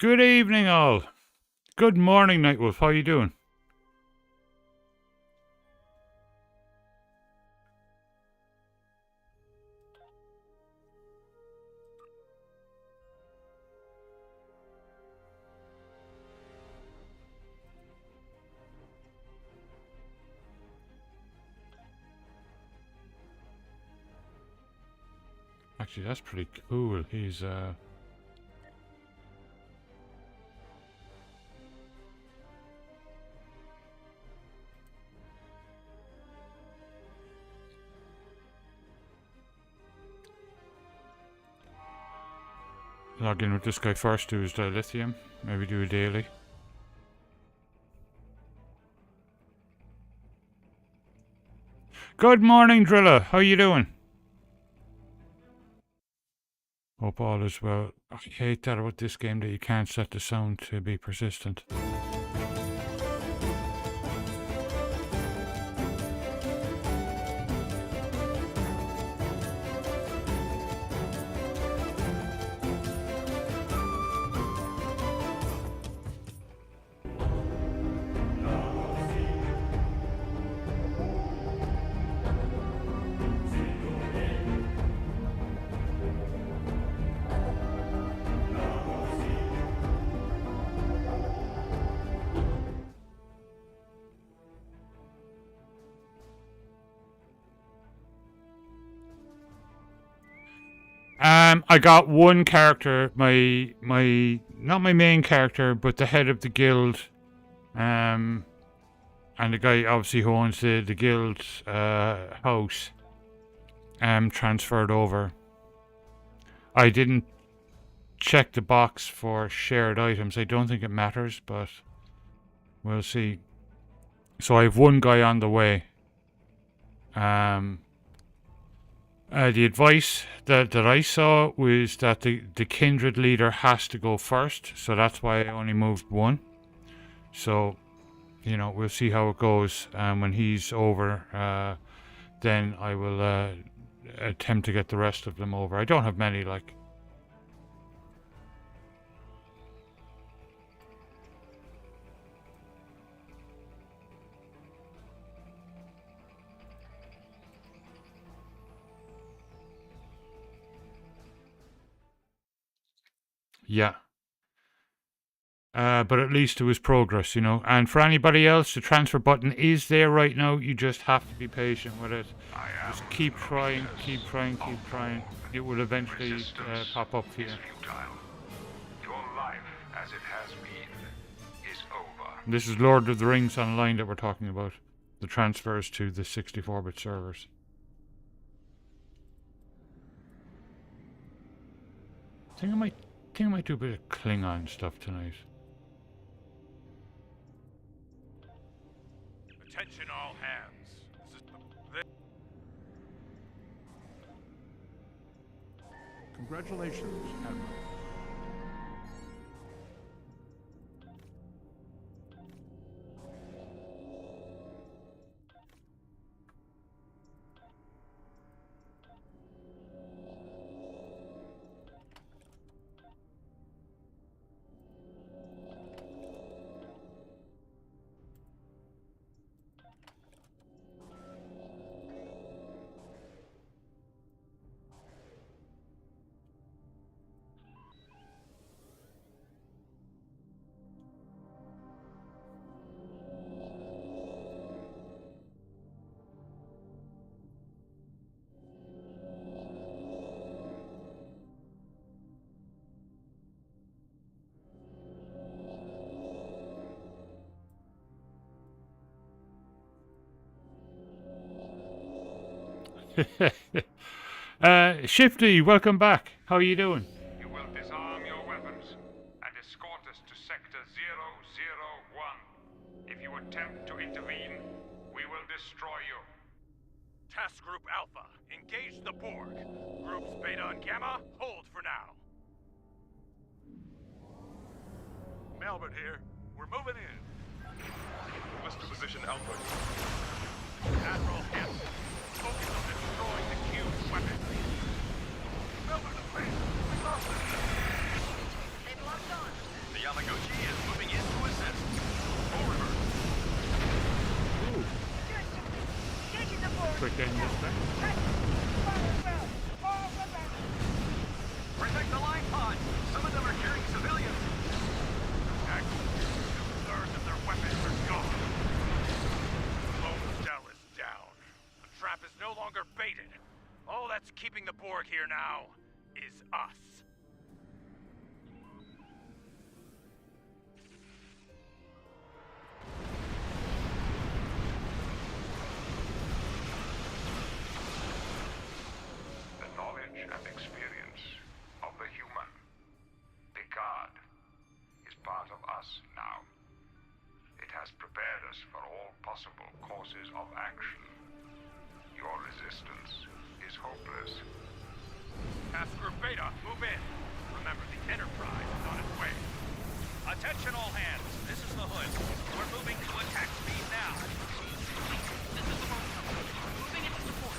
Good evening, all. Good morning, Nightwolf. How you doing? Actually, that's pretty cool. He's, log in with this guy first, do his dilithium. Maybe do a daily. Good morning, Drilla. How you doing? Hope all is well. I hate that about this game that you can't set the sound to be persistent. I got one character, not my main character, but the head of the guild, and the guy obviously who owns the guild house, transferred over. I didn't check the box for shared items. I don't think it matters, but we'll see. So I have one guy on the way. The advice that I saw was that the kindred leader has to go first, so that's why I only moved one. So, you know, we'll see how it goes. When he's over, then I will attempt to get the rest of them over. I don't have many, like. Yeah. But at least it was progress, you know. And for anybody else, the transfer button is there right now. You just have to be patient with it. Just keep trying, keep trying, keep trying. It will eventually pop up for you. Your life, as it has been, is over. This is Lord of the Rings Online that we're talking about. The transfers to the 64-bit servers. I think I might do a bit of Klingon stuff tonight. Attention all hands. Congratulations, Admiral. Shifty, welcome back. How are you doing? You will disarm your weapons and escort us to Sector 001. If you attempt to intervene, we will destroy you. Task Group Alpha, engage the Borg. Groups Beta and Gamma, hold for now. Melbourne here. We're moving in. What's to position Alpha? Admiral Hess, focus on destroying the Cube's weapons. Melbourne, please. We lost it. They've locked on. quick end this time. Protect the line pods! Some of them are carrying civilians! Actually, 2/3 of their weapons are gone. Lone cell is down. The trap is no longer baited. All that's keeping the Borg here now is us. The knowledge and experience of the human, Picard, is part of us now. It has prepared us for all possible courses of action. Your resistance is hopeless. Task Group Beta, move in. Remember, the Enterprise is on its way. Attention all hands. This is the Hood. We're moving to attack speed now. This is the Vulcan. Moving into support.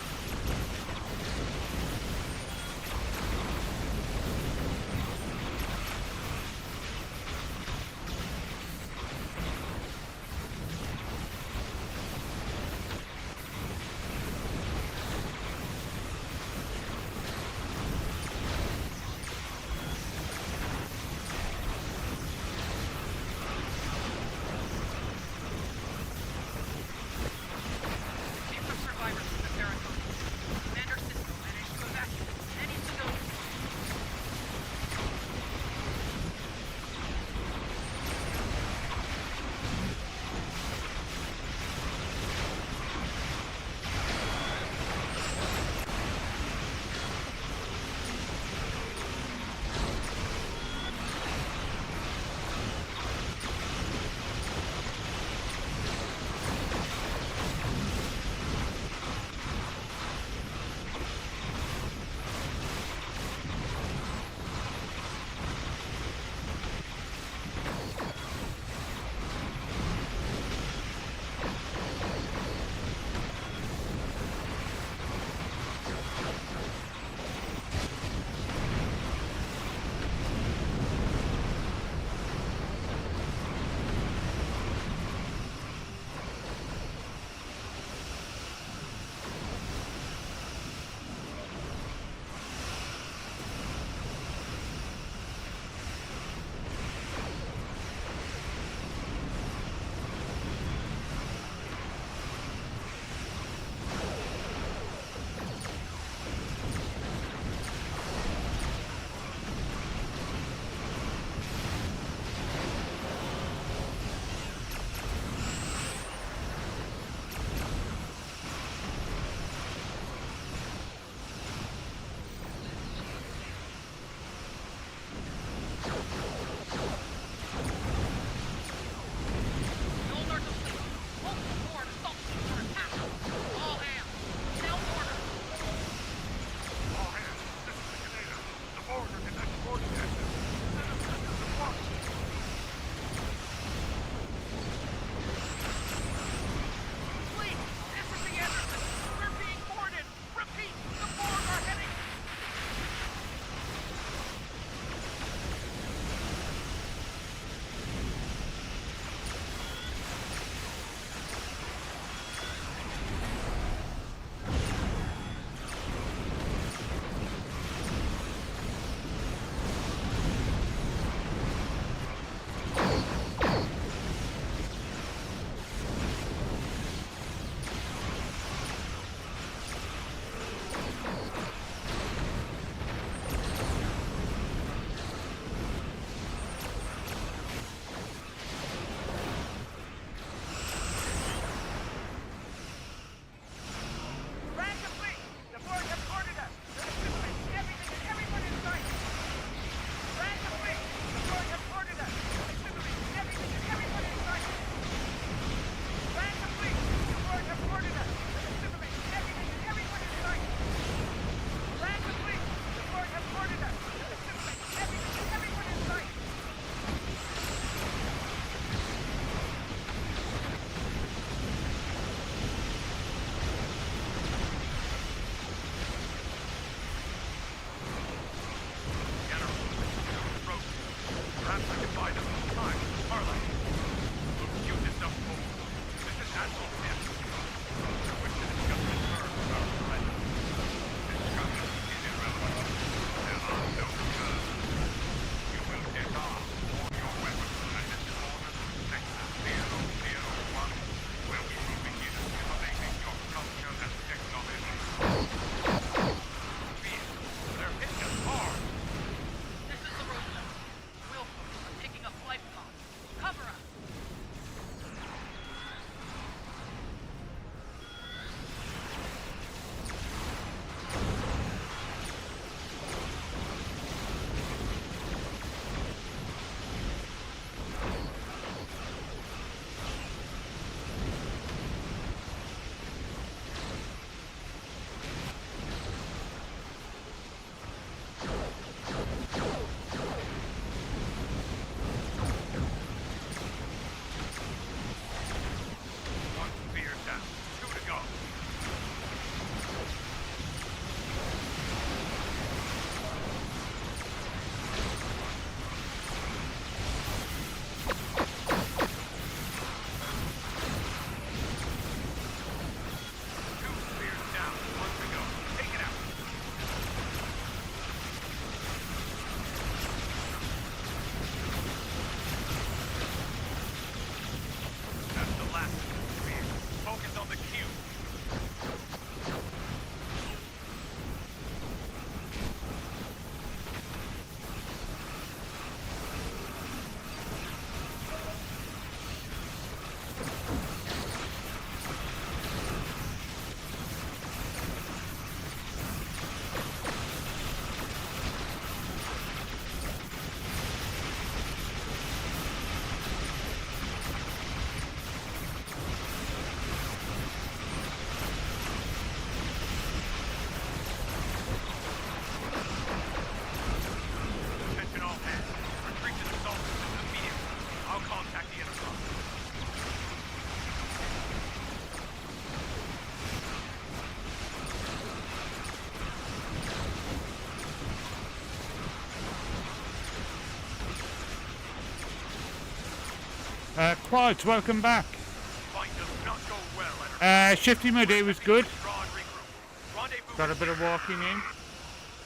Quads, welcome back. Fight does not go well. Shifty, my day was good. Withdraw and regroup. Rendezvous. Got a bit of walking in.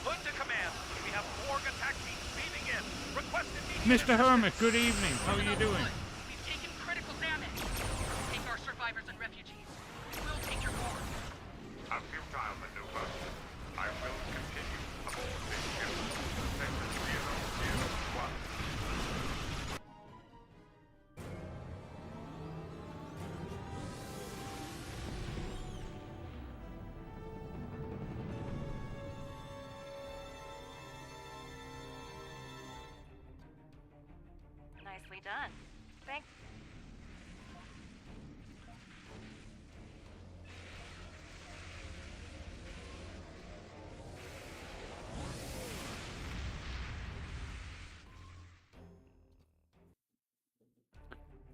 Hood to command. We have Borg attack teams beaming in. Request immediate. Mr. Hermit, good evening. How are you doing? We've taken critical damage. Take our survivors and refugees. We'll take your board. A futile maneuver. I will continue aboard this ship. Sector 001. Nicely done. Thanks.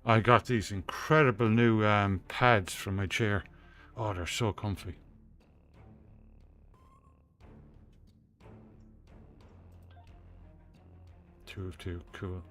I got these incredible new pads from my chair. Oh, they're so comfy. Two of two, cool.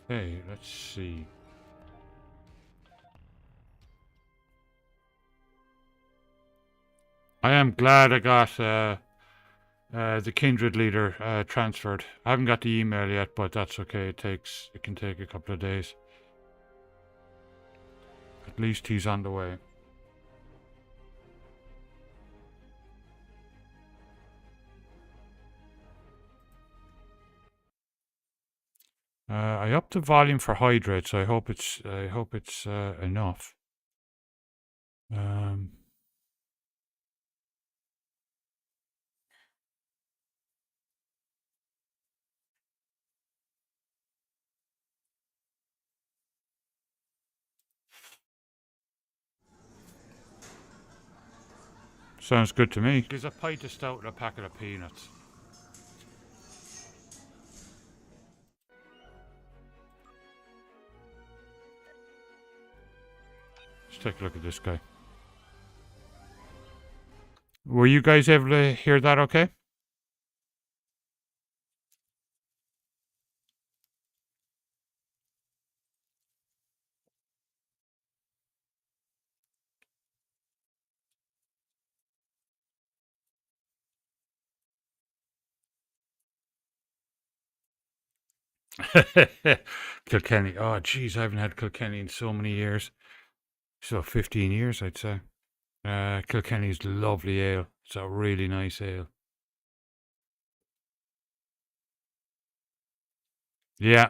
Hey, let's see. I am glad I got the Kindred leader transferred. I haven't got the email yet, but that's okay. It can take a couple of days. At least he's on the way. I upped the volume for hydrate, so I hope it's enough. Sounds good to me. There's a pint of stout and a packet of peanuts. Let's take a look at this guy. Were you guys able to hear that okay? Kilkenny. Oh, geez, I haven't had Kilkenny in so many years. So 15 years, I'd say. Kilkenny's lovely ale. It's a really nice ale. Yeah.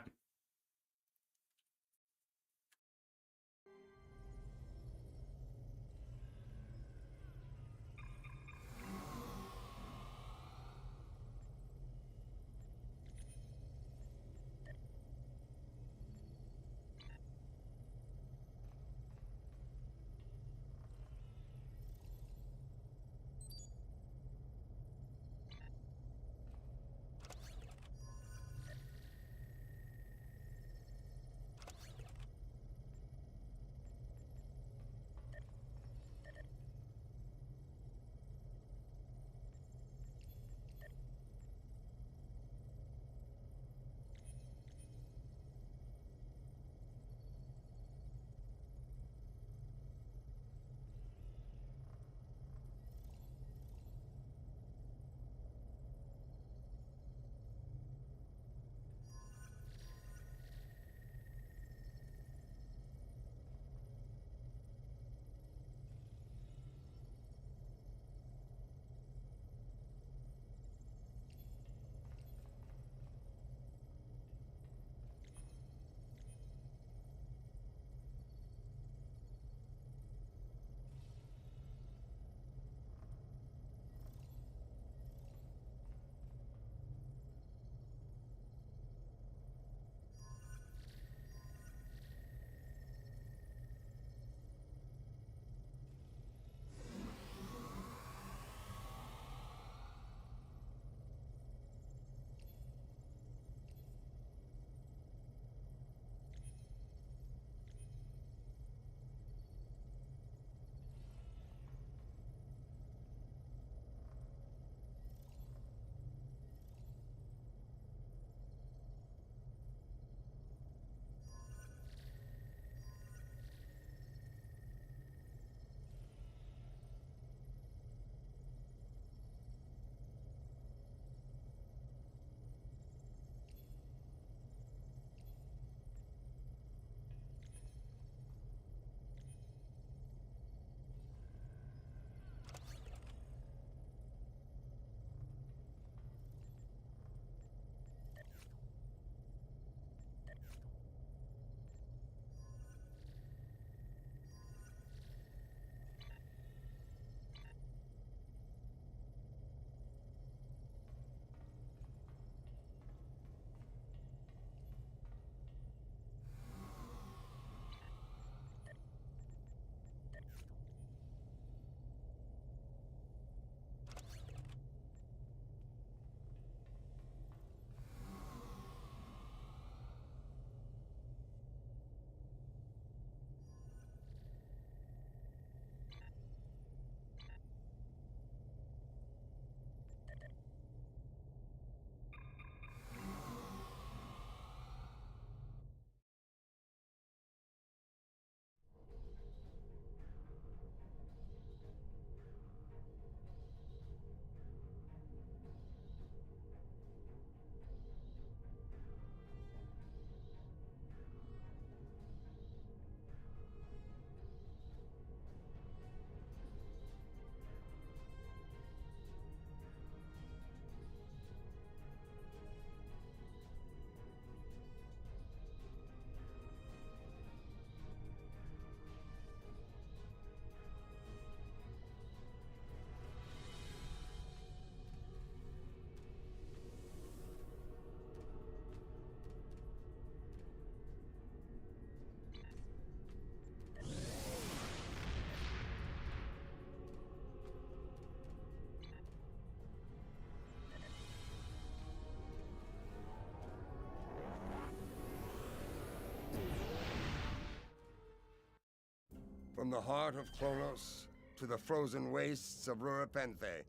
From the heart of Kronos to the frozen wastes of Rurapenthe,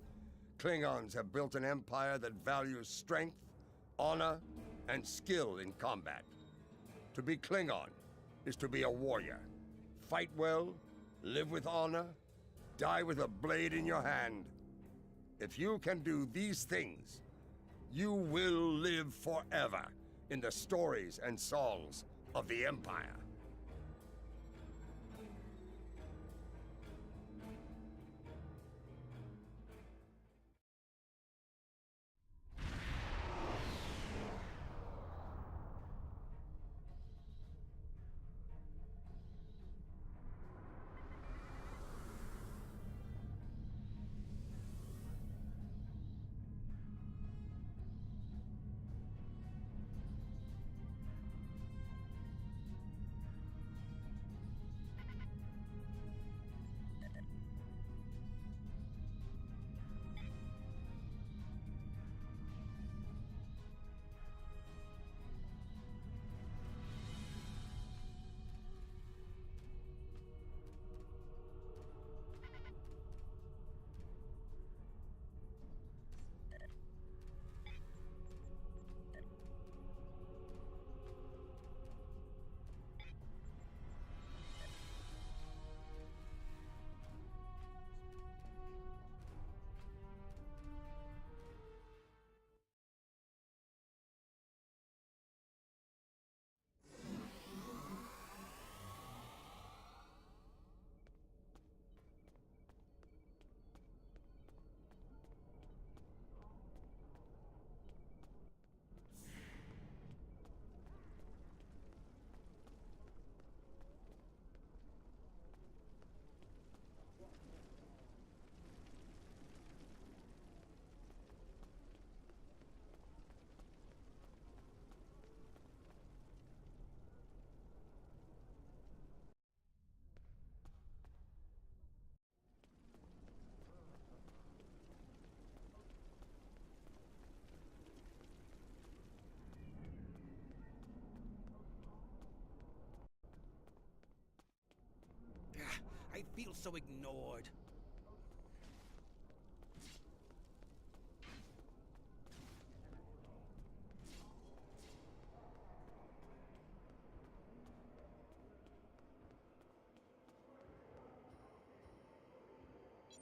Klingons have built an empire that values strength, honor, and skill in combat. To be Klingon is to be a warrior. Fight well, live with honor, die with a blade in your hand. If you can do these things, you will live forever in the stories and songs of the Empire. I feel so ignored.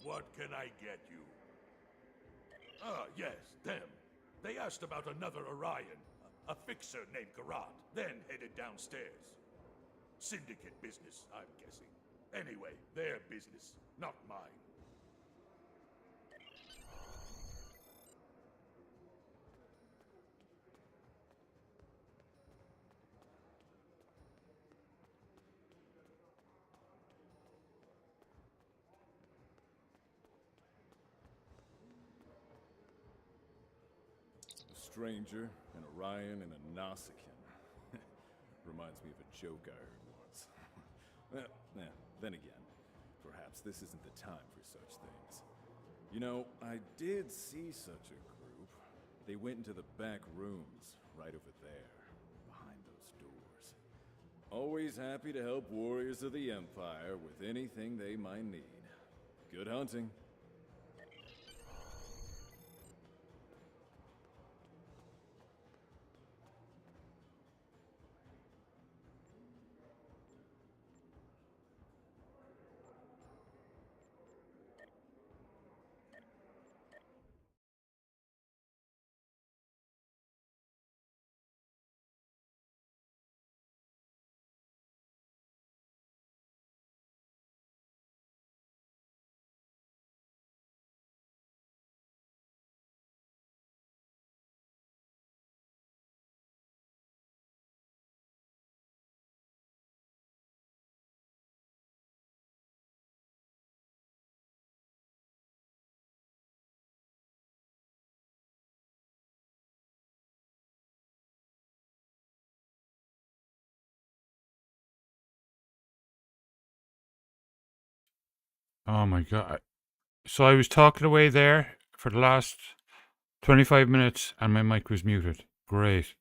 What can I get you? Ah, yes, them. They asked about another Orion, a fixer named Karat, then headed downstairs. Syndicate business, I'm guessing. Anyway, their business, not mine. A stranger, an Orion, and a Nausicaan. Reminds me of a joke I heard once. Well, then again, perhaps this isn't the time for such things. You know, I did see such a group. They went into the back rooms, right over there, behind those doors. Always happy to help warriors of the Empire with anything they might need. Good hunting. Oh my god. So I was talking away there for the last 25 minutes and my mic was muted. Great.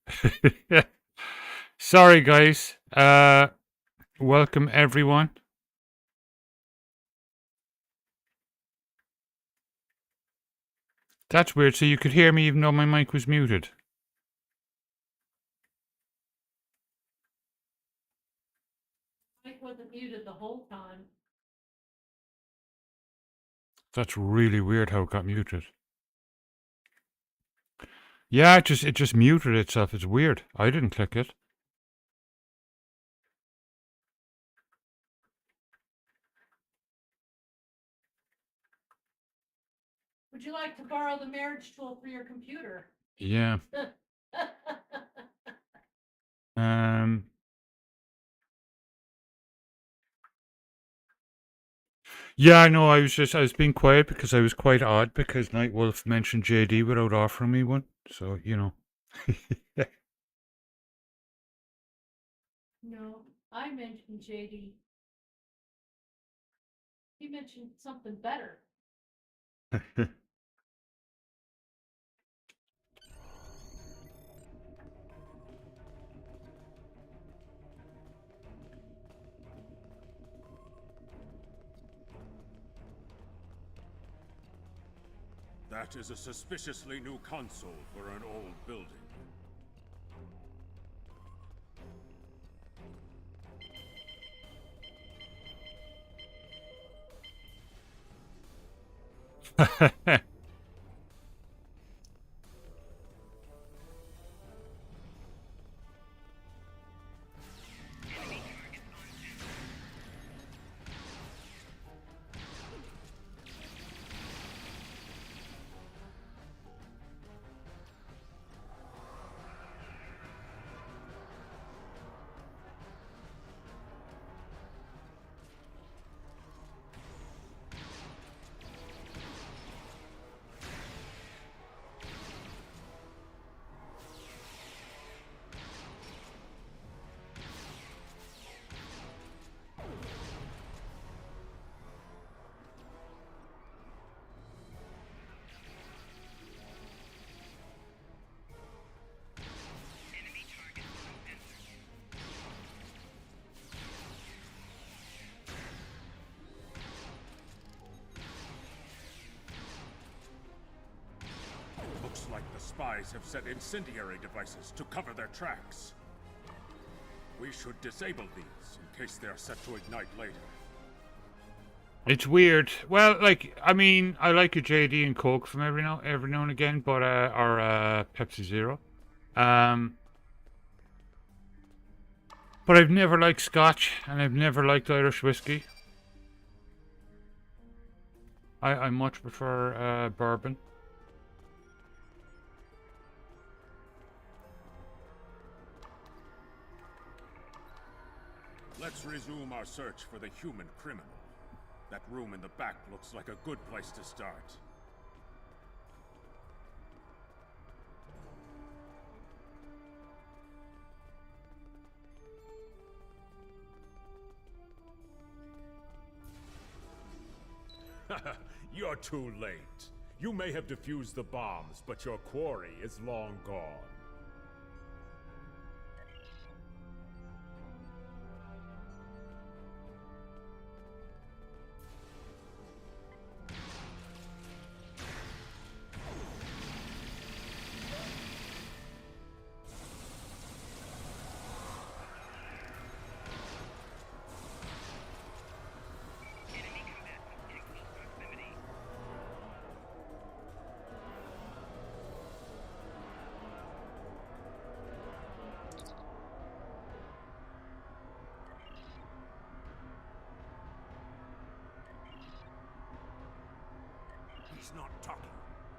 Sorry guys. Welcome everyone. That's weird. So you could hear me even though my mic was muted. Mic wasn't muted the whole time. That's really weird how it got muted. Yeah, it just muted itself. It's weird. I didn't click it. Would you like to borrow the marriage tool for your computer? Yeah. Um. Yeah, I know. I was being quiet because I was quite odd because Nightwolf mentioned JD without offering me one. So, you know. No, I mentioned JD. He mentioned something better. That is a suspiciously new console for an old building. Looks like the spies have set incendiary devices to cover their tracks. We should disable these in case they are set to ignite later. It's weird. Well, like, I mean, I like a JD and Coke from every now and again, but or Pepsi Zero. But I've never liked Scotch, and I've never liked Irish whiskey. I much prefer bourbon. Let's resume our search for the human criminal. That room in the back looks like a good place to start. You're too late. You may have defused the bombs, but your quarry is long gone. He's not talking.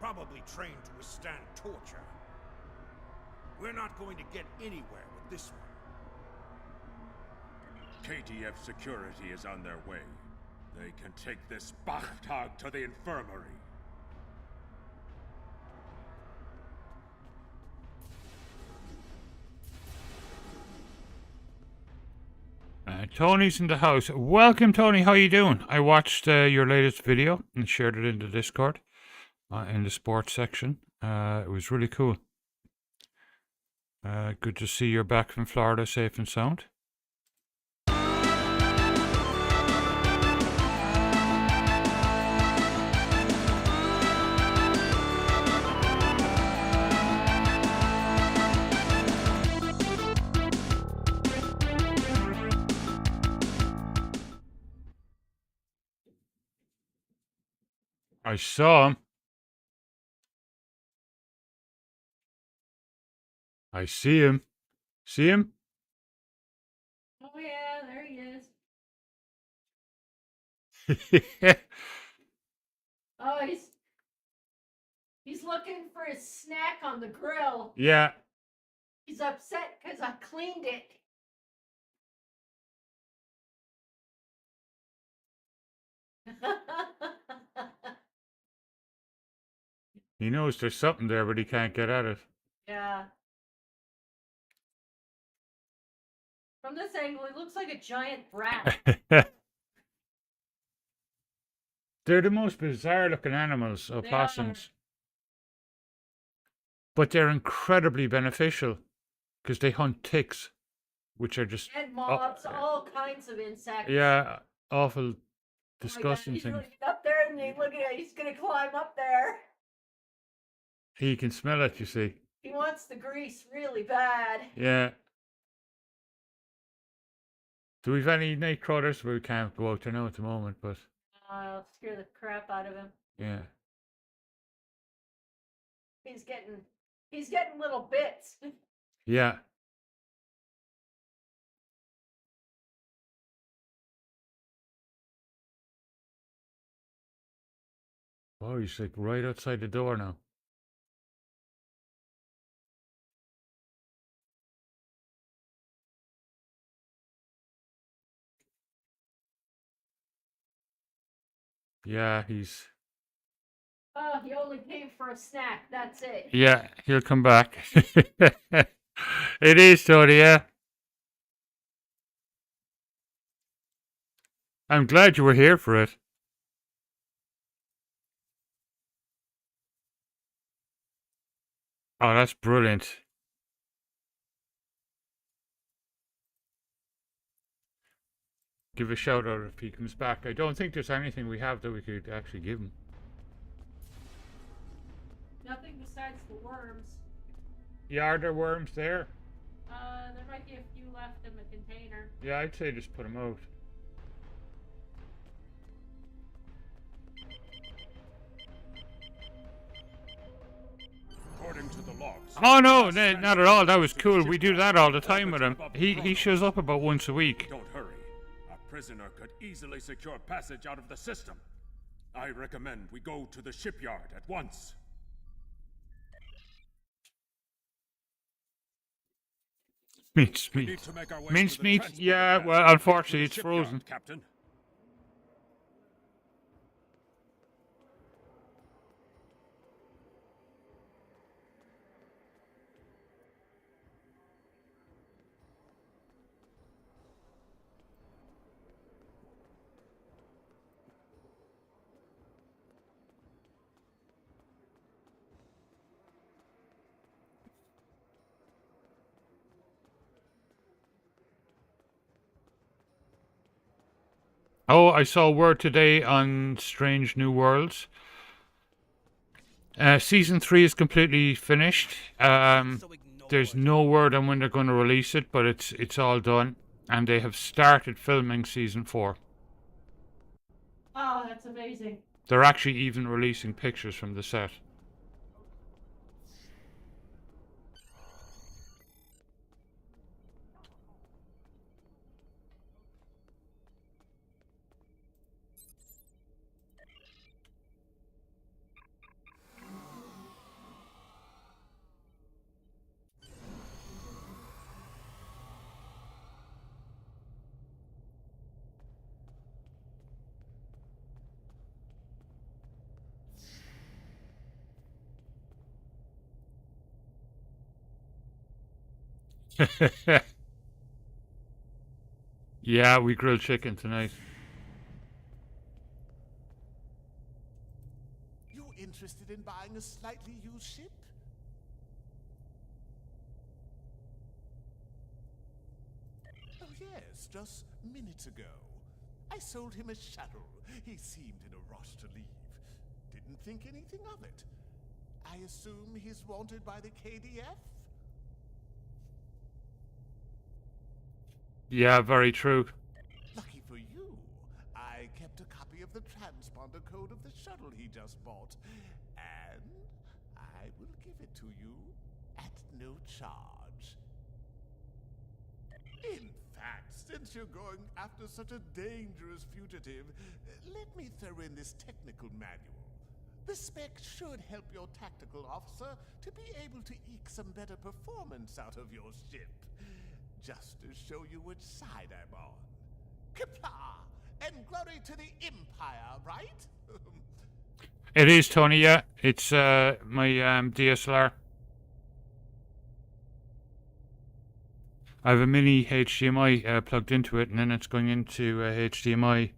Probably trained to withstand torture. We're not going to get anywhere with this one. KTF security is on their way. They can take this Bachtag to the infirmary. Tony's in the house. Welcome, Tony. How you doing? I watched your latest video and shared it in the Discord in the sports section. It was really cool. Good to see you're back from Florida safe and sound. I saw him. I see him. See him? Oh yeah, there he is. Oh, he's looking for his snack on the grill. Yeah. He's upset because I cleaned it. He knows there's something there, but he can't get at it. Yeah. From this angle, he looks like a giant rat. They're the most bizarre looking animals, They opossums. But they're incredibly beneficial because they hunt ticks, which are just, And moths, all kinds of insects. yeah, awful, Oh my God, disgusting he's things. looking up there, and look at he's gonna climb up there. He can smell it, you see. He wants the grease really bad. Yeah. Do we have any night crawlers? We can't go out there now at the moment, but I'll scare the crap out of him. yeah. He's getting little bits. Yeah. Oh, he's like right outside the door now. Yeah, he's... Oh, he only came for a snack. That's it. Yeah, he'll come back. It is, Tony, yeah. I'm glad you were here for it. Oh, that's brilliant. Give a shout out if he comes back. I don't think there's anything we have that we could actually give him. Nothing besides the worms. Yeah, are there worms there? There might be a few left in the container. Yeah, I'd say just put them out. According to the logs. Oh no, not at all. That was cool. We do that all the time with him. He shows up about once a week. Don't hurry. A prisoner could easily secure passage out of the system. I recommend we go to the shipyard at once. Mince We need meat. to make our way Mince to the meat? transport Yeah, pad. well, Get to unfortunately, the it's shipyard, frozen. Captain. Oh, I saw word today on Strange New Worlds. Season 3 is completely finished. There's no word on when they're going to release it, but it's all done. And they have started filming Season 4. Oh, that's amazing. They're actually even releasing pictures from the set. Yeah, we grilled chicken tonight. You interested in buying a slightly used ship? Oh yes, just minutes ago. I sold him a shuttle. He seemed in a rush to leave. Didn't think anything of it. I assume he's wanted by the KDF? Yeah, very true. Lucky for you, I kept a copy of the transponder code of the shuttle he just bought, and I will give it to you at no charge. In fact, since you're going after such a dangerous fugitive, let me throw in this technical manual. The spec should help your tactical officer to be able to eke some better performance out of your ship. Just to show you which side I'm on. Qapla'! And glory to the Empire, right? It is, Tony, yeah. It's my DSLR. I have a mini HDMI plugged into it, and then it's going into a HDMI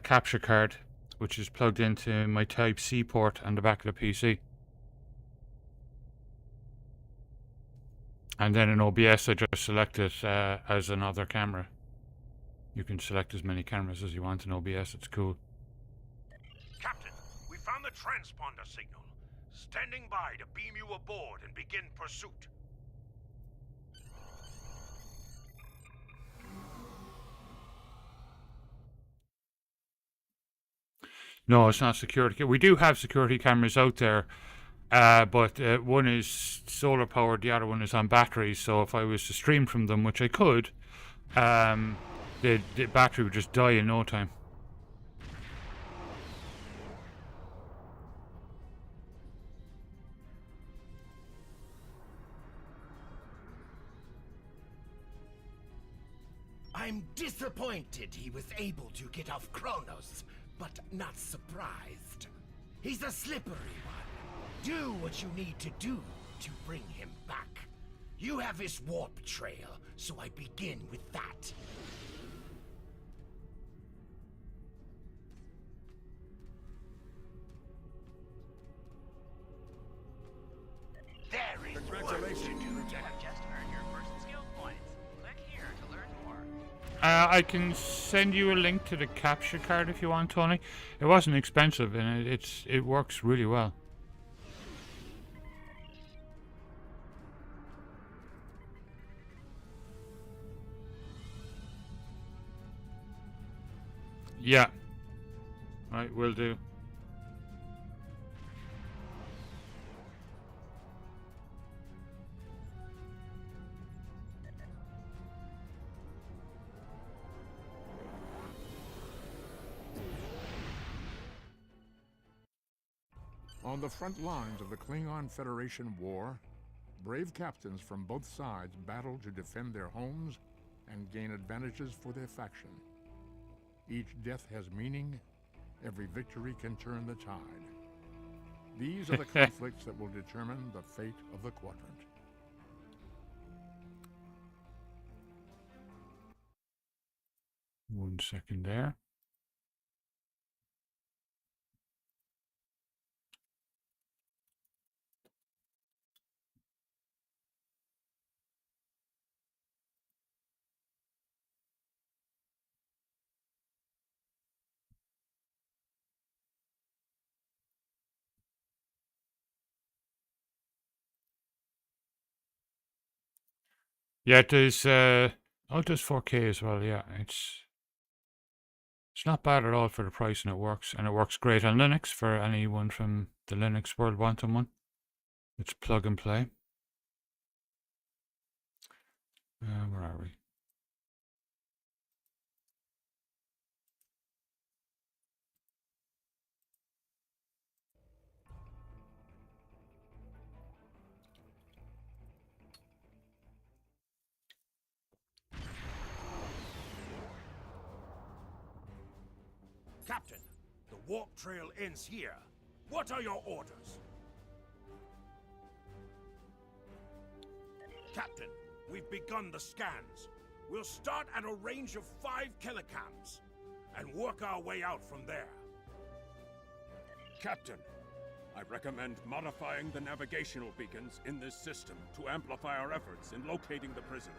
capture card, which is plugged into my Type-C port on the back of the PC. And then in OBS, I just select it as another camera. You can select as many cameras as you want in OBS. It's cool. Captain, we found the transponder signal. Standing by to beam you aboard and begin pursuit. No, it's not security. We do have security cameras out there, but one is solar powered, the other one is on batteries. So if I was to stream from them, which I could, the battery would just die in no time. I'm disappointed he was able to get off Kronos, but not surprised. He's a slippery one. Do what you need to do to bring him back. You have his warp trail, so I begin with that. There is Congratulations, You have just earned your first skill points. Click here to learn more. I can send you a link to the capture card if you want, Tony. It wasn't expensive, and it works really well. Yeah. Right, will do. On the front lines of the Klingon Federation war, brave captains from both sides battle to defend their homes and gain advantages for their faction. Each death has meaning, every victory can turn the tide. These are the conflicts that will determine the fate of the quadrant. One second there. Yeah, it does. Oh, it does 4K as well. Yeah, it's not bad at all for the price, and it works great on Linux for anyone from the Linux world wanting one. It's plug and play. Where are we? Captain, the warp trail ends here. What are your orders? Captain, we've begun the scans. We'll start at a range of 5 kilocams and work our way out from there. Captain, I recommend modifying the navigational beacons in this system to amplify our efforts in locating the prisoner.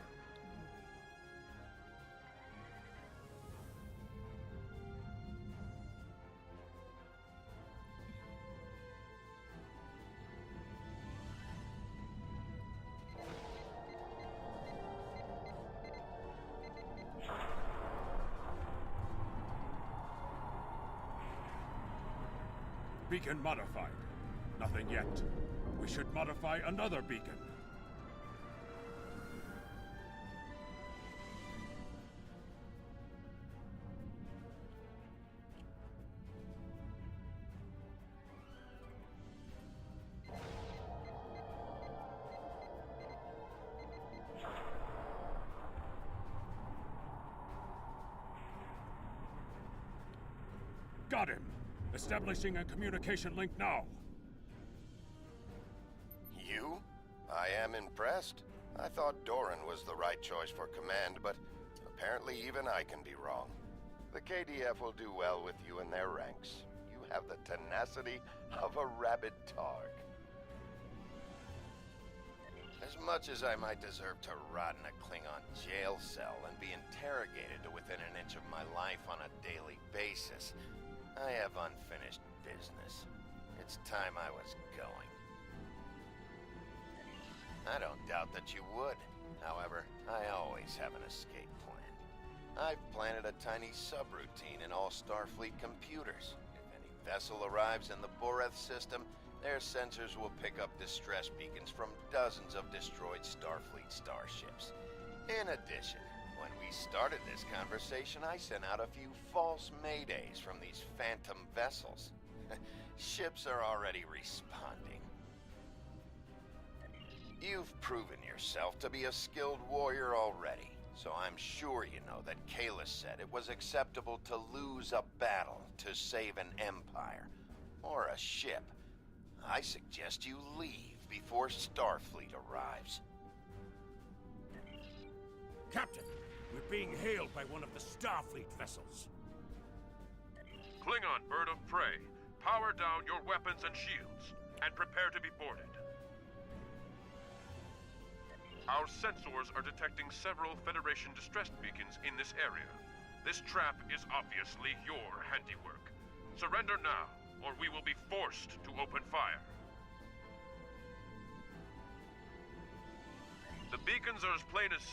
beacon modified. Nothing yet. We should modify another beacon. Got him! Establishing a communication link now. You? I am impressed. I thought Doran was the right choice for command, but apparently even I can be wrong. The KDF will do well with you in their ranks. You have the tenacity of a rabid targ. As much as I might deserve to rot in a Klingon jail cell and be interrogated to within an inch of my life on a daily basis, I have unfinished business. It's time I was going. I don't doubt that you would. However, I always have an escape plan. I've planted a tiny subroutine in all Starfleet computers. If any vessel arrives in the Boreth system, their sensors will pick up distress beacons from dozens of destroyed Starfleet starships. In addition, when we started this conversation, I sent out a few false maydays from these phantom vessels. Ships are already responding. You've proven yourself to be a skilled warrior already, so I'm sure you know that Kahless said it was acceptable to lose a battle to save an empire, or a ship. I suggest you leave before Starfleet arrives. Captain, we're being hailed by one of the Starfleet vessels. Klingon bird of prey, power down your weapons and shields, and prepare to be boarded. Our sensors are detecting several Federation distress beacons in this area. This trap is obviously your handiwork. Surrender now, or we will be forced to open fire. The beacons are as plain as...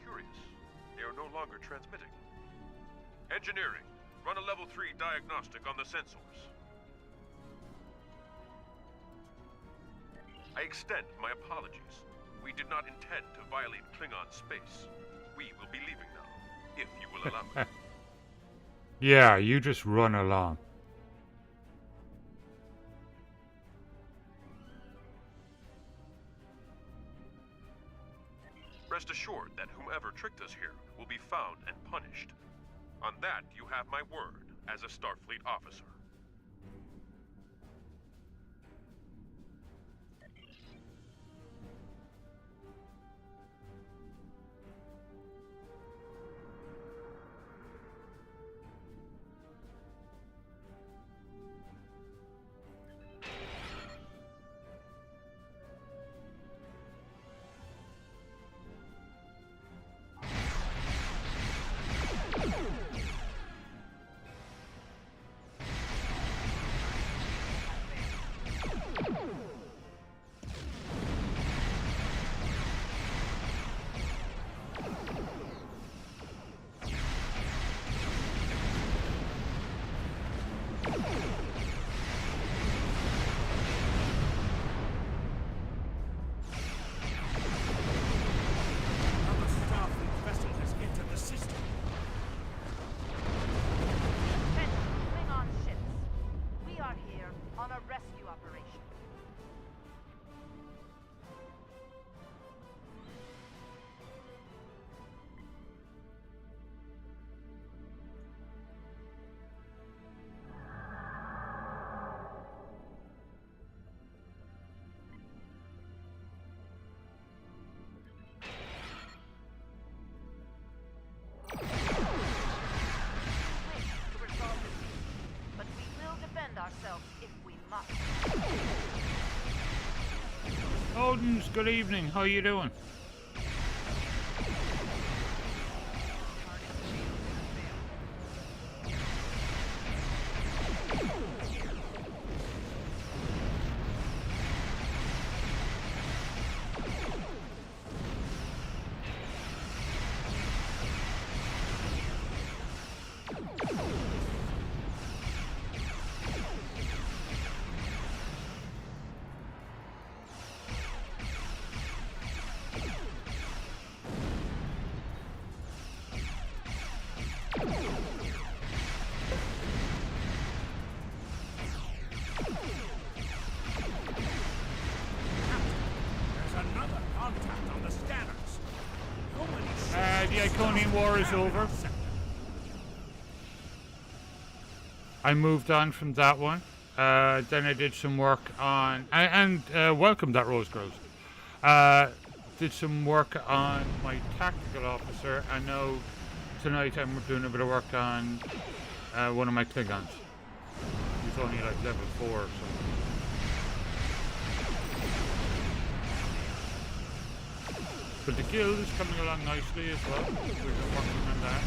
curious. They are no longer transmitting. Engineering, run a level 3 diagnostic on the sensors. I extend my apologies. We did not intend to violate Klingon space. We will be leaving now, if you will allow me. Yeah, you just run along. Rest assured that whomever tricked us here will be found and punished. On that, you have my word as a Starfleet officer. Odins, good evening. How you doing? was over, I moved on from that one. Then I did some work on and welcome that Rose Girls. Did some work on my tactical officer, and now tonight I'm doing a bit of work on one of my Klingons. He's only like level 4 or something. But the guild is coming along nicely as well. We've been working on that.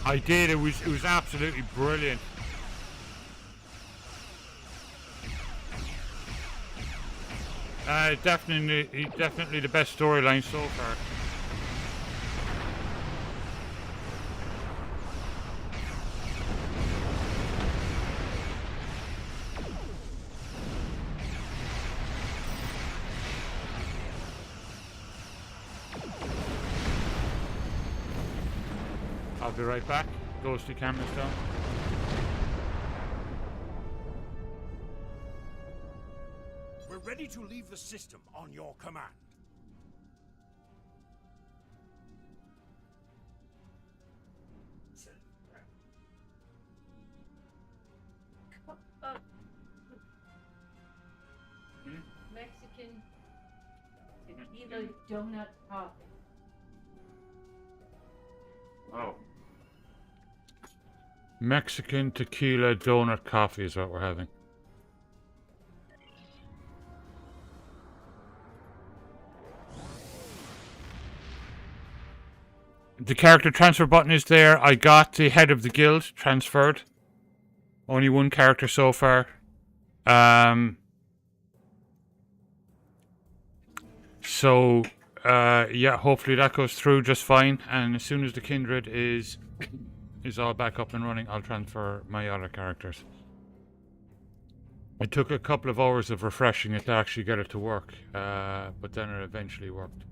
I did. It was absolutely brilliant. Definitely the best storyline so far. I'll be right back. Ghostly camera's down. We're ready to leave the system on your command. Mexican tequila donut coffee. Oh. Mexican tequila donut coffee is what we're having. The character transfer button is there. I got the head of the guild transferred. Only one character so far. So, yeah, hopefully that goes through just fine. And as soon as the kindred is all back up and running, I'll transfer my other characters. It took a couple of hours of refreshing it to actually get it to work, but then it eventually worked.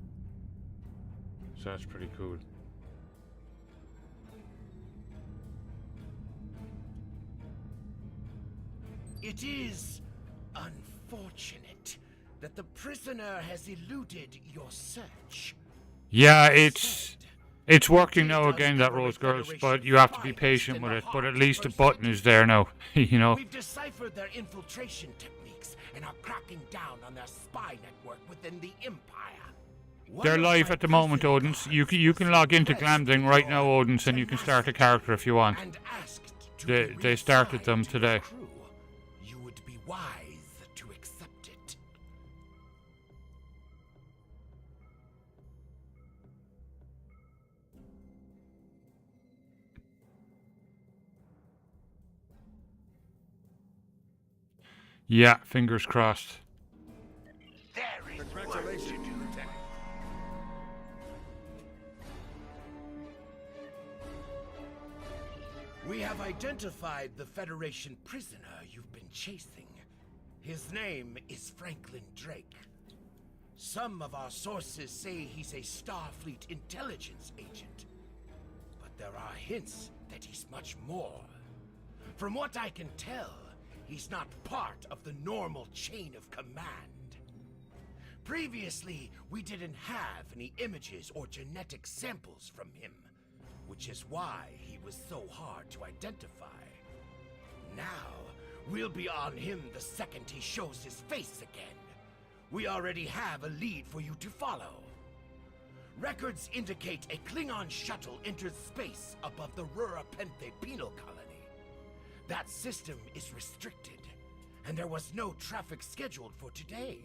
So that's pretty cool. It is unfortunate that the prisoner has eluded your search. Yeah, it's working now again, that Rose Girls, but you have to be patient with it. But at least the button is there now, you know. We've deciphered their infiltration techniques and are cracking down on their spy network within the Empire. They're live at the moment, Odins. You can log into Glamding right now, Odins, and you can start a character if you want. They started them today. You would be wise to accept it. Yeah, fingers crossed. Congratulations, Lieutenant. We have identified the Federation prisoner you've been chasing. His name is Franklin Drake. Some of our sources say he's a Starfleet intelligence agent. But there are hints that he's much more. From what I can tell, he's not part of the normal chain of command. Previously, we didn't have any images or genetic samples from him, which is why he was so hard to identify. Now, we'll be on him the second he shows his face again. We already have a lead for you to follow. Records indicate a Klingon shuttle entered space above the Rura Penthe penal colony. That system is restricted, and there was no traffic scheduled for today.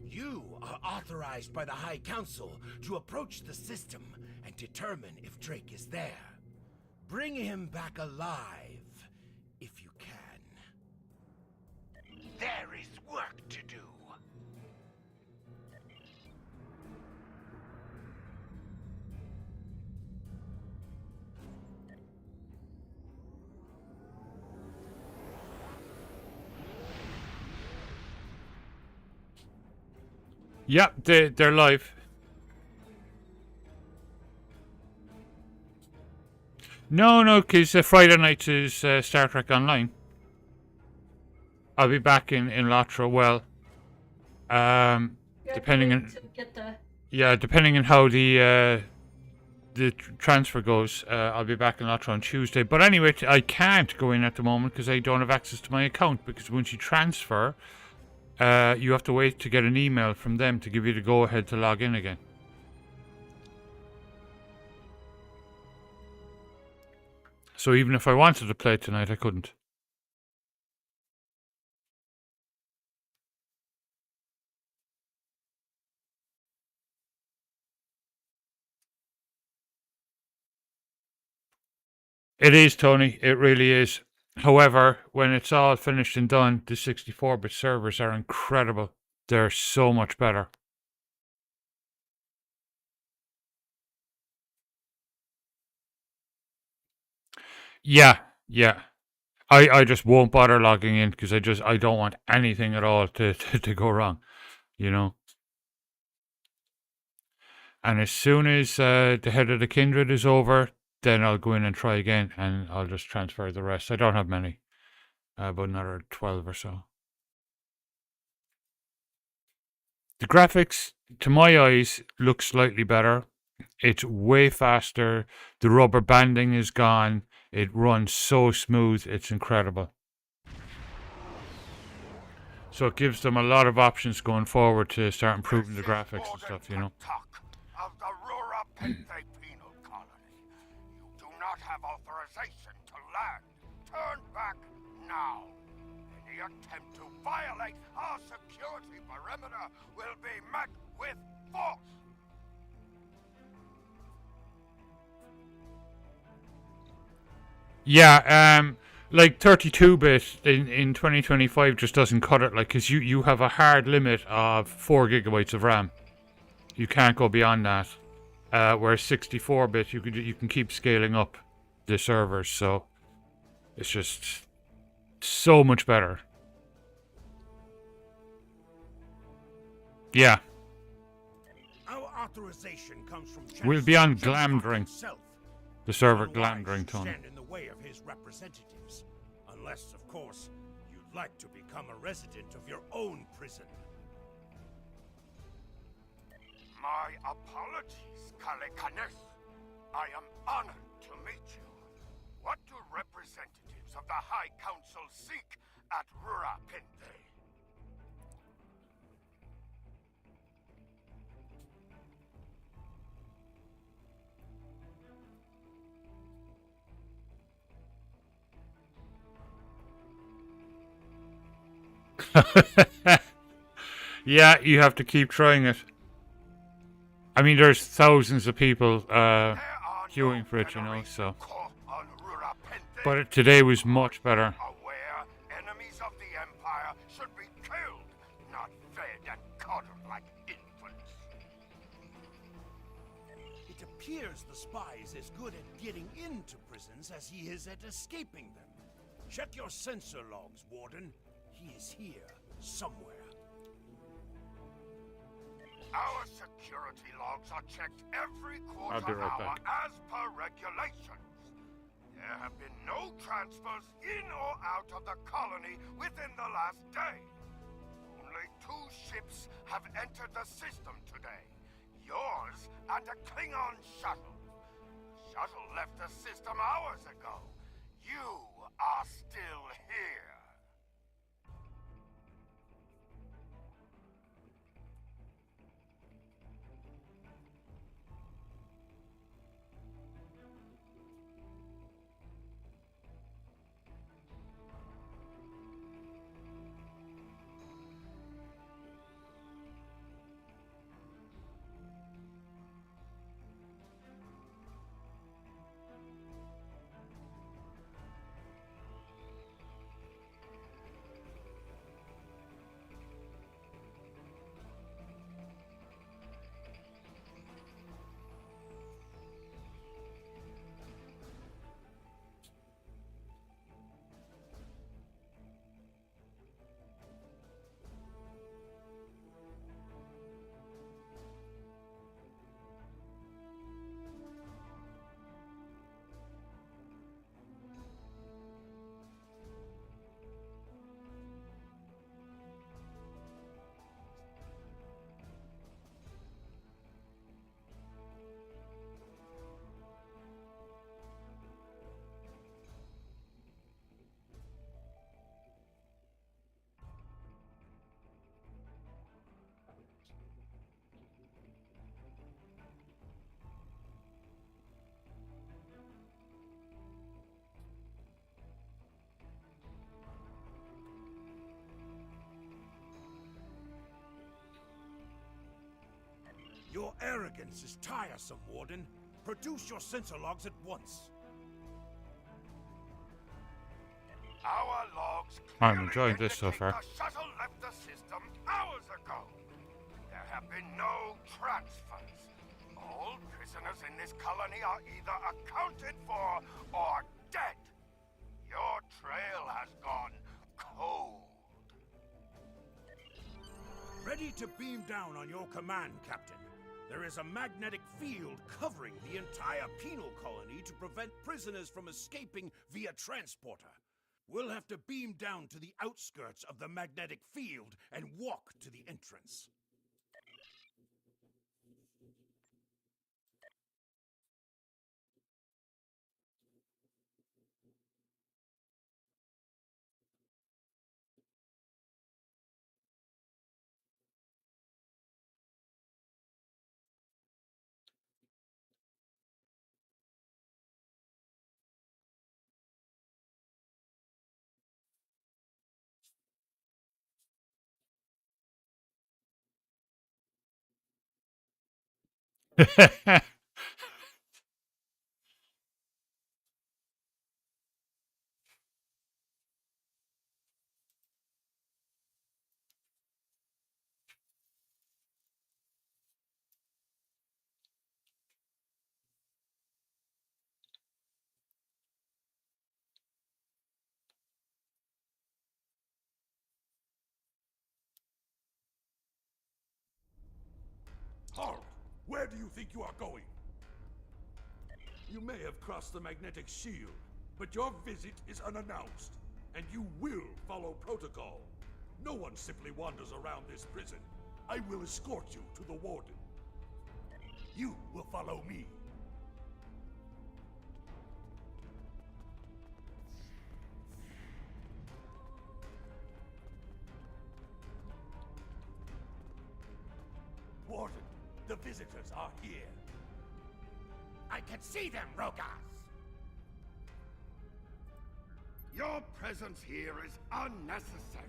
You are authorized by the High Council to approach the system and determine if Drake is there. Bring him back alive, if you can. There is work to do. Yeah, they're live. No, because Friday night is Star Trek Online. I'll be back in Lotro. Well, depending on depending on how the transfer goes, I'll be back in Lotro on Tuesday. But anyway, I can't go in at the moment because I don't have access to my account. Because once you transfer, you have to wait to get an email from them to give you the go-ahead to log in again. So even if I wanted to play tonight, I couldn't. It is, Tony. It really is. However, when it's all finished and done, the 64-bit servers are incredible. They're so much better. Yeah. I just won't bother logging in because I don't want anything at all to go wrong, you know. And as soon as the Head of the Kindred is over, then I'll go in and try again, and I'll just transfer the rest. I don't have many, but another 12 or so. The graphics, to my eyes, look slightly better. It's way faster. The rubber banding is gone. It runs so smooth. It's incredible. So it gives them a lot of options going forward to start improving the graphics and stuff, you know. Of the Rura Penthe Penal Colony. You do not have authorization to land. Turn back now. Any attempt to violate our security perimeter will be met with force. Yeah, like 32-bit in 2025 just doesn't cut it, like, because you have a hard limit of 4 gigabytes of RAM. You can't go beyond that. Whereas 64-bit, you can keep scaling up the servers, so it's just so much better. Yeah. Our authorization comes from We'll be on Glamdring. The server Glamdring, Tony. Stand in the way of his representatives, unless, of course, you'd like to become a resident of your own prison. My apologies, Kalekanes. I am honored to meet you. What do representatives of the High Council seek at Rura Penthe? Yeah, you have to keep trying it. I mean, there's thousands of people queuing for it, you know, so. But today was much better. Aware enemies of the Empire should be killed, not fed and coddled like infants. It appears the spy is as good at getting into prisons as he is at escaping them. Check your sensor logs, Warden. He is here, somewhere. Our security logs are checked every I'll be quarter right hour back. as per regulations. There have been no transfers in or out of the colony within the last day. Only 2 ships have entered the system today. Yours and a Klingon shuttle. The shuttle left the system hours ago. You are still here. Your arrogance is tiresome, Warden. Produce your sensor logs at once. Our logs I'm enjoying this so far. the shuttle left the system hours ago. There have been no transfers. All prisoners in this colony are either accounted for or dead. Your trail has gone cold. Ready to beam down on your command, Captain. There is a magnetic field covering the entire penal colony to prevent prisoners from escaping via transporter. We'll have to beam down to the outskirts of the magnetic field and walk to the entrance. Halt! Where do you think you are going? You may have crossed the magnetic shield, but your visit is unannounced, and you will follow protocol. No one simply wanders around this prison. I will escort you to the warden. You will follow me. Warden, the visitors are here. I can see them, Rogas! Your presence here is unnecessary.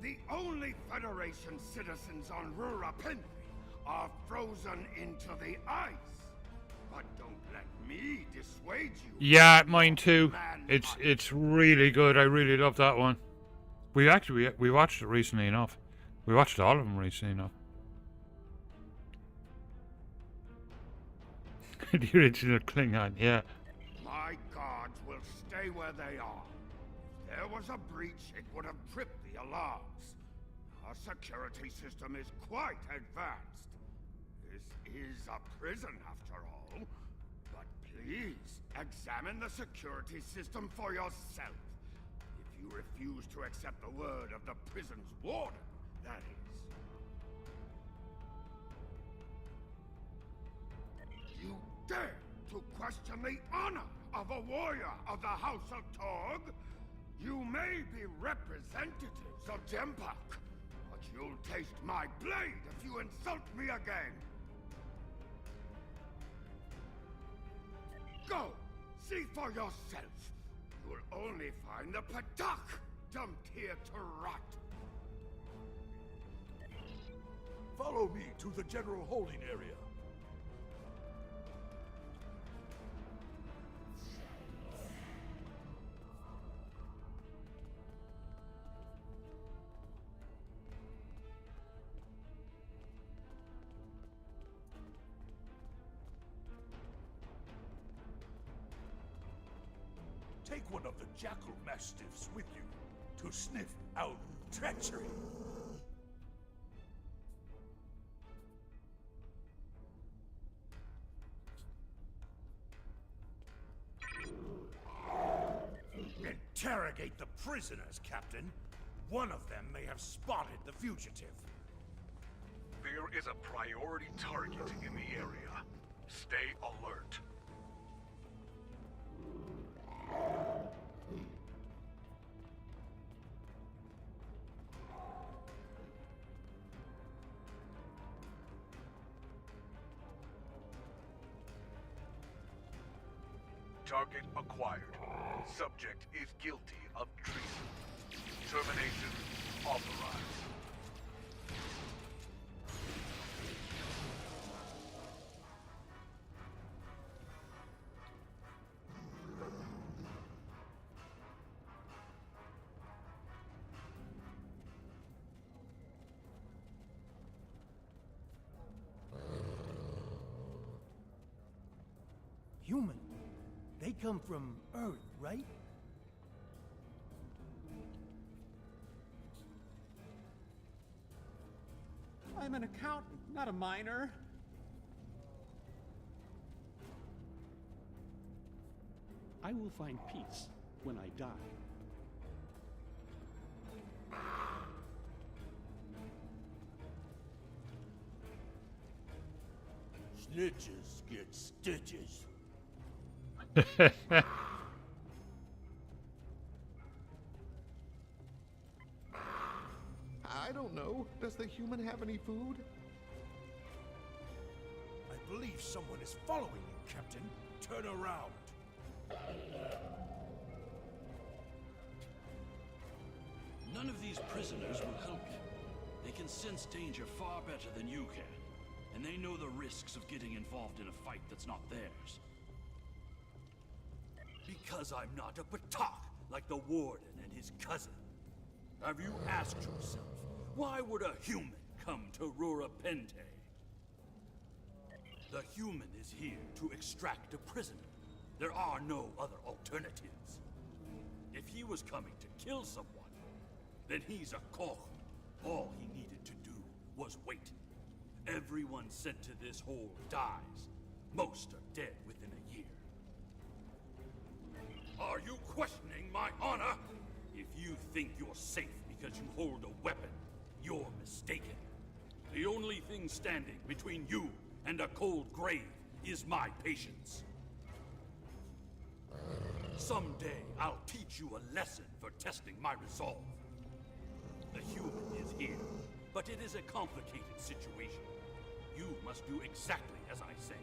The only Federation citizens on Rura Penthe are frozen into the ice. But don't let me dissuade you. Yeah, mine too. It's really good. I really love that one. We watched it recently enough. We watched all of them recently enough. The original Klingon, yeah. My guards will stay where they are. If there was a breach, it would have tripped the alarms. Our security system is quite advanced. This is a prison, after all. But please, examine the security system for yourself. If you refuse to accept the word of the prison's warden, that is. You dare to question the honor of a warrior of the House of Torg? You may be representatives of Jempak, but you'll taste my blade if you insult me again. Go, see for yourself. You'll only find the Padak dumped here to rot. Follow me to the general holding area. Take one of the Jackal Mastiffs with you to sniff out treachery. Interrogate the prisoners, Captain. One of them may have spotted the fugitive. There is a priority target in the area. Stay alert. Target acquired. Subject is guilty of treason. Termination authorized. come from Earth, right? I'm an accountant, not a miner. I will find peace when I die. Snitches get stitches. I don't know. Does the human have any food? I believe someone is following you, Captain. Turn around. None of these prisoners will help you. They can sense danger far better than you can. And they know the risks of getting involved in a fight that's not theirs. Because I'm not a Batak like the Warden and his cousin. Have you asked yourself, why would a human come to Rura Penthe? The human is here to extract a prisoner. There are no other alternatives. If he was coming to kill someone, then he's a Koch. All he needed to do was wait. Everyone sent to this hole dies. Most are dead within a year. Are you questioning my honor? If you think you're safe because you hold a weapon, you're mistaken. The only thing standing between you and a cold grave is my patience. Someday, I'll teach you a lesson for testing my resolve. The human is here, but it is a complicated situation. You must do exactly as I say.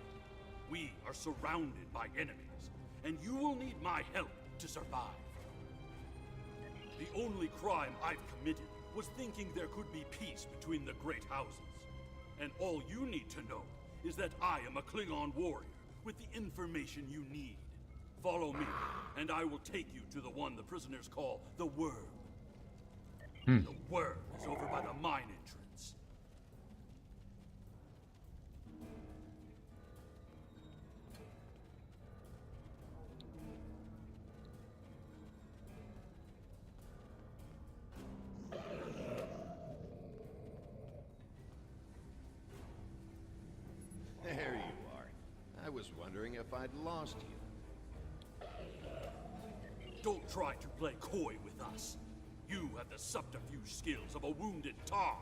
We are surrounded by enemies, and you will need my help to survive. The only crime I've committed was thinking there could be peace between the great houses. And all you need to know is that I am a Klingon warrior with the information you need. Follow me, and I will take you to the one the prisoners call the Worm. The Worm is over by the mine entrance. There you are. I was wondering if I'd lost you. Don't try to play coy with us. You have the subterfuge skills of a wounded tar.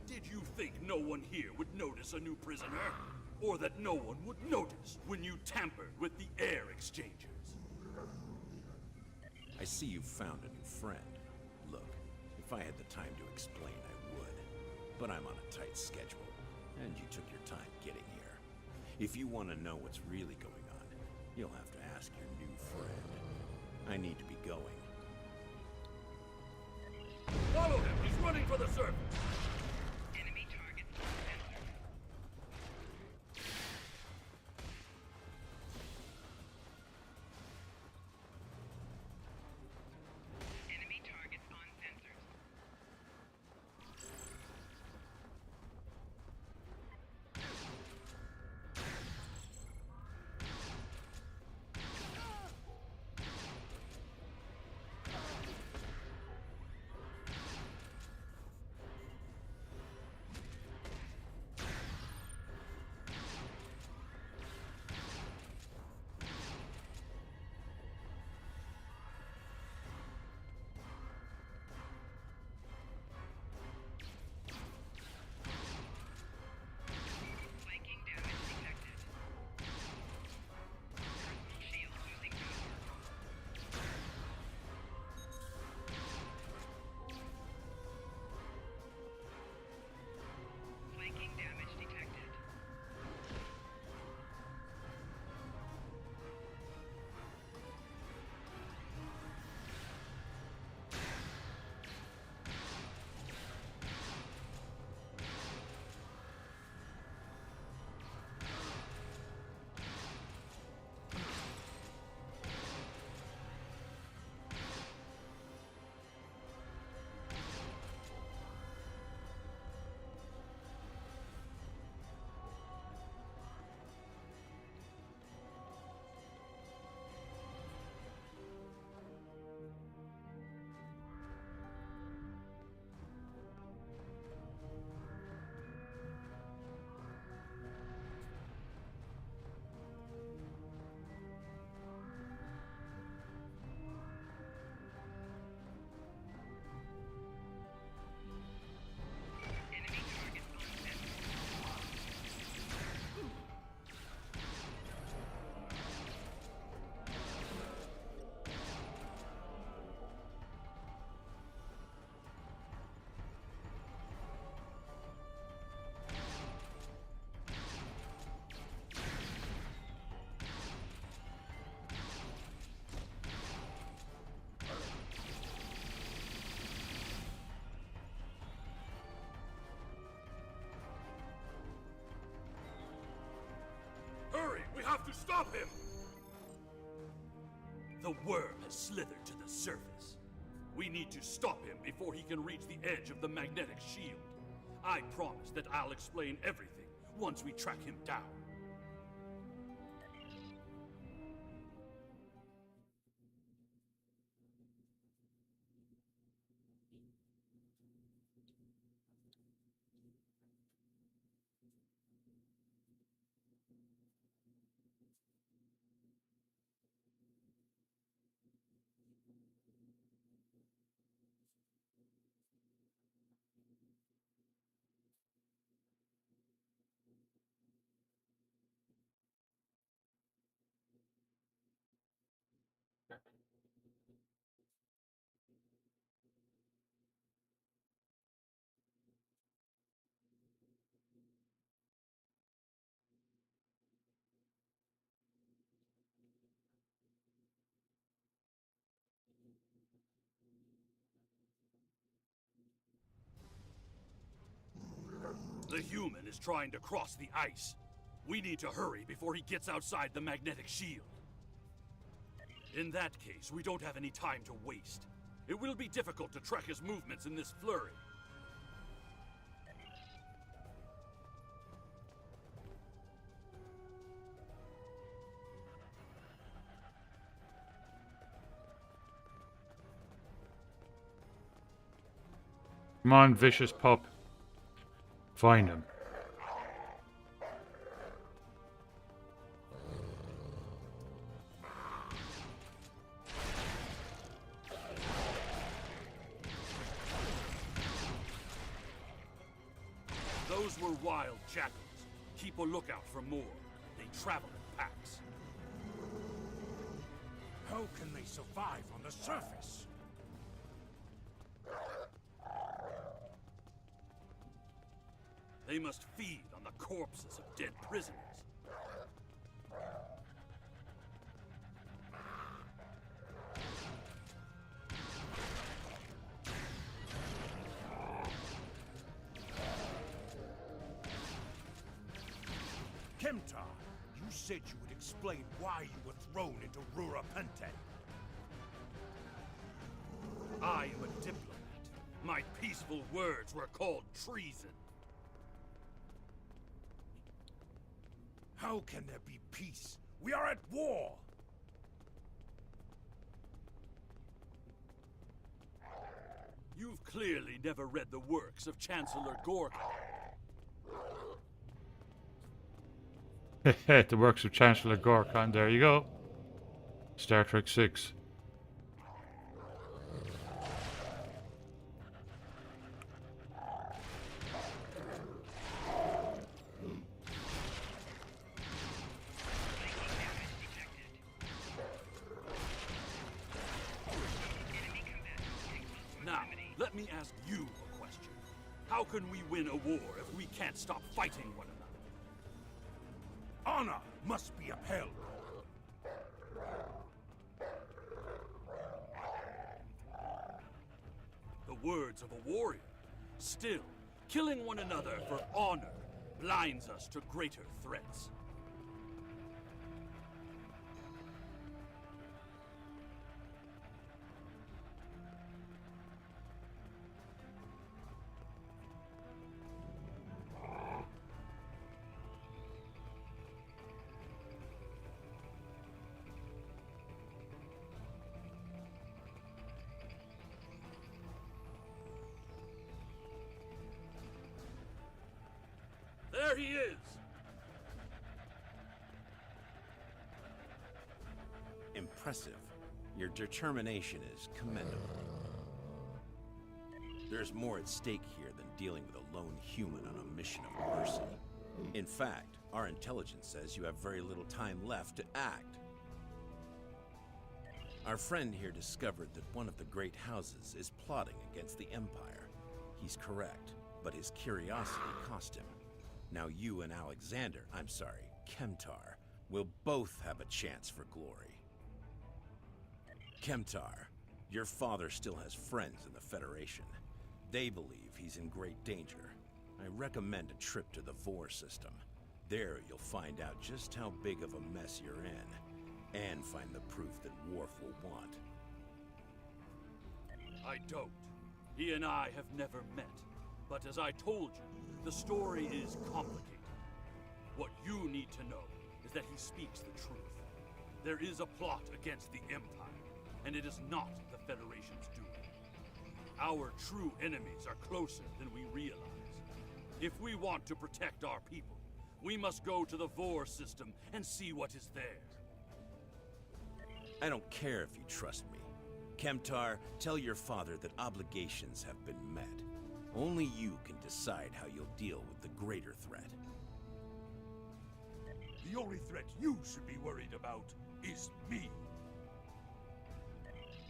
Did you think no one here would notice a new prisoner? Or that no one would notice when you tampered with the air exchangers? I see you found a new friend. Look, if I had the time to explain, I would. But I'm on a tight schedule, and you took your time getting here. If you want to know what's really going on, you'll have to ask your new friend. I need to be going. Follow him! He's running for the surface! Enemy target center. Enemy targets on sensors. to stop him! The worm has slithered to the surface. We need to stop him before he can reach the edge of the magnetic shield. I promise that I'll explain everything once we track him down. The human is trying to cross the ice. We need to hurry before he gets outside the magnetic shield. In that case, we don't have any time to waste. It will be difficult to track his movements in this flurry. Come on, vicious pup. Find him. Those were wild jackals. Keep a lookout for more. They travel in packs. How can they survive on the surface? They must feed on the corpses of dead prisoners. Kemtar, you said you would explain why you were thrown into Rura Penthe. I am a diplomat. My peaceful words were called treason. How can there be peace? We are at war! You've clearly never read the works of Chancellor Gorka. The works of Chancellor Gorka, there you go. Star Trek 6. Now, let me ask you a question. How can we win a war if we can't stop fighting one another? Honor must be upheld. The words of a warrior. Still, killing one another for honor blinds us to greater threats. There he is! Impressive. Your determination is commendable. There's more at stake here than dealing with a lone human on a mission of mercy. In fact, our intelligence says you have very little time left to act. Our friend here discovered that one of the great houses is plotting against the Empire. He's correct, but his curiosity cost him. Now you and Alexander, I'm sorry, Kemtar, will both have a chance for glory. Kemtar, your father still has friends in the Federation. They believe he's in great danger. I recommend a trip to the Vor system. There you'll find out just how big of a mess you're in, and find the proof that Worf will want. I don't. He and I have never met. But as I told you, the story is complicated. What you need to know is that he speaks the truth. There is a plot against the Empire, and it is not the Federation's doing. Our true enemies are closer than we realize. If we want to protect our people, we must go to the Vor system and see what is there. I don't care if you trust me. Kemtar, tell your father that obligations have been met. Only you can decide how you'll deal with the greater threat. The only threat you should be worried about is me.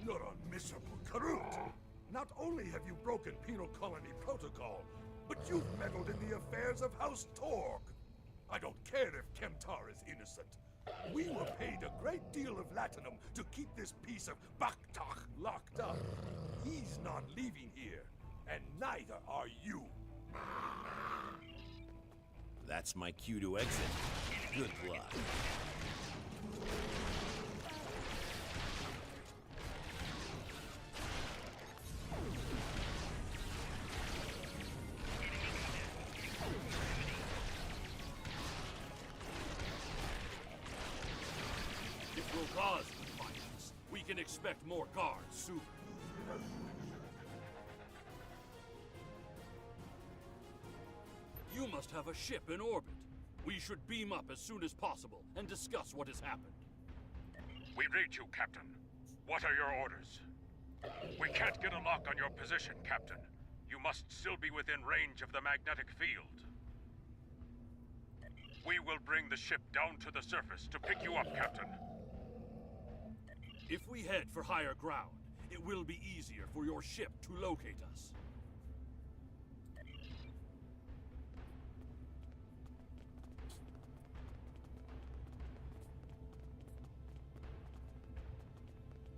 You're unmissable, Karut! Not only have you broken Penal Colony protocol, but you've meddled in the affairs of House Torg. I don't care if Kemtar is innocent. We were paid a great deal of latinum to keep this piece of Baktak locked up. He's not leaving here, and neither are you. That's my cue to exit. Good luck. If Rogaz can find us, we can expect more guards soon. You must have a ship in orbit. We should beam up as soon as possible and discuss what has happened. We read you, Captain. What are your orders? We can't get a lock on your position, Captain. You must still be within range of the magnetic field. We will bring the ship down to the surface to pick you up, Captain. If we head for higher ground, it will be easier for your ship to locate us.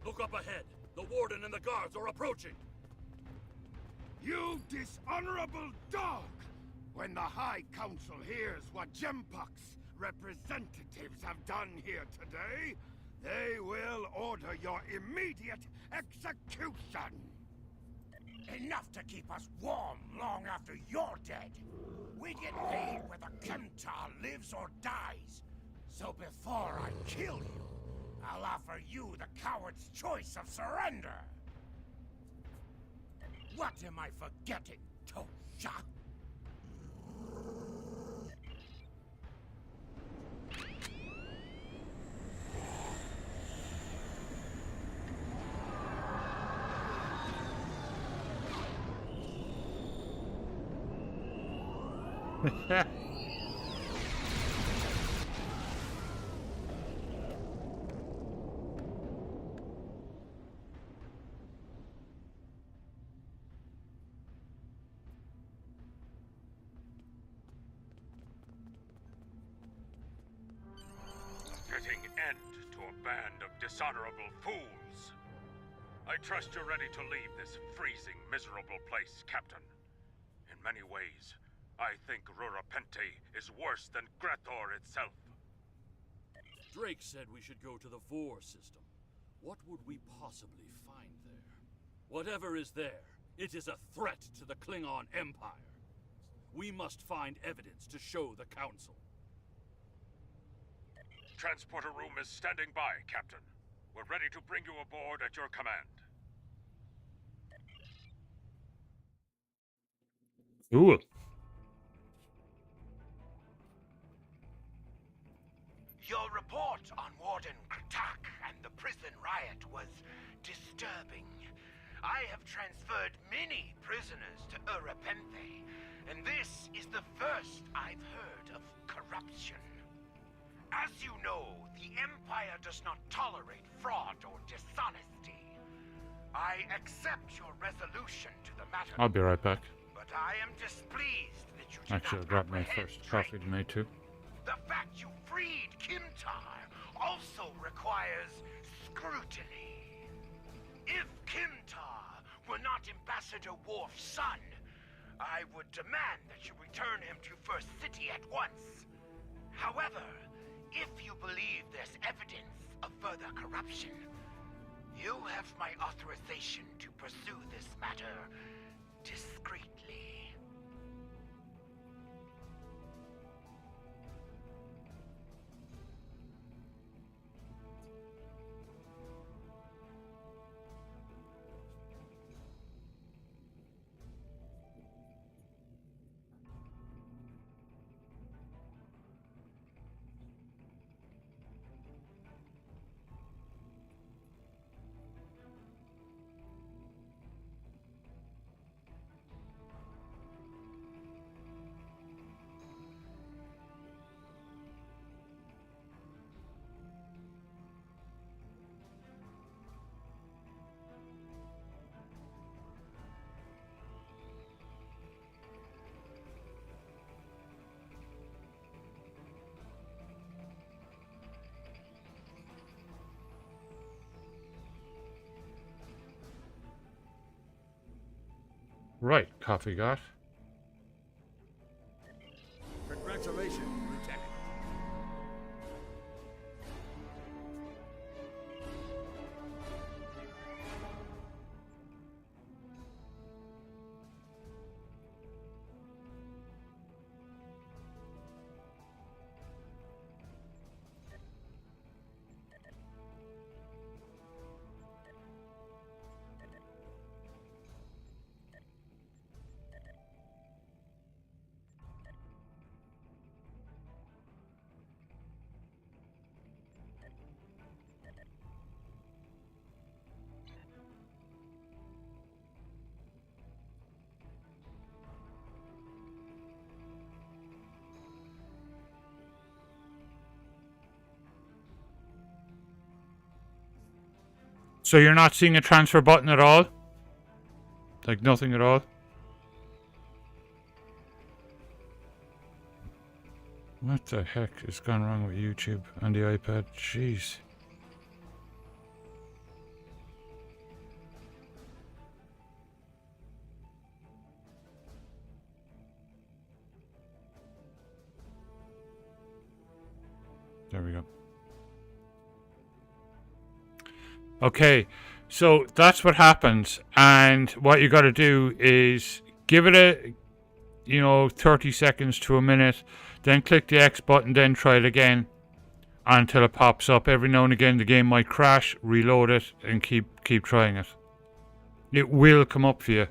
Look up ahead. The Warden and the guards are approaching. You dishonorable dog! When the High Council hears what Jempak's representatives have done here today, they will order your immediate execution! Enough to keep us warm long after you're dead. We get paid whether Kemtar lives or dies. So before I kill you, I'll offer you the coward's choice of surrender. What am I forgetting, Tosha? Putting end to a band of dishonorable fools. I trust you're ready to leave this freezing, miserable place, Captain. In many ways, I think Rurapente is worse than Grathor itself. Drake said we should go to the Vor system. What would we possibly find there? Whatever is there, it is a threat to the Klingon Empire. We must find evidence to show the Council. Transporter room is standing by, Captain. We're ready to bring you aboard at your command. Ooh. Your report on Warden Kratak and the prison riot was disturbing. I have transferred many prisoners to Urapenthe, and this is the first I've heard of corruption. As you know, the Empire does not tolerate fraud or dishonesty. I accept your resolution to the matter. I'll be right back. But I am displeased that you did Actually, I'll not grab my apprehend first coffee tonight too. The fact you freed Kimtar also requires scrutiny. If Kimtar were not Ambassador Worf's son, I would demand that you return him to First City at once. However, if you believe there's evidence of further corruption, you have my authorization to pursue this matter discreetly. Right, coffee got. Congratulations, Lieutenant. So you're not seeing a transfer button at all? Like nothing at all? What the heck is gone wrong with YouTube and the iPad? Jeez. There we go. Okay, so that's what happens, and what you got to do is give it a, 30 seconds to a minute, then click the X button, then try it again until it pops up. Every now and again the game might crash, reload it, and keep trying it. It will come up for you.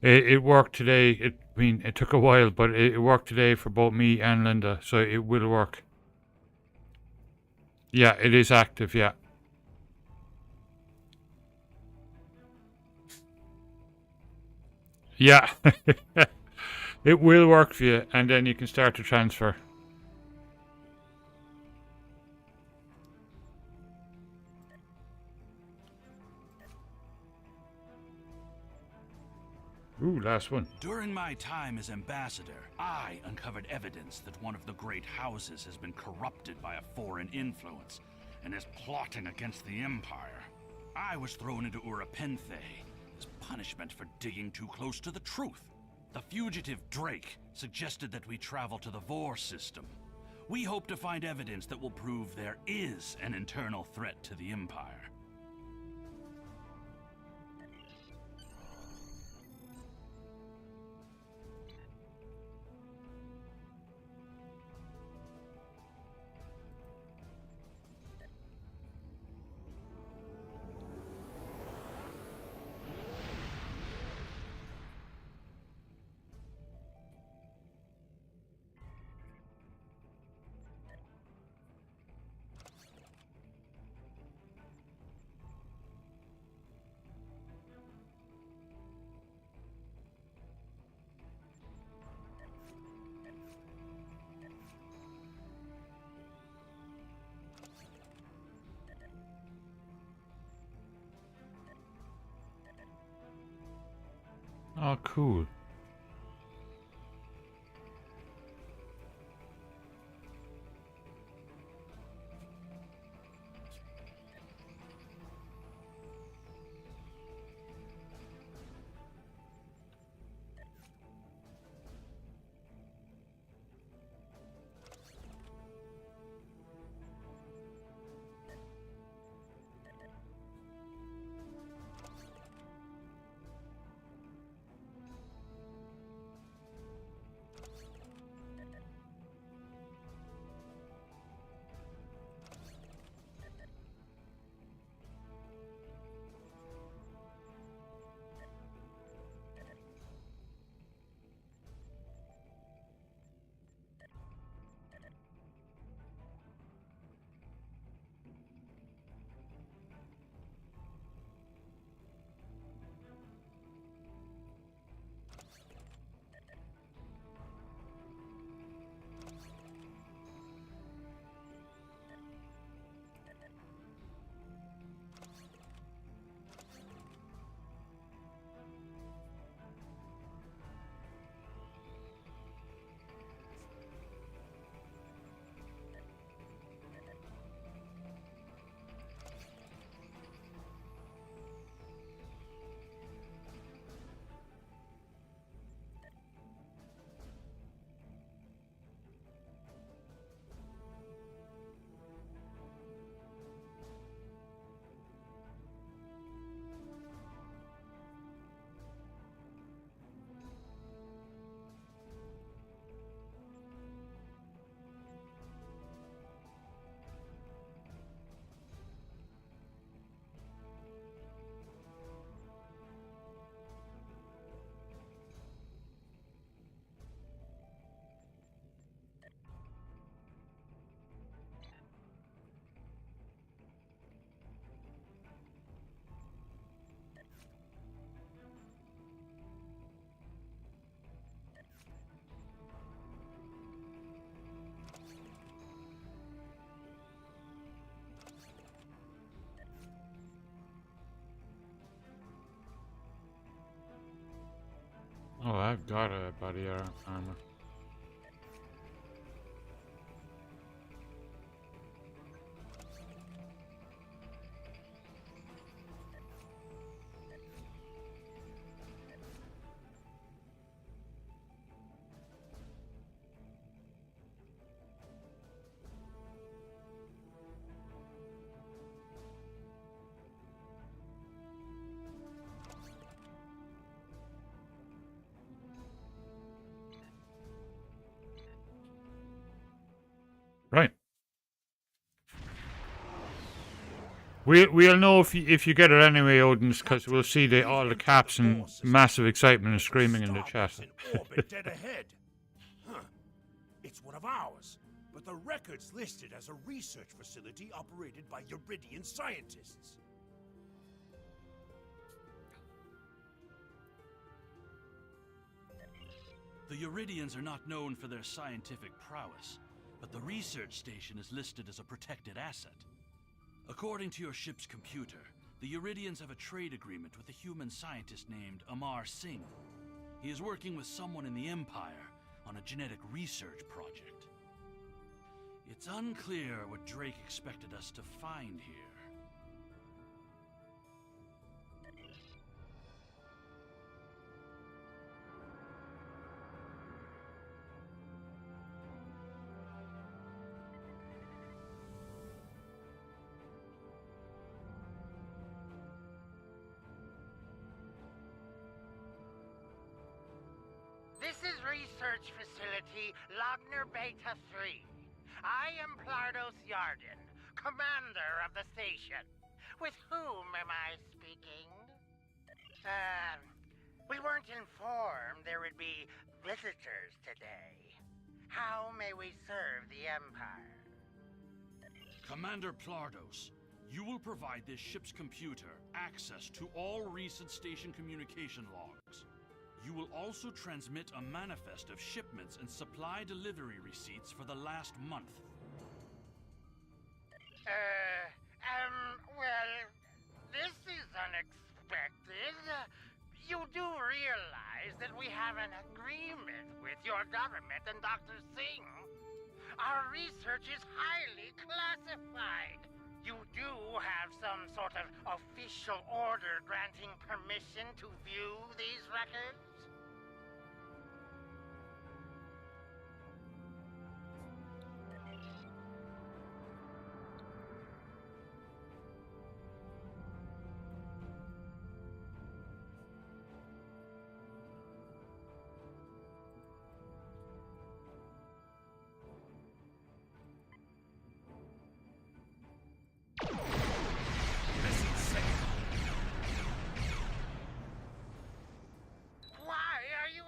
It worked today. It took a while, but it worked today for both me and Linda, so it will work. Yeah, it is active, yeah. Yeah, it will work for you, and then you can start to transfer. Ooh, last one. During my time as ambassador, I uncovered evidence that one of the great houses has been corrupted by a foreign influence and is plotting against the Empire. I was thrown into Urapenthe as punishment for digging too close to the truth. The fugitive Drake suggested that we travel to the Vor system. We hope to find evidence that will prove there is an internal threat to the Empire. Oh, cool. I've got a body armor. Right. We'll know if you get it anyway, Odin's, because we'll see all the caps and massive excitement and screaming in the chat. Orbit dead ahead. Huh. It's one of ours, but the record's listed as a research facility operated by Uridian scientists. The Uridians are not known for their scientific prowess, but the research station is listed as a protected asset. According to your ship's computer, the Uridians have a trade agreement with a human scientist named Amar Singh. He is working with someone in the Empire on a genetic research project. It's unclear what Drake expected us to find here. This is Research Facility Logner Beta 3. I am Plardos Yarden, commander of the station. With whom am I speaking? We weren't informed there would be visitors today. How may we serve the Empire? Commander Plardos, you will provide this ship's computer access to all recent station communication logs. You will also transmit a manifest of shipments and supply delivery receipts for the last month. Well, this is unexpected. You do realize that we have an agreement with your government and Dr. Singh. Our research is highly classified. You do have some sort of official order granting permission to view these records?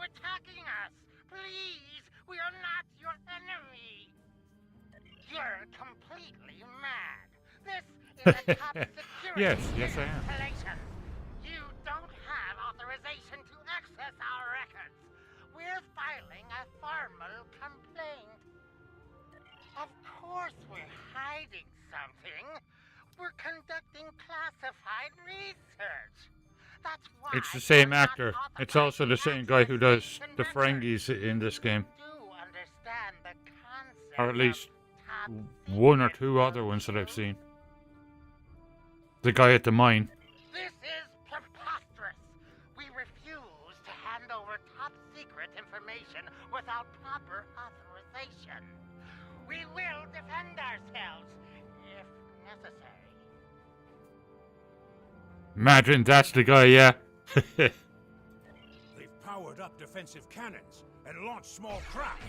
Attacking us! Please! We are not your enemy! You're completely mad! This is a top security Yes, I am. installation! You don't have authorization to access our records! We're filing a formal complaint! Of course we're hiding something! We're conducting classified research! That's why It's the same actor. It's also the same guy who does the Ferengis in this game. Or at least one or two other ones that I've seen. The guy at the mine. This is preposterous. We refuse to hand over top secret information without proper authorization. We will defend ourselves if necessary. Imagine that's the guy, yeah. They've powered up defensive cannons and launched small craft.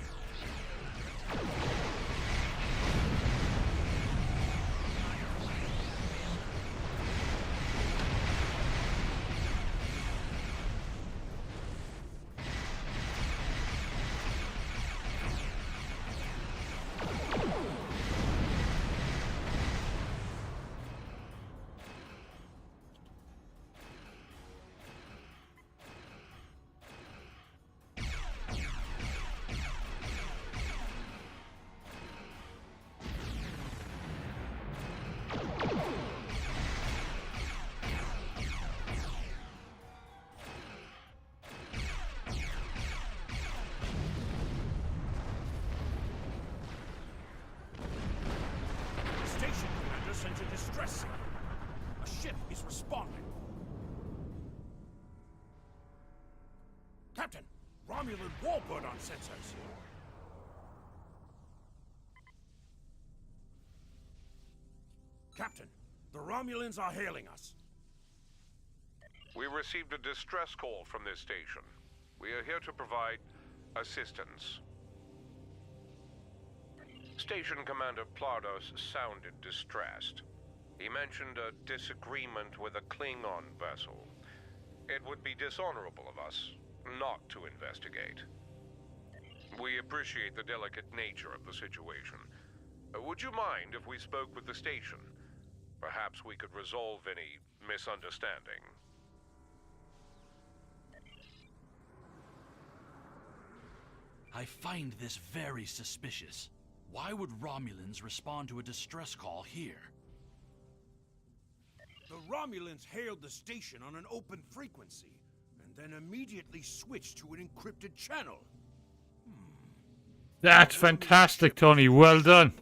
ship is responding. Captain, Romulan warbird on sensors. Captain, the Romulans are hailing us. We received a distress call from this station. We are here to provide assistance. Station Commander Plardos sounded distressed. He mentioned a disagreement with a Klingon vessel. It would be dishonorable of us not to investigate. We appreciate the delicate nature of the situation. Would you mind if we spoke with the station? Perhaps we could resolve any misunderstanding. I find this very suspicious. Why would Romulans respond to a distress call here? The Romulans hailed the station on an open frequency, and then immediately switched to an encrypted channel. That's fantastic, Tony. Well done.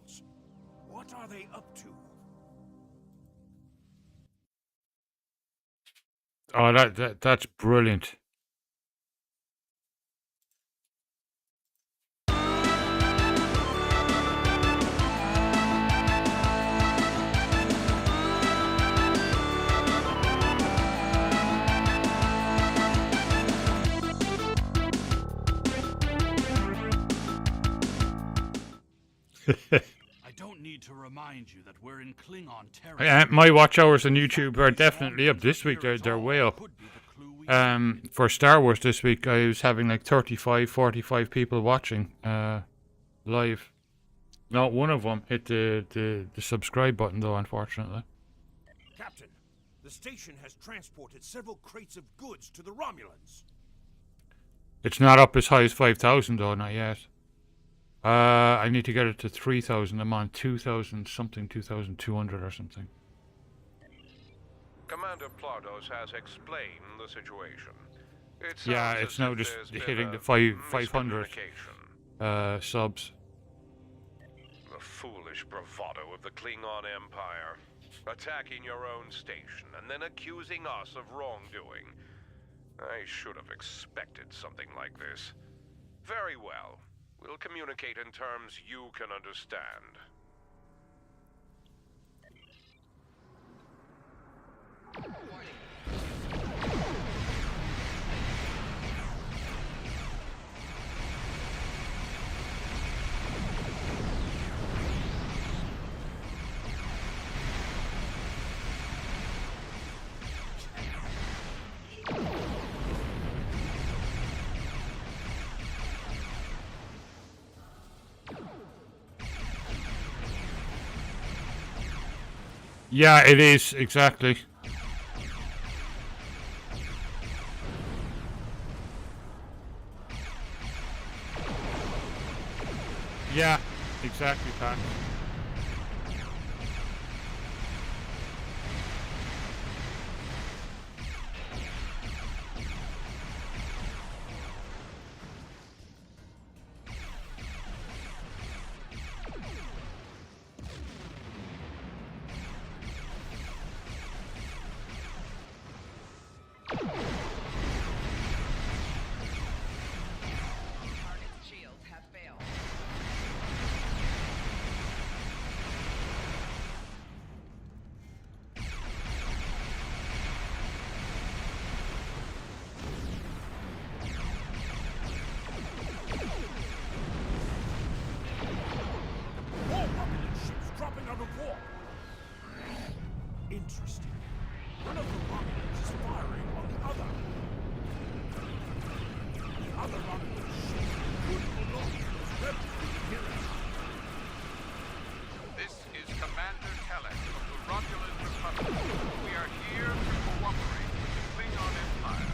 What are they up to? Oh, that's brilliant. I don't need to remind you that we're in Klingon territory. My watch hours on YouTube are definitely up this week. They're way up. For Star Wars this week, I was having like 35, 45 people watching live. Not one of them hit the subscribe button though, unfortunately. Captain, the station has transported several crates of goods to the Romulans. It's not up as high as 5,000 though, not yet. I need to get it to 3,000. I'm on 2,000 something, 2,200 or something. Commander Plardos has explained the situation. Yeah, it's now just hitting the 500 subs. The foolish bravado of the Klingon Empire. Attacking your own station and then accusing us of wrongdoing. I should have expected something like this. Very well. We'll communicate in terms you can understand. Yeah, it is, exactly. Yeah, exactly, Pat. Interesting. One of the Romulans is firing on the other. The other Romulan ship could belong to this rebel garrison. This is Commander Telek of the Romulan Republic. We are here to cooperate with the Klingon Empire.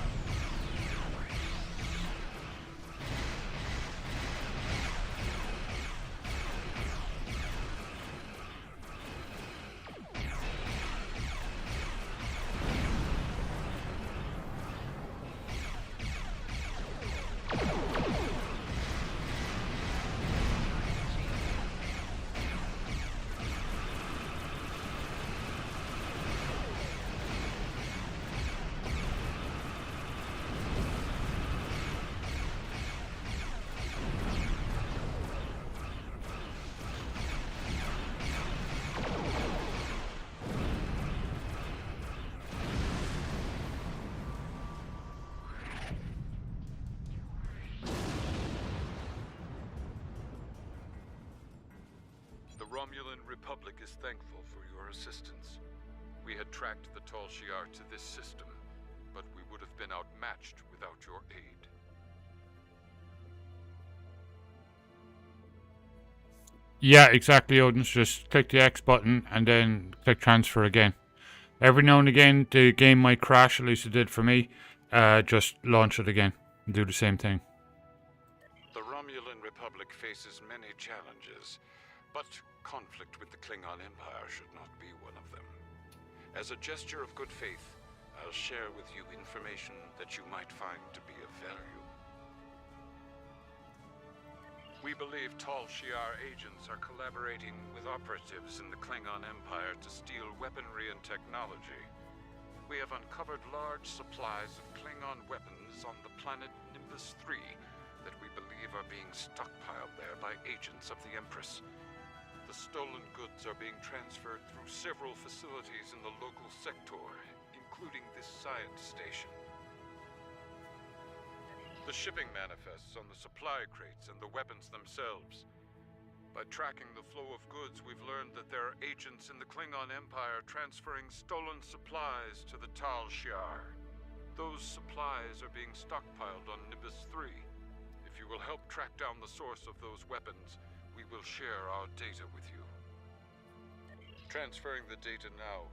Romulan Republic is thankful for your assistance. We had tracked the Tal Shiar to this system, but we would have been outmatched without your aid. Yeah, exactly, Odin. Just click the X button and then click transfer again. Every now and again, the game might crash, at least it did for me. Just launch it again and do the same thing. The Romulan Republic faces many challenges, but conflict with the Klingon Empire should not be one of them. As a gesture of good faith, I'll share with you information that you might find to be of value. We believe Tal Shiar agents are collaborating with operatives in the Klingon Empire to steal weaponry and technology. We have uncovered large supplies of Klingon weapons on the planet Nimbus 3 that we believe are being stockpiled there by agents of the Empress. The stolen goods are being transferred through several facilities in the local sector, including this science station. The shipping manifests on the supply crates and the weapons themselves. By tracking the flow of goods, we've learned that there are agents in the Klingon Empire transferring stolen supplies to the Tal Shiar. Those supplies are being stockpiled on Nimbus 3. If you will help track down the source of those weapons, we will share our data with you. Transferring the data now.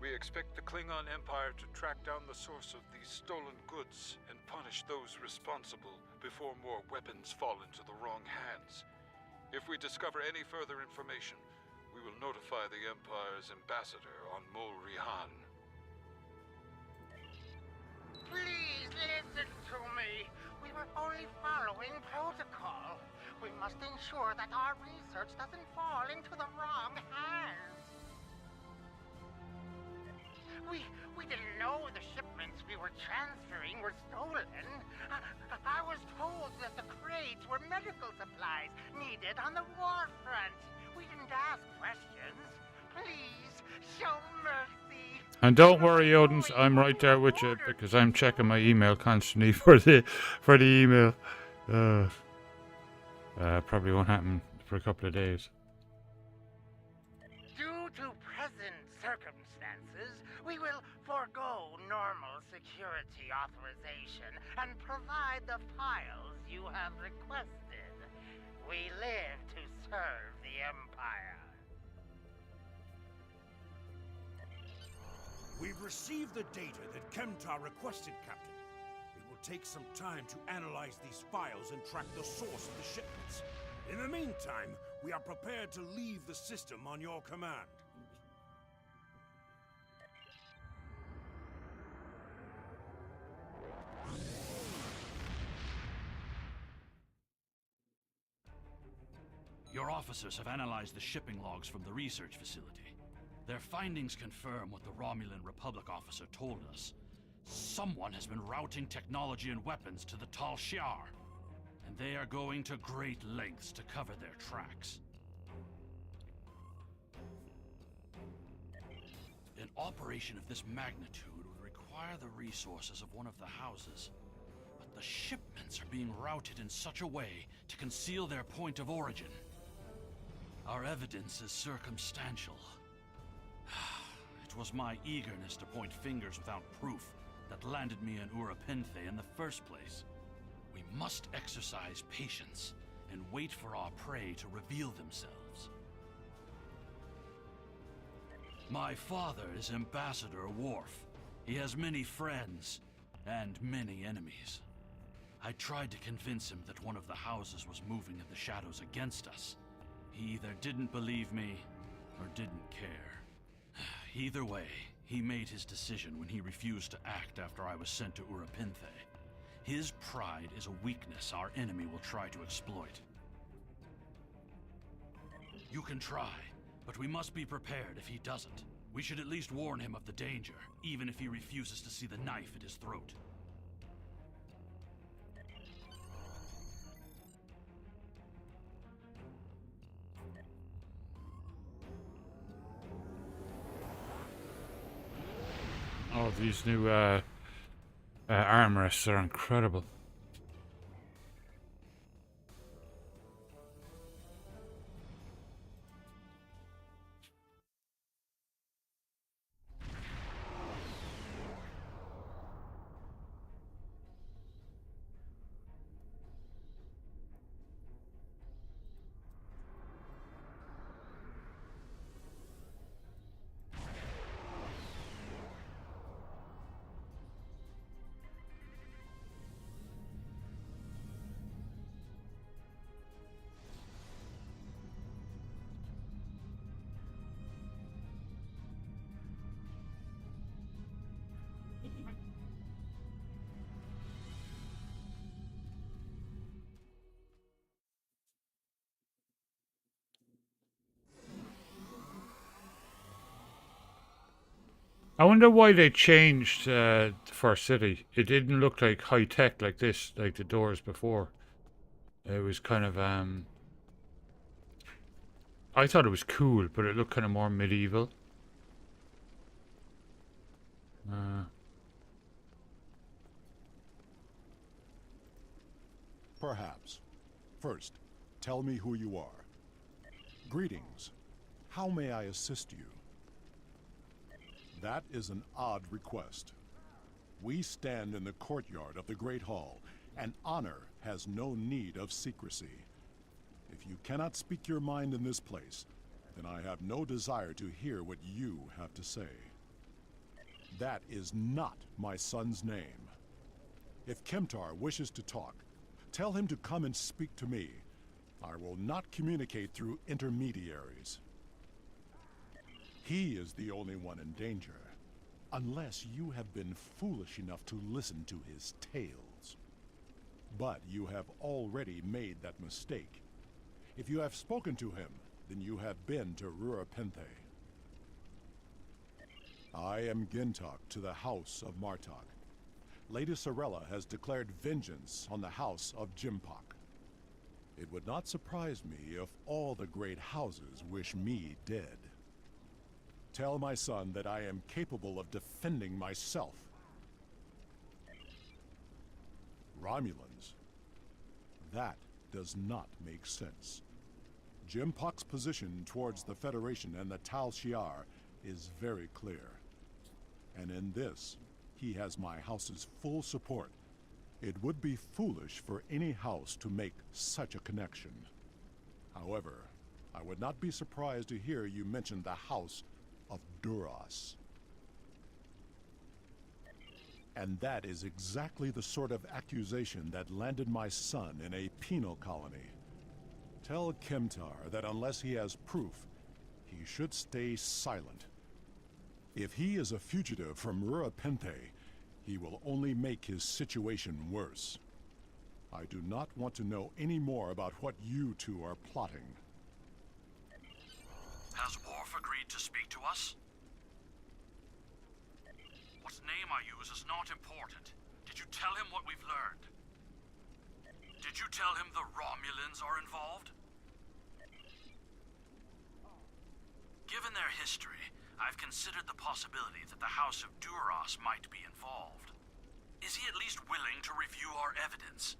We expect the Klingon Empire to track down the source of these stolen goods and punish those responsible before more weapons fall into the wrong hands. If we discover any further information, we will notify the Empire's ambassador on Mol Rihan. Please listen to me. We were only following protocol. We must ensure that our research doesn't fall into the wrong hands. We didn't know the shipments we were transferring were stolen. I was told that the crates were medical supplies needed on the war front. We didn't ask questions. Please, show mercy. And don't worry, Odins, I'm right there with you because I'm checking my email constantly for the email. Probably won't happen for a couple of days. Due to present circumstances, we will forego normal security authorization and provide the files you have requested. We live to serve the Empire. We've received the data that Kemtar requested, Captain. It will take some time to analyze these files and track the source of the shipments. In the meantime, we are prepared to leave the system on your command. Your officers have analyzed the shipping logs from the research facility. Their findings confirm what the Romulan Republic officer told us. Someone has been routing technology and weapons to the Tal Shiar, and they are going to great lengths to cover their tracks. An operation of this magnitude would require the resources of one of the houses, but the shipments are being routed in such a way to conceal their point of origin. Our evidence is circumstantial. It was my eagerness to point fingers without proof that landed me in Urapenthe in the first place. We must exercise patience and wait for our prey to reveal themselves. My father is Ambassador Worf. He has many friends and many enemies. I tried to convince him that one of the houses was moving in the shadows against us. He either didn't believe me or didn't care. Either way, he made his decision when he refused to act after I was sent to Urapenthe. His pride is a weakness our enemy will try to exploit. You can try, but we must be prepared if he doesn't. We should at least warn him of the danger, even if he refuses to see the knife at his throat. Oh, these new armrests are incredible. I wonder why they changed the first city. It didn't look like high tech like this, like the doors before. It was kind of I thought it was cool, but it looked kind of more medieval. Perhaps. First, tell me who you are. Greetings. How may I assist you? That is an odd request. We stand in the courtyard of the Great Hall, and honor has no need of secrecy. If you cannot speak your mind in this place, then I have no desire to hear what you have to say. That is not my son's name. If Kemtar wishes to talk, tell him to come and speak to me. I will not communicate through intermediaries. He is the only one in danger, unless you have been foolish enough to listen to his tales. But you have already made that mistake. If you have spoken to him, then you have been to Rurapenthe. I am Gintok to the House of Martok. Lady Sorella has declared vengeance on the House of Jimpok. It would not surprise me if all the great houses wish me dead. Tell my son that I am capable of defending myself. Romulans? That does not make sense. Jimpok's position towards the Federation and the Tal Shiar is very clear. And in this, he has my house's full support. It would be foolish for any house to make such a connection. However, I would not be surprised to hear you mention the House of Duras. And that is exactly the sort of accusation that landed my son in a penal colony. Tell Kemtar that unless he has proof, he should stay silent. If he is a fugitive from Rurapenthe, he will only make his situation worse. I do not want to know any more about what you two are plotting. Has Worf agreed to speak to us? What name I use is not important. Did you tell him what we've learned? Did you tell him the Romulans are involved? Given their history, I've considered the possibility that the House of Duras might be involved. Is he at least willing to review our evidence?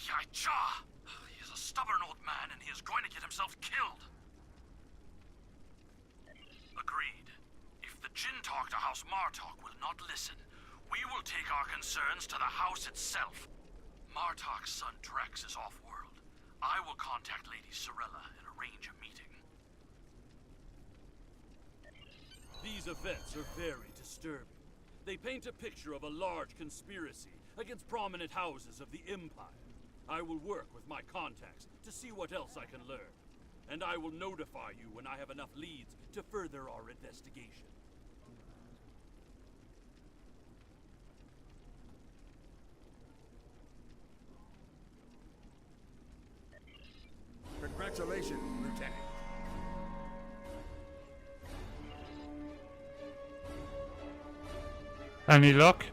Yaicha! He is a stubborn old man and he is going to get himself killed. Agreed. If the Jinn talk to House Martok will not listen, we will take our concerns to the house itself. Martok's son Drex is off-world. I will contact Lady Sorella and arrange a meeting. These events are very disturbing. They paint a picture of a large conspiracy against prominent houses of the Empire. I will work with my contacts to see what else I can learn. And I will notify you when I have enough leads to further our investigation. Congratulations, Lieutenant. Any luck?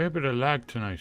Fair bit of lag tonight.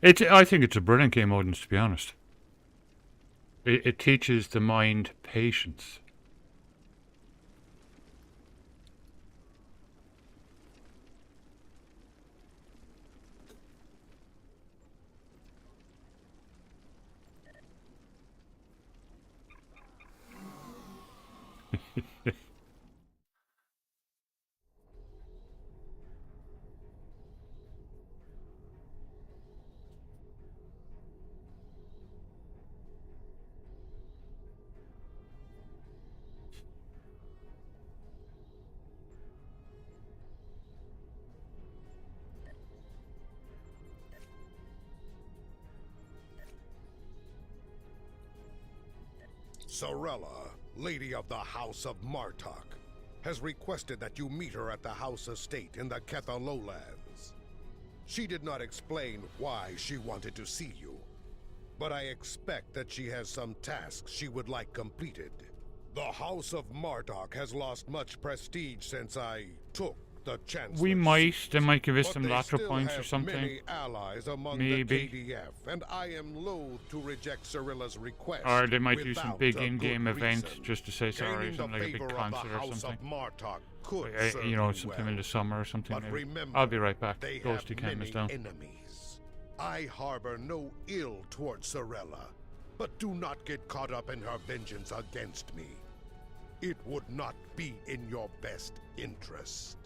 I think it's a brilliant game, Odins, to be honest. It teaches the mind patience. Sorella, Lady of the House of Martok, has requested that you meet her at the House Estate in the Ketha Lowlands. She did not explain why she wanted to see you, but I expect that she has some tasks she would like completed. The House of Martok has lost much prestige since I took the Chancellor's They might give us but some they lateral still points or have something. many allies among Maybe. the KDF, and I am loath to reject Cirilla's request. Or they might do some without big a in-game good event reason. just to say sorry, Gaining the something like a big favor of the concert or House something. of Martok could serve You know, you sometime well. in the summer or something. But Maybe. remember, I'll be right back. they Ghosty have Cam many is down. enemies. I harbor no ill towards Cyrilla, but do not get caught up in her vengeance against me. It would not be in your best interest.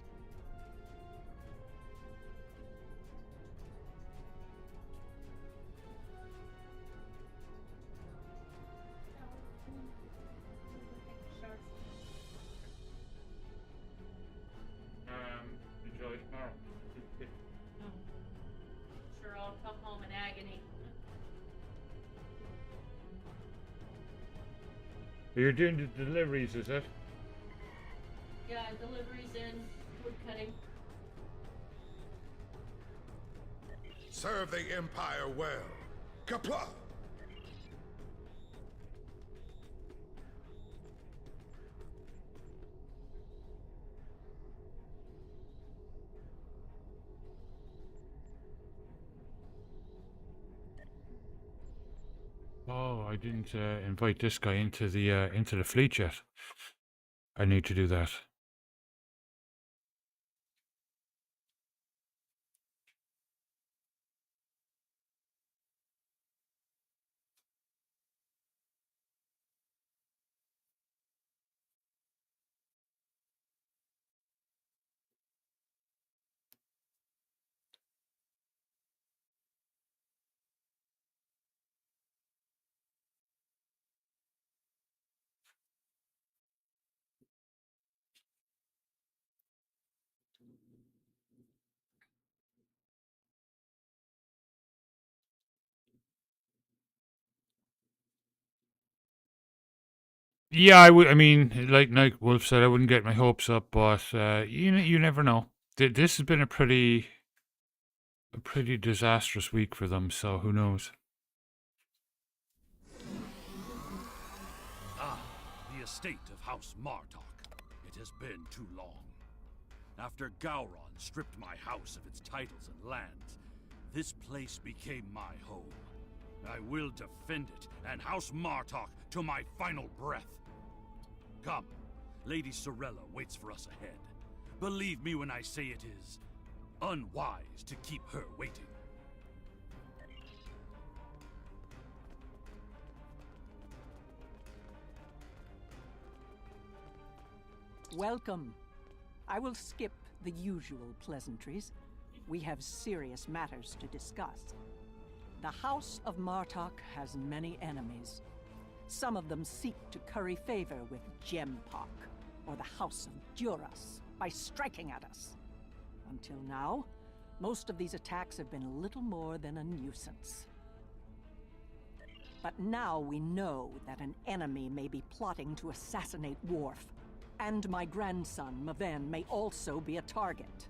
Enjoy tomorrow. Sure, I'll come home in agony. You're doing the deliveries, is it? Yeah, deliveries in, wood cutting. Serve the Empire well. Kapla! Oh, I didn't invite this guy into the fleet yet. I need to do that. Yeah, I would. I mean, like Wolf said, I wouldn't get my hopes up, but you never know. This has been a pretty disastrous week for them. So who knows? Ah, the estate of House Martok. It has been too long. After Gowron stripped my house of its titles and lands, this place became my home. I will defend it and House Martok to my final breath. Come, Lady Cyrilla waits for us ahead. Believe me when I say it is unwise to keep her waiting. Welcome. I will skip the usual pleasantries. We have serious matters to discuss. The House of Martok has many enemies. Some of them seek to curry favor with Gempok, or the House of Duras, by striking at us. Until now, most of these attacks have been little more than a nuisance. But now we know that an enemy may be plotting to assassinate Worf, and my grandson, Maven, may also be a target.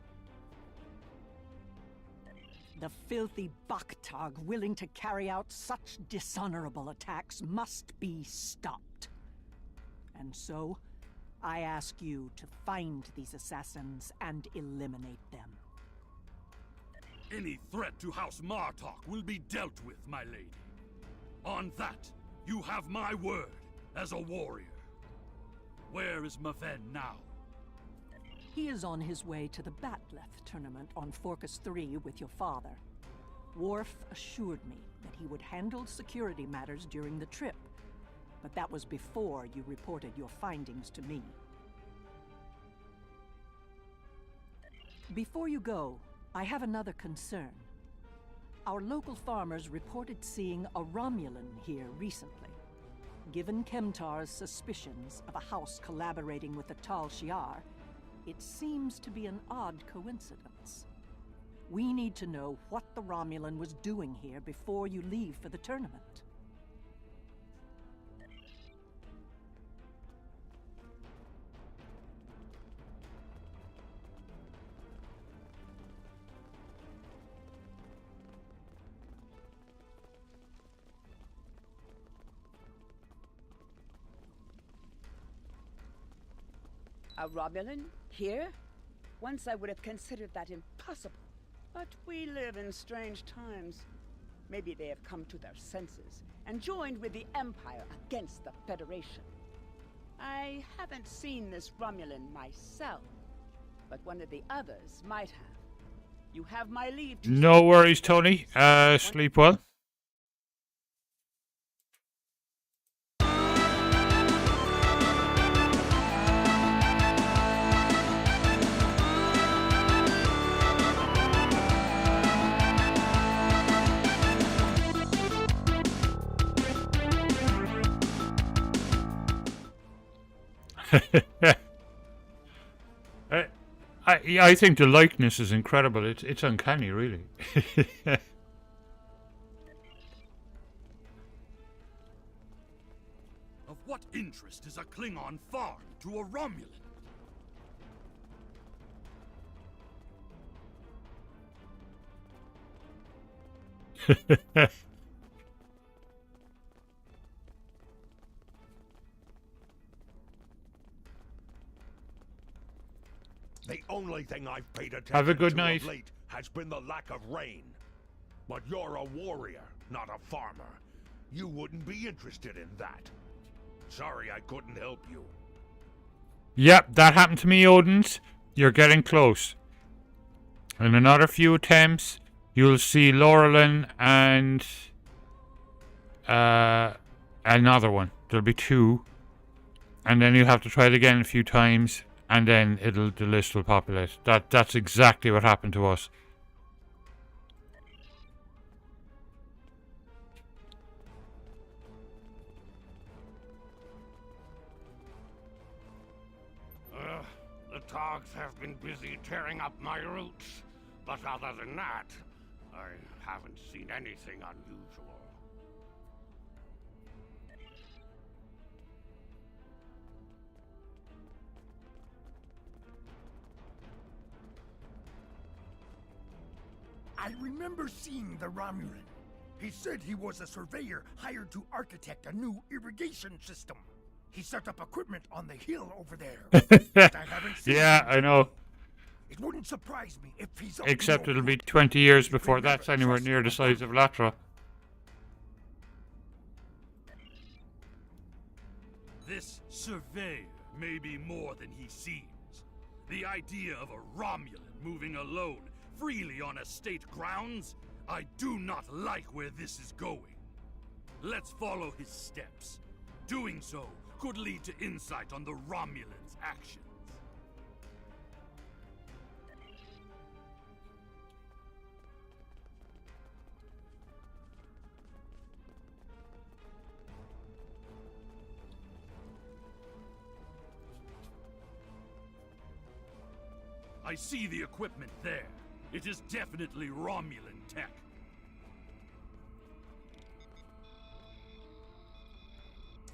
The filthy Baktag willing to carry out such dishonorable attacks must be stopped. And so, I ask you to find these assassins and eliminate them. Any threat to House Martok will be dealt with, my lady. On that, you have my word as a warrior. Where is Maven now? He is on his way to the Batleth tournament on Forcus 3 with your father. Worf assured me that he would handle security matters during the trip, but that was before you reported your findings to me. Before you go, I have another concern. Our local farmers reported seeing a Romulan here recently. Given Kemtar's suspicions of a house collaborating with the Tal Shiar, it seems to be an odd coincidence. We need to know what the Romulan was doing here before you leave for the tournament. A Romulan? Here? Once I would have considered that impossible. But we live in strange times. Maybe they have come to their senses and joined with the Empire against the Federation. I haven't seen this Romulan myself, but one of the others might have. You have my leave to... No worries, Tony. Sleep well. I think the likeness is incredible. It's uncanny, really. Of what interest is a Klingon farm to a Romulan? The only thing I've paid attention Have a good to night. of late has been the lack of rain. But you're a warrior, not a farmer. You wouldn't be interested in that. Sorry I couldn't help you. Yep, that happened to me, Odins. You're getting close. In another few attempts, you'll see Laurelin and another one. There'll be two. And then you'll have to try it again a few times. And then the list will populate. That's exactly what happened to us. The Togs have been busy tearing up my roots, but other than that, I haven't seen anything unusual. I remember seeing the Romulan. He said he was a surveyor hired to architect a new irrigation system. He set up equipment on the hill over there. But I haven't seen Yeah, him. I know. It wouldn't surprise me if he's up Except north. it'll be 20 years before that's anywhere near the size of Latra. This surveyor may be more than he seems. The idea of a Romulan moving alone freely on estate grounds? I do not like where this is going. Let's follow his steps. Doing so could lead to insight on the Romulans' actions. I see the equipment there. It is definitely Romulan tech.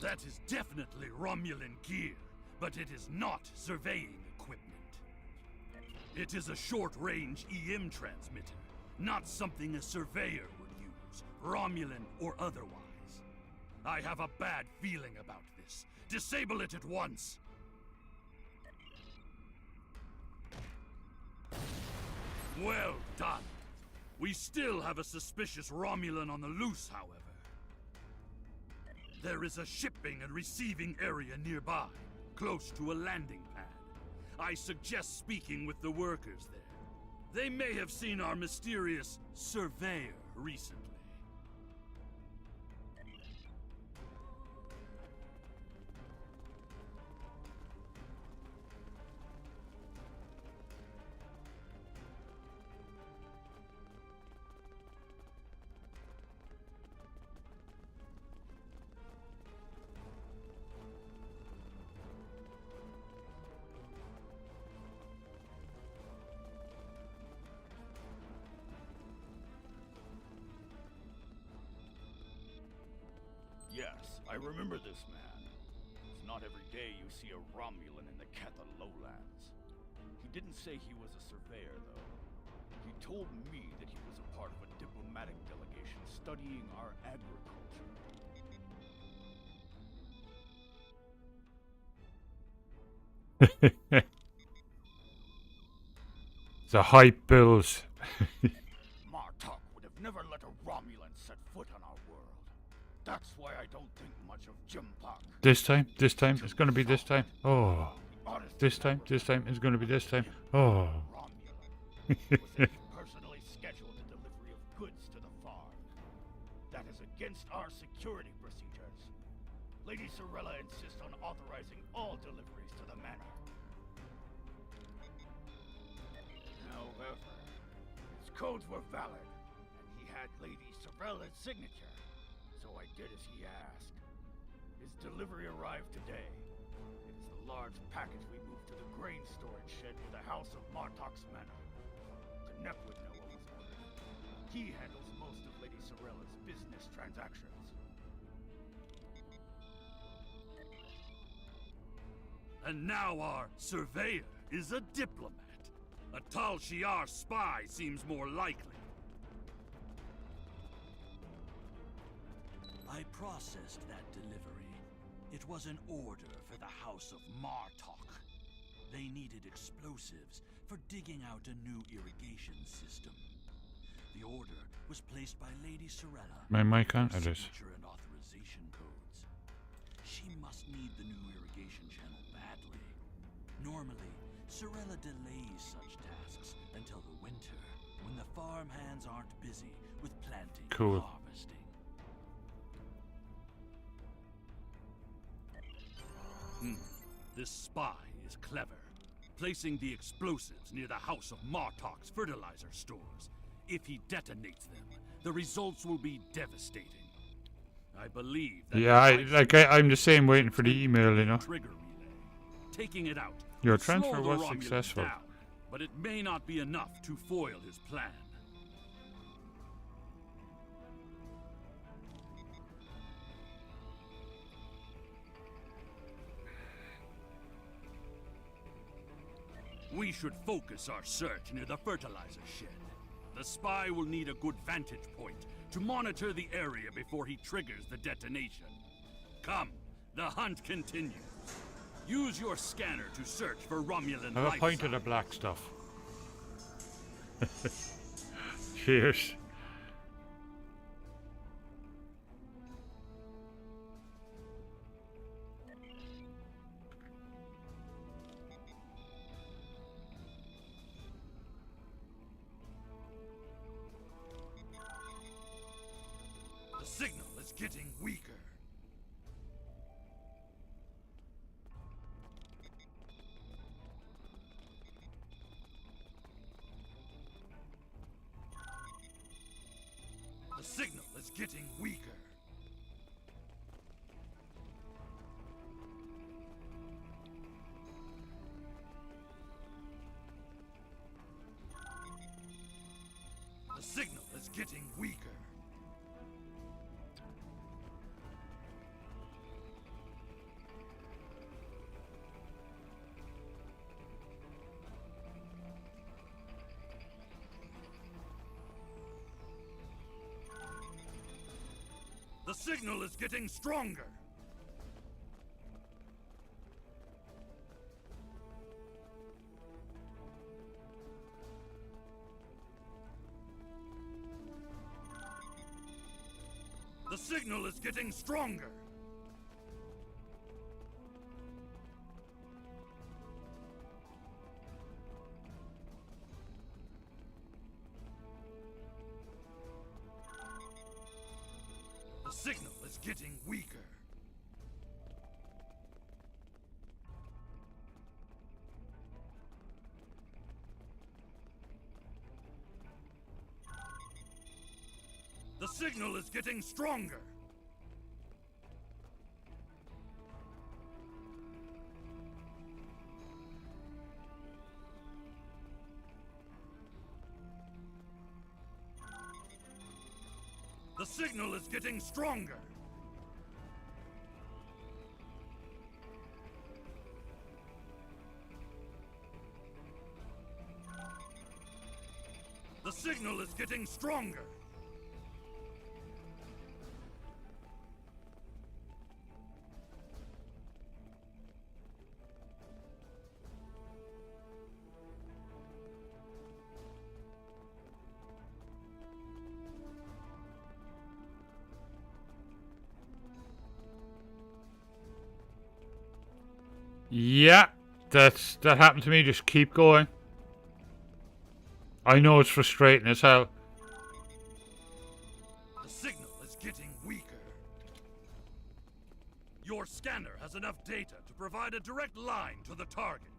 That is definitely Romulan gear, but it is not surveying equipment. It is a short-range EM transmitter, not something a surveyor would use, Romulan or otherwise. I have a bad feeling about this. Disable it at once. Well done. We still have a suspicious Romulan on the loose, however. There is a shipping and receiving area nearby, close to a landing pad. I suggest speaking with the workers there. They may have seen our mysterious surveyor recently. Yes, I remember this man. It's not every day you see a Romulan in the Ketha lowlands. He didn't say he was a surveyor, though. He told me that he was a part of a diplomatic delegation studying our agriculture. The hype bills. Martok would have never let a Romulan set foot on our world. That's why I don't think much of Jimpak. This time, it's gonna be this time. Oh. This time, it's gonna be this time. Oh. Personally scheduled the delivery of goods to the farm. That is against our security procedures. Lady Sorella insists on authorizing all deliveries to the manor. However, his codes were valid, and he had Lady Sorella's signature, so I did as he asked. His delivery arrived today. It is the large package we moved to the grain storage shed near the house of Martok's manor. Tenep would know what was ordered. He handles most of Lady Sorella's business transactions. And now our surveyor is a diplomat. A Tal Shiar spy seems more likely. I processed that delivery. It was an order for the House of Martok. They needed explosives for digging out a new irrigation system. The order was placed by Lady Sorella. My mic on? with It is. signature and authorization codes. She must need the new irrigation channel badly. Normally, Sorella delays such tasks until the winter, when the farm hands aren't busy with planting Cool. and harvesting. This spy is clever, placing the explosives near the House of Martok's fertilizer stores. If he detonates them, the results will be devastating. I believe that Yeah, I'm the same, waiting for the email, you know. trigger relay. Taking it out. Your will slow transfer the was Romulans successful. down, but it may not be enough to foil his plan. We should focus our search near the fertilizer shed. The spy will need a good vantage point to monitor the area before he triggers the detonation. Come, the hunt continues. Use your scanner to search for Romulan Have a life pint of the black stuff. Cheers. The signal is getting weaker. The signal is getting weaker. The signal is getting weaker. The signal is getting stronger. The signal is getting stronger! The signal is getting weaker. The signal is getting stronger! The signal is getting stronger! The signal is getting stronger! Yeah, that happened to me. Just keep going. I know it's frustrating as hell. The signal is getting weaker. Your scanner has enough data to provide a direct line to the target.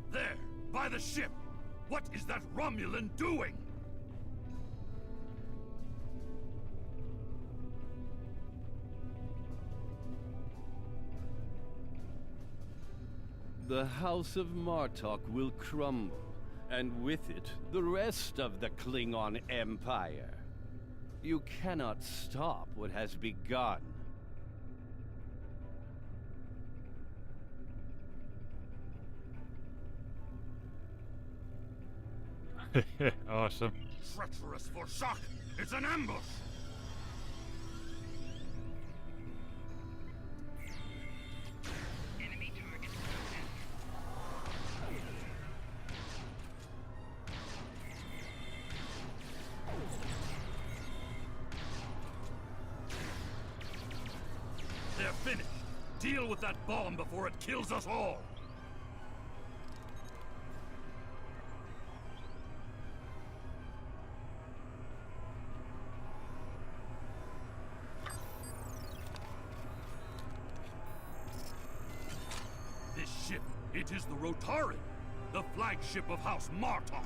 There, by the ship! What is that Romulan doing? The House of Martok will crumble, and with it, the rest of the Klingon Empire. You cannot stop what has begun. Awesome. Treacherous Vorshak! It's an ambush! Enemy target They're finished. Deal with that bomb before it kills us all. This ship, it is the Rotaran, the flagship of House Martok.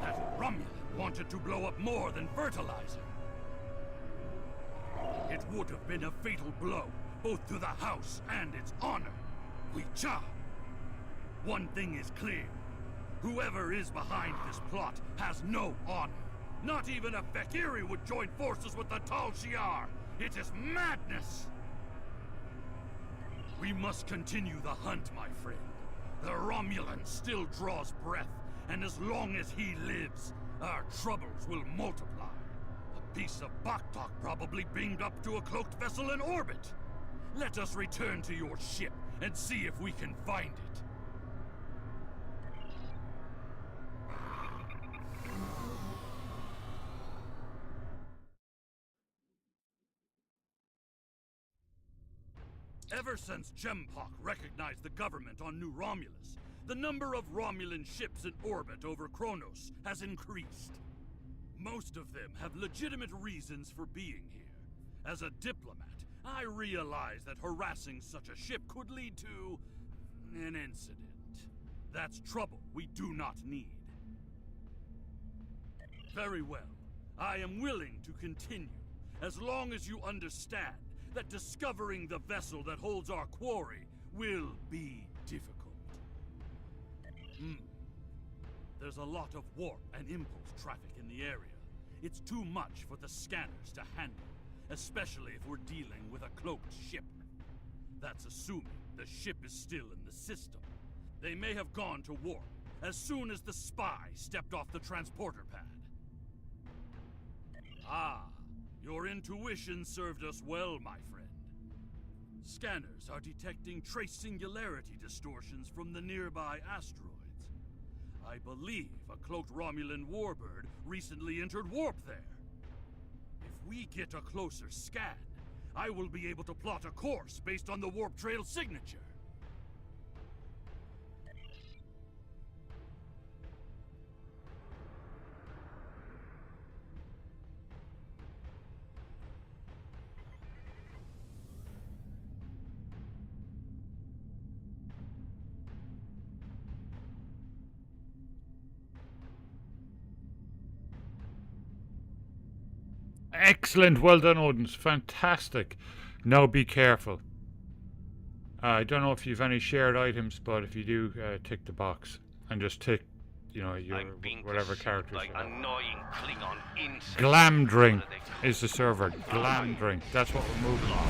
That Romulan wanted to blow up more than fertilizer. It would have been a fatal blow, both to the House and its honor. Weecha! One thing is clear. Whoever is behind this plot has no honor. Not even a Fekiri would join forces with the Tal Shiar. It is madness! We must continue the hunt, my friend. The Romulan still draws breath, and as long as he lives, our troubles will multiply. A piece of Baktok probably beamed up to a cloaked vessel in orbit. Let us return to your ship and see if we can find it. Ever since Gempok recognized the government on New Romulus, the number of Romulan ships in orbit over Kronos has increased. Most of them have legitimate reasons for being here. As a diplomat, I realize that harassing such a ship could lead to an incident. That's trouble we do not need. Very well. I am willing to continue, as long as you understand that discovering the vessel that holds our quarry will be difficult. There's a lot of warp and impulse traffic in the area. It's too much for the scanners to handle, especially if we're dealing with a cloaked ship. That's assuming the ship is still in the system. They may have gone to warp as soon as the spy stepped off the transporter pad. Ah, your intuition served us well, my friend. Scanners are detecting trace singularity distortions from the nearby asteroids. I believe a cloaked Romulan warbird recently entered warp there. If we get a closer scan, I will be able to plot a course based on the warp trail signature. Excellent. Well done, Odins. Fantastic. Now be careful. I don't know if you've any shared items, but if you do, tick the box. And just tick, you know, your whatever characters like you have. annoying Klingon insects. Glamdring is the server. Glamdring. That's what we're moving on.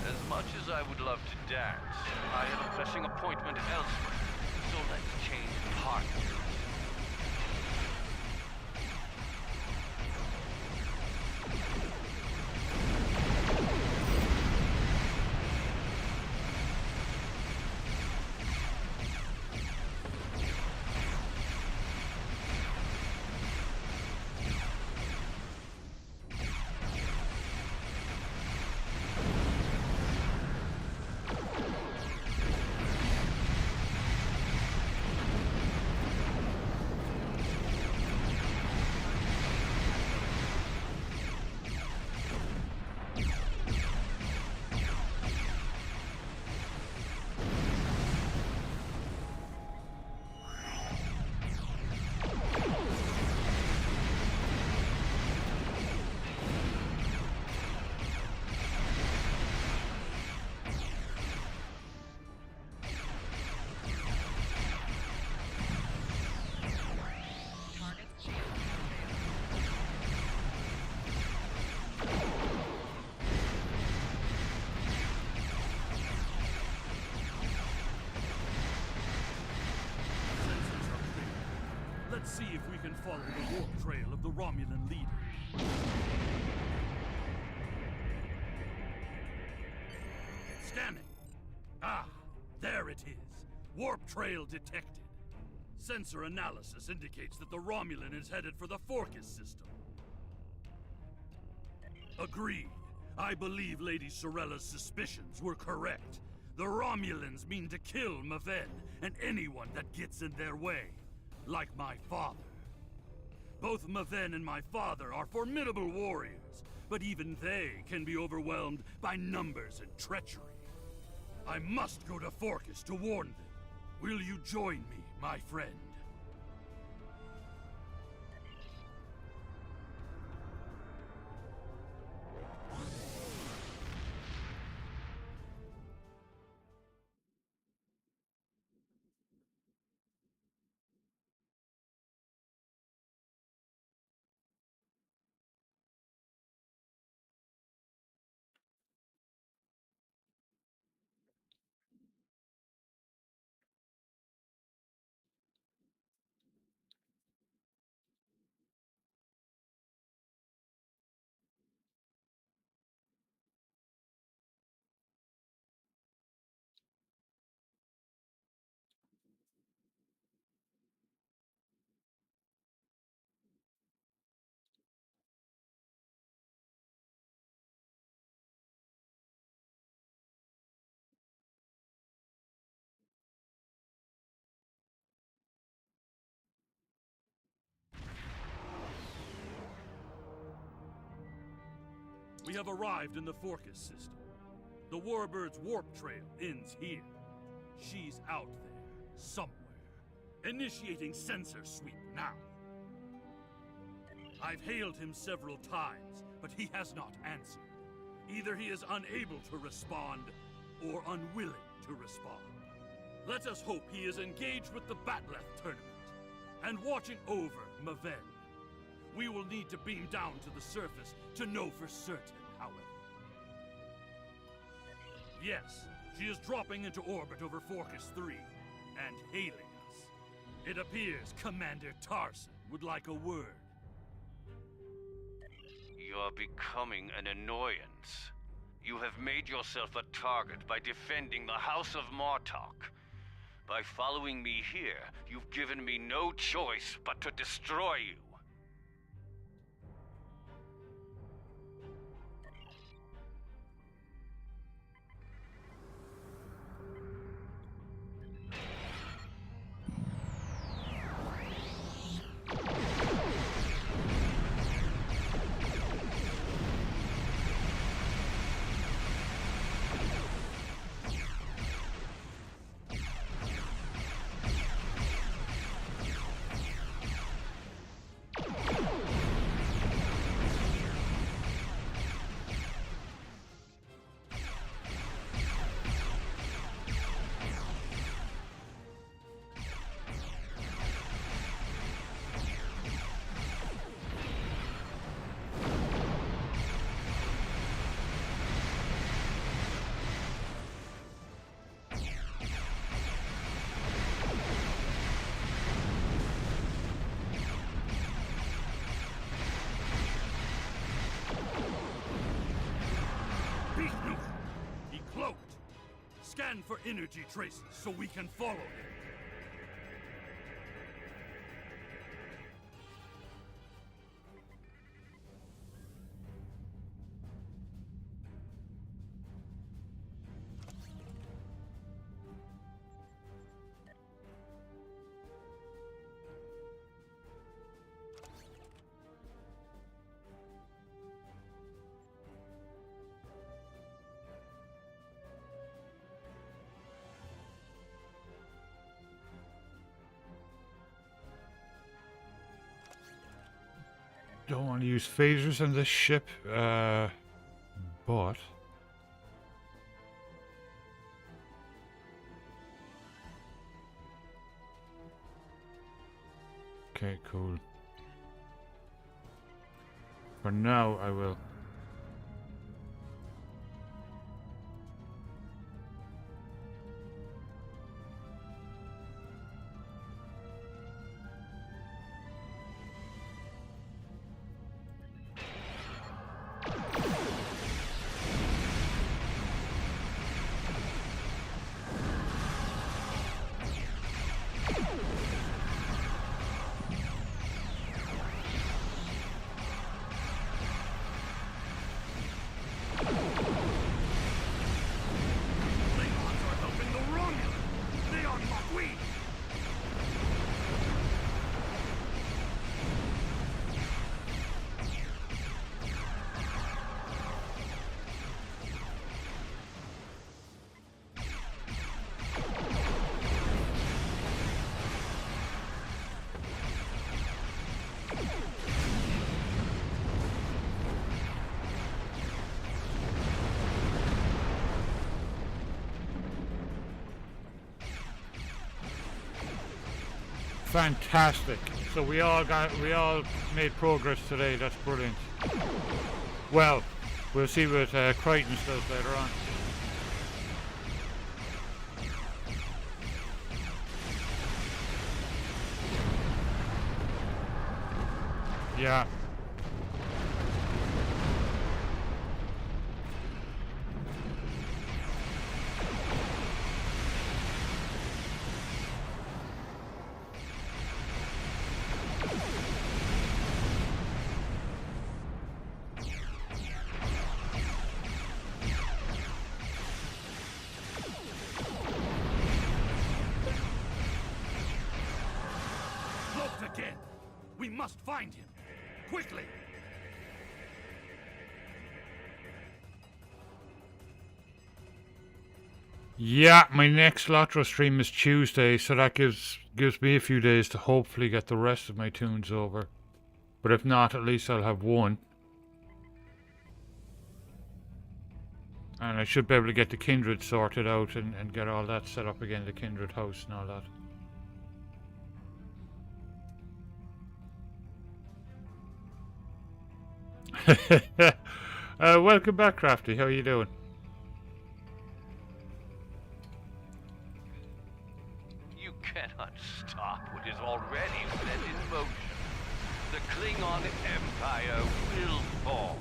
As much as I would love to dance, I have a pressing appointment elsewhere. So let's change partners. Let's see if we can follow the warp trail of the Romulan leader. Scanning. Ah, there it is. Warp trail detected. Sensor analysis indicates that the Romulan is headed for the Forcus system. Agreed. I believe Lady Sorella's suspicions were correct. The Romulans mean to kill Maven and anyone that gets in their way. Like my father. Both Maven and my father are formidable warriors, but even they can be overwhelmed by numbers and treachery. I must go to Forcus to warn them. Will you join me, my friend? We have arrived in the Forcus system. The Warbird's warp trail ends here. She's out there, somewhere. Initiating sensor sweep now. I've hailed him several times, but he has not answered. Either he is unable to respond, or unwilling to respond. Let us hope he is engaged with the Batleth tournament, and watching over Maven. We will need to beam down to the surface to know for certain, however. Yes, she is dropping into orbit over Forcus 3, and hailing us. It appears Commander Tarson would like a word. You're becoming an annoyance. You have made yourself a target by defending the House of Martok. By following me here, you've given me no choice but to destroy you. Scan for energy traces so we can follow him. Don't want to use phasers on this ship, but okay, cool. For now, I will. Fantastic. So we all made progress today. That's brilliant. Well, we'll see what Crichton does later on. Yeah. Again! We must find him! Quickly! Yeah, my next Lotro stream is Tuesday, so that gives me a few days to hopefully get the rest of my tunes over. But if not, at least I'll have one. And I should be able to get the Kindred sorted out and get all that set up again, the Kindred house and all that. Welcome back, Crafty. How are you doing? You cannot stop what is already set in motion. The Klingon Empire will fall.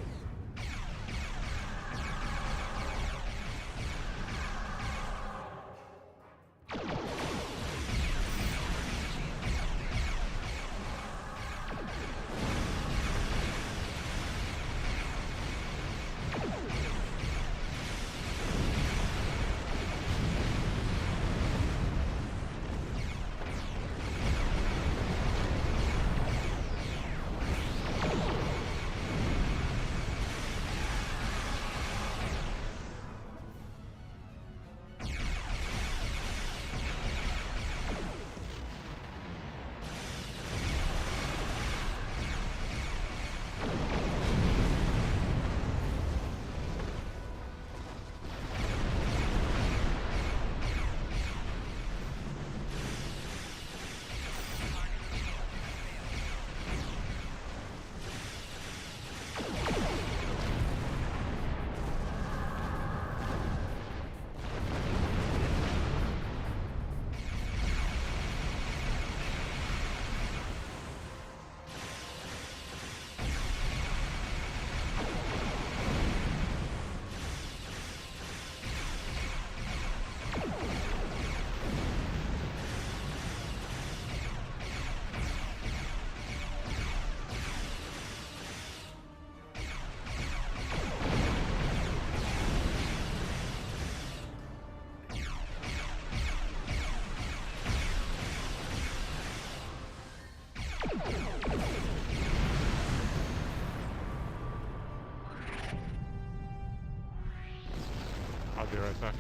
I'll be right back.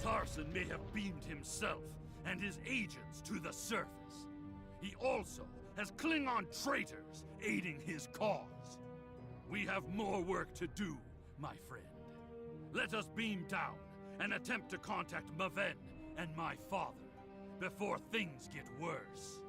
Tarson may have beamed himself and his agents to the surface. He also has Klingon traitors aiding his cause. We have more work to do, my friend. Let us beam down and attempt to contact Maven and my father before things get worse.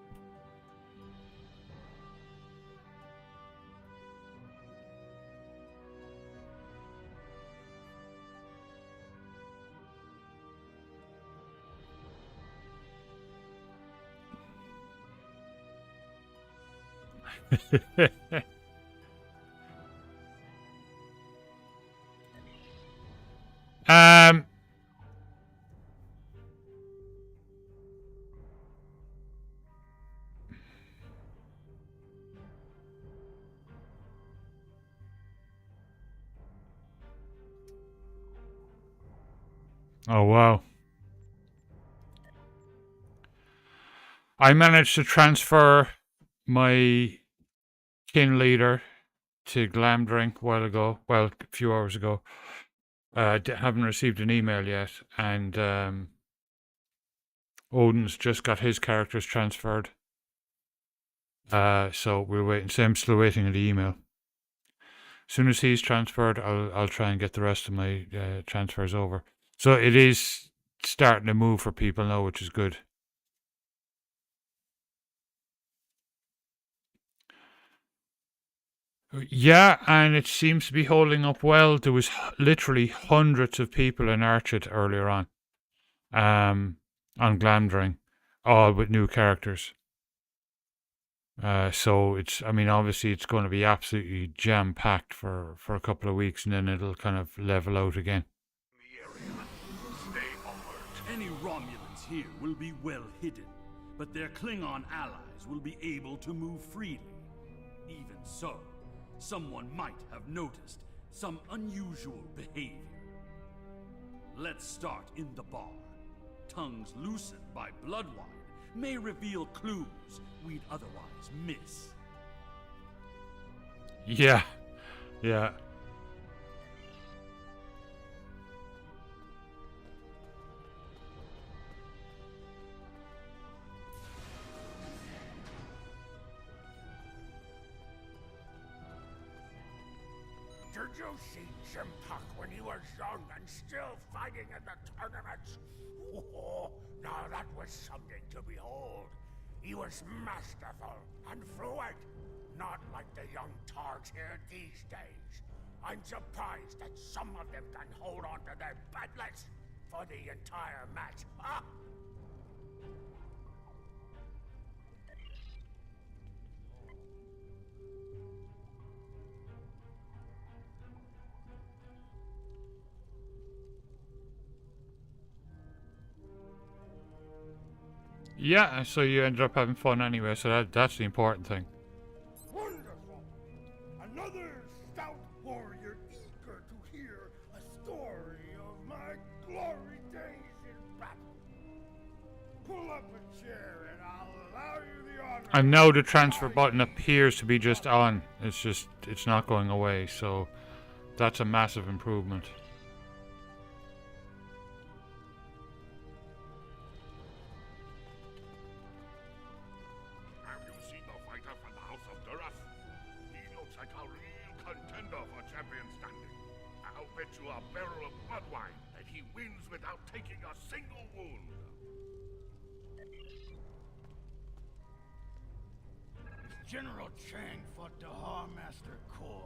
Oh, wow. I managed to transfer my kin leader to Glamdring a while ago. Well, a few hours ago. Haven't received an email yet. And Odin's just got his characters transferred. So we're waiting. So I'm still waiting on the email. As soon as he's transferred, I'll try and get the rest of my transfers over. So it is starting to move for people now, which is good. Yeah, and it seems to be holding up well. There was literally hundreds of people in Archit earlier on Glamdring, all with new characters. So it's, I mean, obviously it's going to be absolutely jam-packed for a couple of weeks, and then it'll kind of level out again. Any Romulans here will be well hidden, but their Klingon allies will be able to move freely. Even so, someone might have noticed some unusual behavior. Let's start in the bar. Tongues loosened by blood wine may reveal clues we'd otherwise miss. Yeah. Did you see Jim Puck when he was young and still fighting in the tournaments? Oh, now that was something to behold. He was masterful and fluent, not like the young targs here these days. I'm surprised that some of them can hold on to their batlets for the entire match. Huh? Yeah, so you ended up having fun anyway, so that's the important thing. Wonderful! Another stout warrior eager to hear a story of my glory days in battle. Pull up a chair and I'll allow you the honor. And now the transfer button appears to be just on. It's not going away, so that's a massive improvement. General Chang fought Dahar Master Kor,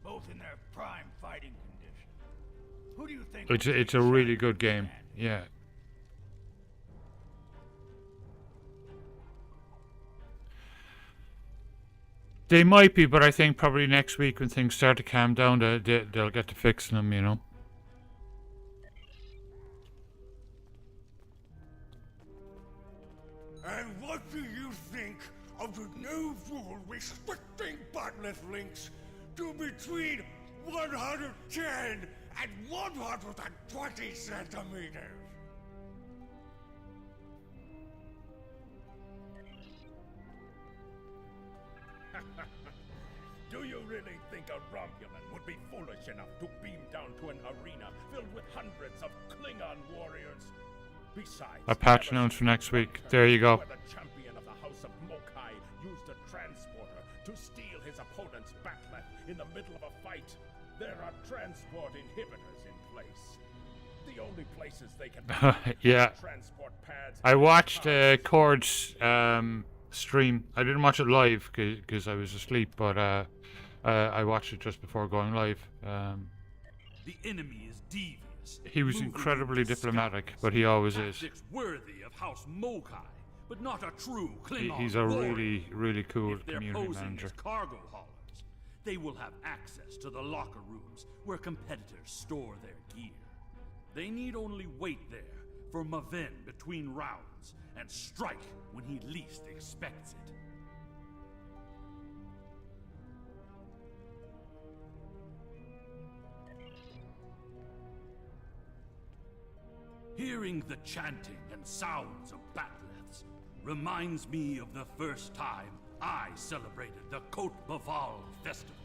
both in their prime fighting condition. Who do you think? It's a really good game. Yeah. They might be, but I think probably next week when things start to calm down, they'll get to fixing them, you know. And what do you think of the new rule restricting botnet links to between 110 and 120 centimeters? Do you really think a Romulan would be foolish enough to beam down to an arena filled with hundreds of Klingon warriors? Besides, A patch announced for next week. There you go. where the champion of the House of Mokai used a transporter to steal his opponent's batlet in the middle of a fight. There are transport inhibitors in place. The only places they can Yeah. transport pads. I watched Cord's stream. I didn't watch it live because I was asleep, but I watched it just before going live. The enemy is devious. He was incredibly diplomatic, but he always is. Tactics worthy of House Mokai, but not a true Klingon He's a warrior. really cool If they're community posing manager. as cargo haulers, they will have access to the locker rooms where competitors store their gear. They need only wait there for Maven between rounds and strike when he least expects it. Hearing the chanting and sounds of bat'leths reminds me of the first time I celebrated the Cote Baval festival.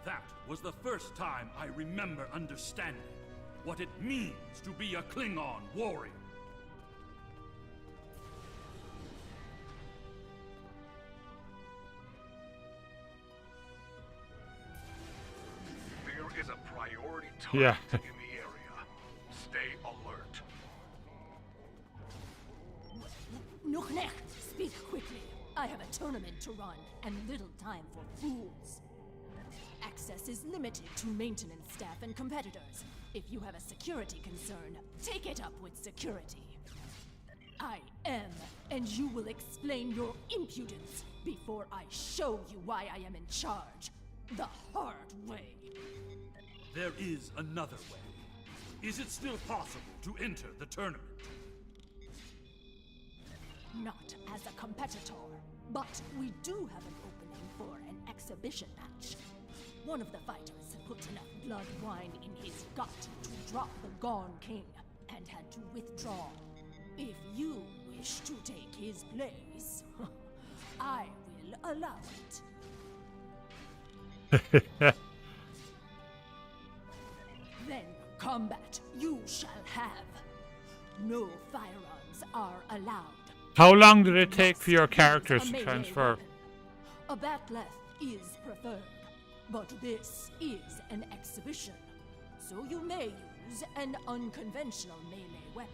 That was the first time I remember understanding what it means to be a Klingon warrior. There is a priority Yeah. target in the area. Stay alert. Nuchnecht, speak quickly. I have a tournament to run and little time for fools. Access is limited to maintenance staff and competitors. If you have a security concern, take it up with security. I am, and you will explain your impudence before I show you why I am in charge. The hard way. There is another way. Is it still possible to enter the tournament? Not as a competitor, but we do have an opening for an exhibition match. One of the fighters put enough blood wine in his gut to drop the Gone King and had to withdraw. If you wish to take his place, I will allow it. Then combat you shall have. No firearms are allowed. How long did it take for your characters to transfer? A batleth is preferred. But this is an exhibition, so you may use an unconventional melee weapon,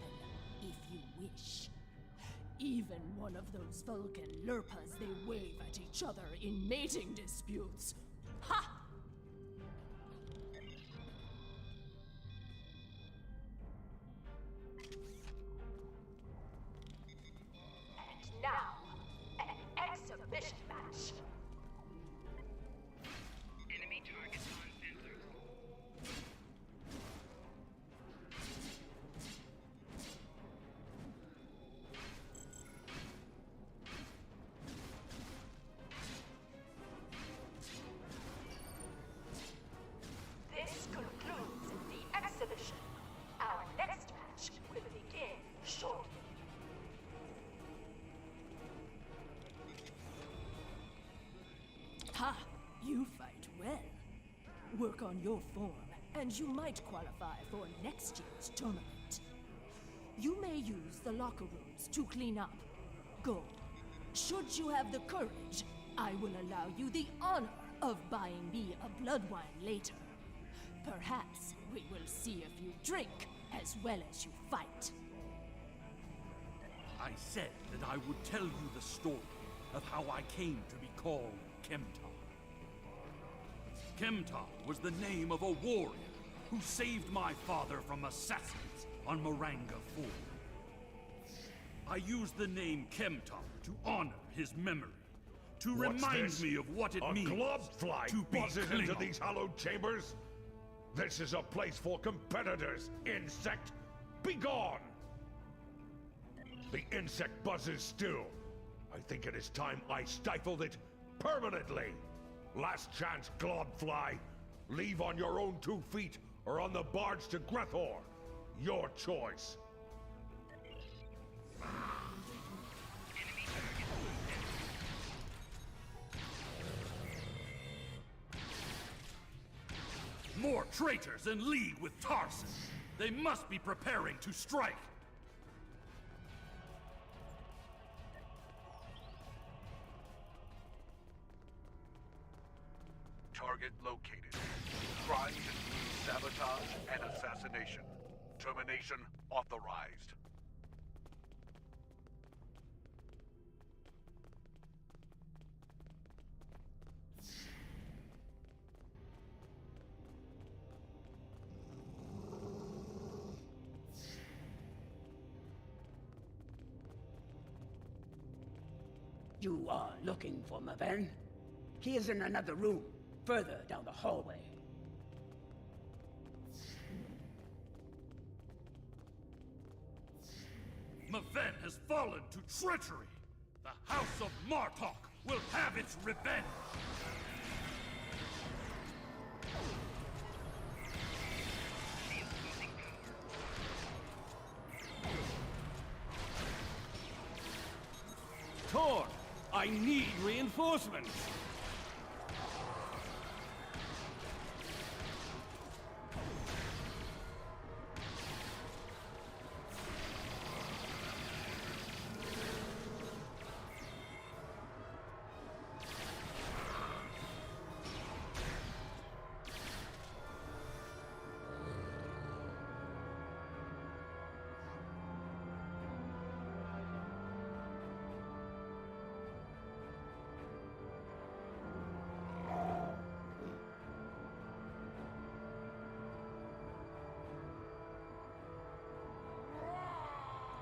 if you wish. Even one of those Vulcan lurpas they wave at each other in mating disputes. Ha! And now, an exhibition match. Enemy targets on center. This concludes the exhibition. Our next match will begin shortly. Ha! You fight well. Work on your form, and you might qualify for next year's tournament. You may use the locker rooms to clean up. Go. Should you have the courage, I will allow you the honor of buying me a blood wine later. Perhaps we will see if you drink as well as you fight. I said that I would tell you the story of how I came to be called Chemtar. Chemtar was the name of a warrior who saved my father from assassins on Moranga Ford. I used the name Chemtar to honor his memory, to What's remind this? me of what it a means globfly to be buzzes into Klingon. these hallowed chambers? This is a place for competitors, insect! Be gone! The insect buzzes still. I think it is time I stifled it permanently. Last chance, globfly. Leave on your own 2 feet or on the barge to Grethor. Your choice. More traitors in league with Tarsus. They must be preparing to strike. Target located. Crime includes sabotage and assassination. Termination authorized. You are looking for Maven? He is in another room, further down the hallway. Maven has fallen to treachery. The House of Martok will have its revenge. Tor, I need reinforcements.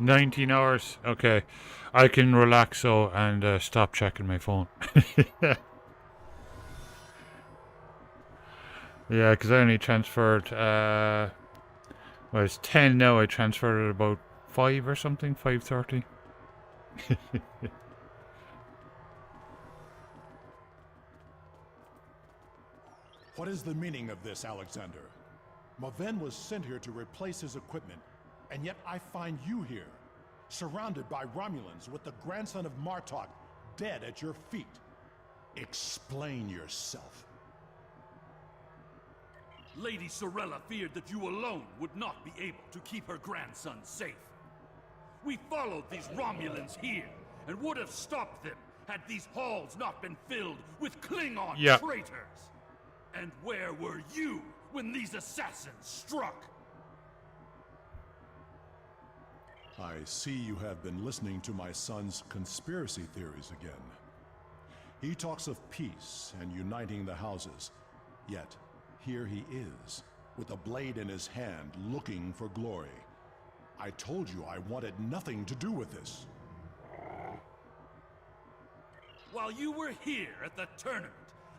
$19 hours. Okay, I can relax so and stop checking my phone. Yeah, because I only transferred. Well, it's 10 now. I transferred at about 5 or something. 5:30. What is the meaning of this, Alexander? Maven was sent here to replace his equipment, and yet I find you here, surrounded by Romulans with the grandson of Martok dead at your feet. Explain yourself. Lady Sorella feared that you alone would not be able to keep her grandson safe. We followed these Romulans here, and would have stopped them had these halls not been filled with Klingon traitors. And where were you when these assassins struck? I see you have been listening to my son's conspiracy theories again. He talks of peace and uniting the houses, yet here he is, with a blade in his hand, looking for glory. I told you I wanted nothing to do with this. While you were here at the tournament,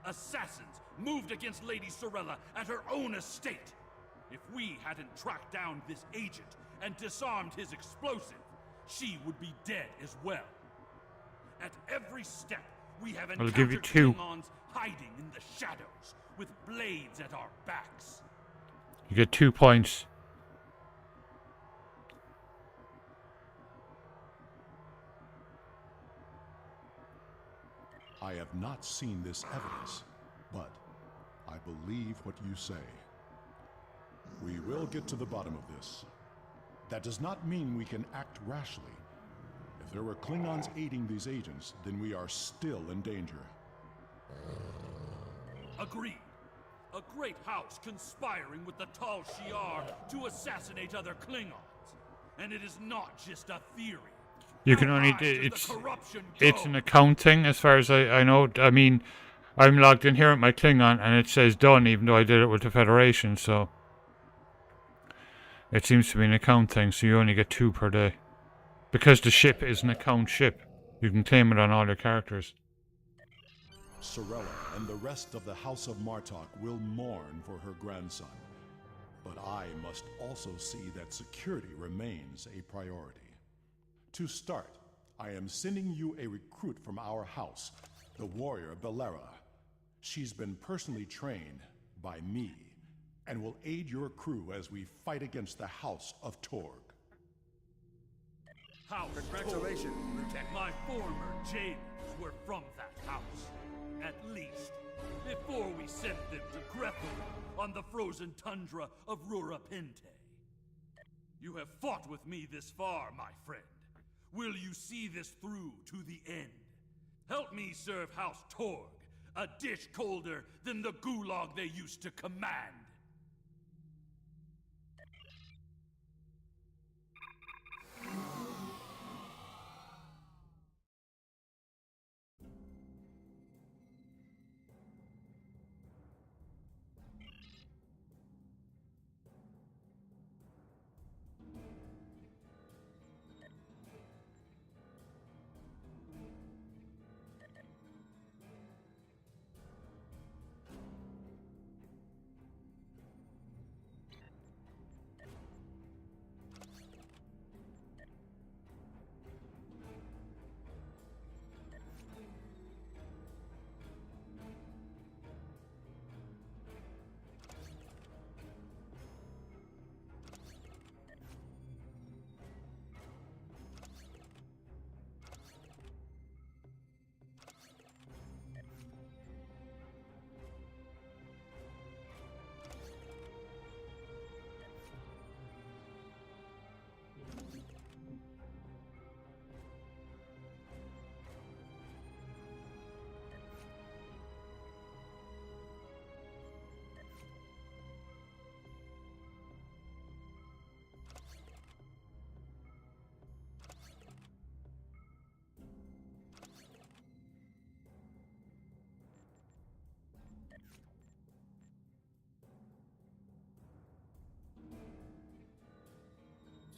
assassins moved against Lady Sorella at her own estate. If we hadn't tracked down this agent and disarmed his explosive, she would be dead as well. At every step, we have I'll give you encountered 2. Klingons hiding in the shadows, with blades at our backs. You get 2 points. I have not seen this evidence, but I believe what you say. We will get to the bottom of this. That does not mean we can act rashly. If there were Klingons aiding these agents, then we are still in danger. Agreed. A great house conspiring with the Tal Shiar to assassinate other Klingons. And it is not just a theory. You can only... How high does It's the corruption it's go? an account thing, as far as I know. I mean, I'm logged in here at my Klingon, and it says done, even though I did it with the Federation, so... It seems to be an account thing, so you only get 2 per day. Because the ship is an account ship. You can claim it on all your characters. Sorella and the rest of the House of Martok will mourn for her grandson. But I must also see that security remains a priority. To start, I am sending you a recruit from our house, the warrior Belera. She's been personally trained by me, and will aid your crew as we fight against the House of Torg. House Congratulations, Torg. Lieutenant. My former jailers were from that house. At least, before we sent them to Grethel on the frozen tundra of Rurapente. You have fought with me this far, my friend. Will you see this through to the end? Help me serve House Torg, a dish colder than the gulag they used to command.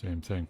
Same thing.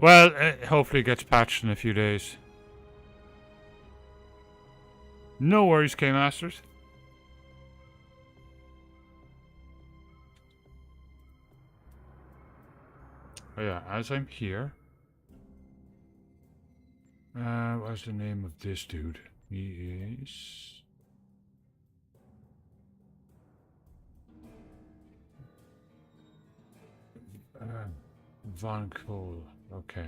Well, hopefully it gets patched in a few days. No worries, K-Masters. Oh yeah, as I'm here. What's the name of this dude? He is... Von Cole. Okay.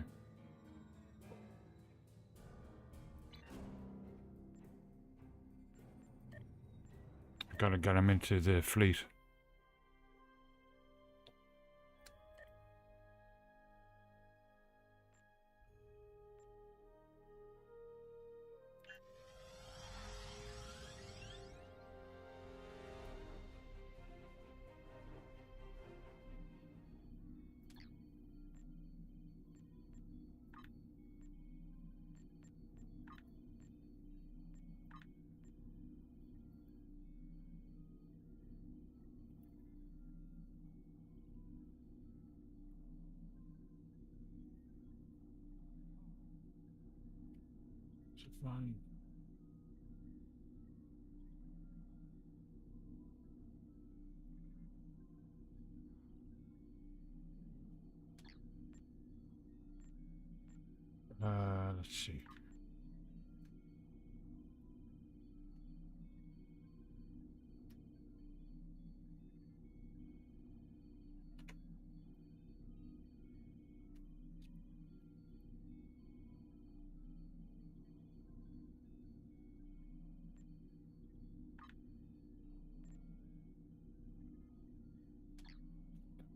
Gotta get him into the fleet. Fine. Let's see.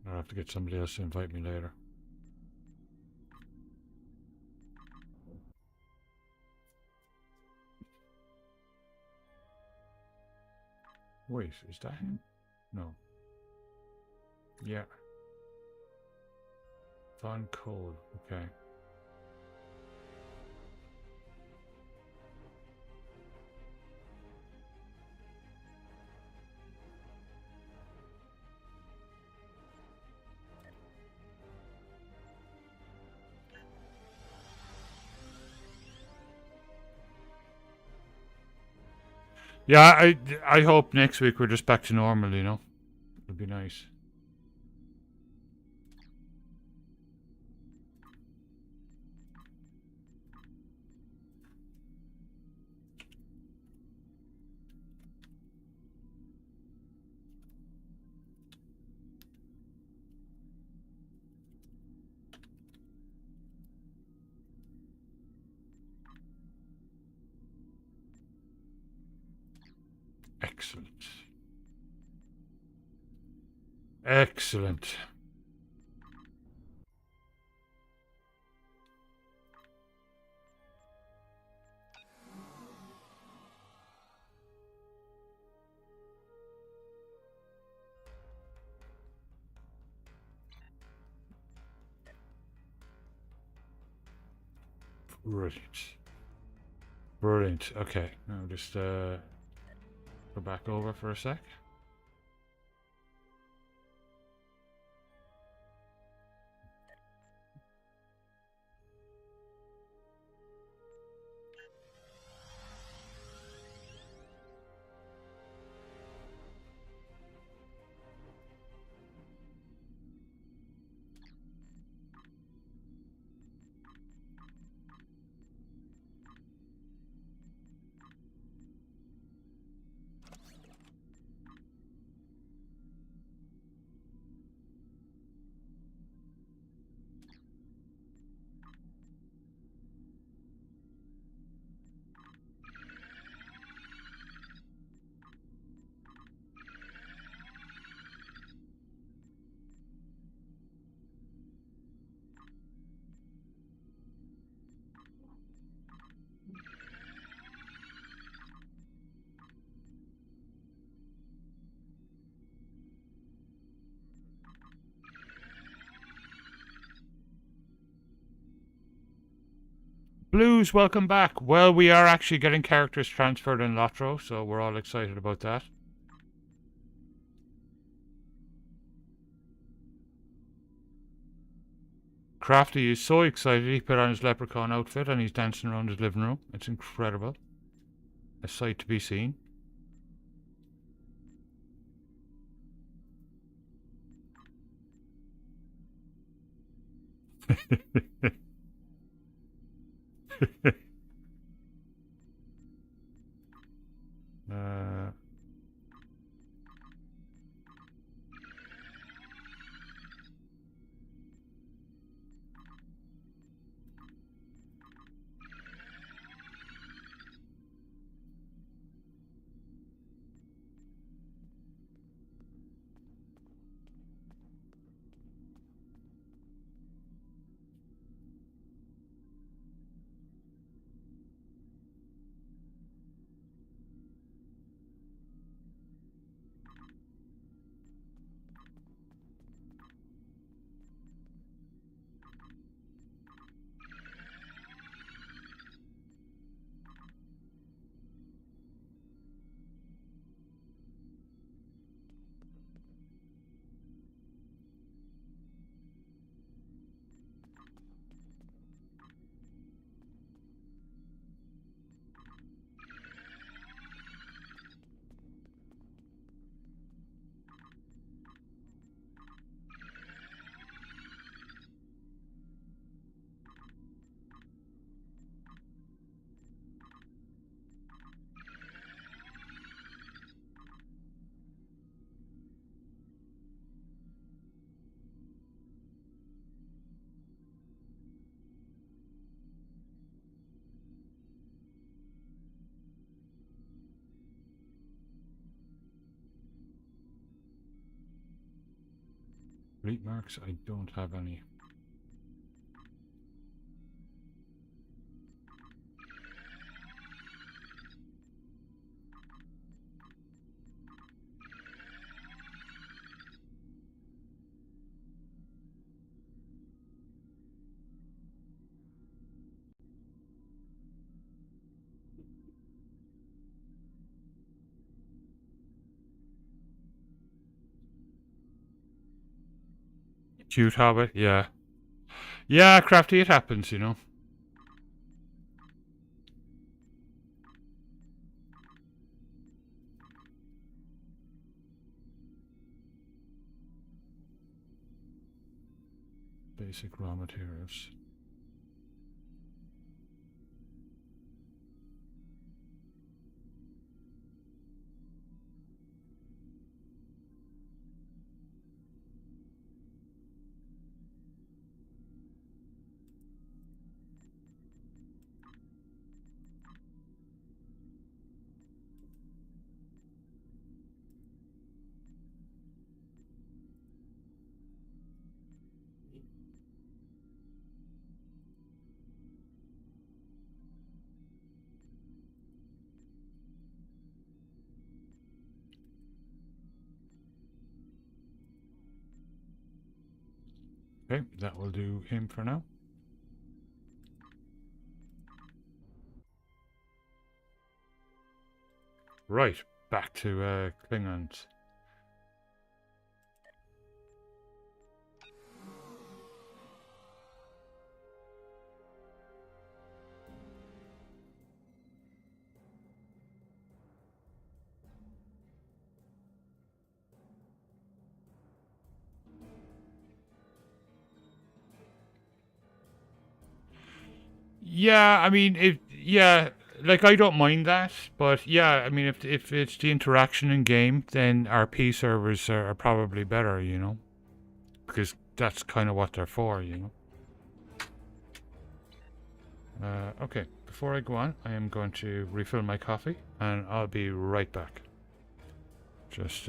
I'll have to get somebody else to invite me later. Wait, is that him? No. Yeah. Von Cole, okay. Yeah, I hope next week we're just back to normal, you know? It'd be nice. Excellent. Excellent. Brilliant. Brilliant. Okay, now just go back over for a sec. Blues, welcome back. Well, we are actually getting characters transferred in Lotro, so we're all excited about that. Crafty is so excited he put on his leprechaun outfit and he's dancing around his living room. It's incredible. A sight to be seen. uh, fleet marks, I don't have any. Cute Hobbit, yeah. Yeah, Crafty, it happens, you know. Basic raw materials. Okay, that will do him for now. Right, back to Klingons. Yeah, I mean, like I don't mind that, but yeah, I mean, if it's the interaction in game, then RP servers are probably better, you know, because that's kind of what they're for, you know. Okay, before I go on, I am going to refill my coffee, and I'll be right back. Just.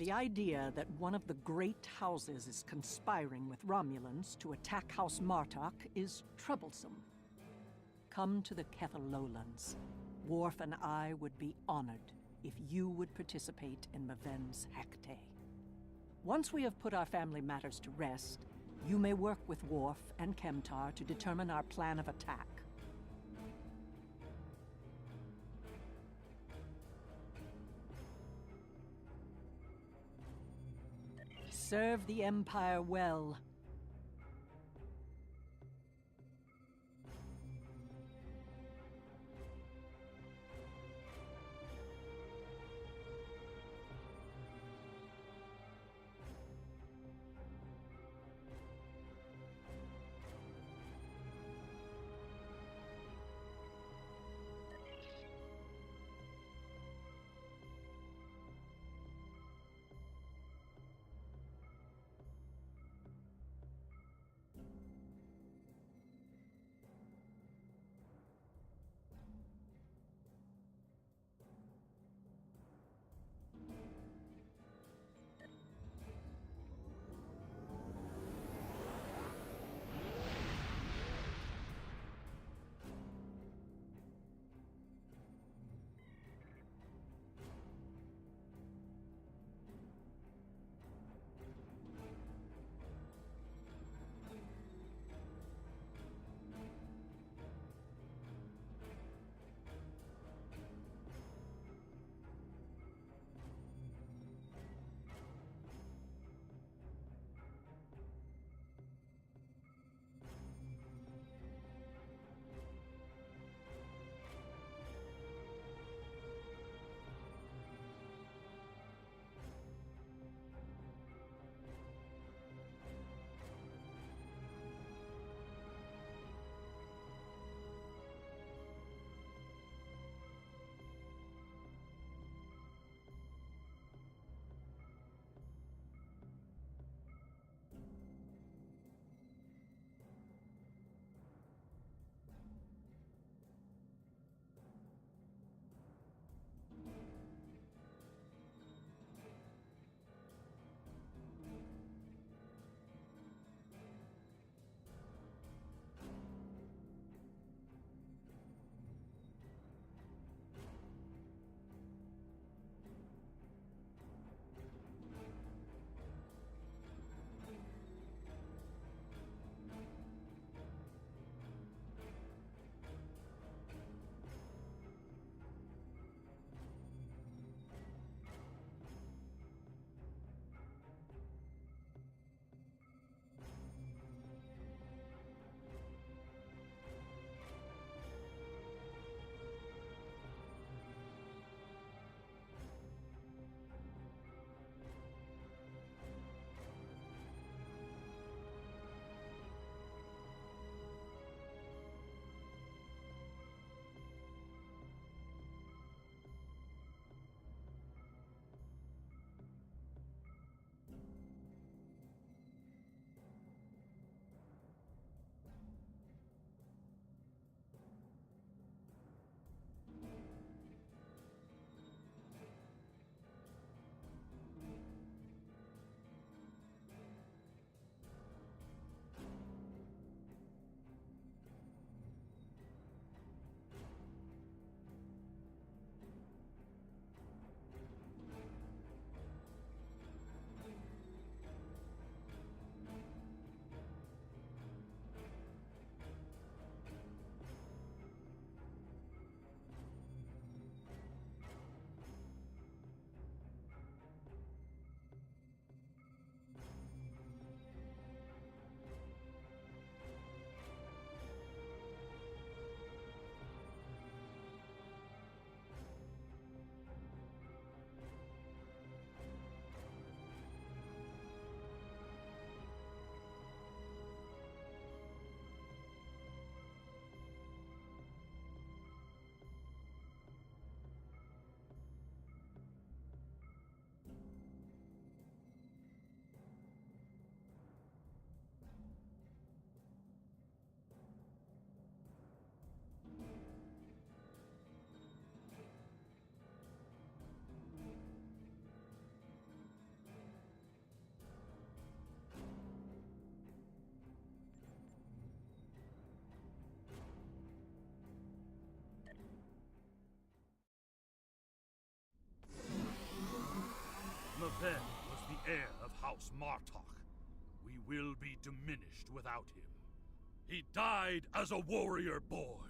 The idea that one of the great houses is conspiring with Romulans to attack House Martok is troublesome. Come to the Kether Lowlands. Worf and I would be honored if you would participate in Maven's Hecate. Once we have put our family matters to rest, you may work with Worf and Kemtar to determine our plan of attack. Serve the Empire well. House Martok. We will be diminished without him. He died as a warrior born,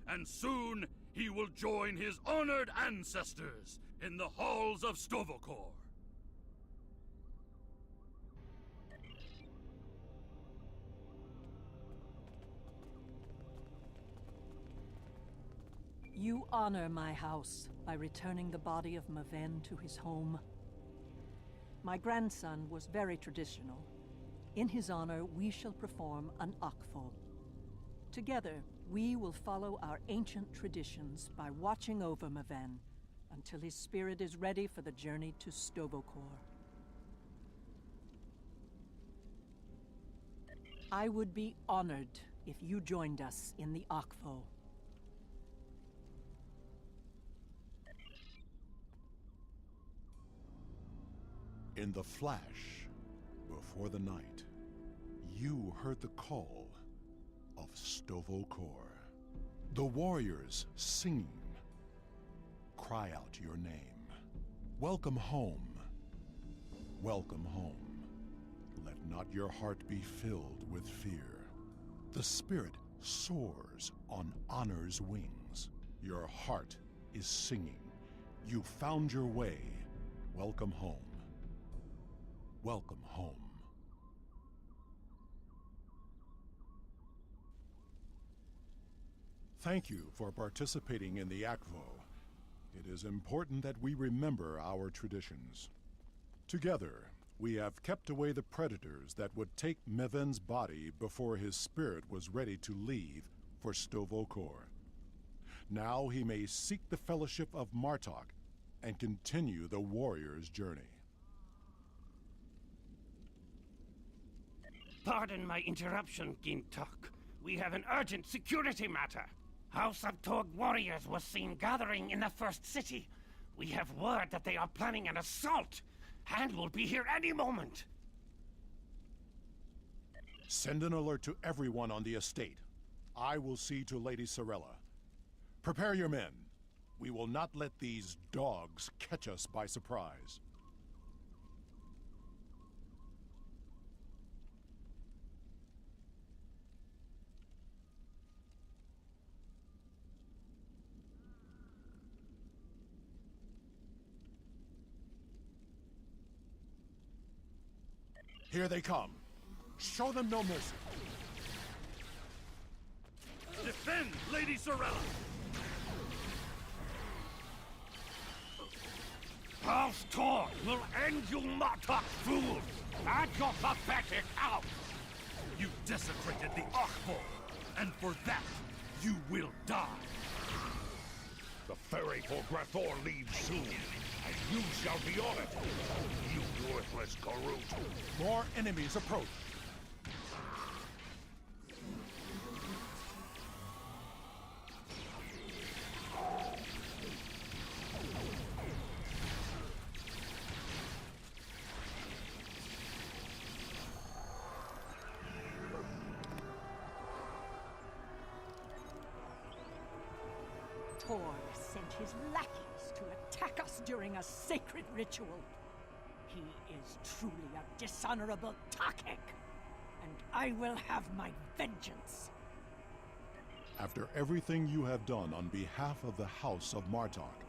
and soon he will join his honored ancestors in the halls of Stovokor. You honor my house by returning the body of Maven to his home. My grandson was very traditional. In his honor, we shall perform an Akvo. Together, we will follow our ancient traditions by watching over Maven until his spirit is ready for the journey to Stovokor. I would be honored if you joined us in the Akvo. In the flash, before the night, you heard the call of Stovokor. The warriors singing. Cry out your name. Welcome home. Welcome home. Let not your heart be filled with fear. The spirit soars on honor's wings. Your heart is singing. You found your way. Welcome home. Welcome home. Thank you for participating in the Akvo. It is important that we remember our traditions. Together, we have kept away the predators that would take Maven's body before his spirit was ready to leave for Stovokor. Now he may seek the fellowship of Martok and continue the warrior's journey. Pardon my interruption, Gintok. We have an urgent security matter. House of Torg warriors was seen gathering in the first city. We have word that they are planning an assault, and will be here any moment. Send an alert to everyone on the estate. I will see to Lady Sorella. Prepare your men. We will not let these dogs catch us by surprise. Here they come. Show them no mercy. Defend Lady Sorella! House Torg will end you Martok fools and your pathetic house! You desecrated the Akvo, and for that, you will die. The ferry for Grathor leaves soon, and you shall be on it, you worthless Garut. More enemies approach. Tor sent his lackeys to attack us during a sacred ritual. He is truly a dishonorable Takek, and I will have my vengeance. After everything you have done on behalf of the House of Martok,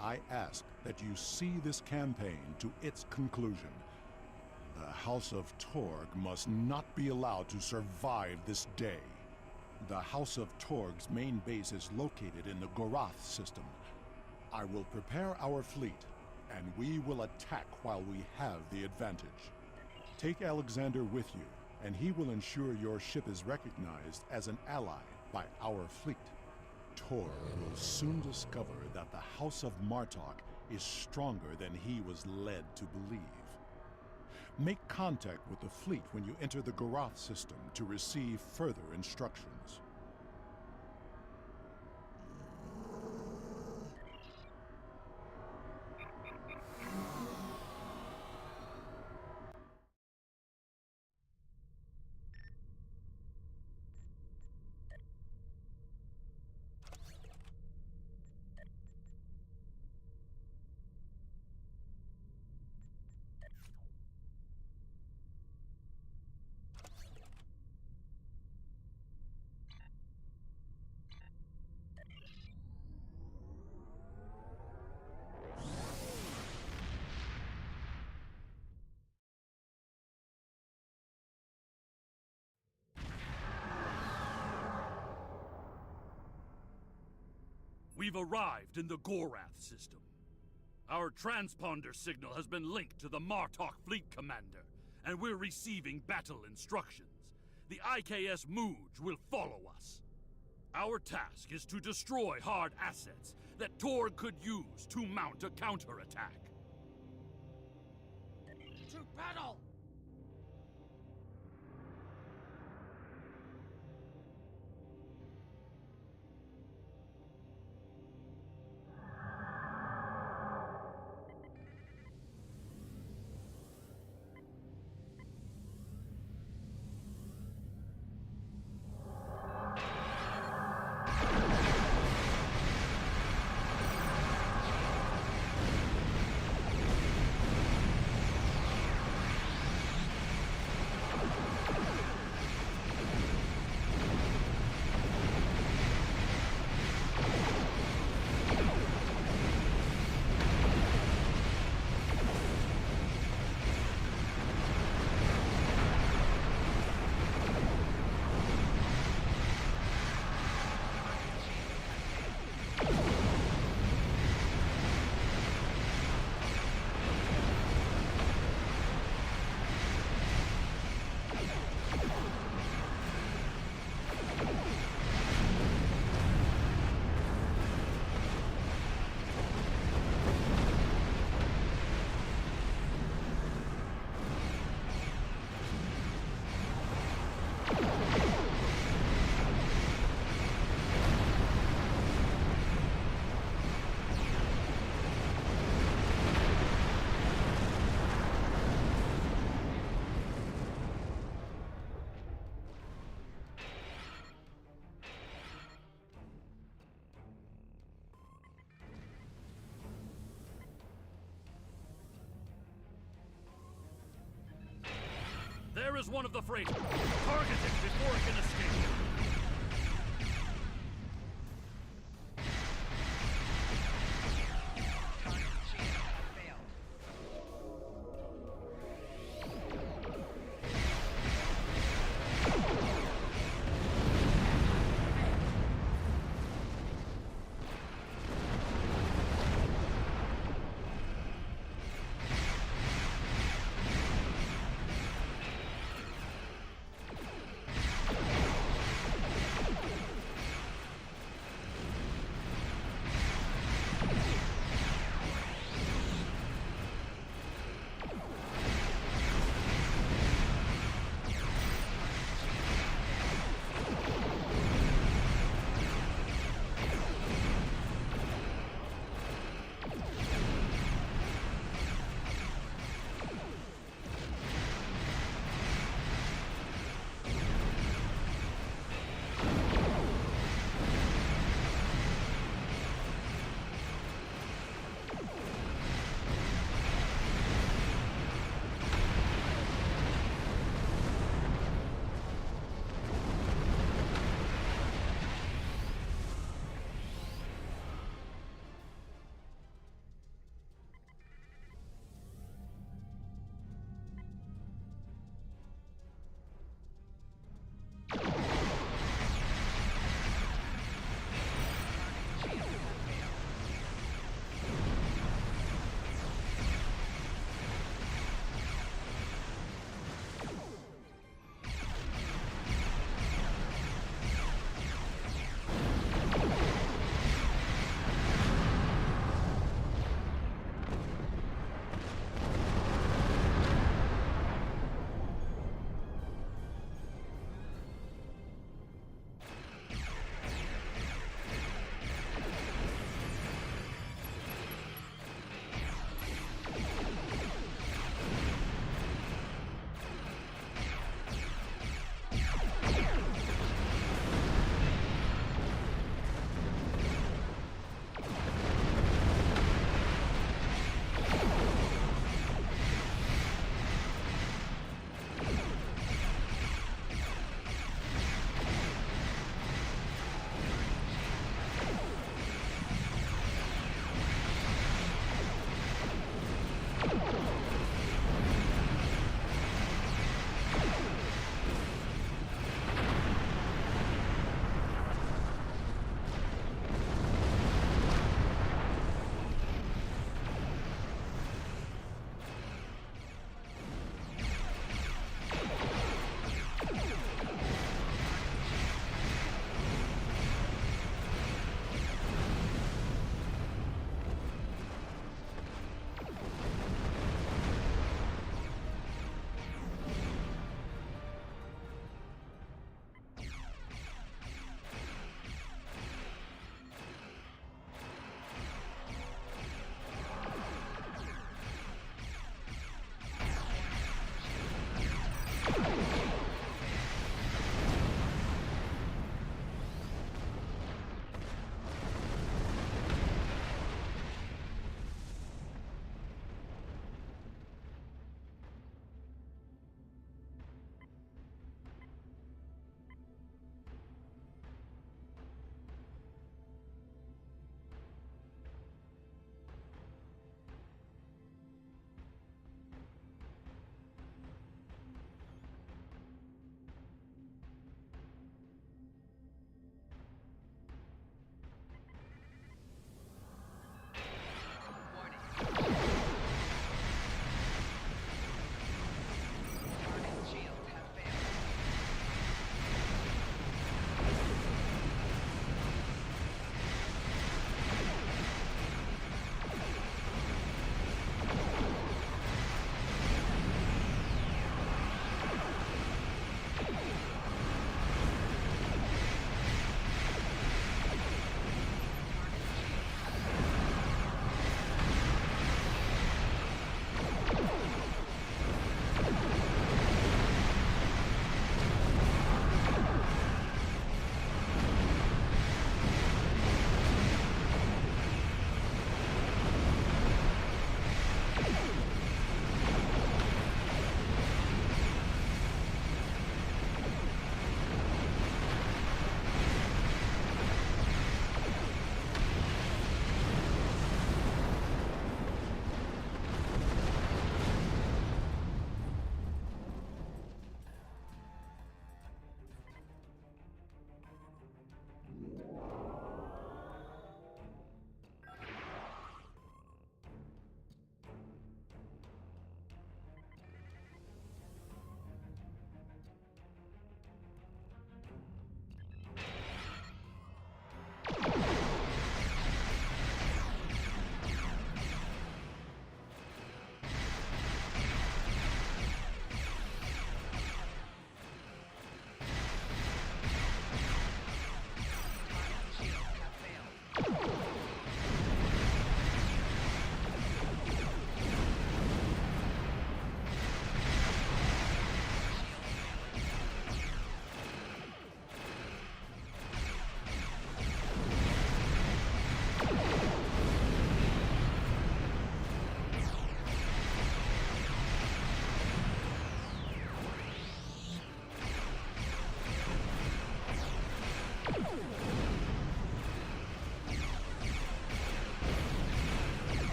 I ask that you see this campaign to its conclusion. The House of Torg must not be allowed to survive this day. The House of Torg's main base is located in the Gorath system. I will prepare our fleet, and we will attack while we have the advantage. Take Alexander with you, and he will ensure your ship is recognized as an ally by our fleet. Torg will soon discover that the House of Martok is stronger than he was led to believe. Make contact with the fleet when you enter the Gorath system to receive further instructions. We've arrived in the Gorath system. Our transponder signal has been linked to the Martok fleet commander, and we're receiving battle instructions. The IKS Mooj will follow us. Our task is to destroy hard assets that Torg could use to mount a counterattack. To battle! There is one of the freighters. Target it before it can escape.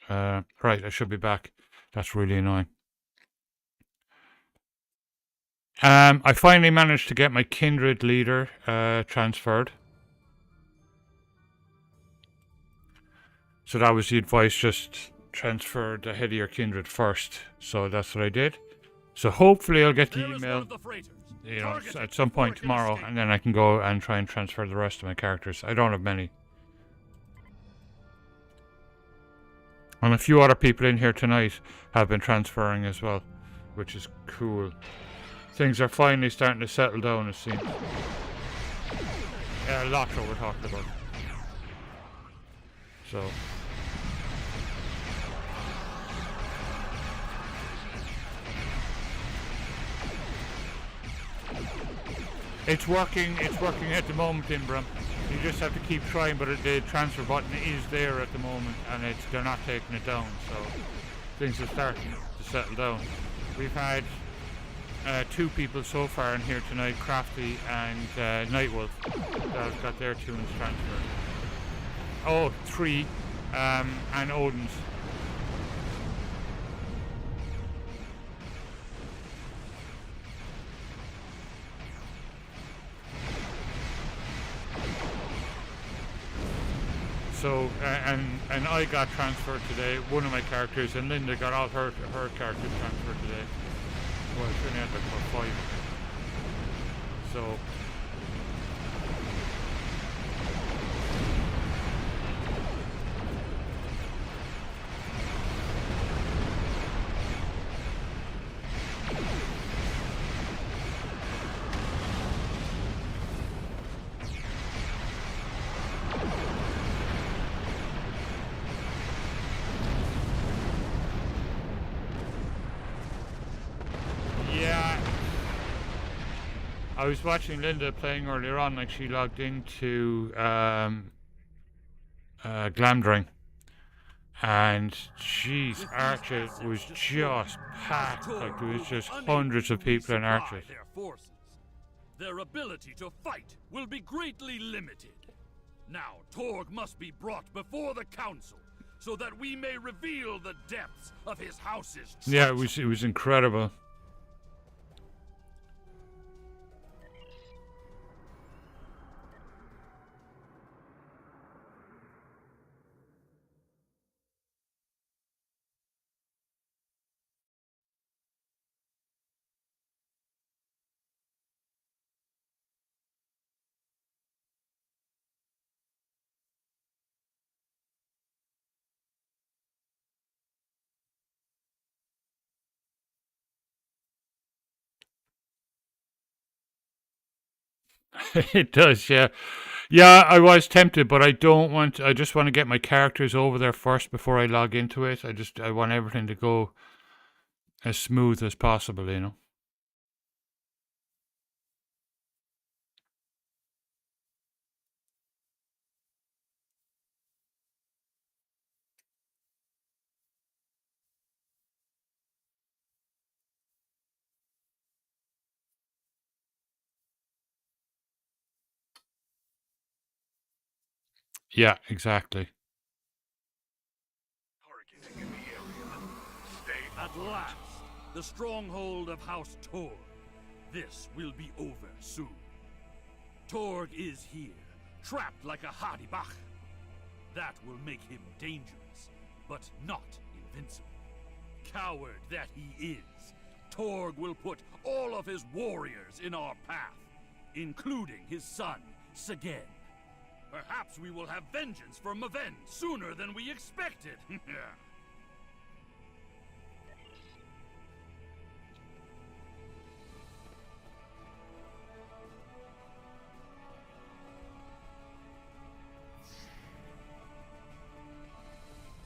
Right, I should be back. That's really annoying. I finally managed to get my Kindred leader transferred. So that was the advice, just transfer the head of your Kindred first. So that's what I did. So hopefully I'll get the email, you know, at some point tomorrow, and then I can go and try and transfer the rest of my characters. I don't have many. And a few other people in here tonight have been transferring as well, which is cool. Things are finally starting to settle down, it seems. Yeah, a lot what we're talking about. So. It's working at the moment, Inbram. You just have to keep trying, but the transfer button is there at the moment, and they're not taking it down, so things are starting to settle down. We've had 2 people so far in here tonight, Crafty and Nightwolf, that have got their tunes transferred. Oh, 3, and Odin's. So, and I got transferred today, one of my characters, and Linda got all her characters transferred today. Well, it's only had like about 5. So. I was watching Linda playing earlier on, like she logged into Glamdring, and jeez, Archer was just packed, like there was just hundreds of people in Archer. Their ability to fight will be greatly limited. Now, Torg must be brought before the council, so that we may reveal the depths of his house's treachery. Yeah, it was incredible. It does, yeah. Yeah, I was tempted, but I don't want. I just want to get my characters over there first before I log into it. I want everything to go as smooth as possible, you know. Yeah, exactly. At last, the stronghold of House Torg. This will be over soon. Torg is here, trapped like a Hadibach. That will make him dangerous, but not invincible. Coward that he is, Torg will put all of his warriors in our path, including his son, Sagain. Perhaps we will have vengeance for Maven sooner than we expected.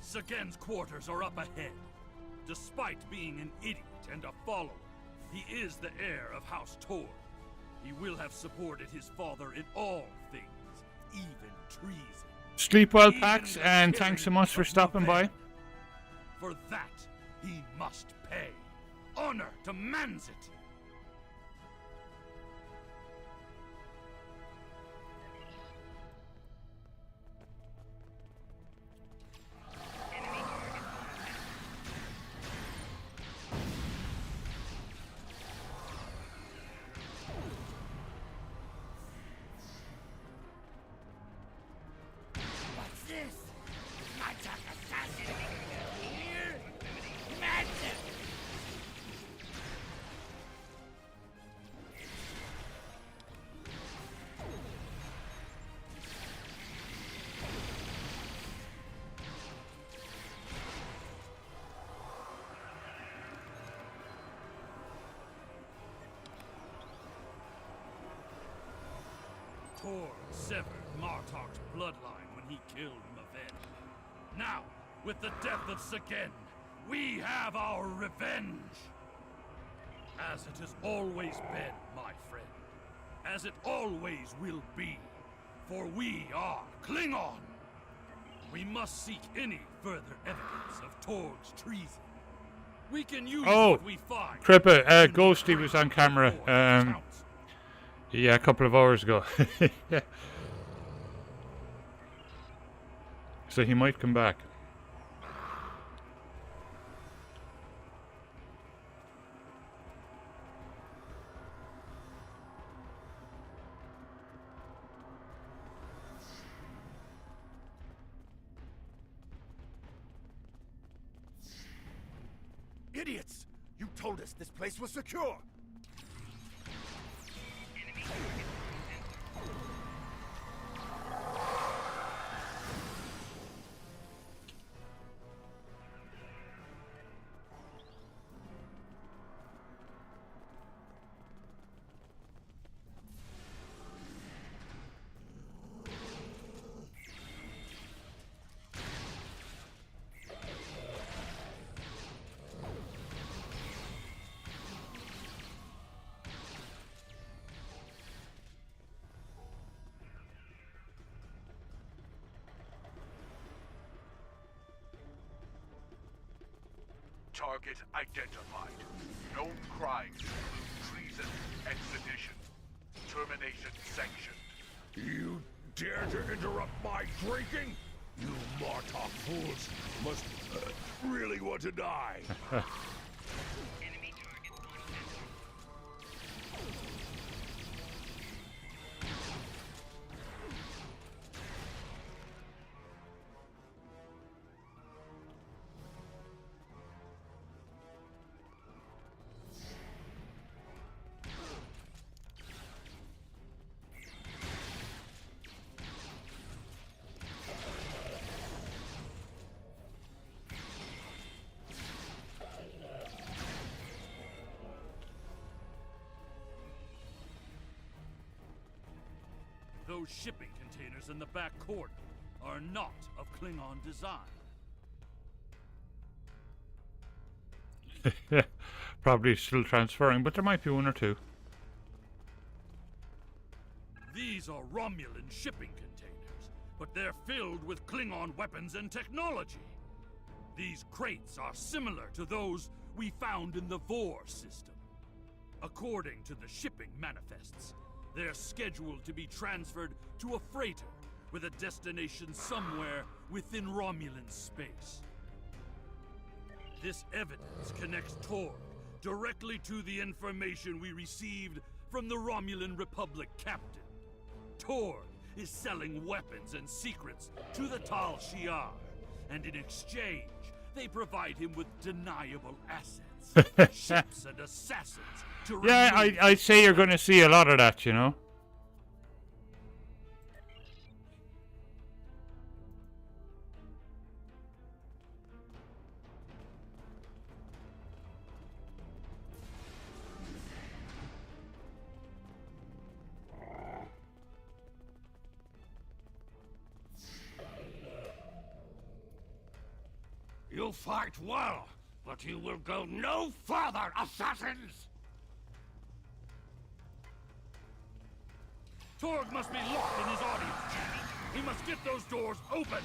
Sagain's quarters are up ahead. Despite being an idiot and a follower, he is the heir of House Torg. He will have supported his father in all things, even treason. Sleep well, Pax, and thanks so much for stopping by. For that, he must pay. Honor demands it. Tor severed Martok's bloodline when he killed Maven. Now, with the death of Segen, we have our revenge! As it has always been, my friend. As it always will be. For we are Klingon! We must seek any further evidence of Torg's treason. We can use what we find. Crippa, Ghosty was on camera. Yeah, a couple of hours ago. Yeah. So he might come back. Idiots! You told us this place was secure! Target identified. Known crimes, treason and sedition. Termination sanctioned. You dare to interrupt my drinking? You Martok fools must really want to die. Those shipping containers in the back corner are not of Klingon design. Probably still transferring, but there might be one or two. These are Romulan shipping containers, but they're filled with Klingon weapons and technology. These crates are similar to those we found in the Vor system. According to the shipping manifests, they're scheduled to be transferred to a freighter with a destination somewhere within Romulan space. This evidence connects Torg directly to the information we received from the Romulan Republic captain. Torg is selling weapons and secrets to the Tal Shiar, and in exchange, they provide him with deniable assets, ships and assassins. Yeah, I'd say you're going to see a lot of that, you know. You fight well, but you will go no further, assassins! Torg must be locked in his audience chamber. We must get those doors open!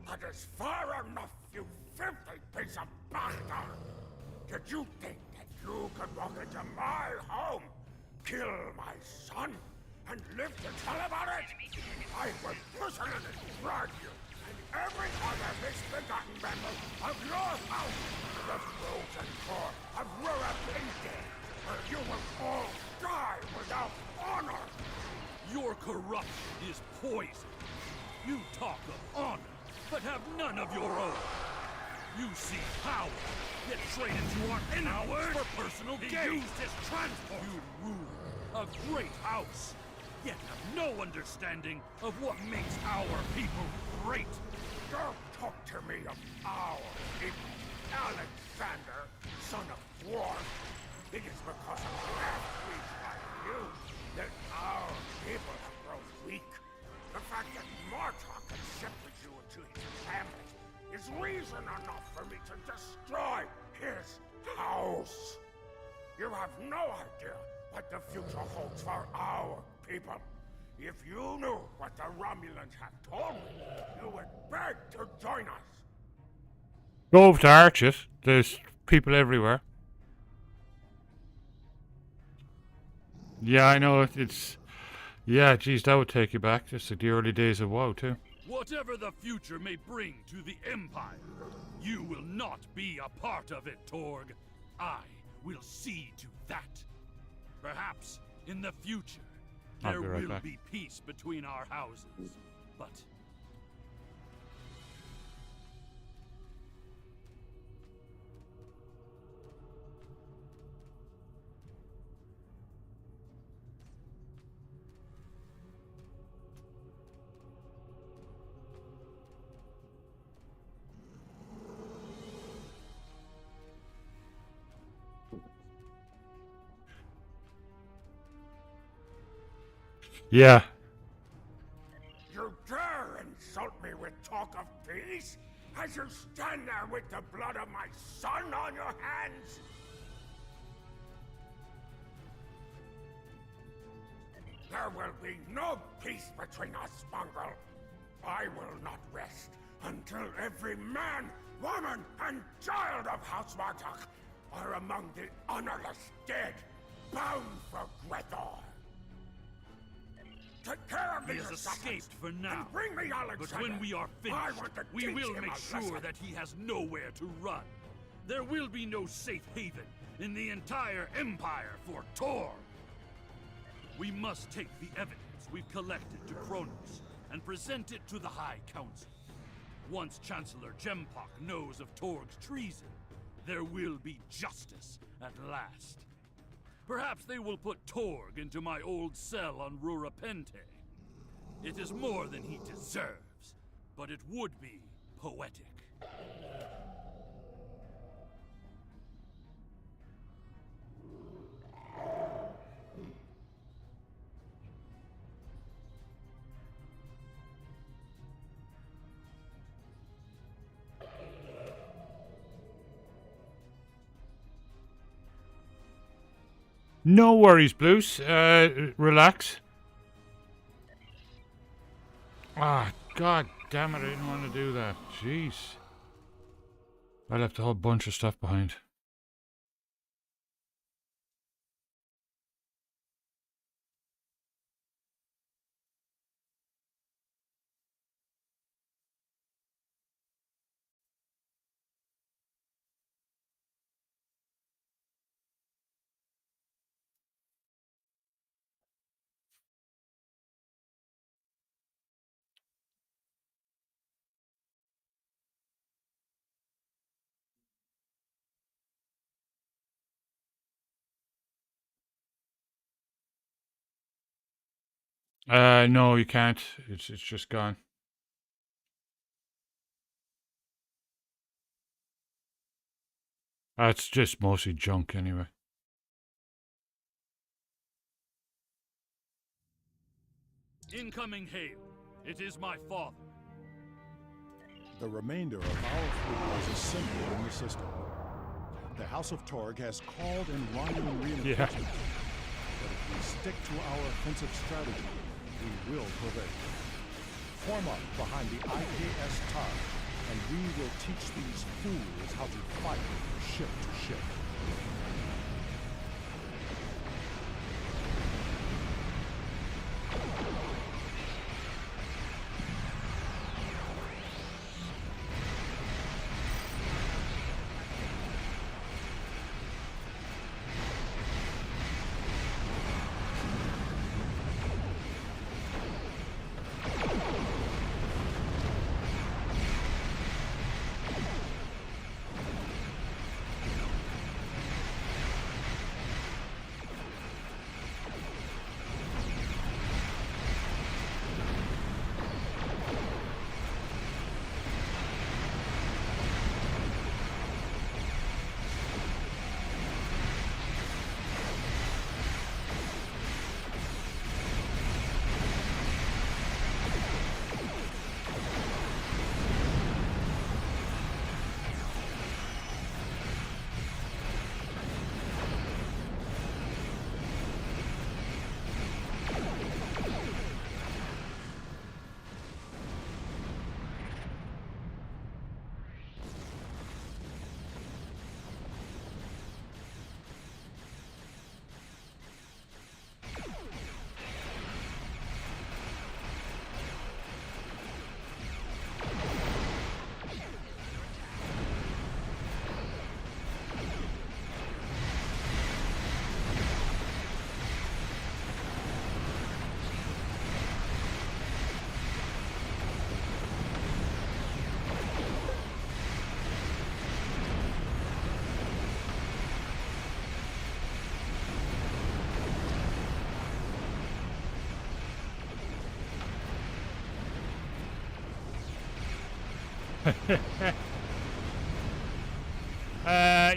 That is far enough, you filthy piece of bastard! Did you think that you could walk into my home, kill my son, and live to tell about it? I will personally drag you and every other misbegotten member of your house the frozen core of Rurapente, or you will all die without honor! Your corruption is poison. You talk of honor, but have none of your own. You see power, yet traded to our enemies for personal gain. He used his transport. You rule a great house, yet have no understanding of what makes our people great. Don't talk to me of our people, Alexander, son of Dwarf. It is because of half-breeds like you that our people have grown weak. The fact that Martok accepted you into his family is reason enough for me to destroy his house. You have no idea what the future holds for our people. If you knew what the Romulans have told me, you would beg to join us. Go over to Arches. There's people everywhere. Yeah, I know. It's... Yeah, geez, that would take you back. Just like the early days of WoW, too. Whatever the future may bring to the Empire, you will not be a part of it, Torg. I will see to that. Perhaps in the future, there will be peace between our houses, but... Yeah. You dare insult me with talk of peace? As you stand there with the blood of my son on your hands? There will be no peace between us, Mongrel. I will not rest until every man, woman, and child of House Martok are among the honorless dead, bound for Grethor. Take care of He has escaped for now, and bring me Alexander. But when we are finished, we will make sure that he has nowhere to run. There will be no safe haven in the entire Empire for Torg. We must take the evidence we've collected to Kronos and present it to the High Council. Once Chancellor Gempok knows of Torg's treason, there will be justice at last. Perhaps they will put Torg into my old cell on Rurapente. It is more than he deserves, but it would be poetic. No worries, Blues. Relax. Ah, god damn it, I didn't want to do that. Jeez. I left a whole bunch of stuff behind. No, you can't. It's just gone. It's just mostly junk anyway. Incoming hail. It is my father. The remainder of our fleet is assembled in the system. The House of Torg has called in Romulan reinforcements. But if we stick to our offensive strategy, we will prevail. Form up behind the IKS TAR, and we will teach these fools how to fight ship to ship.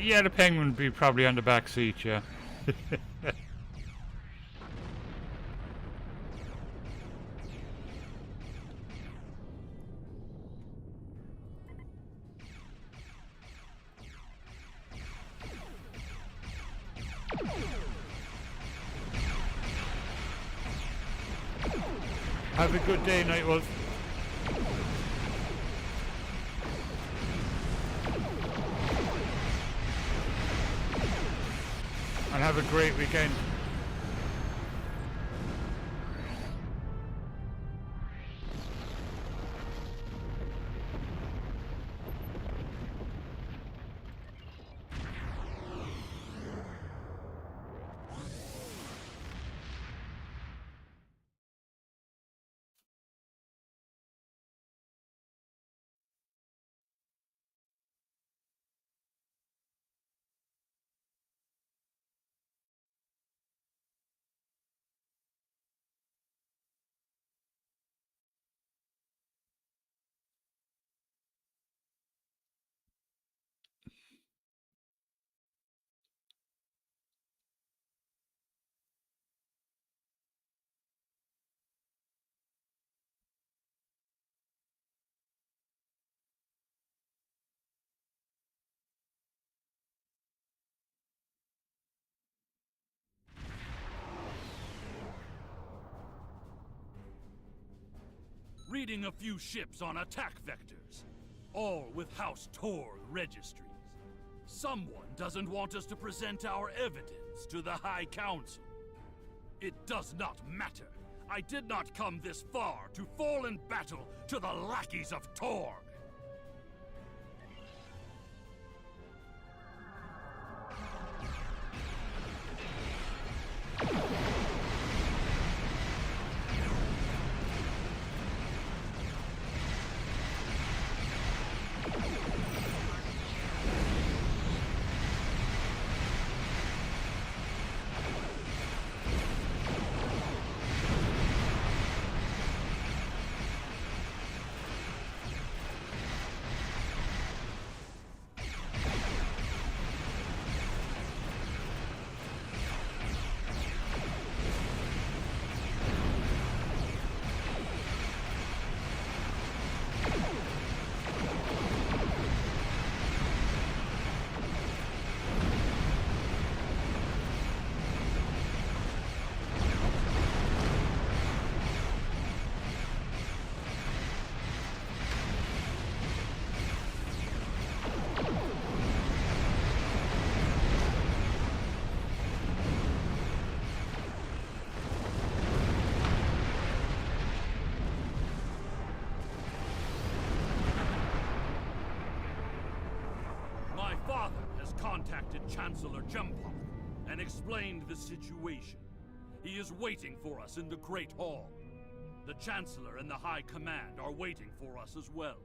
Yeah, the penguin would be probably on the back seat, yeah. Have a good day, Nightwolf. And have a great weekend. Reading a few ships on attack vectors, all with House Torg registries. Someone doesn't want us to present our evidence to the High Council. It does not matter. I did not come this far to fall in battle to the lackeys of Torg. Contacted Chancellor Jempok and explained the situation. He is waiting for us in the Great Hall. The Chancellor and the High Command are waiting for us as well.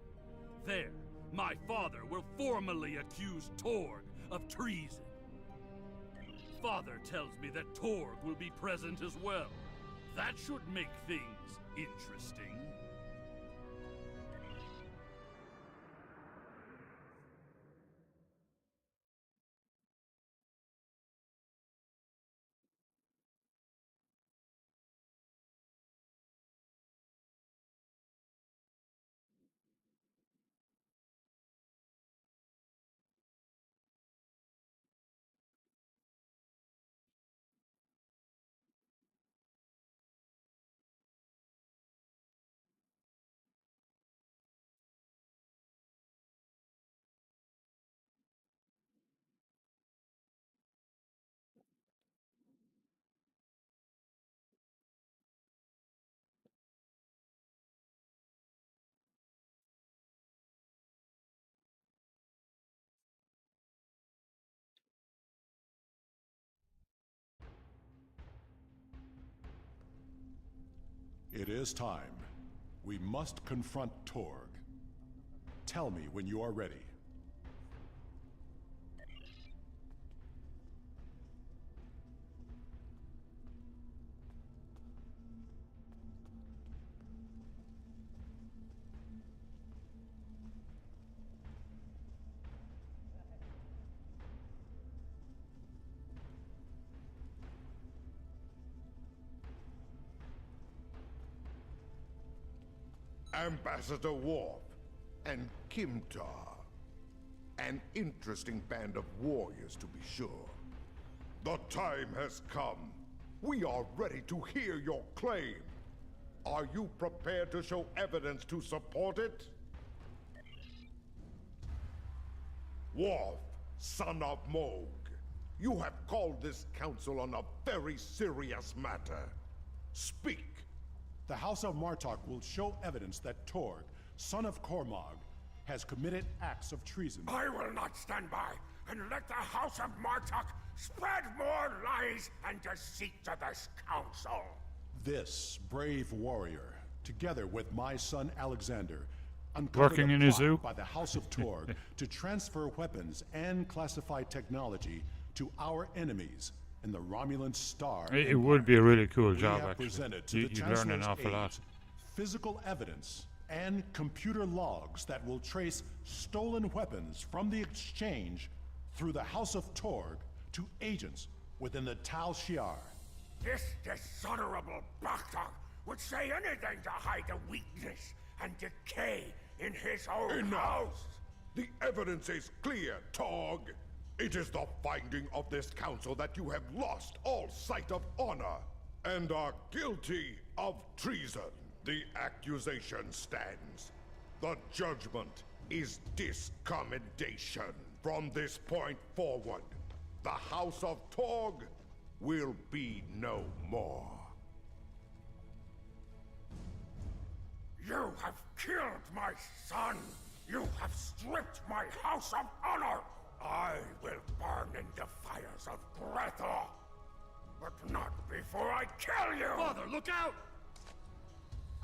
There, my father will formally accuse Torg of treason. Father tells me that Torg will be present as well. That should make things interesting. It is time. We must confront Torg. Tell me when you are ready. Ambassador Worf and Kimtar. An interesting band of warriors, to be sure. The time has come. We are ready to hear your claim. Are you prepared to show evidence to support it? Worf, son of Moog, you have called this council on a very serious matter. Speak. The House of Martok will show evidence that Torg, son of Cormog, has committed acts of treason. I will not stand by and let the House of Martok spread more lies and deceit to this council. This brave warrior, together with my son Alexander, uncovered Working a in a plot zoo? by the House of Torg to transfer weapons and classified technology to our enemies in the Romulan Star. It would be a really cool We job, have actually. presented to the You'd learn an Chancellor's awful lot. aides physical evidence and computer logs that will trace stolen weapons from the exchange through the House of Torg to agents within the Tal Shiar. This dishonorable bastard would say anything to hide the weakness and decay in his own Enough. house. The evidence is clear, Torg. It is the finding of this council that you have lost all sight of honor and are guilty of treason. The accusation stands. The judgment is discommendation. From this point forward, the House of Torg will be no more. You have killed my son. You have stripped my house of honor. I will burn in the fires of Grethor. But not before I kill you! Father, look out!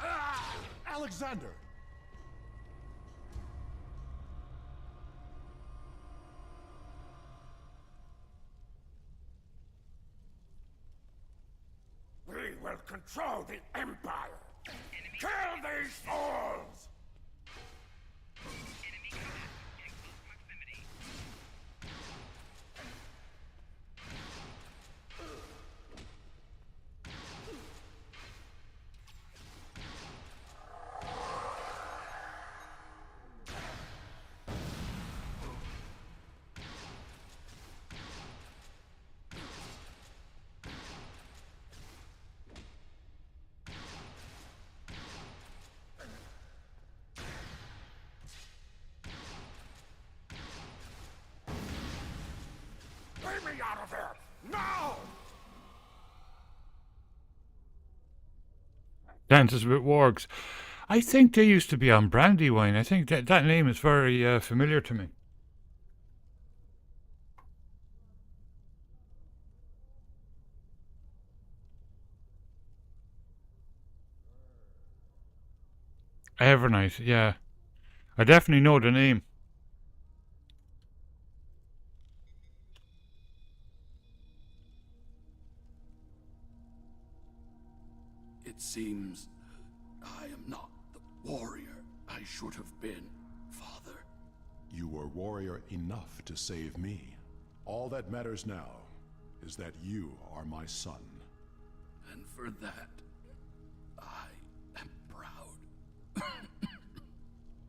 Ah! Alexander! We will control the Empire! Kill these fools! Get me out of here! Now! Dances with Wargs. I think they used to be on Brandywine. I think that name is very familiar to me. Evernight, yeah. I definitely know the name. It seems I am not the warrior I should have been, Father. You were warrior enough to save me. All that matters now is that you are my son. And for that, I am proud.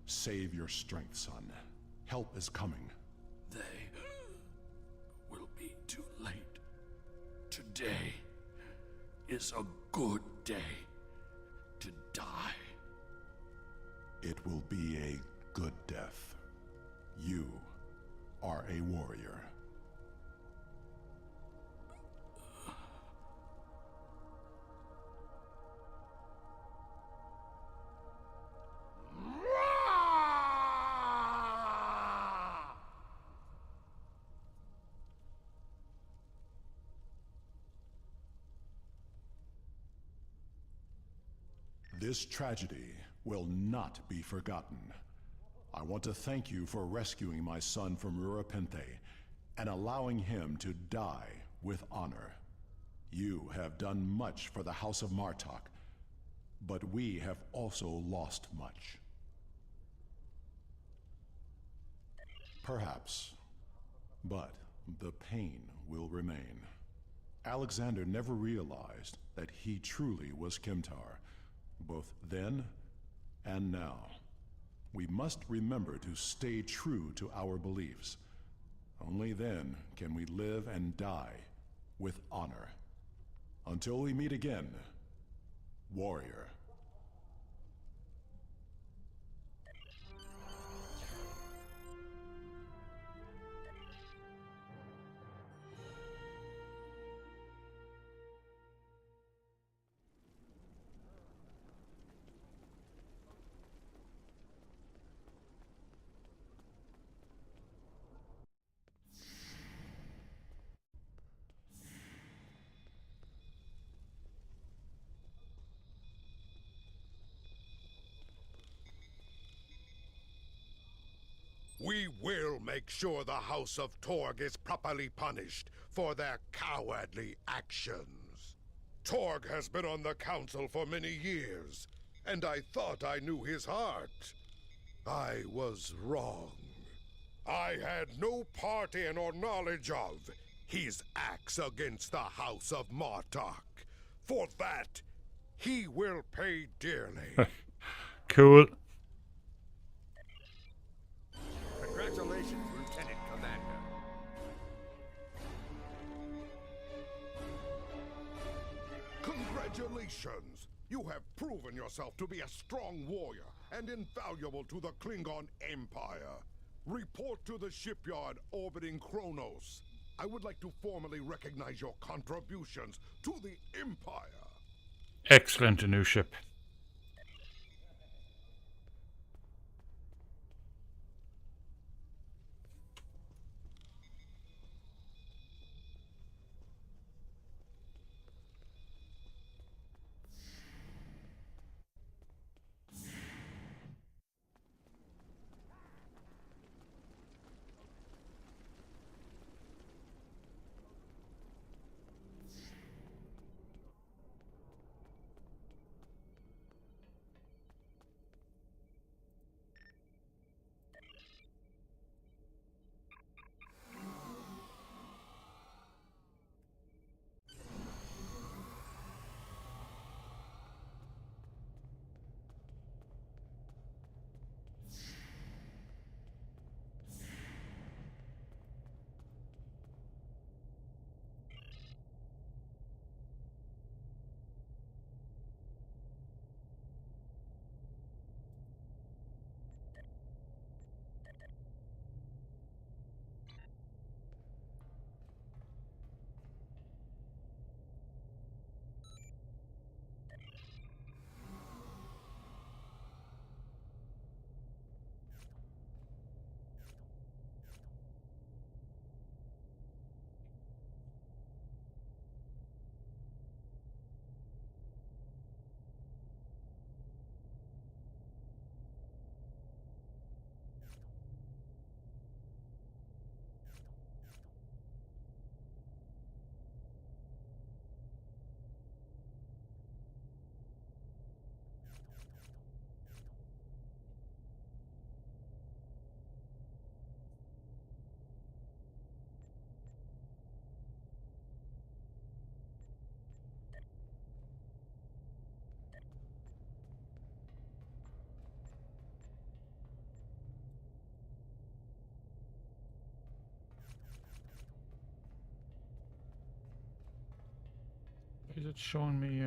Save your strength, son. Help is coming. They will be too late. Today is a good day to die. It will be a good death. You are a warrior. This tragedy will not be forgotten. I want to thank you for rescuing my son from Rurapente and allowing him to die with honor. You have done much for the House of Martok, but we have also lost much. Perhaps, but the pain will remain. Alexander never realized that he truly was Kimtar, both then And now, we must remember to stay true to our beliefs. Only then can we live and die with honor. Until we meet again, warrior. We will make sure the House of Torg is properly punished for their cowardly actions. Torg has been on the council for many years, and I thought I knew his heart. I was wrong. I had no part in or knowledge of his acts against the House of Martok. For that, he will pay dearly. Cool. Congratulations, Lieutenant Commander. Congratulations! You have proven yourself to be a strong warrior and invaluable to the Klingon Empire. Report to the shipyard orbiting Kronos. I would like to formally recognize your contributions to the Empire. Excellent, a new ship. Is it showing me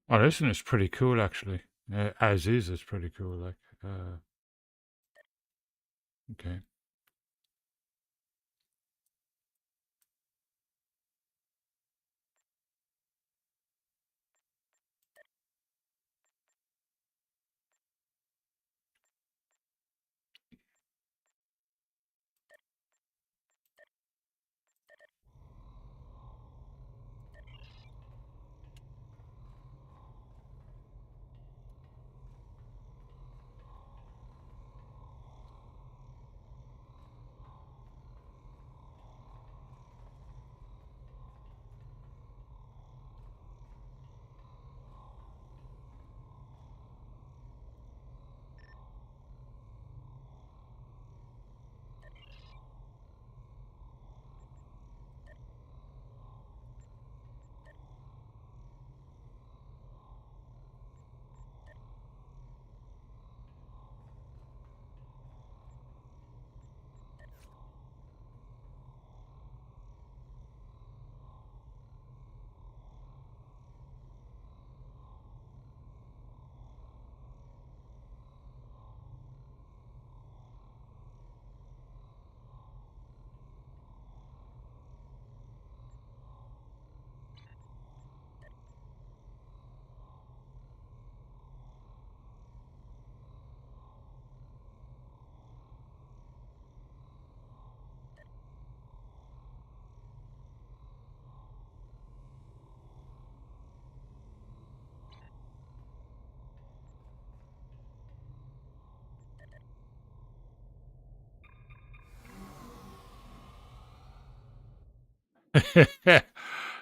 Oh, this one is pretty cool, actually. As is, it's pretty cool. Like, okay.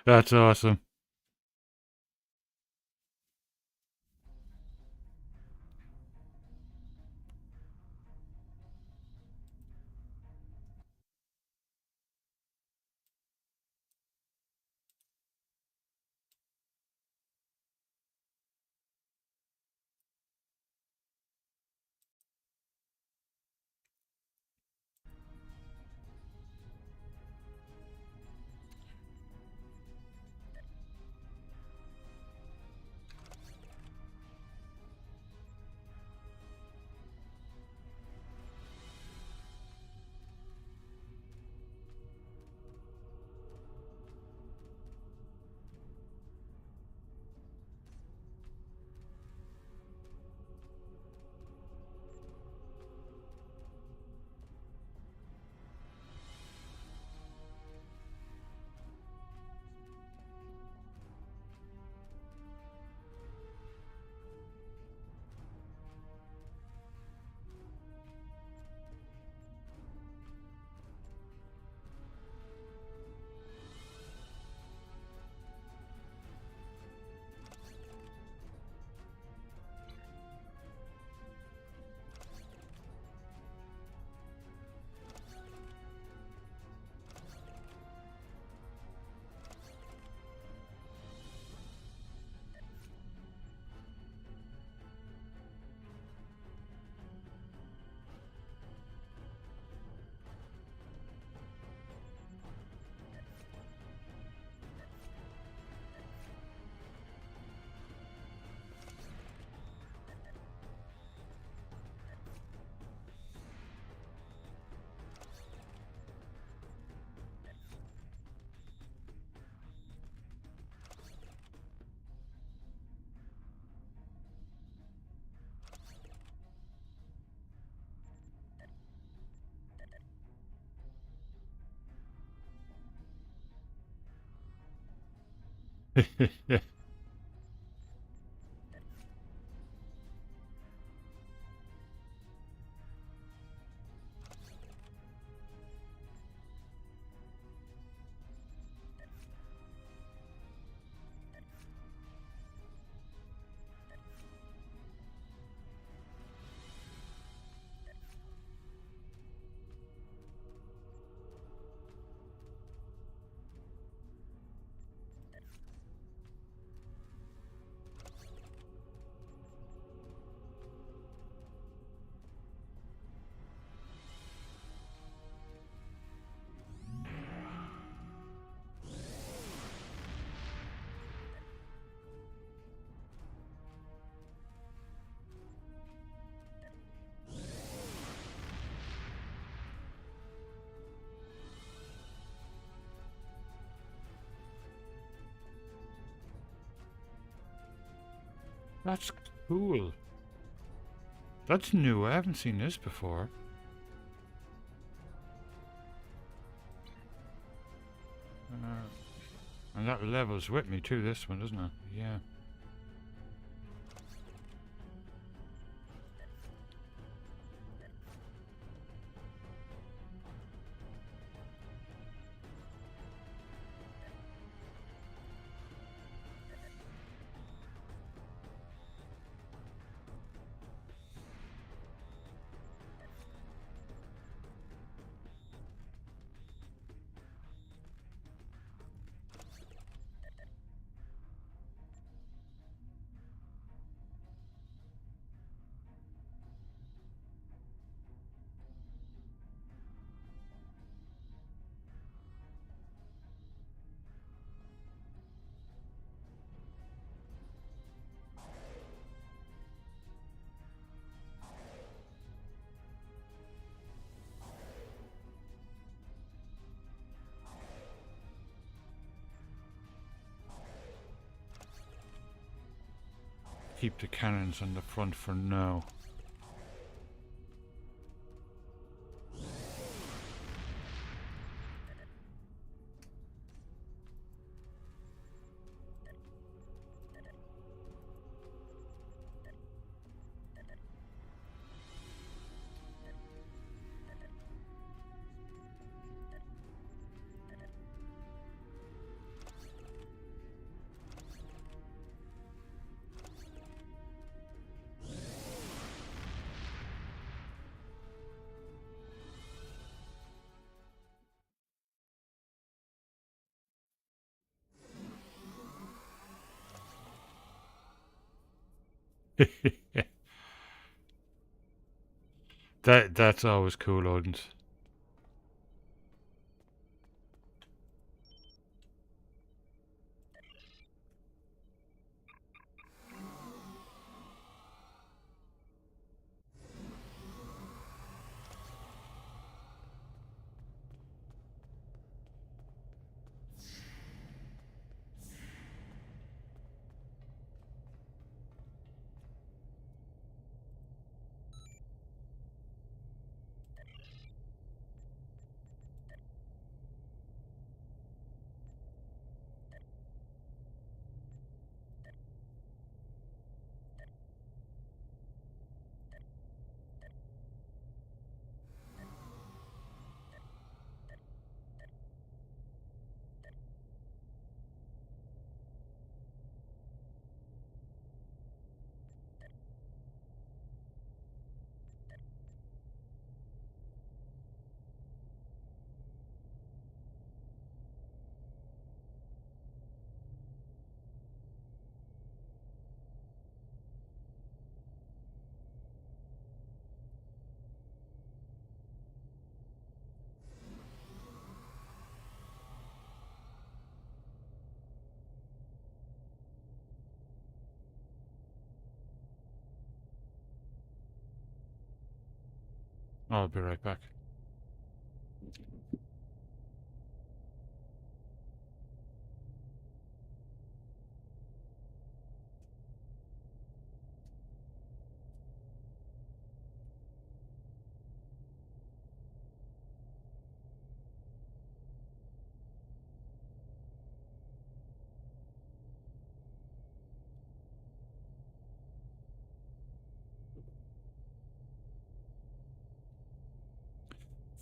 That's awesome. That's cool. That's new. I haven't seen this before. And that levels with me too, this one, doesn't it? Yeah. Keep the cannons on the front for now. That's always cool, Odin's. I'll be right back.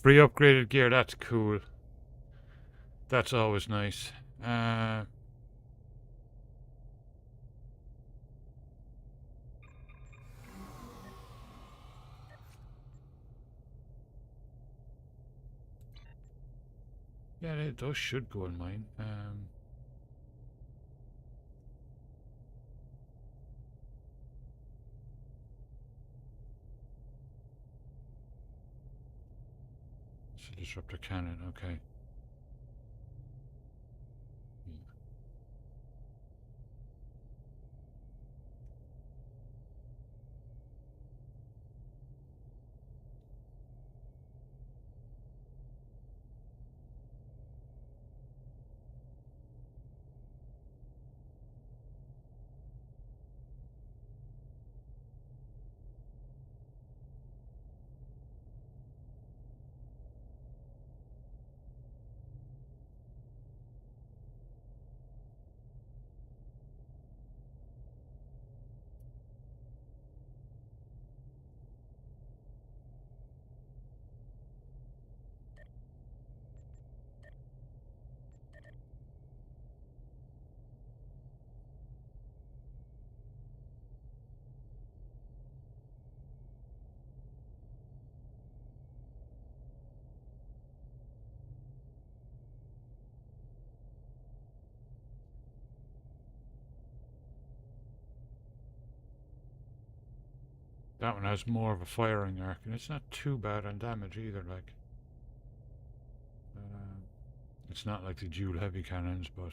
Free upgraded gear, that's cool. That's always nice. Yeah, those should go in mine. So disruptor cannon, okay. That one has more of a firing arc, and it's not too bad on damage either. Like, it's not like the dual heavy cannons, but.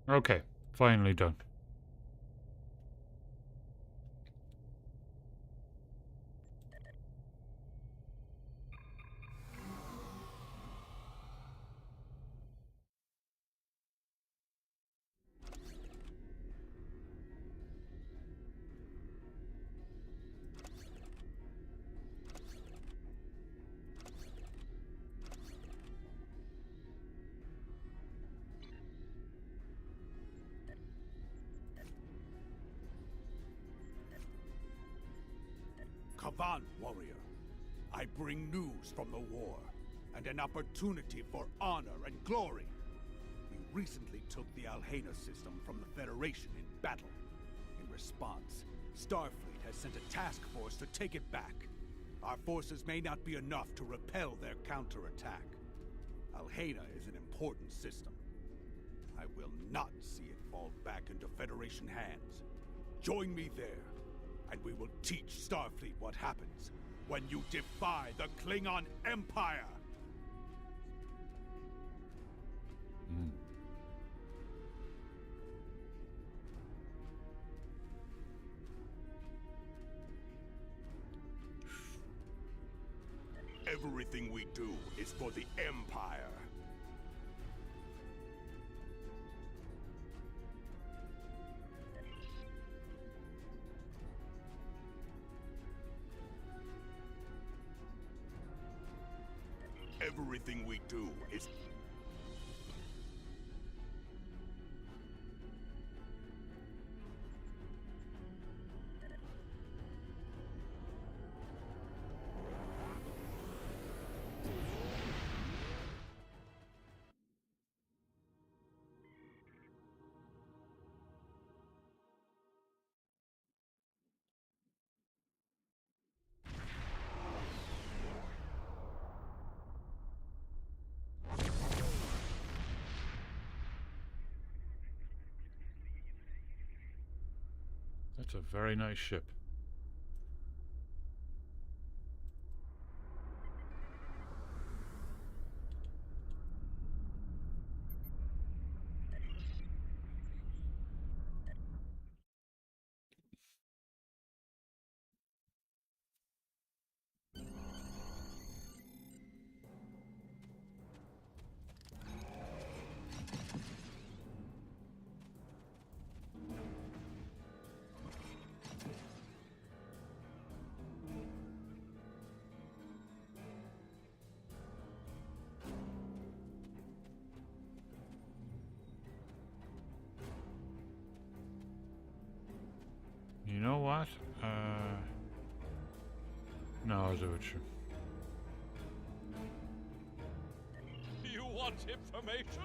Okay, finally done. Kavan, warrior. I bring news from the war, and an opportunity for honor and glory. We recently took the Alhena system from the Federation in battle. In response, Starfleet has sent a task force to take it back. Our forces may not be enough to repel their counterattack. Alhena is an important system. I will not see it fall back into Federation hands. Join me there, and we will teach Starfleet what happens when you defy the Klingon Empire! Everything we do is for the Empire. Everything we do is... That's a very nice ship. No, I'll do it. Sure. You want information?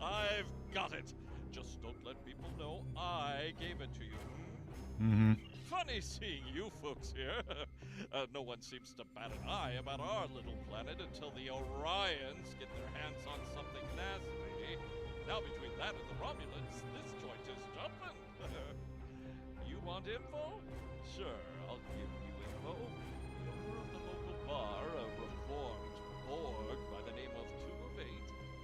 I've got it. Just don't let people know I gave it to you. Mm-hmm. Funny seeing you folks here. No one seems to bat an eye about our little planet until the Orions get their hands on something nasty. Now between that and the Romulans, this joint is jumping. You want info? Sure, I'll give you info. The owner of the local bar, a reformed Borg by the name of 2 of 8,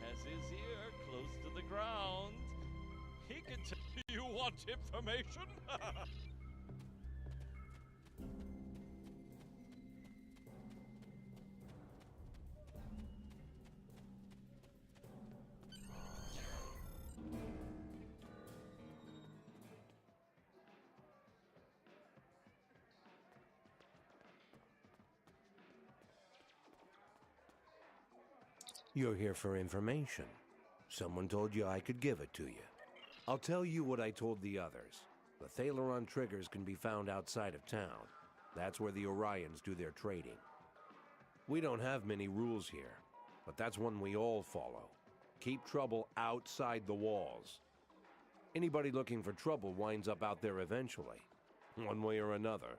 has his ear close to the ground. He can tell you want information? You're here for information. Someone told you I could give it to you. I'll tell you what I told the others. The Thaleron triggers can be found outside of town. That's where the Orions do their trading. We don't have many rules here, but that's one we all follow. Keep trouble outside the walls. Anybody looking for trouble winds up out there eventually, one way or another.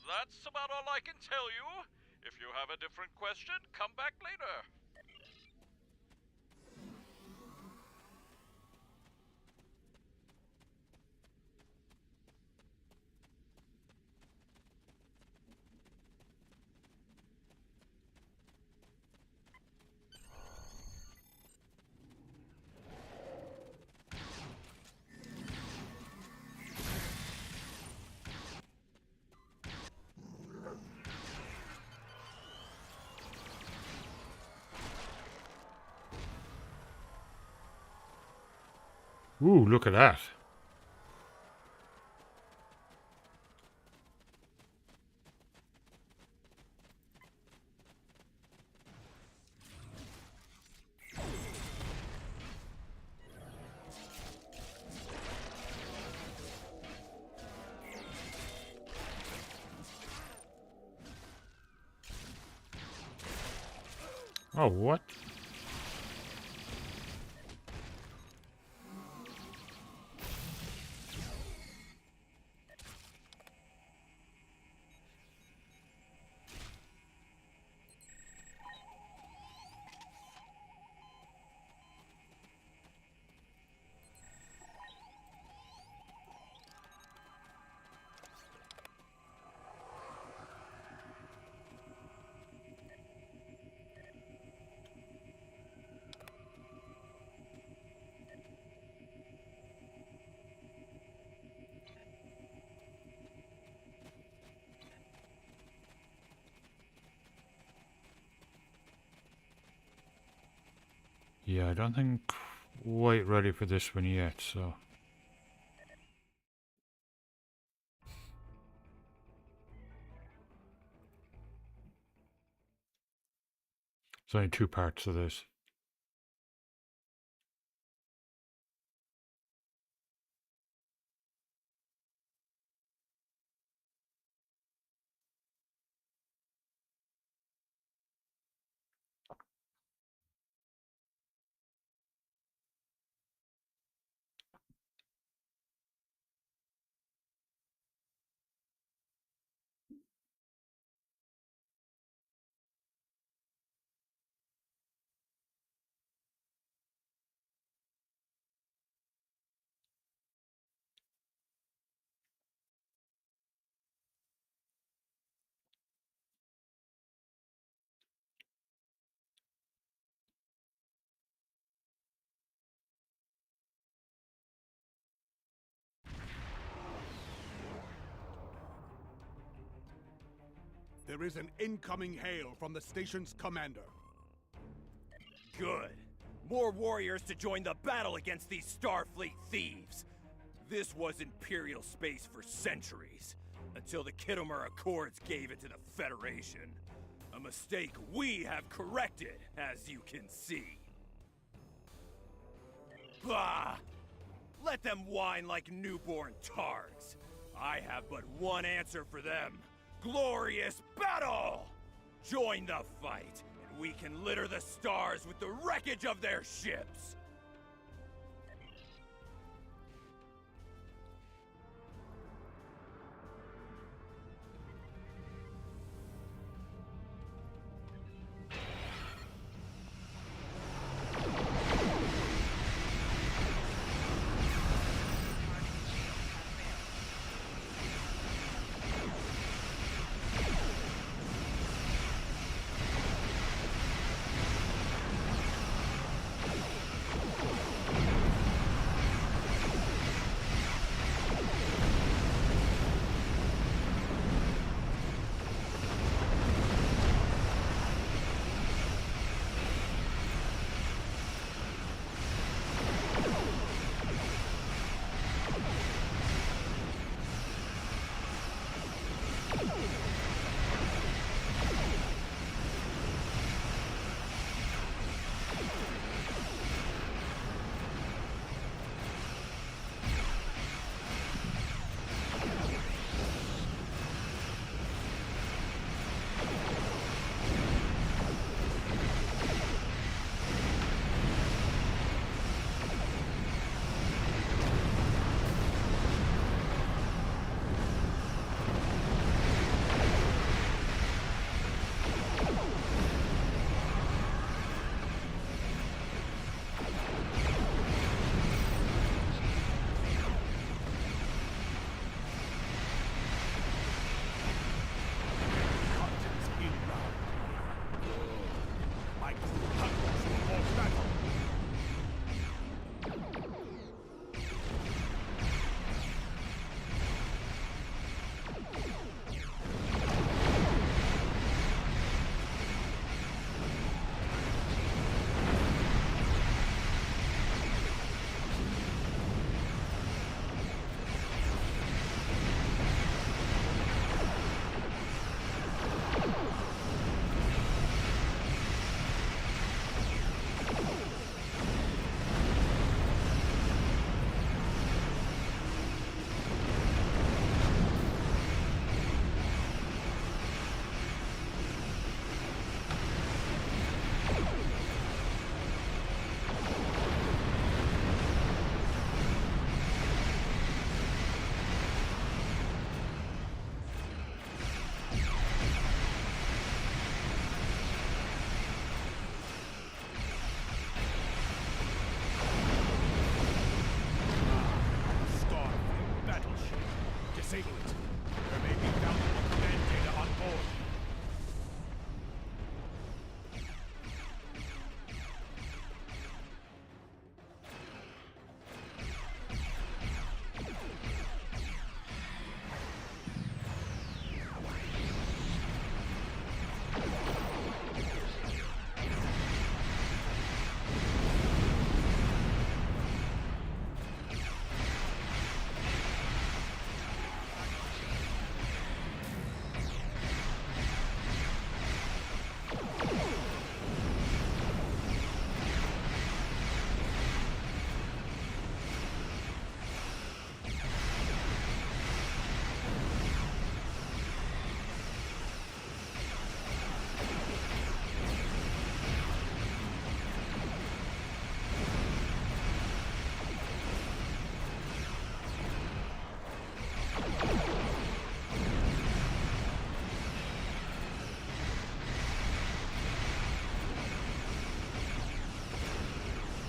That's about all I can tell you. If you have a different question, come back later. Ooh, look at that. Oh, what? Yeah, I don't think quite ready for this one yet, so. There's only 2 parts to this. There is an incoming hail from the station's commander. Good. More warriors to join the battle against these Starfleet thieves. This was Imperial space for centuries, until the Khitomer Accords gave it to the Federation. A mistake we have corrected, as you can see. Bah! Let them whine like newborn targs. I have but one answer for them. Glorious battle! Join the fight, and we can litter the stars with the wreckage of their ships! Disable it. There may be valuable command data on board.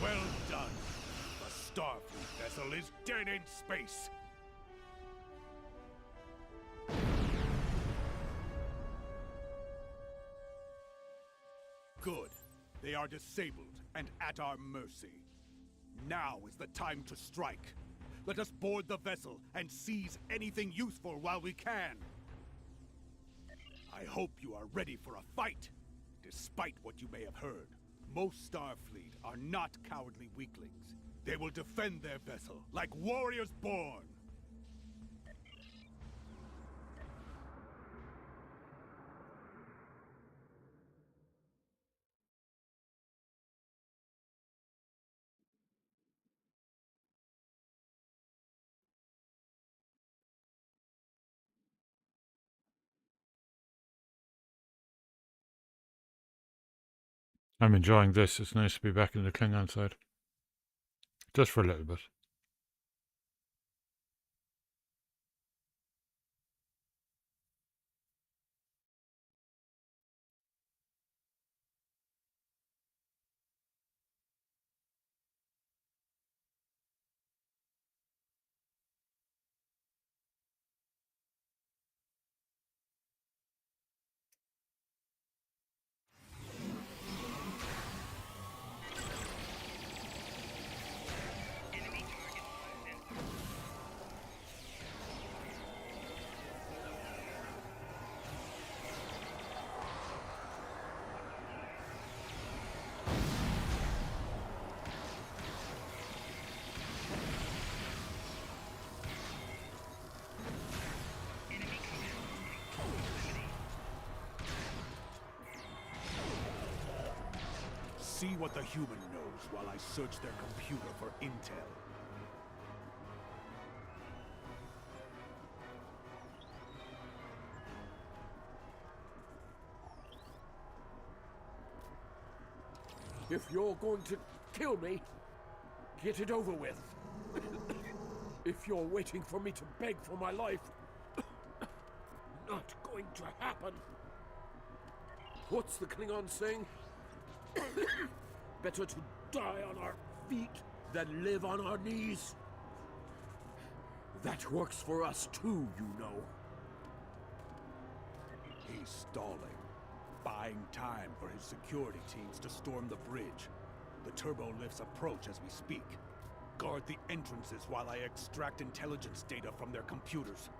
Well done. The Starfleet vessel is dead in space. Good. They are disabled and at our mercy. Now is the time to strike. Let us board the vessel and seize anything useful while we can. I hope you are ready for a fight, despite what you may have heard. Most Starfleet are not cowardly weaklings. They will defend their vessel like warriors born. I'm enjoying this. It's nice to be back in the Klingon side. Just for a little bit. See what the human knows while I search their computer for intel. If you're going to kill me, get it over with. If you're waiting for me to beg for my life, not going to happen. What's the Klingon saying? Better to die on our feet than live on our knees. That works for us too, you know. He's stalling, buying time for his security teams to storm the bridge. The turbo lifts approach as we speak. Guard the entrances while I extract intelligence data from their computers.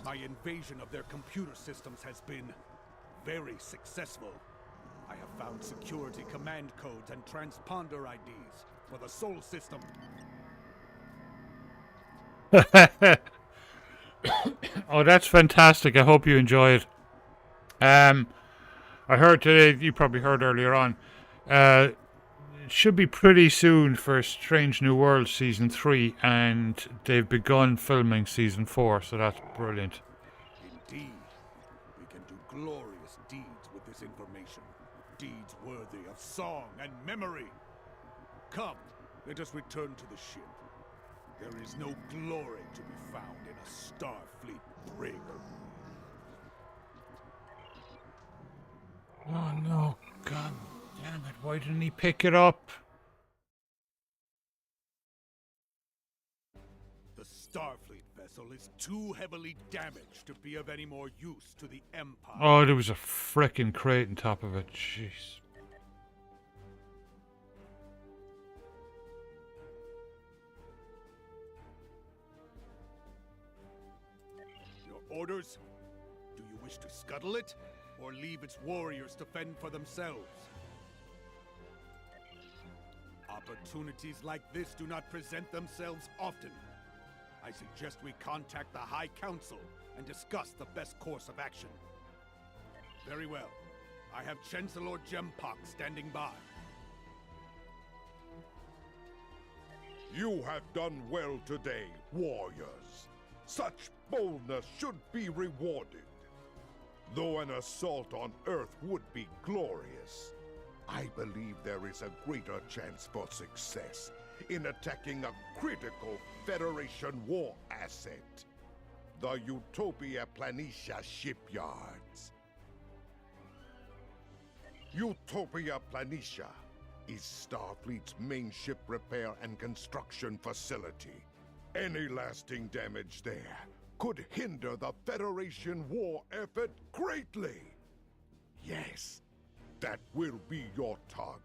My invasion of their computer systems has been very successful. I have found security command codes and transponder IDs for the Sol system. Oh, that's fantastic. I hope you enjoy it. I heard today, you probably heard earlier on, it should be pretty soon for Strange New Worlds Season 3, and they've begun filming Season 4, so that's brilliant. Indeed, we can do glorious deeds with this information. Deeds worthy of song and memory. Come, let us return to the ship. There is no glory to be found in a Starfleet brig. Oh no, God damn it, why didn't he pick it up? The Starfleet vessel is too heavily damaged to be of any more use to the Empire. Oh, there was a frickin' crate on top of it, jeez. Your orders? Do you wish to scuttle it, or leave its warriors to fend for themselves? Opportunities like this do not present themselves often. I I suggest we contact the High Council and discuss the best course of action. Very well. I have Chancellor Jempak standing by. You have done well today, warriors. Such boldness should be rewarded. Though an assault on Earth would be glorious, I believe there is a greater chance for success in attacking a critical Federation war asset, the Utopia Planitia shipyards. Utopia Planitia is Starfleet's main ship repair and construction facility. Any lasting damage there could hinder the Federation war effort greatly. Yes, that will be your target.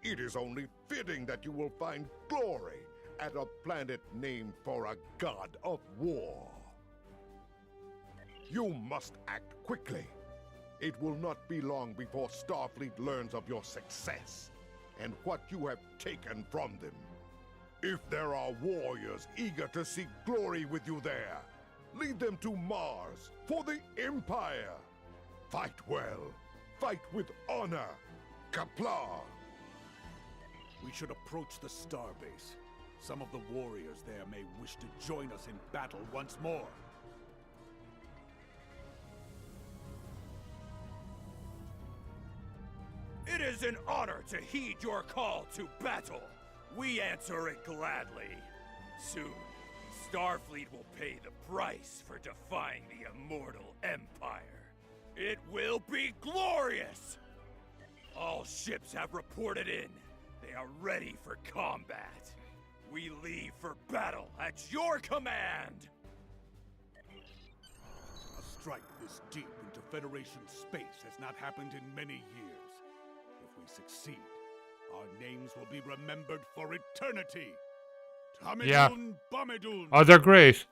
It is only fitting that you will find glory at a planet named for a god of war. You must act quickly. It will not be long before Starfleet learns of your success and what you have taken from them. If there are warriors eager to seek glory with you there, lead them to Mars for the Empire. Fight well. Fight with honor. Qapla'! We should approach the starbase. Some of the warriors there may wish to join us in battle once more. It is an honor to heed your call to battle. We answer it gladly. Soon, Starfleet will pay the price for defying the immortal Empire. It will be glorious! All ships have reported in. They are ready for combat. We leave for battle at your command! A strike this deep into Federation space has not happened in many years. If we succeed, our names will be remembered for eternity. Yeah. Tamidun Bamidun. Oh, they're great.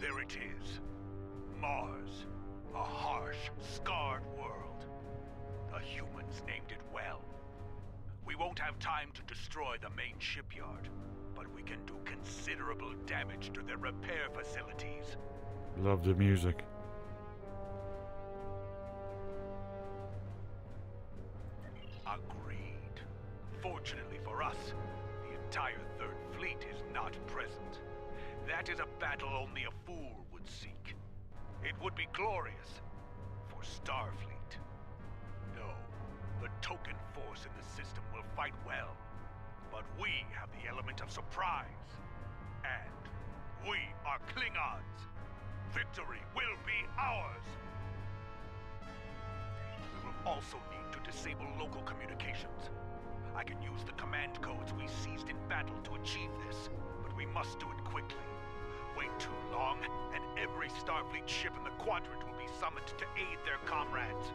There it is. Mars. A harsh, scarred world. The humans named it well. We won't have time to destroy the main shipyard, but we can do considerable damage to their repair facilities. Love the music. Agreed. Fortunately for us, the entire Third Fleet is not present. That is a battle only a fool would seek. It would be glorious for Starfleet. No, the token force in the system will fight well, but we have the element of surprise. And we are Klingons. Victory will be ours. We will also need to disable local communications. I can use the command codes we seized in battle to achieve this, but we must do it quickly. Wait too long, and every Starfleet ship in the Quadrant will be summoned to aid their comrades.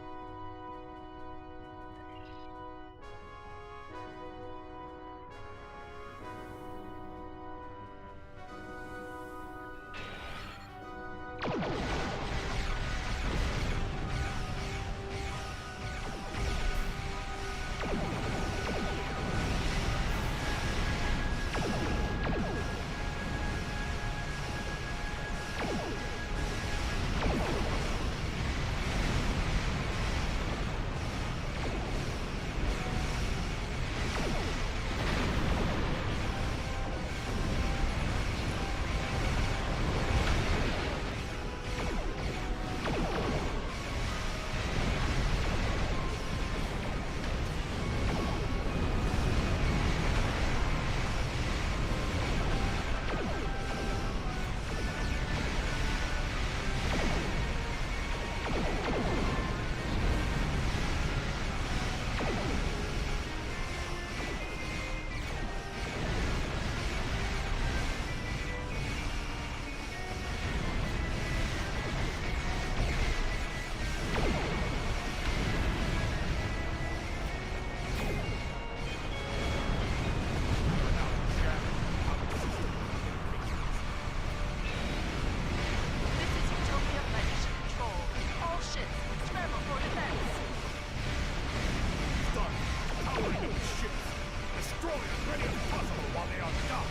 while they are docked.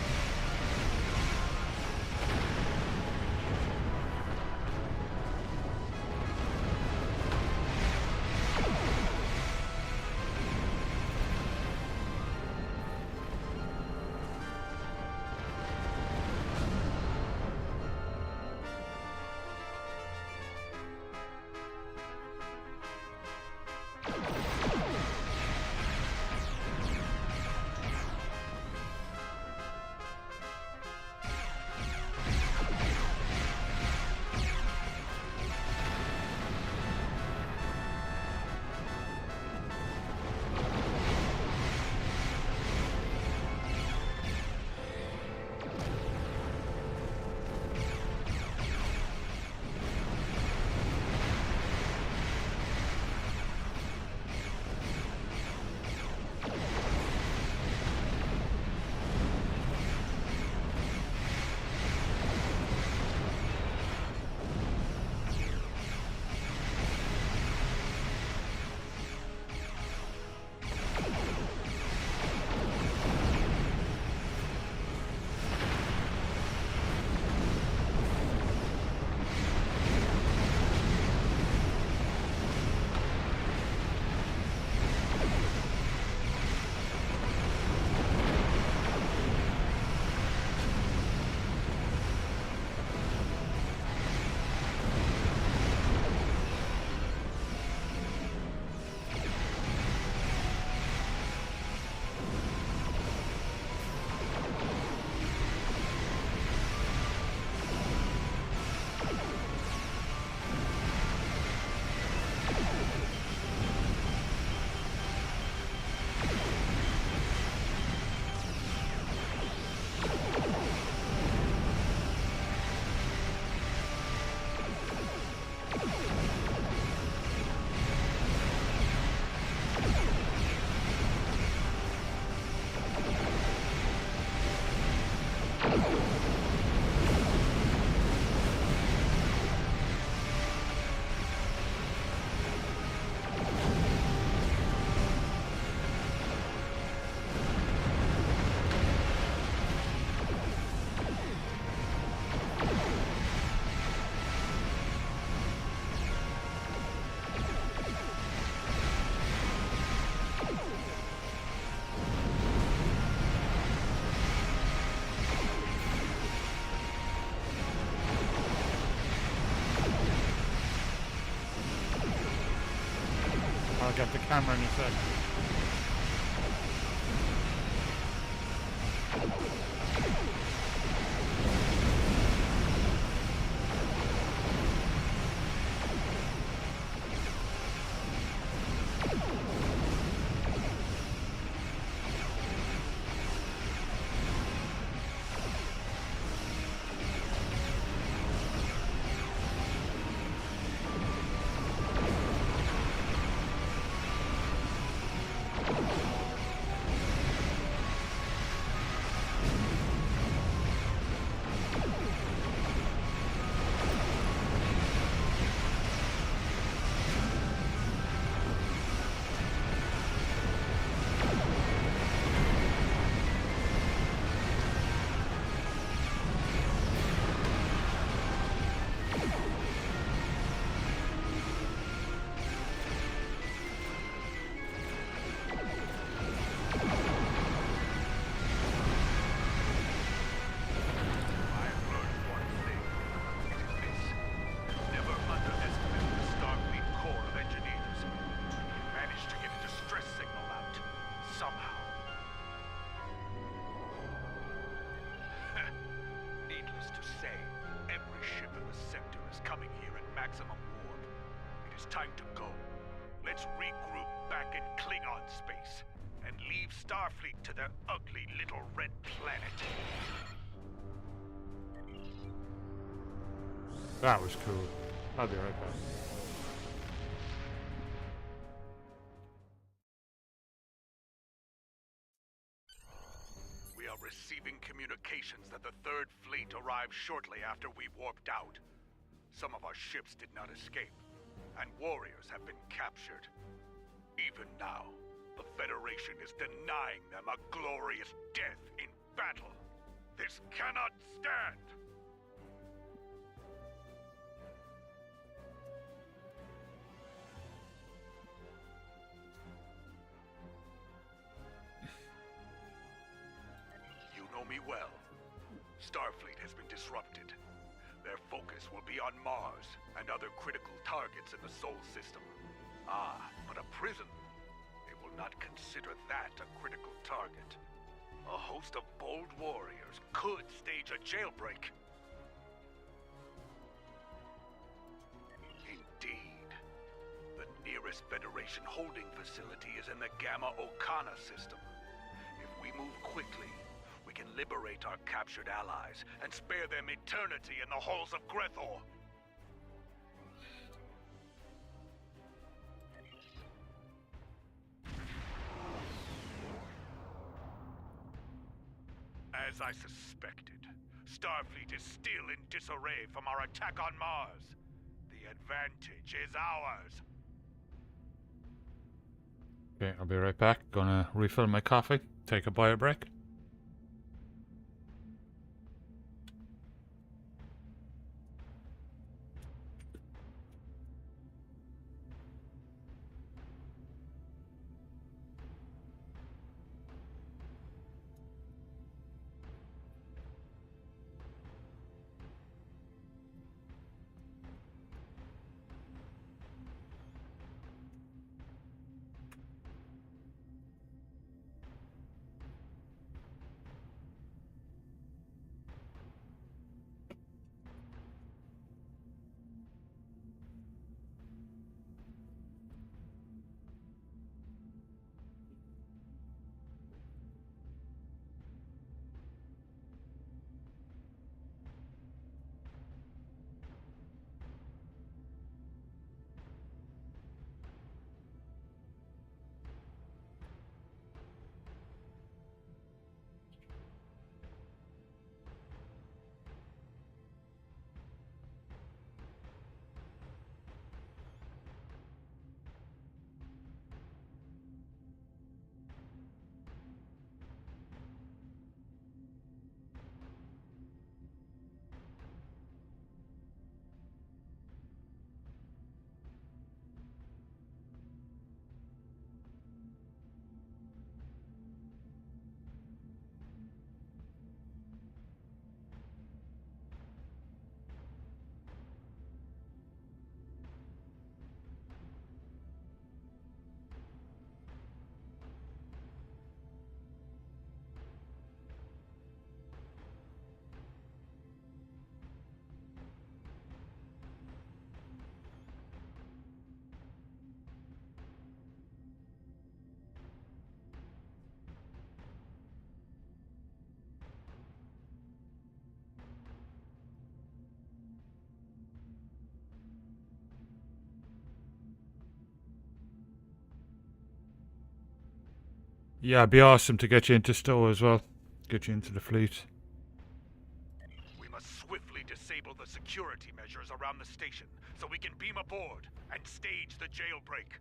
I'll get the camera in a second. Time to go. Let's regroup back in Klingon space and leave Starfleet to their ugly little red planet. That was cool. I'll be right back. We are receiving communications that the Third Fleet arrived shortly after we warped out. Some of our ships did not escape, and warriors have been captured. Even now, the Federation is denying them a glorious death in battle. This cannot stand. You know me well. Starfleet has been disrupted. Their focus will be on Mars and other critical targets in the Sol system. Ah, but a prison? They will not consider that a critical target. A host of bold warriors could stage a jailbreak. Indeed. The nearest Federation holding facility is in the Gamma Okana system. If we move quickly, we can liberate our captured allies and spare them eternity in the halls of Grethor. As I suspected, Starfleet is still in disarray from our attack on Mars. The advantage is ours. Okay, I'll be right back. Gonna refill my coffee, take a bio break. Yeah, it'd be awesome to get you into Stowe as well. Get you into the fleet. We must swiftly disable the security measures around the station so we can beam aboard and stage the jailbreak.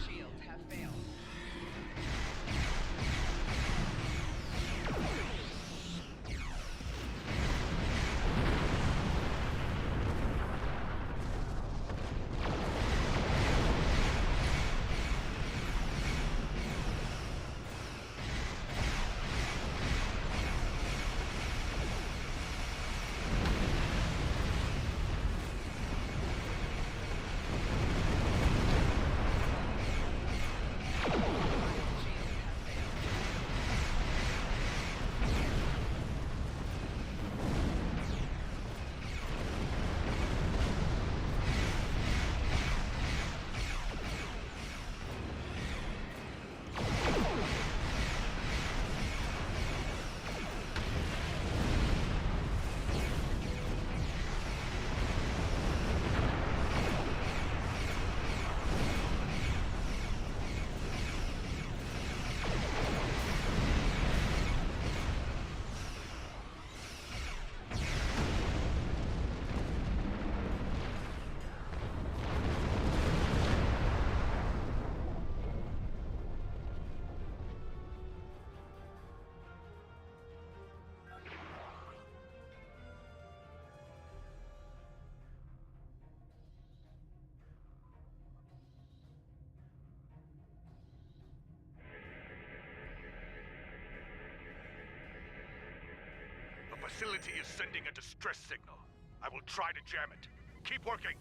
Shields facility is sending a distress signal. I will try to jam it. Keep working.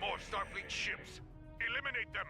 More Starfleet ships. Eliminate them!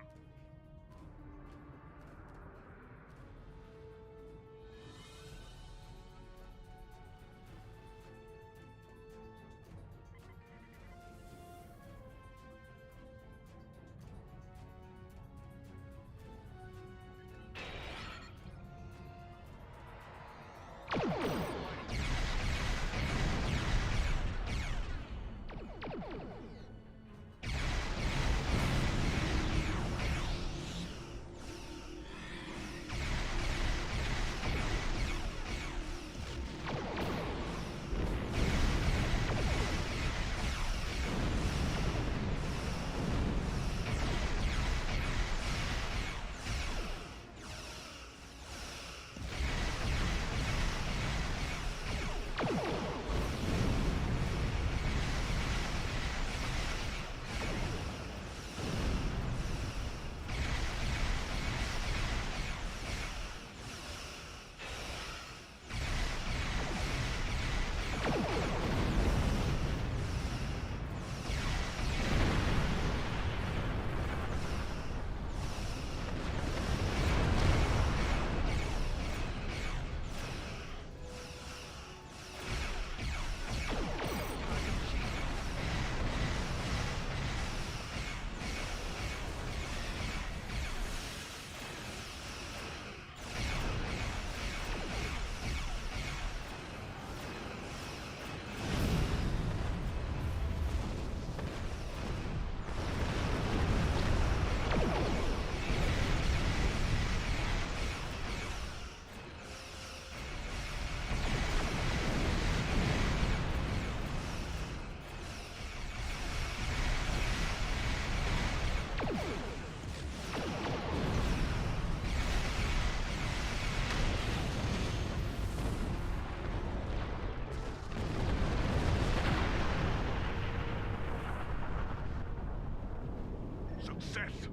Success!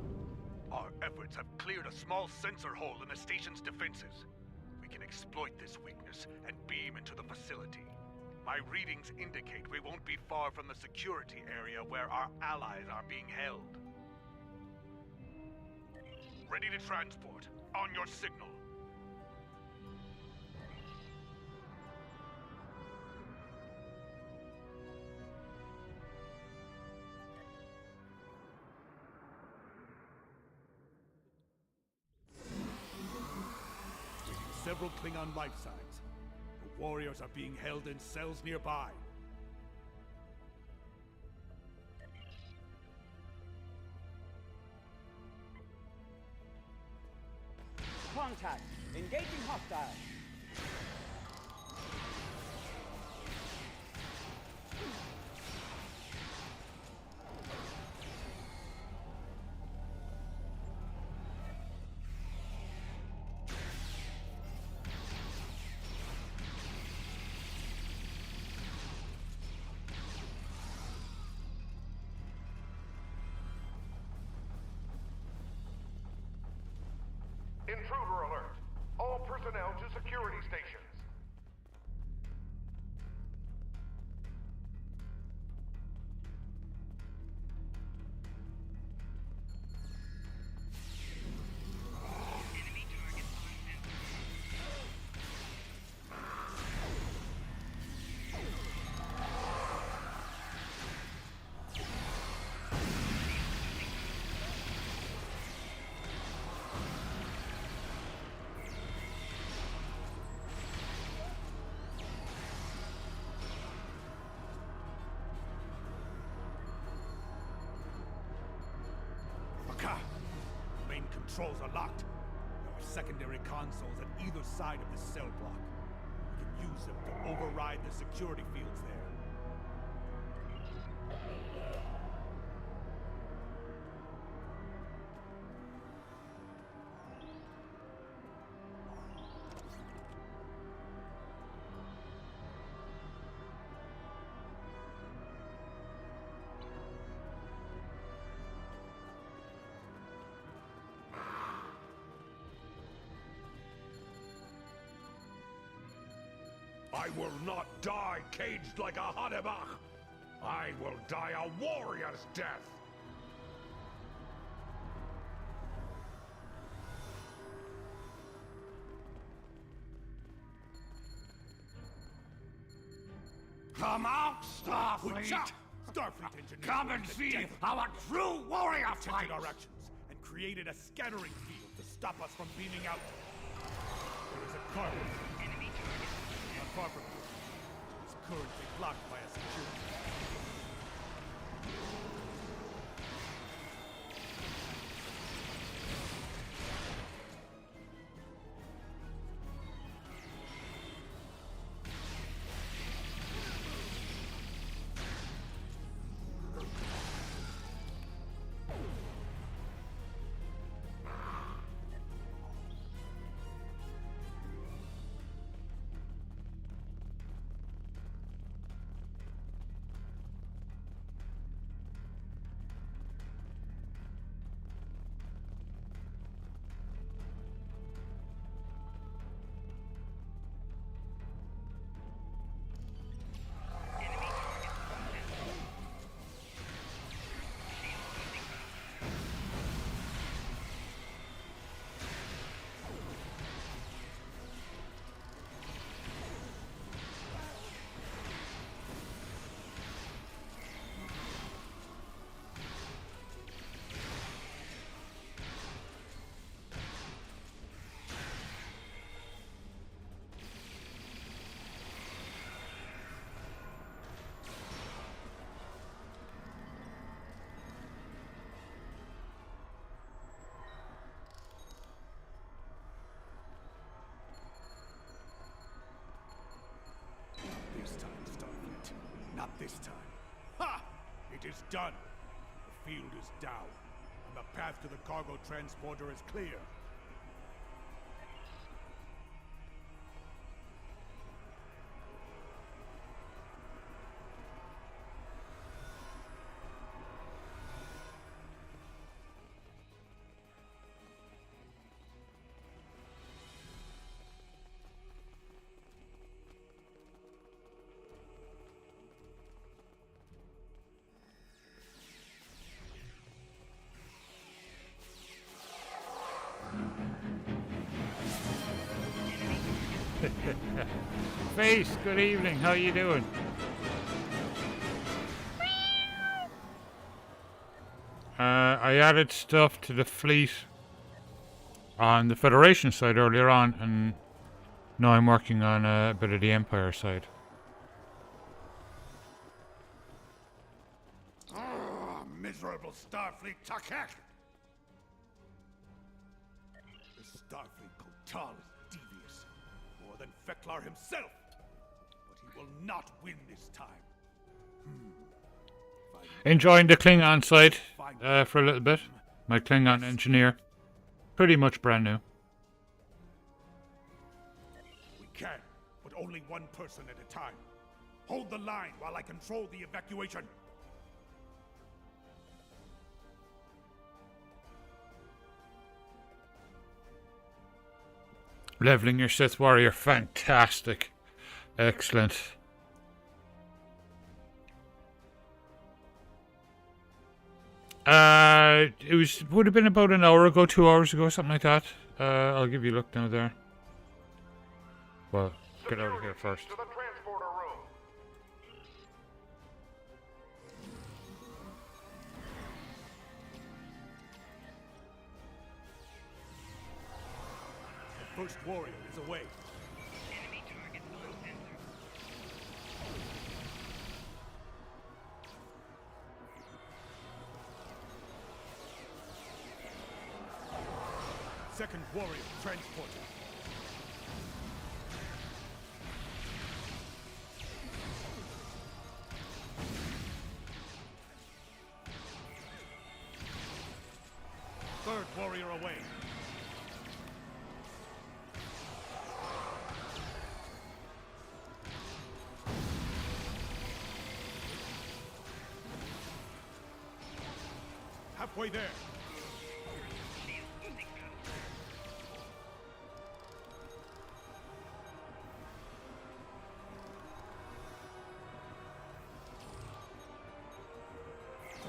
Our efforts have cleared a small sensor hole in the station's defenses. We can exploit this weakness and beam into the facility. My readings indicate we won't be far from the security area where our allies are being held. Ready to transport. On your signal. Several Klingon life signs. The warriors are being held in cells nearby. Contact! Engaging hostile! Intruder alert! All personnel to security stations. controls are locked. There are secondary consoles at either side of the cell block. We can use them to override the security fields there. I will not die caged like a Hadebach. I will die a warrior's death. Come out, Starfleet! Starfleet engineers Come and see how a true warrior detected fights! our actions and created a scattering field to stop us from beaming out. There is a cargo. Enemy target. Not far from here. It's currently blocked by a security. This time, Starfleet. Not this time. Ha! It is done. The field is down, and the path to the cargo transporter is clear. Face, good evening. How you doing? I added stuff to the fleet on the Federation side earlier on, and now I'm working on a bit of the Empire side. Ah, miserable Starfleet Takek! The Starfleet Kotal is devious, more than Feklar himself. But he will not win this time. Enjoying the Klingon side for a little bit. My Klingon engineer, pretty much brand new. We can, but only one person at a time. Hold the line while I control the evacuation. Leveling your Sith Warrior, fantastic. Excellent. Would have been about an hour ago, 2 hours ago, something like that. I'll give you a look now there. Well, get out of here first. To the transporter room. The first warrior is away. Enemy target on sensor. Second warrior transporter. Third warrior away. Halfway there.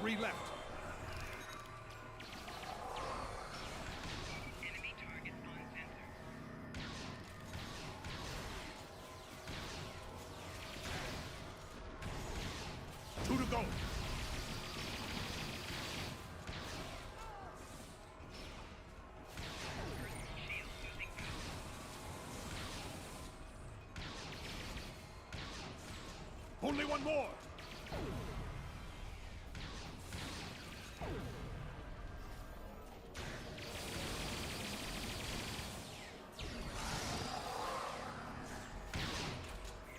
Three left. Enemy target on center. Two to go. Only one more.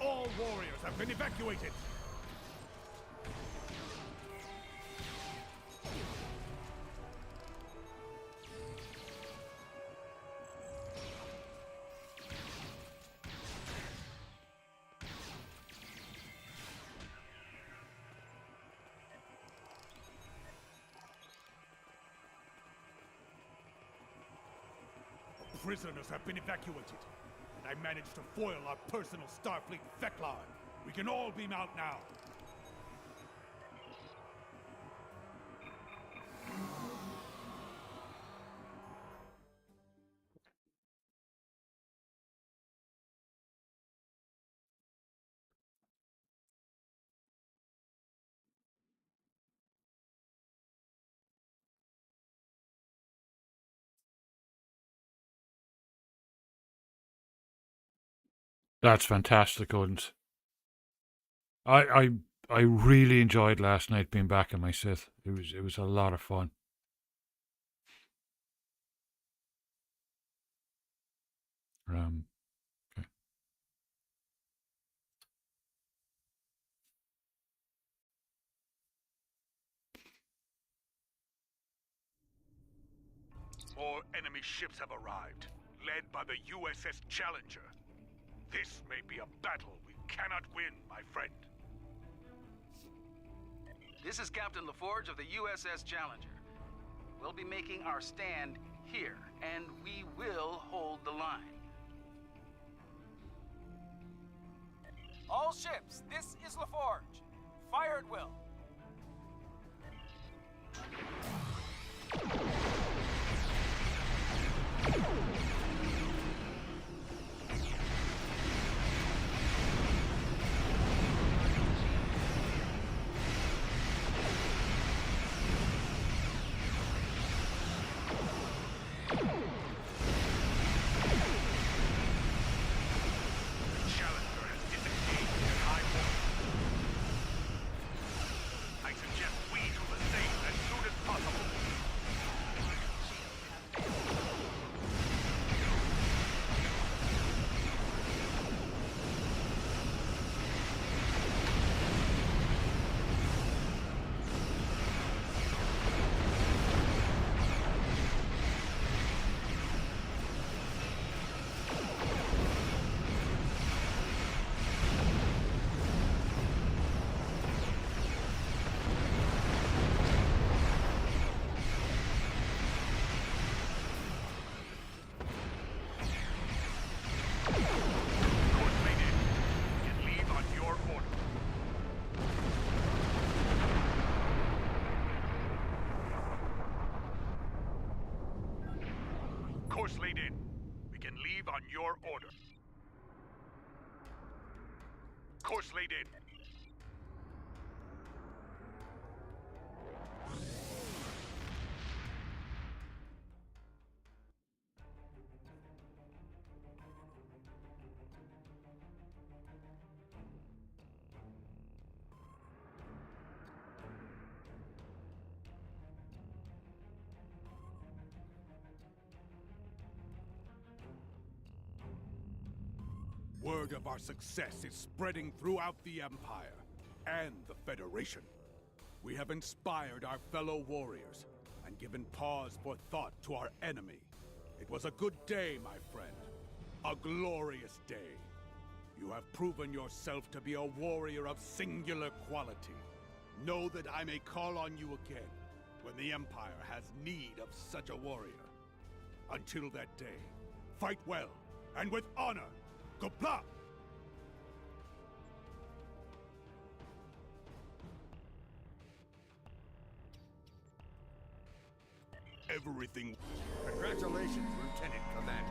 All warriors have been evacuated. Prisoners have been evacuated, and I managed to foil our personal Starfleet Feklar. We can all beam out now. That's fantastic, Odins. I really enjoyed last night being back in my Sith. It was a lot of fun. Okay. More enemy ships have arrived, led by the USS Challenger. This may be a battle we cannot win, my friend. This is Captain LaForge of the USS Challenger. We'll be making our stand here, and we will hold the line. All ships, this is LaForge. Fire at will. Course laid in. We can leave on your order. Course laid in. Word of our success is spreading throughout the Empire and the Federation. We have inspired our fellow warriors and given pause for thought to our enemy. It was a good day, my friend. A glorious day. You have proven yourself to be a warrior of singular quality. Know that I may call on you again when the Empire has need of such a warrior. Until that day, fight well and with honor. Qapla'! Everything. Congratulations, Lieutenant Commander.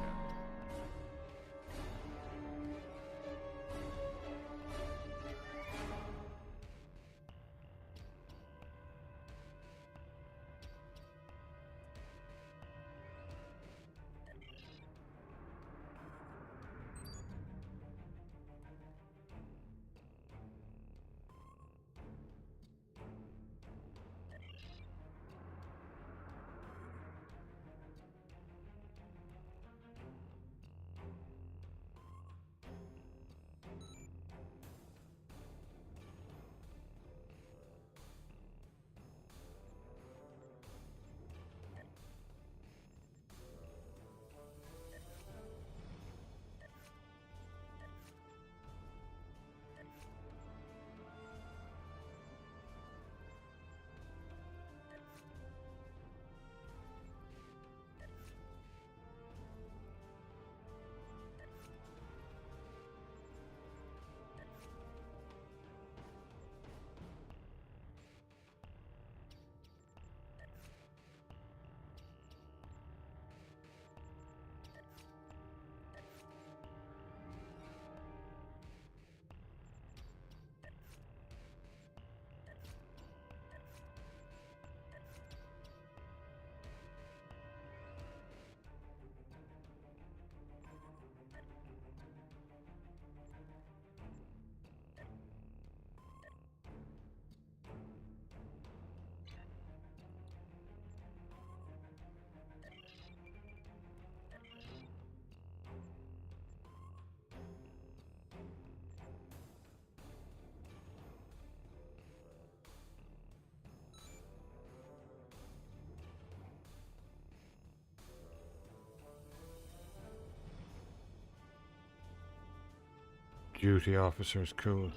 Duty officers, cool.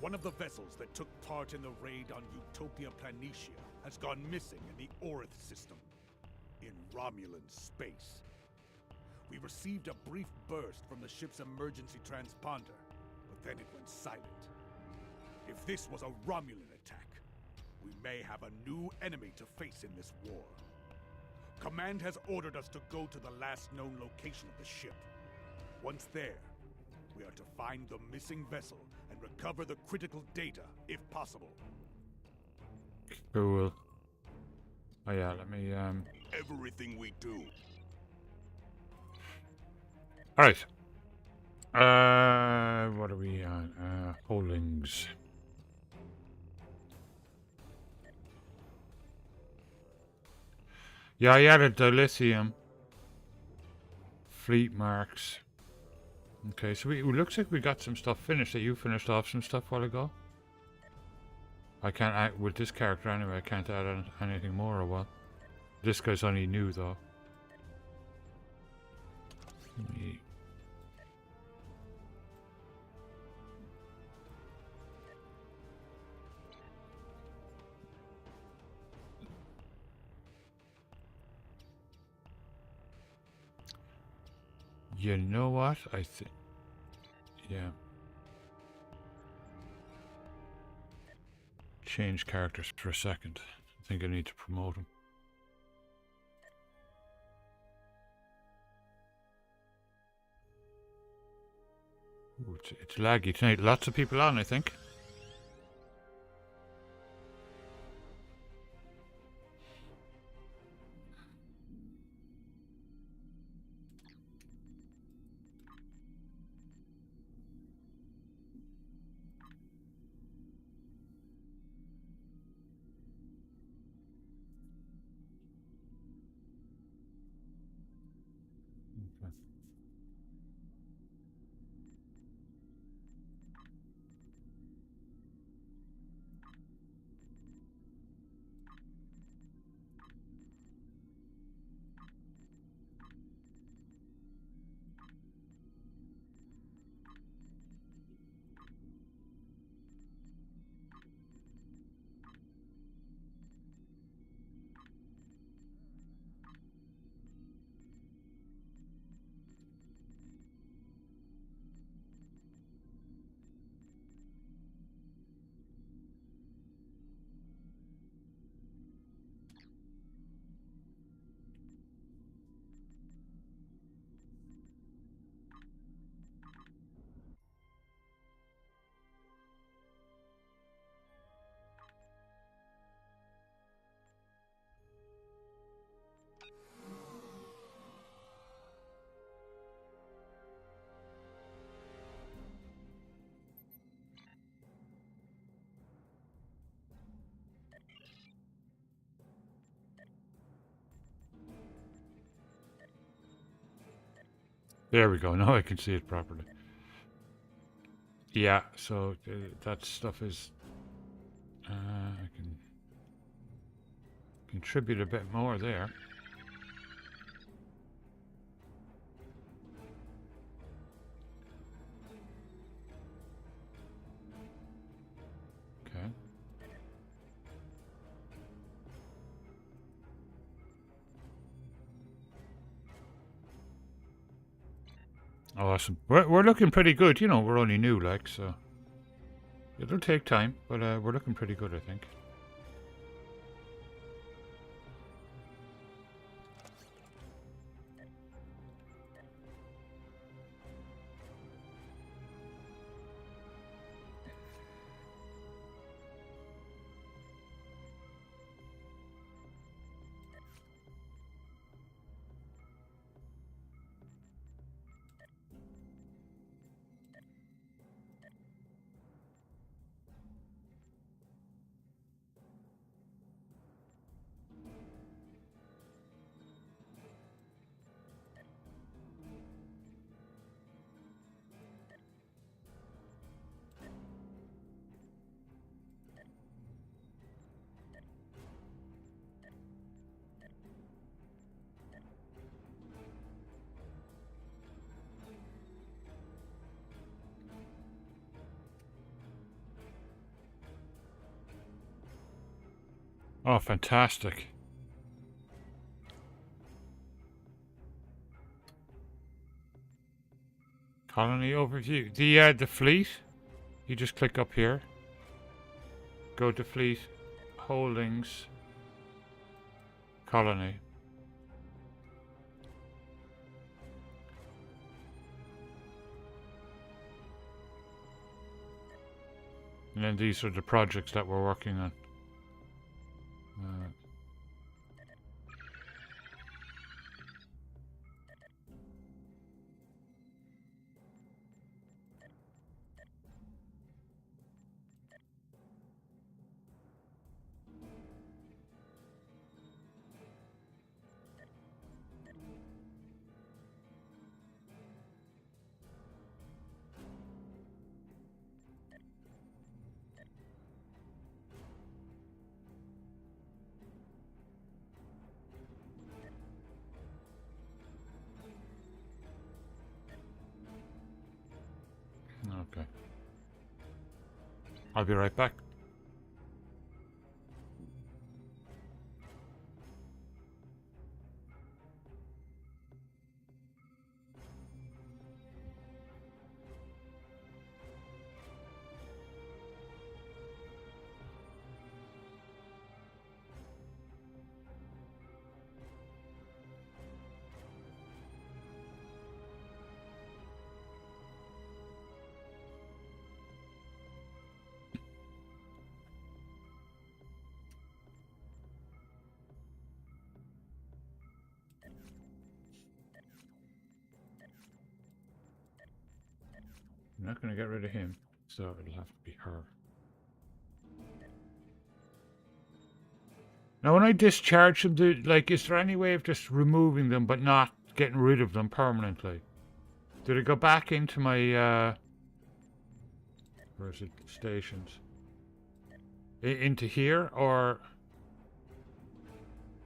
One of the vessels that took part in the raid on Utopia Planitia has gone missing in the Orith system, in Romulan space. We received a brief burst from the ship's emergency transponder, but then it went silent. If this was a Romulan attack, we may have a new enemy to face in this war. Command has ordered us to go to the last known location of the ship. Once there, we are to find the missing vessel and recover the critical data, if possible. Cool. Oh yeah, let me Everything we do. Alright. What are we on? Holdings. Yeah, I added dilithium. Fleet marks. Okay, so it looks like we got some stuff finished. That you finished off some stuff a while ago. I can't add with this character anyway. I can't add anything more or what. This guy's only new though. Let me... You know what? I think... Yeah. Change characters for a second. I think I need to promote him. Ooh, it's laggy tonight. Lots of people on, I think. There we go. Now I can see it properly. Yeah, so that stuff is... I can contribute a bit more there. Okay. Awesome. We're looking pretty good. You know, we're only new, like, so it'll take time, but we're looking pretty good, I think. Oh, fantastic. Colony overview. The fleet. You just click up here. Go to fleet, holdings, colony. And then these are the projects that we're working on. Okay. I'll be right back. I'm not going to get rid of him, so it'll have to be her. Now, when I discharge them, like, is there any way of just removing them but not getting rid of them permanently? Did it go back into my, where is it, stations? Into here, or...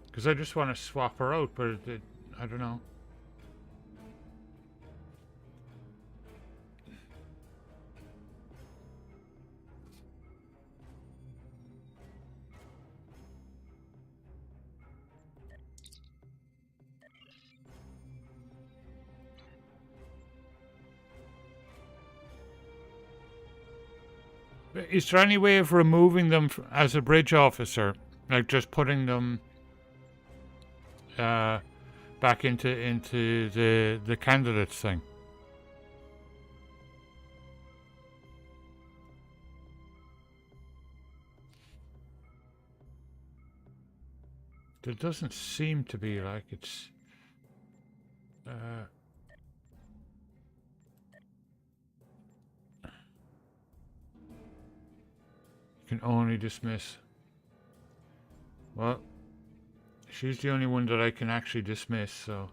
Because I just want to swap her out, but I don't know. Is there any way of removing them as a bridge officer? Like just putting them back into the candidates thing? There doesn't seem to be, like, it's... can only dismiss. Well, she's the only one that I can actually dismiss, so...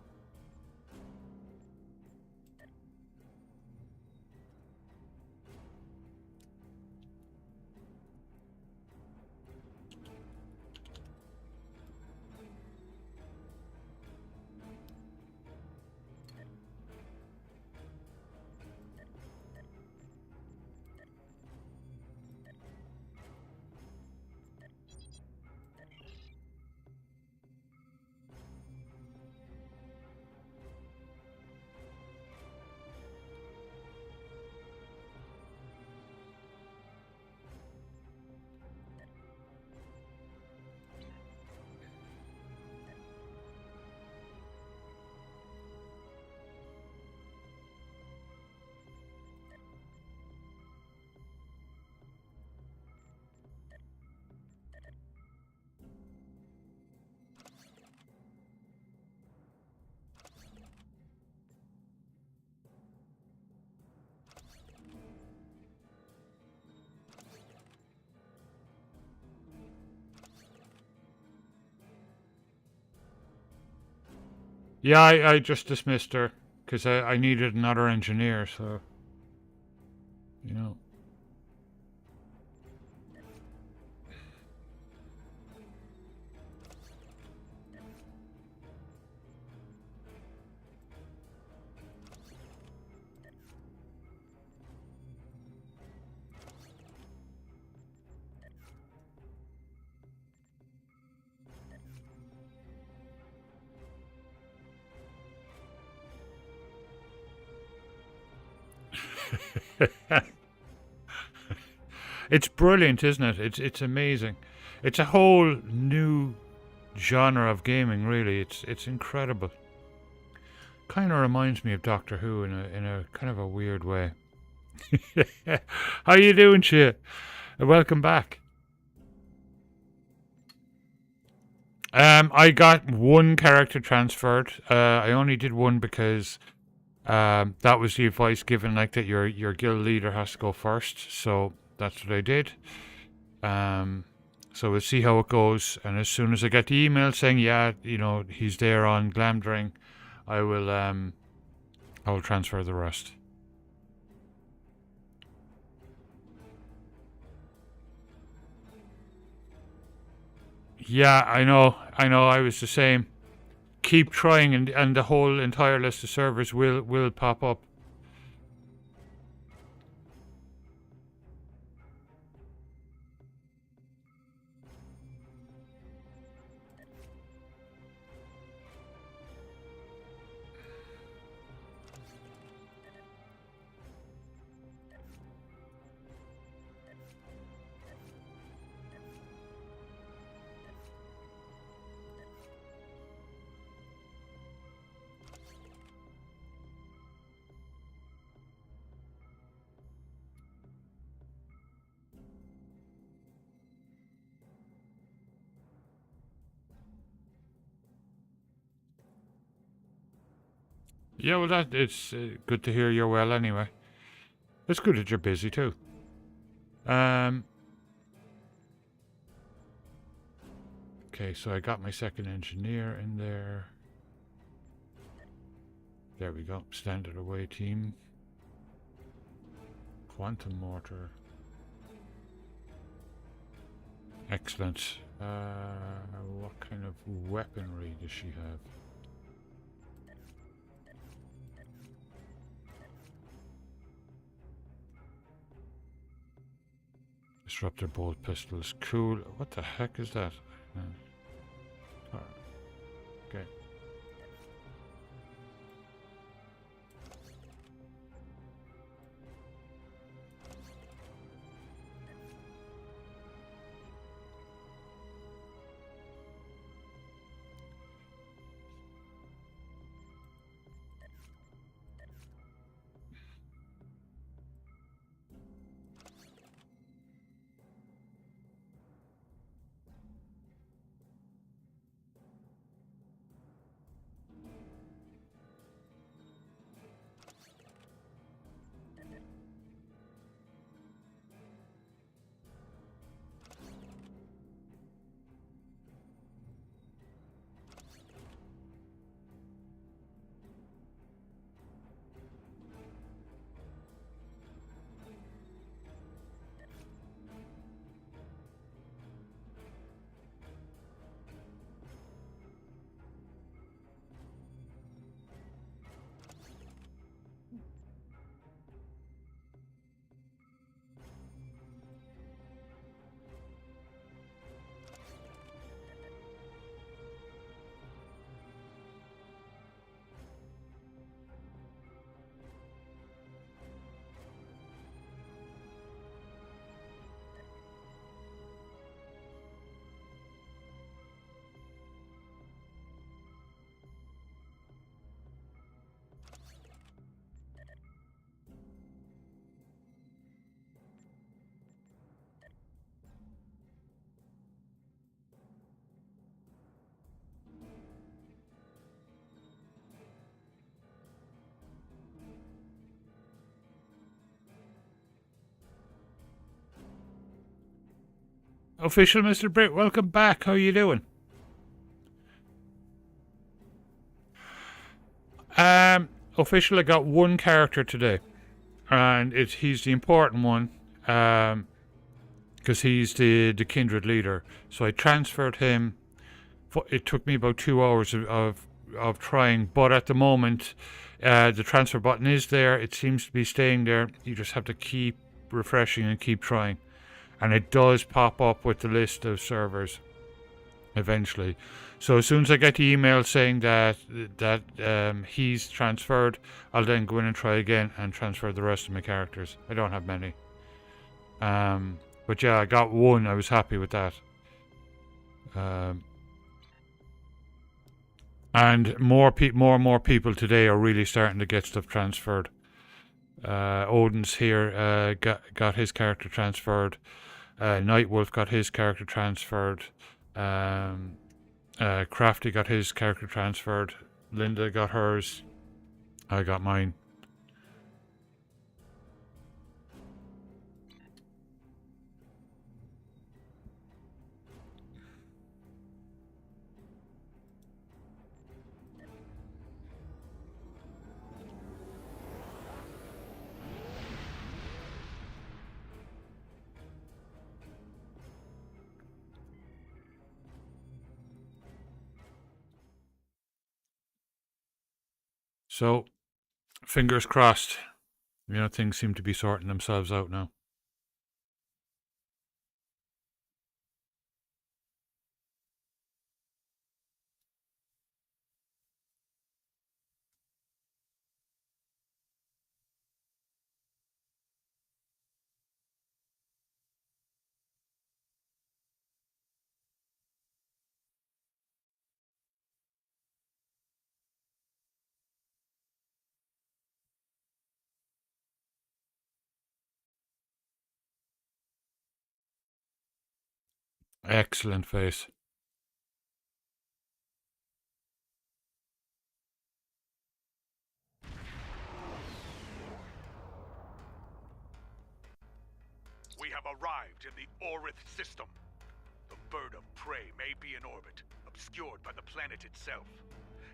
Yeah, I just dismissed her because I needed another engineer, so, you know. It's brilliant, isn't it? It's amazing. It's a whole new genre of gaming, really. It's incredible. Kind of reminds me of Doctor Who in a kind of a weird way. How you doing, shit? Welcome back. I got one character transferred. I only did one because that was the advice given, like that your guild leader has to go first. So that's what I did. So we'll see how it goes. And as soon as I get the email saying, yeah, you know, he's there on Glamdring, I will transfer the rest. Yeah, I know. I was the same. Keep trying, and the whole entire list of servers will pop up. Yeah, well, it's good to hear you're well anyway. It's good that you're busy too. Okay, so I got my second engineer in there. There we go. Standard away team. Quantum mortar. Excellent. What kind of weaponry does she have? Disruptor bolt pistols. Cool. What the heck is that? Okay. Official Mr. Britt, welcome back. How you doing? Official, I got one character today, and he's the important one, because he's the Kindred leader. So I transferred him. It took me about 2 hours of trying, but at the moment, the transfer button is there. It seems to be staying there. You just have to keep refreshing and keep trying, and it does pop up with the list of servers eventually. So as soon as I get the email saying that he's transferred, I'll then go in and try again and transfer the rest of my characters. I don't have many. But yeah, I got one. I was happy with that. And more and more people today are really starting to get stuff transferred. Odin's here, got his character transferred. Nightwolf got his character transferred. Crafty got his character transferred. Linda got hers. I got mine. So, fingers crossed. You know, things seem to be sorting themselves out now. Excellent face. We have arrived in the Orith system. The bird of prey may be in orbit, obscured by the planet itself.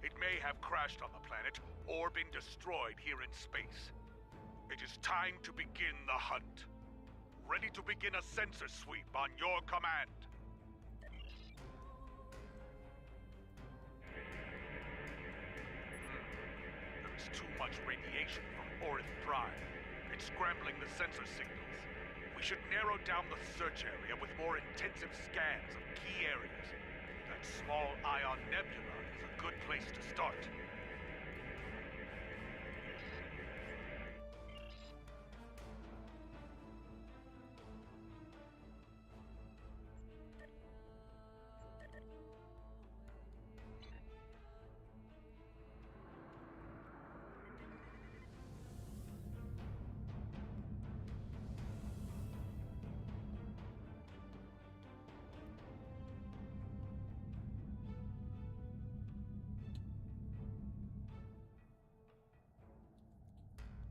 It may have crashed on the planet or been destroyed here in space. It is time to begin the hunt. Ready to begin a sensor sweep on your command. There is too much radiation from Orith Prime. It's scrambling the sensor signals. We should narrow down the search area with more intensive scans of key areas. That small ion nebula is a good place to start.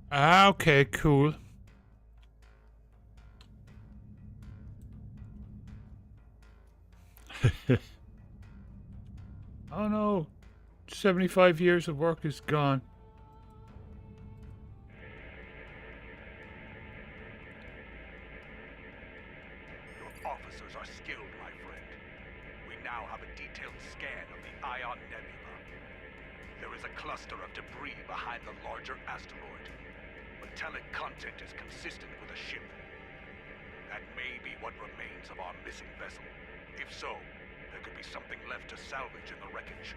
Okay, cool. Oh no, 75 years of work is gone. Your officers are skilled, my friend. We now have a detailed scan of the Ion Nebula. There is a cluster of debris behind the larger asteroid. Metallic content is consistent with a ship. That may be what remains of our missing vessel. If so, there could be something left to salvage in the wreckage.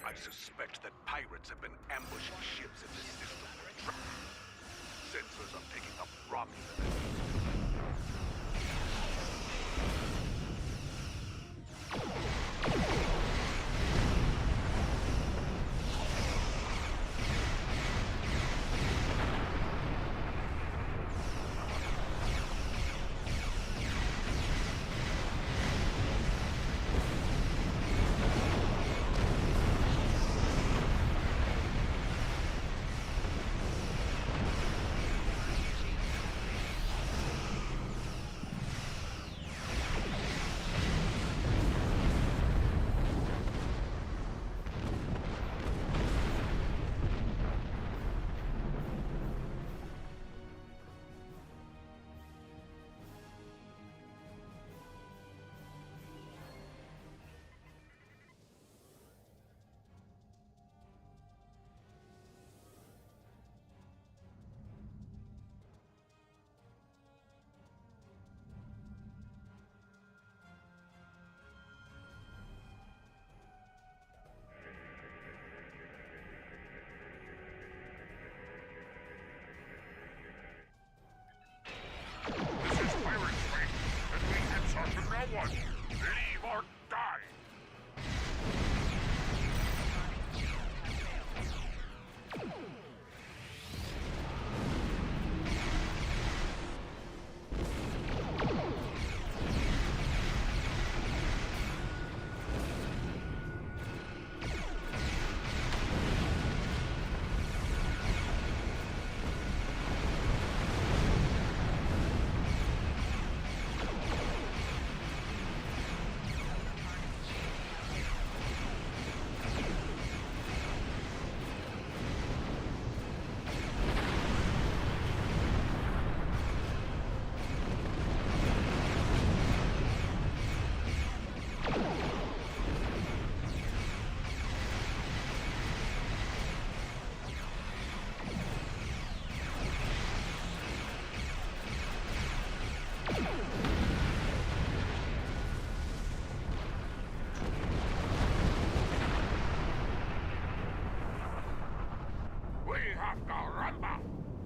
I suspect that pirates have been ambushing ships in this system. Sensors are picking up Romulan. Someone, leave or die! We have no rumba!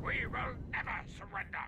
We will never surrender!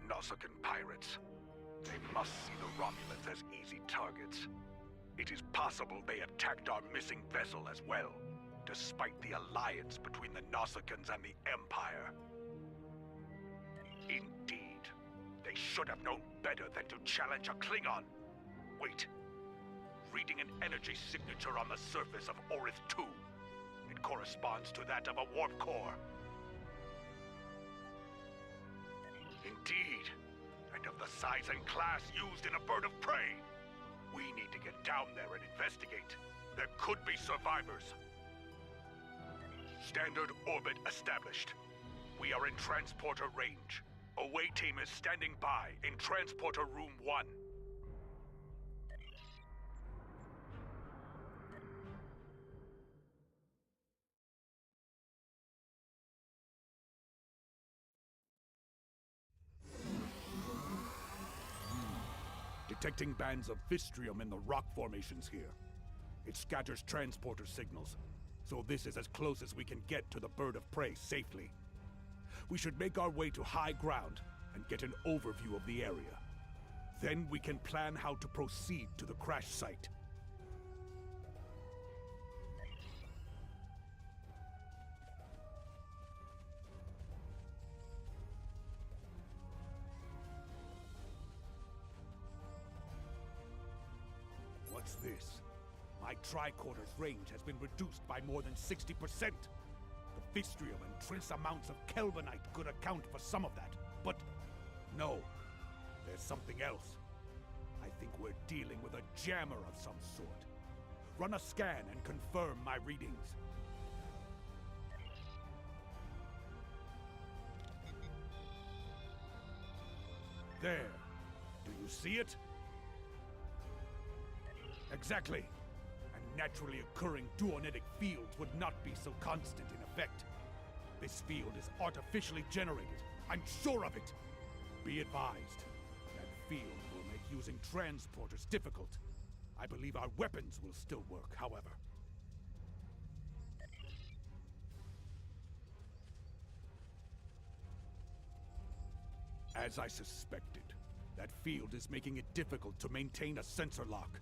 Nausicaan pirates. They must see the Romulans as easy targets. It is possible they attacked our missing vessel as well, despite the alliance between the Nausicans and the Empire. Indeed. They should have known better than to challenge a Klingon. Wait. Reading an energy signature on the surface of Orith 2. It corresponds to that of a warp core. Indeed, and of the size and class used in a bird of prey. We need to get down there and investigate. There could be survivors. Standard orbit established. We are in transporter range. Away team is standing by in transporter room 1. Detecting bands of Vistrium in the rock formations here. It scatters transporter signals, so this is as close as we can get to the bird of prey safely. We should make our way to high ground and get an overview of the area. Then we can plan how to proceed to the crash site. What's this? My tricorder's range has been reduced by more than 60%. The Vistrium and trace amounts of Kelvinite could account for some of that. But no, there's something else. I think we're dealing with a jammer of some sort. Run a scan and confirm my readings. There. Do you see it? Exactly. And naturally occurring duonetic fields would not be so constant in effect. This field is artificially generated. I'm sure of it. Be advised. That field will make using transporters difficult. I believe our weapons will still work, however. As I suspected, that field is making it difficult to maintain a sensor lock.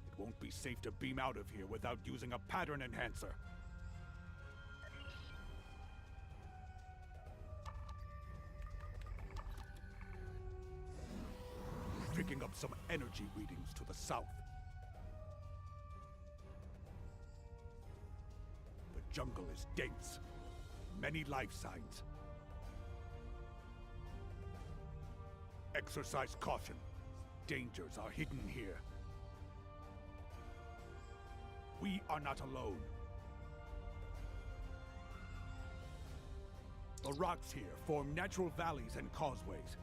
It won't be safe to beam out of here without using a pattern enhancer. picking up some energy readings to the south. The jungle is dense. Many life signs. Exercise caution. Dangers are hidden here. We are not alone. The rocks here form natural valleys and causeways.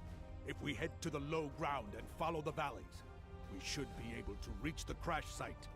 If we head to the low ground and follow the valleys, we should be able to reach the crash site.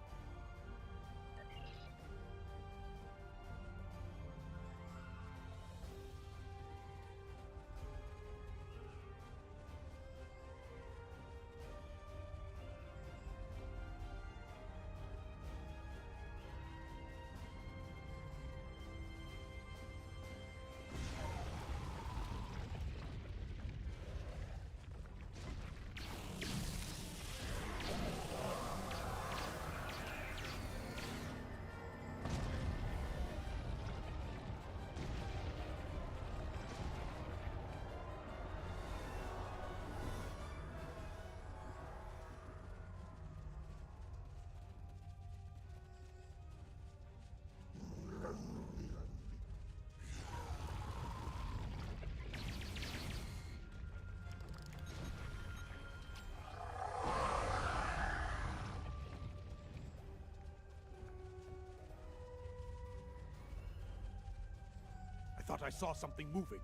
I thought I saw something moving.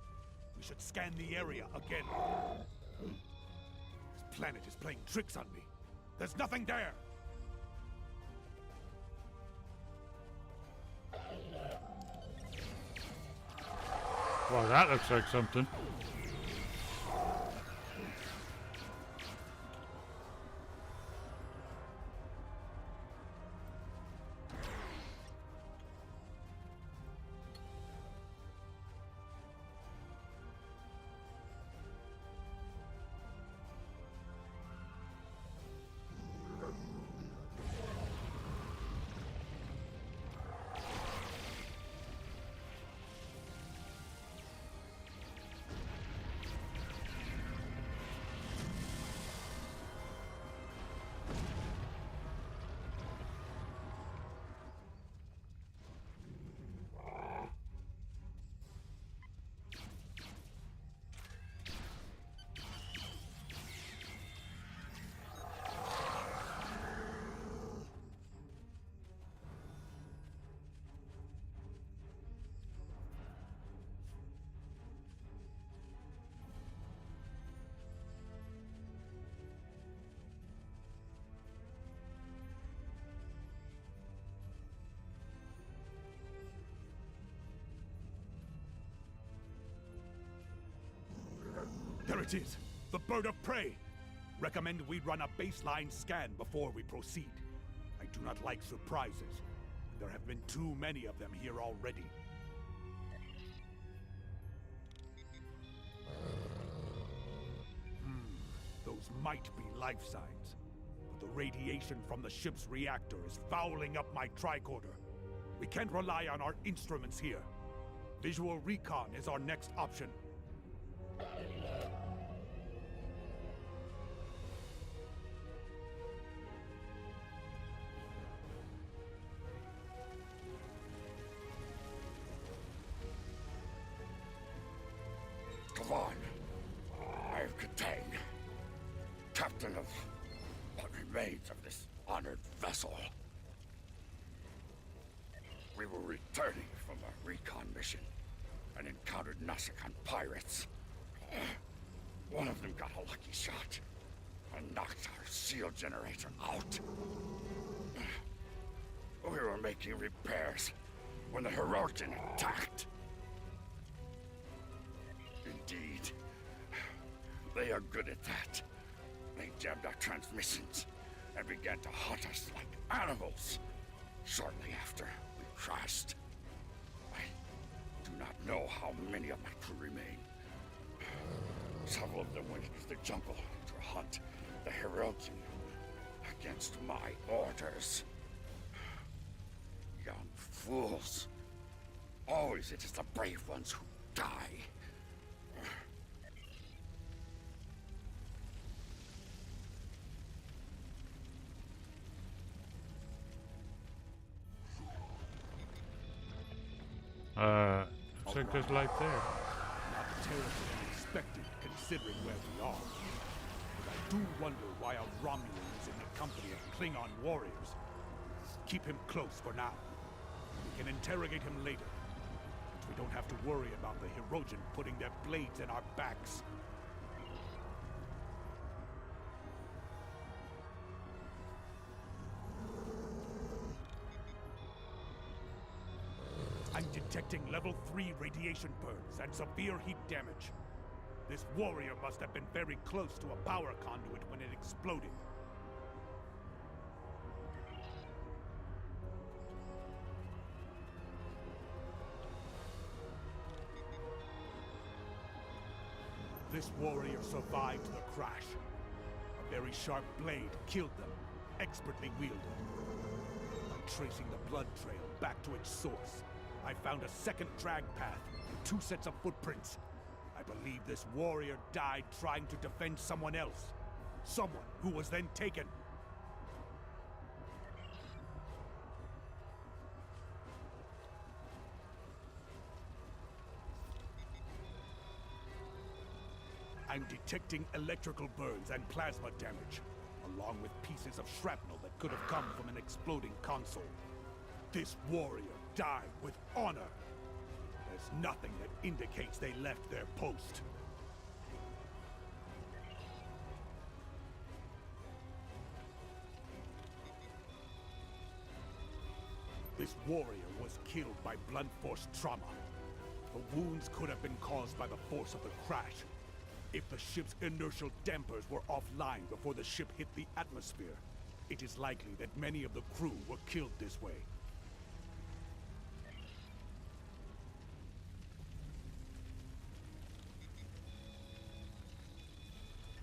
We should scan the area again. This planet is playing tricks on me. There's nothing there! Well, that looks like something. There it is! The bird of prey! Recommend we run a baseline scan before we proceed. I do not like surprises. There have been too many of them here already. Those might be life signs. But the radiation from the ship's reactor is fouling up my tricorder. We can't rely on our instruments here. Visual recon is our next option. Come on. I am Katang, captain of what remains of this honored vessel. We were returning from a recon mission and encountered Nasakan pirates. One of them got a lucky shot and knocked our seal generator out. We were making repairs when the Hirogen attacked. Indeed. They are good at that. They jammed our transmissions and began to hunt us like animals. Shortly after, we crashed. I do not know how many of my crew remain. Several of them went into the jungle to hunt the Hirogen against my orders. Young fools. Always it is the brave ones who die. Looks like there's light there. Not terribly unexpected, considering where we are. But I do wonder why a Romulan is in the company of Klingon warriors. Keep him close for now. We can interrogate him later. But we don't have to worry about the Hirogen putting their blades in our backs. I'm detecting level 3 radiation burns and severe heat damage. This warrior must have been very close to a power conduit when it exploded. This warrior survived the crash. A very sharp blade killed them, expertly wielded. I'm tracing the blood trail back to its source. I found a second drag path and 2 sets of footprints. I believe this warrior died trying to defend someone else. Someone who was then taken. I'm detecting electrical burns and plasma damage, along with pieces of shrapnel that could have come from an exploding console. This warrior died with honor. There's nothing that indicates they left their post. This warrior was killed by blunt force trauma. The wounds could have been caused by the force of the crash. If the ship's inertial dampers were offline before the ship hit the atmosphere, it is likely that many of the crew were killed this way.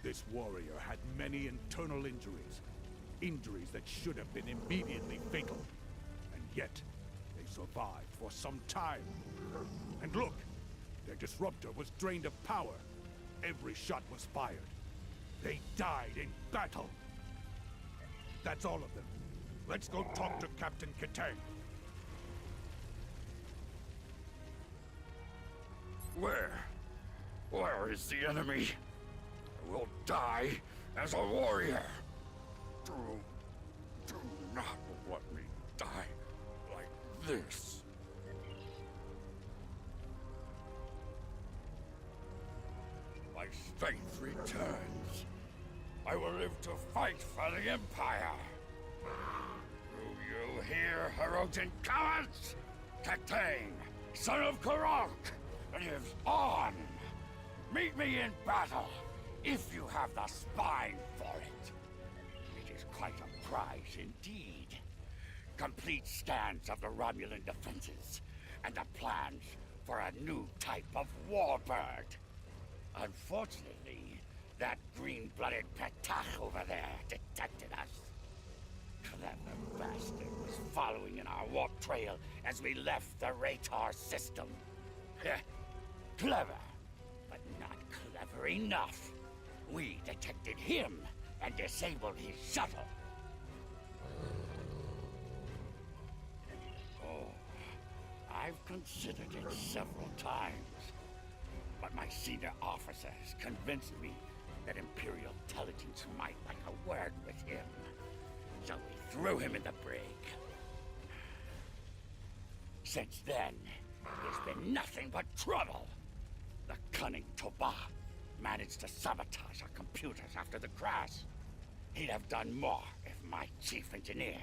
This warrior had many internal injuries. Injuries that should have been immediately fatal. And yet, they survived for some time. And look! Their disruptor was drained of power. Every shot was fired. They died in battle. That's all of them. Let's go talk to Captain Katang. Where is the enemy? I will die as a warrior. Do not let me die like this. My strength returns. I will live to fight for the Empire. Do you hear, Hirogen cowards? Katang, son of Karok, lives on. Meet me in battle, if you have the spine for it. It is quite a prize indeed. Complete scans of the Romulan defenses, and the plans for a new type of warbird. Unfortunately, that green-blooded Petach over there detected us. Clever bastard was following in our warp trail as we left the Ratar system. Clever, but not clever enough. We detected him and disabled his shuttle. Oh, I've considered it several times. But my senior officers convinced me that Imperial intelligence might like a word with him. So we threw him in the brig. Since then, there's been nothing but trouble. The cunning Toba managed to sabotage our computers after the crash. He'd have done more if my chief engineer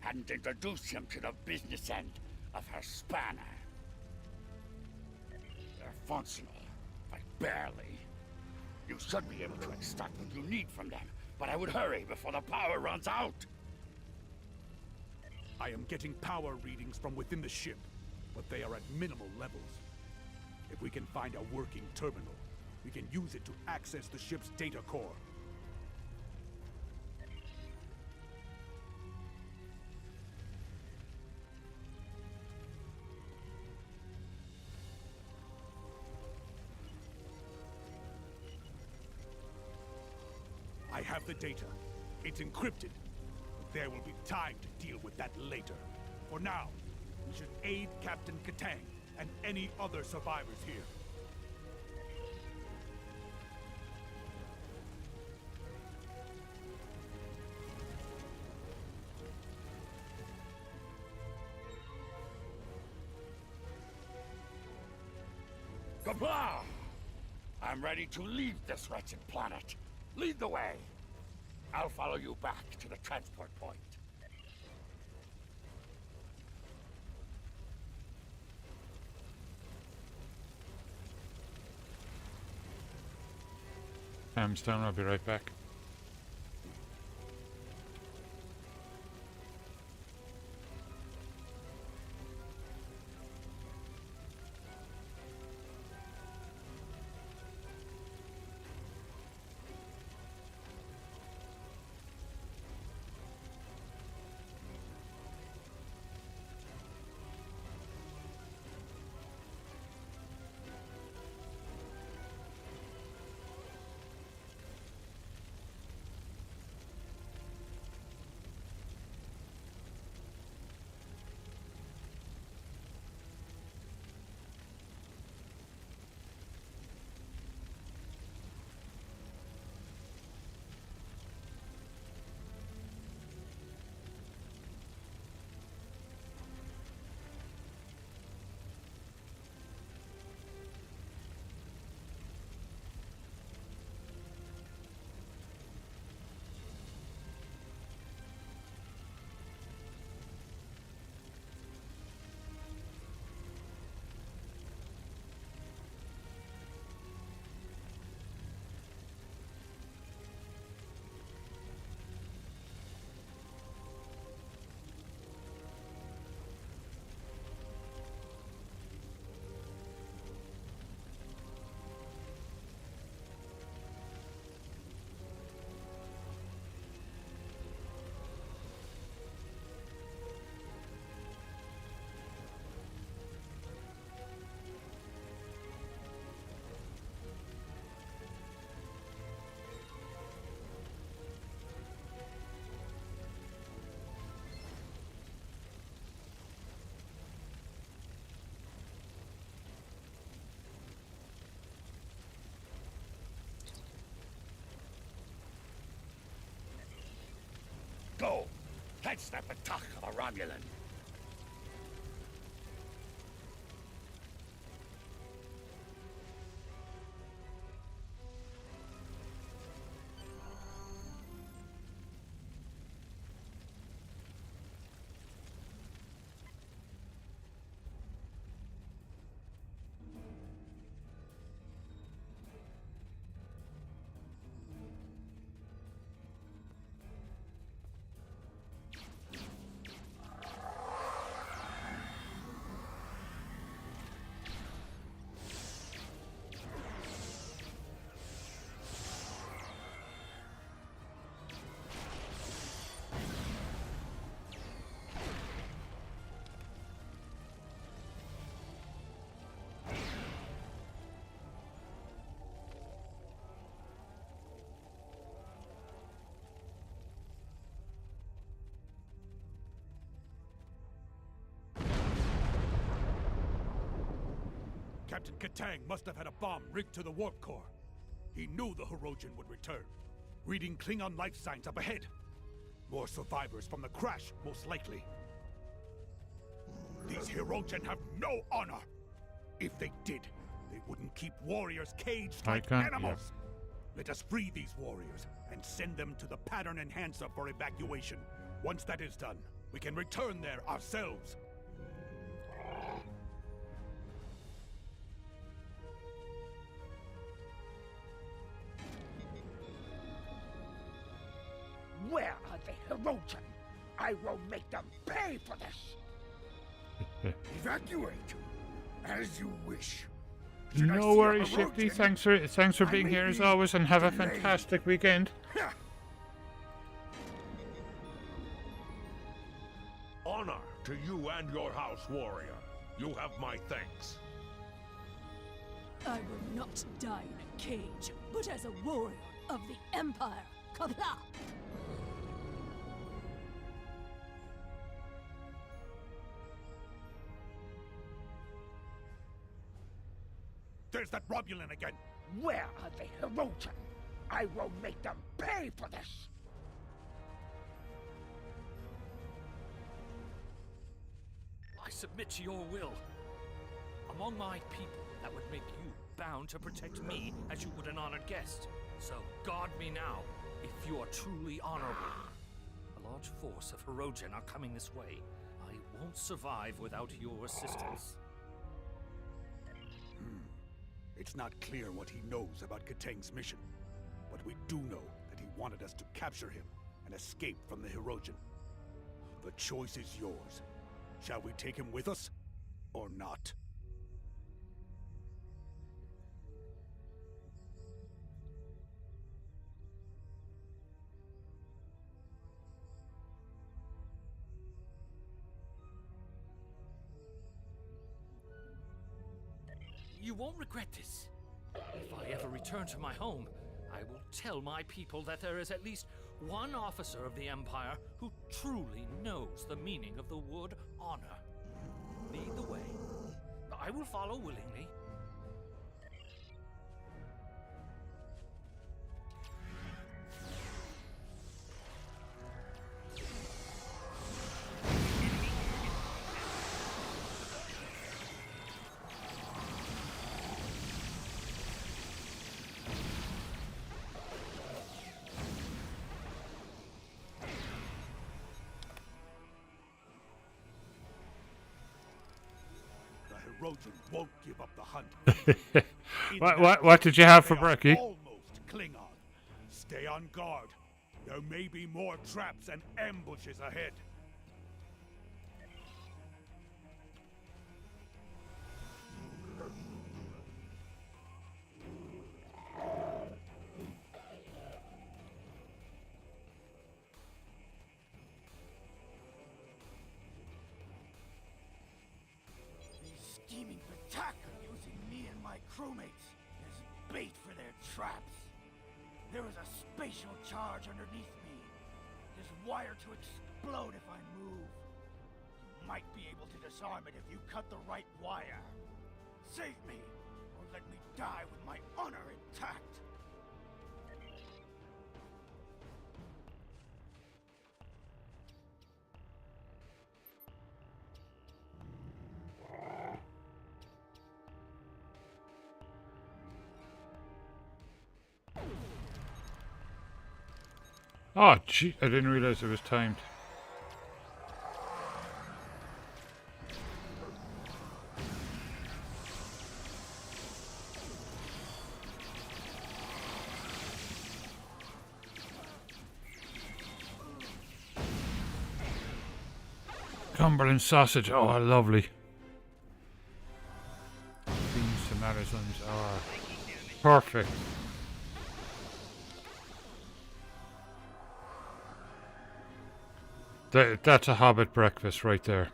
hadn't introduced him to the business end of her spanner. They're functional, but barely. You should be able to extract what you need from them, but I would hurry before the power runs out. I am getting power readings from within the ship, but they are at minimal levels. If we can find a working terminal, we can use it to access the ship's data core. I have the data. It's encrypted. But there will be time to deal with that later. For now, we should aid Captain Katang and any other survivors here. Kapla! I'm ready to leave this wretched planet. Lead the way. I'll follow you back to the transport point. Stone, I'll be right back. Go! Catch that Batach of a Romulan! Captain Katang must have had a bomb rigged to the warp core. He knew the Hirogen would return. Reading Klingon life signs up ahead. More survivors from the crash, most likely. These Hirogen have no honor. If they did, they wouldn't keep warriors caged like animals. Let us free these warriors and send them to the pattern enhancer for evacuation. Once that is done, we can return there ourselves. Where are the Hirogen? I will make them pay for this! Evacuate! As you wish. No worries, Shifty. Thanks for being here as always, and have a fantastic weekend. Honor to you and your house, warrior. You have my thanks. I will not die in a cage, but as a warrior of the Empire. Kapla! that Romulan again? Where are the Hirogen? I will make them pay for this! I submit to your will. Among my people, that would make you bound to protect me as you would an honored guest. So guard me now, if you are truly honorable. A large force of Hirogen are coming this way. I won't survive without your assistance. It's not clear what he knows about Katang's mission, but we do know that he wanted us to capture him and escape from the Hirogen. The choice is yours. Shall we take him with us, or not? You won't regret this. If I ever return to my home, I will tell my people that there is at least one officer of the Empire who truly knows the meaning of the word honor. Lead the way. I will follow willingly. Hirogen won't give up the hunt. What did you have for They are brekkie? almost Klingon. Stay on guard. There may be more traps and ambushes ahead. Scheming Batak are using me and my crewmates as bait for their traps. There is a spatial charge underneath me. It is wired to explode if I move. You might be able to disarm it if you cut the right wire. Save me, or let me die with my honor intact. Oh, gee, I didn't realize it was timed. Cumberland sausage, oh, lovely. Beans, tomatoes, oh, perfect. That's a Hobbit breakfast right there.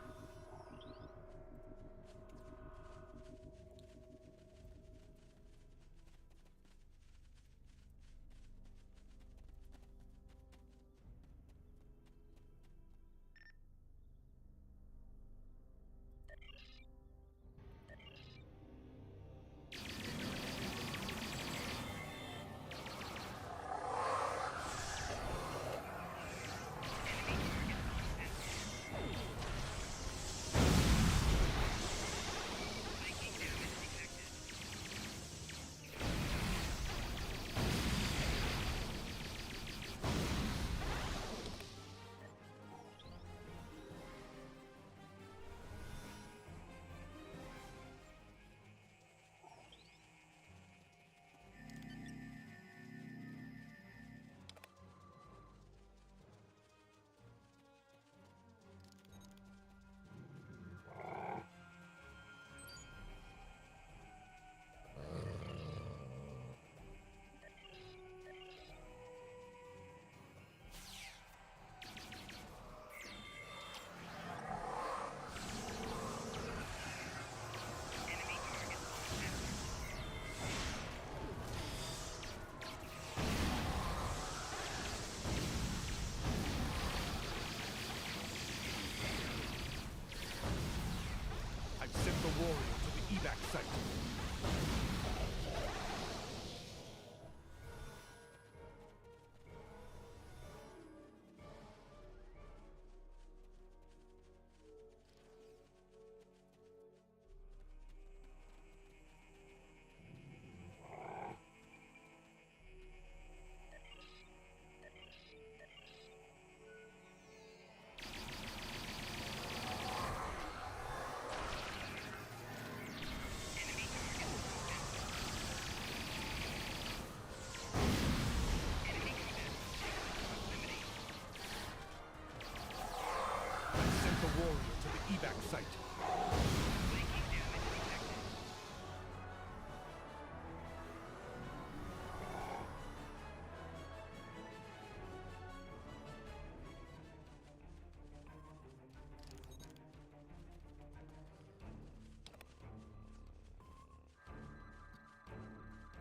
evac site.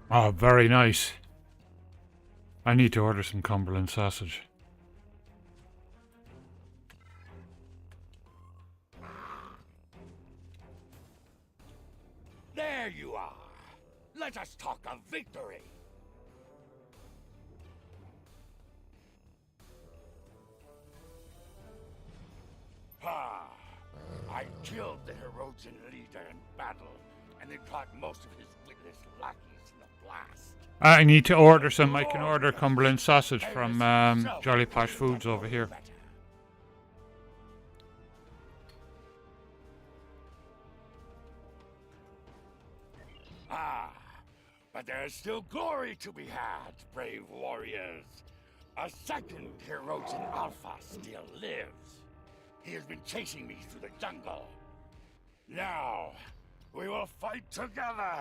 Oh, very nice. I need to order some Cumberland sausage. There you are. Let us talk of victory. Ah, I killed the Herodian leader in battle, and then caught most of his witless lackeys in the blast. I need to order some. I can order Cumberland sausage from Jolly Posh Foods over here. Ah, but there is still glory to be had, brave warriors. A second Herodian Alpha still lives. He has been chasing me through the jungle. Now, we will fight together,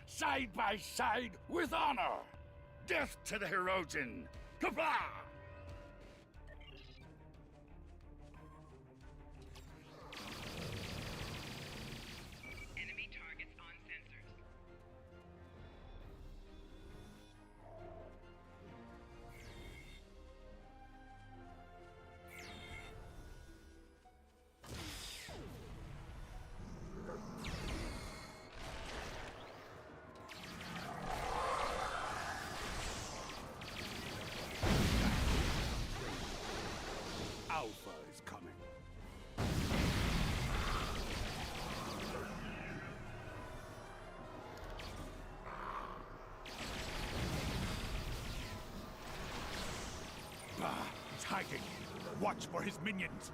side by side, with honor. Death to the Herodian. Kapla! Enemy targets on sensors. Alpha is coming. Ah, he's hiding. Watch for his minions.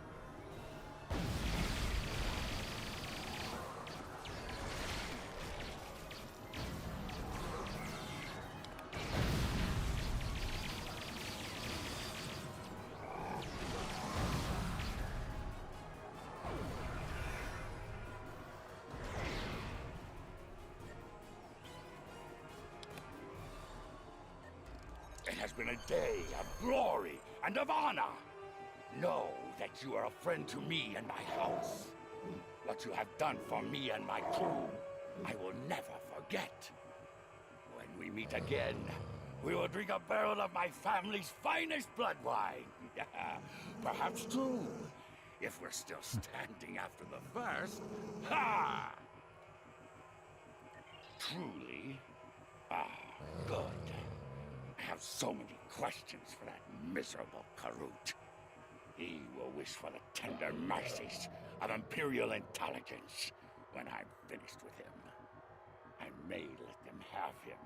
It has been a day of glory and of honor. Know that you are a friend to me and my house. What you have done for me and my crew, I will never forget. When we meet again, we will drink a barrel of my family's finest blood wine. Perhaps two, if we're still standing after the first. Ha! Truly? Ah, good. I have so many questions for that miserable Karut. He will wish for the tender mercies of Imperial intelligence when I'm finished with him. I may let them have him.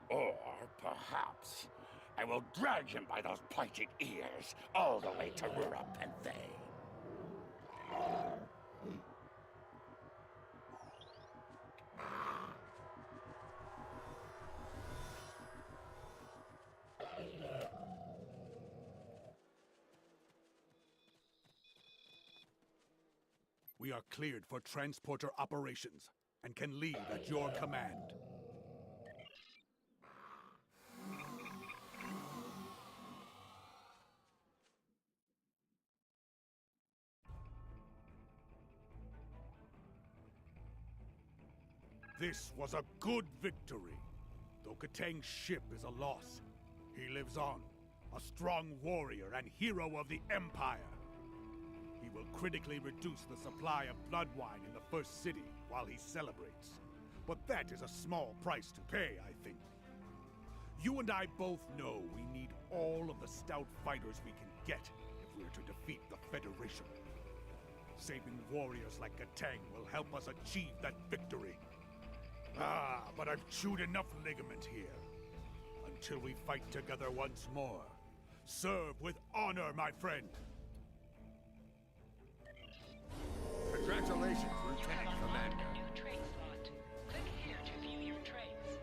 Or perhaps I will drag him by those pointed ears all the way to Rura Penthe. We are cleared for transporter operations and can leave at your command. This was a good victory. Though Katang's ship is a loss, he lives on, a strong warrior and hero of the Empire. He will critically reduce the supply of blood wine in the first city while he celebrates. But that is a small price to pay, I think. You and I both know we need all of the stout fighters we can get if we're to defeat the Federation. Saving warriors like Katang will help us achieve that victory. Ah, but I've chewed enough ligament here. Until we fight together once more. Serve with honor, my friend. Congratulations, Lieutenant Commander. New trade slot. Click here to view your trades.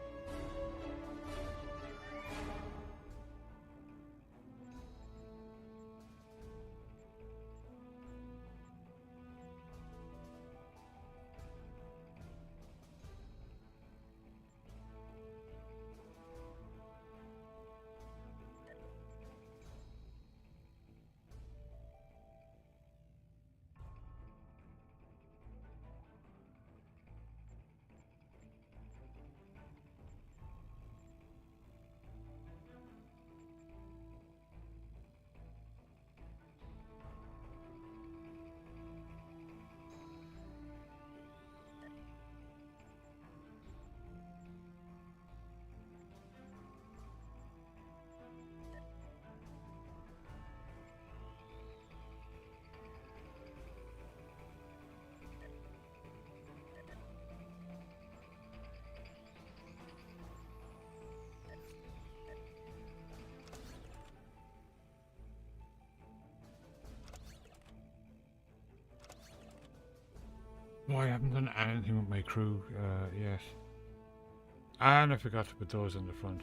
Oh, I haven't done anything with my crew yet. And I forgot to put those on the front.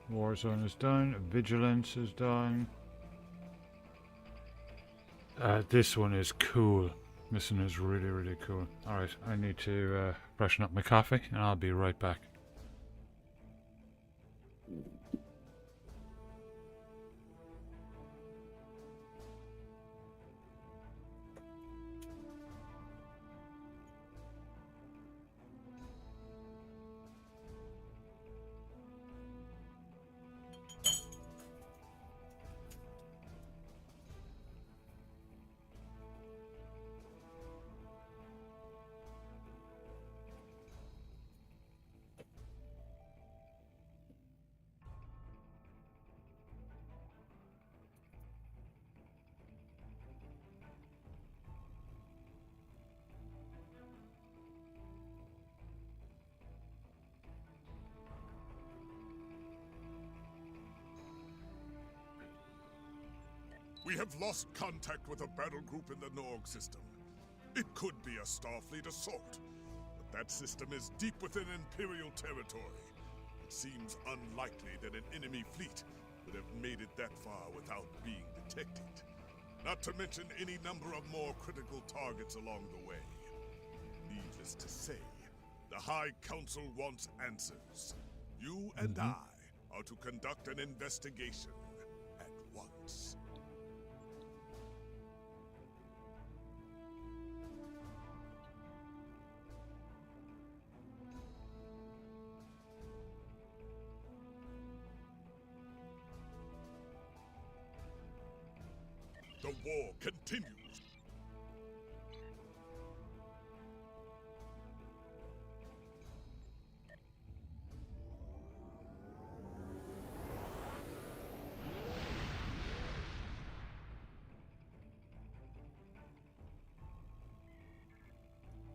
Warzone is done. Vigilance is done. This one is cool. This one is really, really cool. Alright, I need to freshen up my coffee and I'll be right back. We have lost contact with a battle group in the Norg system. It could be a Starfleet assault, but that system is deep within Imperial territory. It seems unlikely that an enemy fleet would have made it that far without being detected. Not to mention any number of more critical targets along the way. Needless to say, the High Council wants answers. You and I are to conduct an investigation at once. The war continues.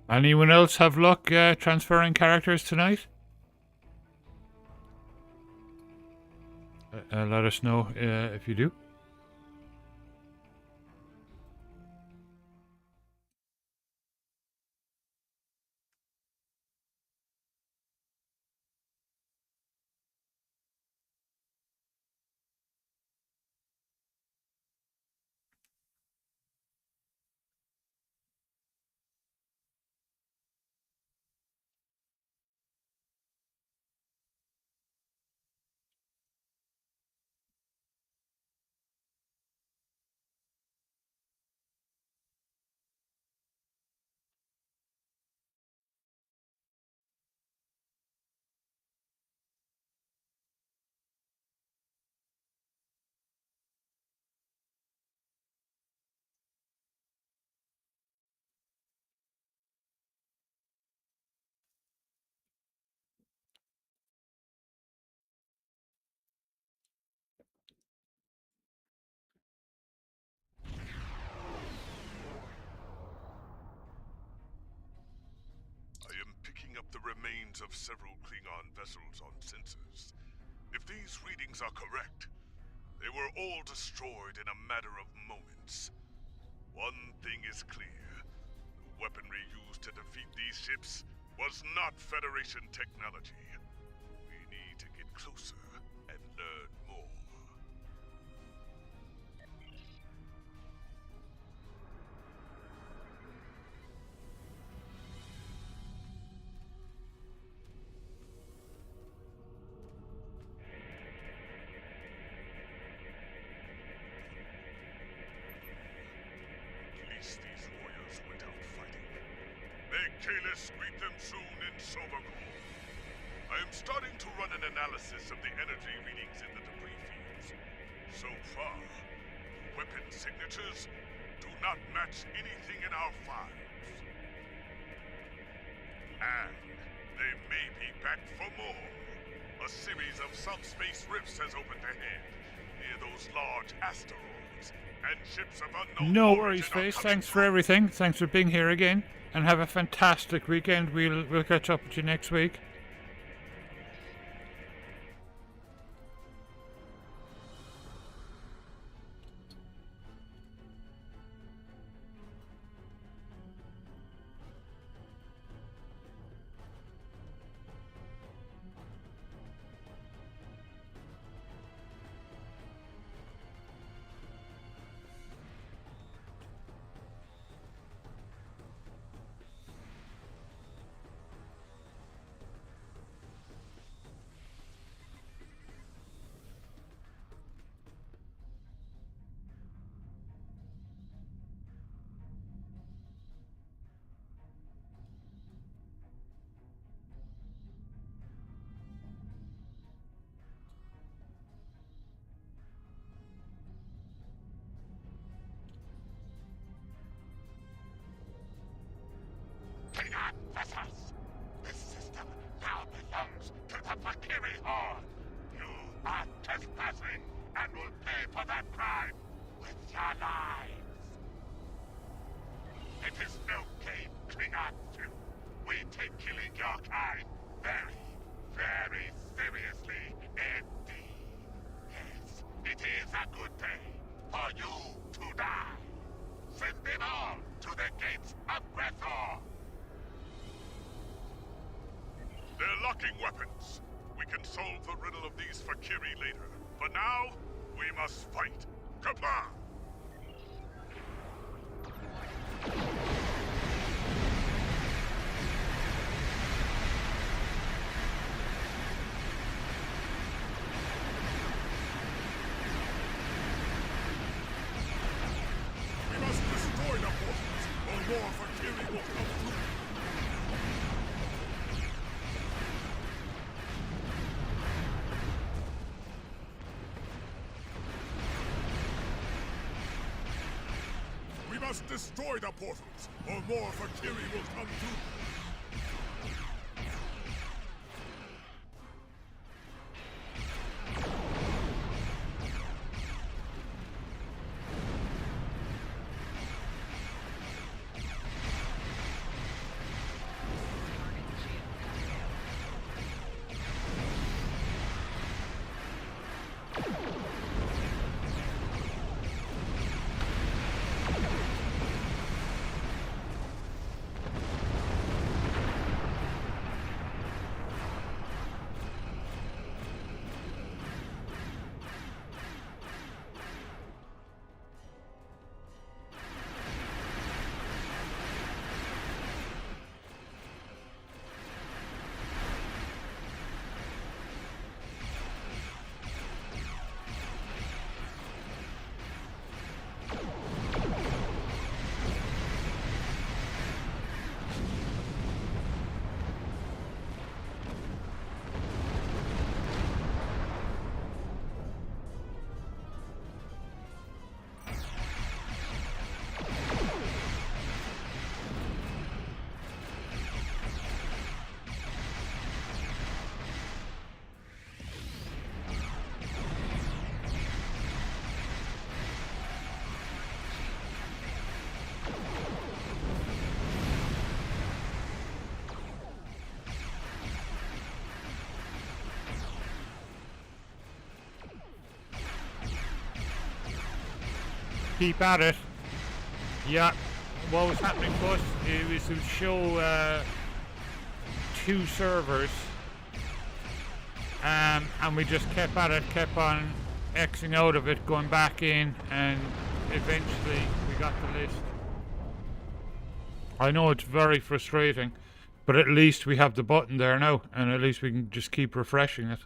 Anyone else have luck transferring characters tonight? Let us know if you do. positions of several Klingon vessels on sensors. If these readings are correct, they were all destroyed in a matter of moments. One thing is clear. The weaponry used to defeat these ships was not Federation technology. We need to get closer and learn more. At least these warriors went out fighting. May Kalis greet them soon in Sobagor. I am starting to run an analysis of the energy readings in the debris fields. So far, weapon signatures do not match anything in our files. And they may be back for more. A series of subspace rifts has opened ahead, near those large asteroids, and ships of unknown No origin worries, are Face. coming Thanks for everything. Thanks for being here again. And have a fantastic weekend. We'll catch up with you next week. Klingon vessels! This system now belongs to the Valkyrie Horde! You are trespassing and will pay for that crime with your lives! It is no game, Klingons. We take killing your kind very, very seriously indeed. Yes, it is a good day for you to die. Send them all to the gates of Grethor! They're locking weapons. We can solve the riddle of these Valkyrie later. For now, we must fight. Kapla! We must destroy the portals, or more Valkyrie will come through. We must destroy the portals, or more Valkyrie will come through. keep at it. Yeah, what was happening to us, it would show 2 servers, and we just kept at it, kept on Xing out of it, going back in, and eventually we got the list. I know it's very frustrating, but at least we have the button there now, and at least we can just keep refreshing it.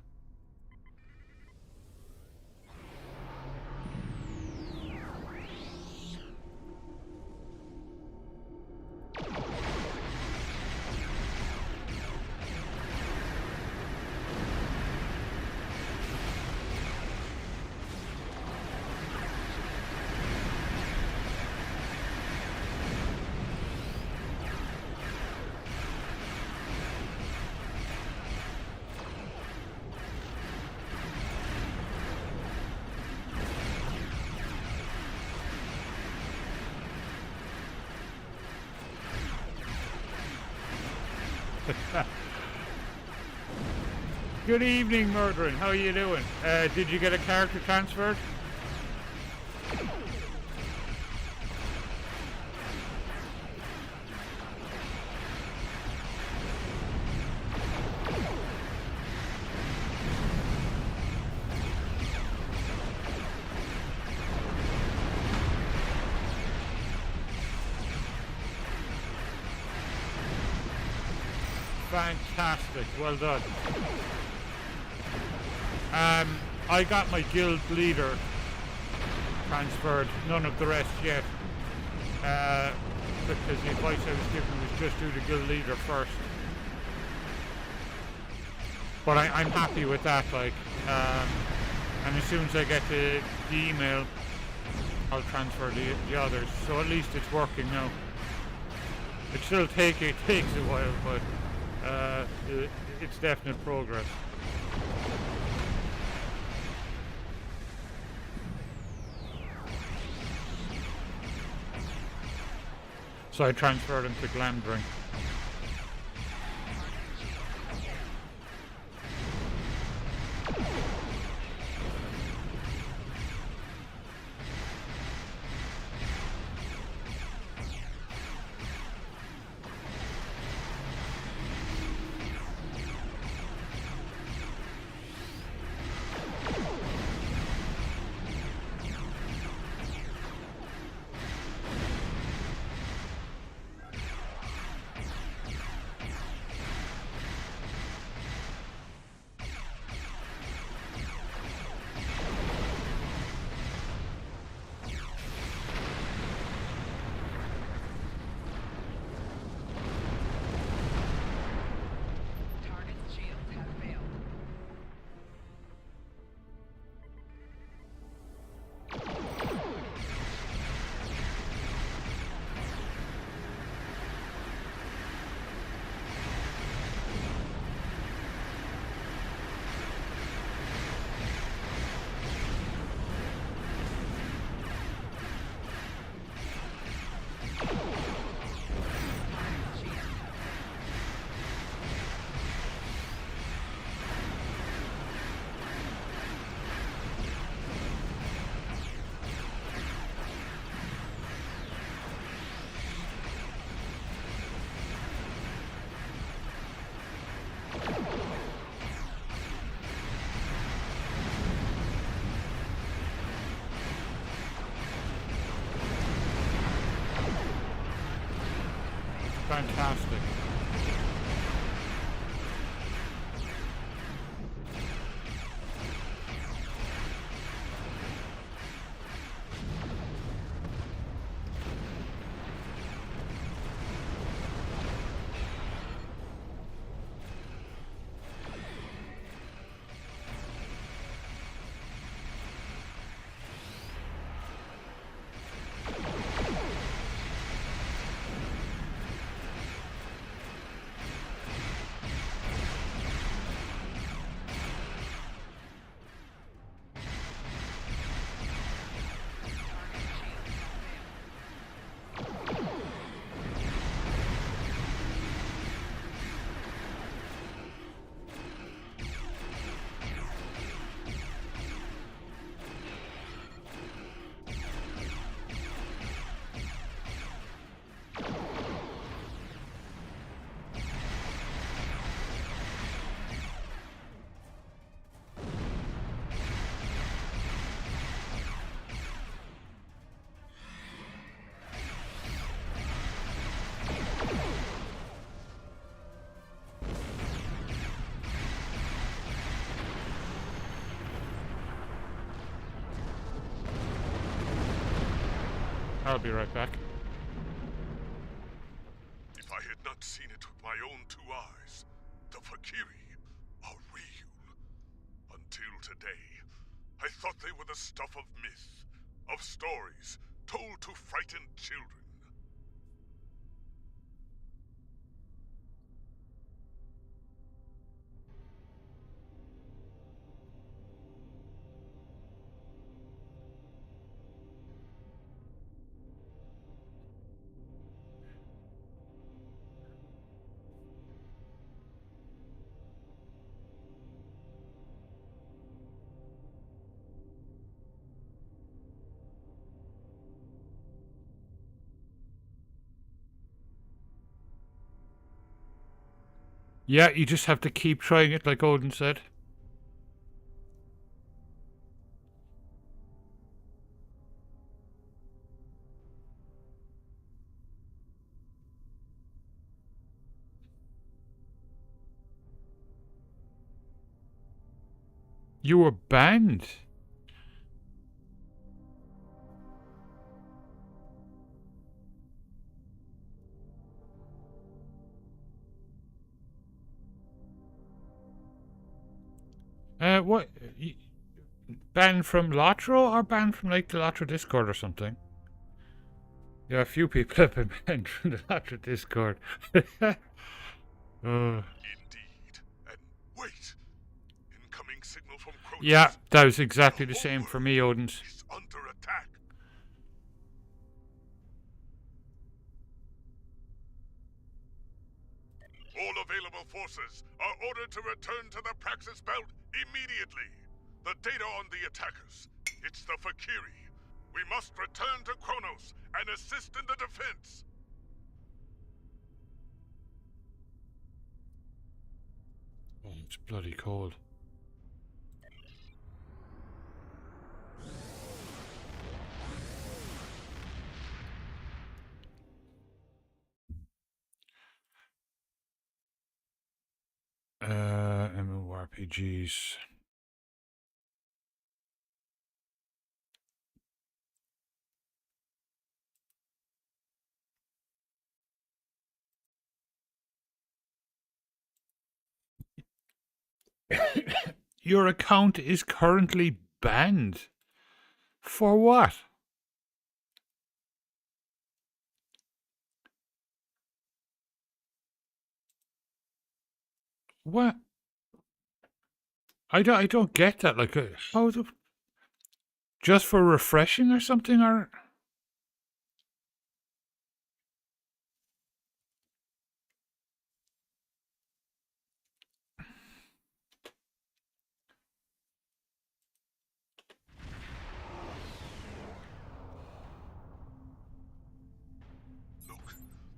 Good evening, Murdering. How are you doing? Did you get a character transferred? Fantastic, well done. I got my guild leader transferred, none of the rest yet, because the advice I was given was just do the guild leader first. But I'm happy with that, like, and as soon as I get the email, I'll transfer the others, so at least it's working now. It still takes a while, but it's definite progress. So I transferred him to Glamdring. Fantastic. I'll be right back. If I had not seen it with my own 2 eyes, the Fakiri are real. Until today, I thought they were the stuff of myth, of stories told to frighten children. Yeah, you just have to keep trying it, like Odin said. You were banned. What? Banned from Lotro or banned from like the Lotro Discord or something? Yeah, a few people have been banned from the Lotro Discord. Indeed. And wait. Incoming signal from Cronos. Yeah, that was exactly the same for me, Odin's. Is under attack. All available forces are ordered to return to the Praxis Belt immediately. The data on the attackers. It's the Fakiri. We must return to Kronos and assist in the defense. Oh, it's bloody cold. MMORPGs. Your account is currently banned. For what? What? I don't get that. Like, how the... Just for refreshing or something, or... Look,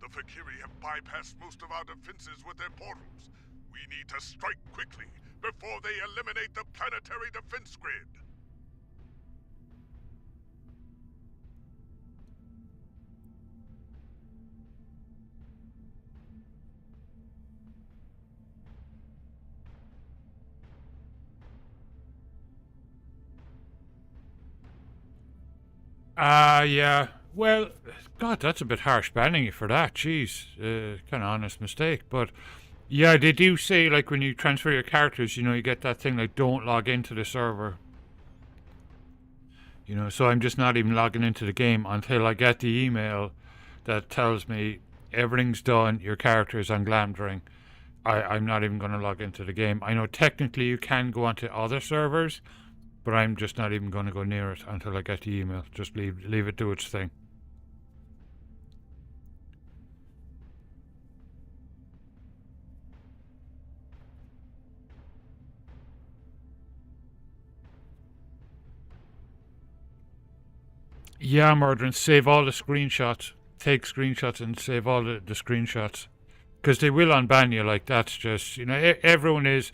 the Fakiri have bypassed most of our defenses with their portals. We need to strike quickly before they eliminate the planetary defense grid. Yeah. Well, God, that's a bit harsh banning you for that. Jeez. Kind of honest mistake. But, yeah, they do say, like, when you transfer your characters, you know, you get that thing, like, don't log into the server. You know, so I'm just not even logging into the game until I get the email that tells me everything's done, your character is on Glamdring. I'm not even going to log into the game. I know technically you can go onto other servers, but I'm just not even going to go near it until I get the email. Just leave it do its thing. Yeah, Murdering, save all the screenshots. Take screenshots and save all the screenshots. Because they will unban you, like, that's just, you know, everyone is...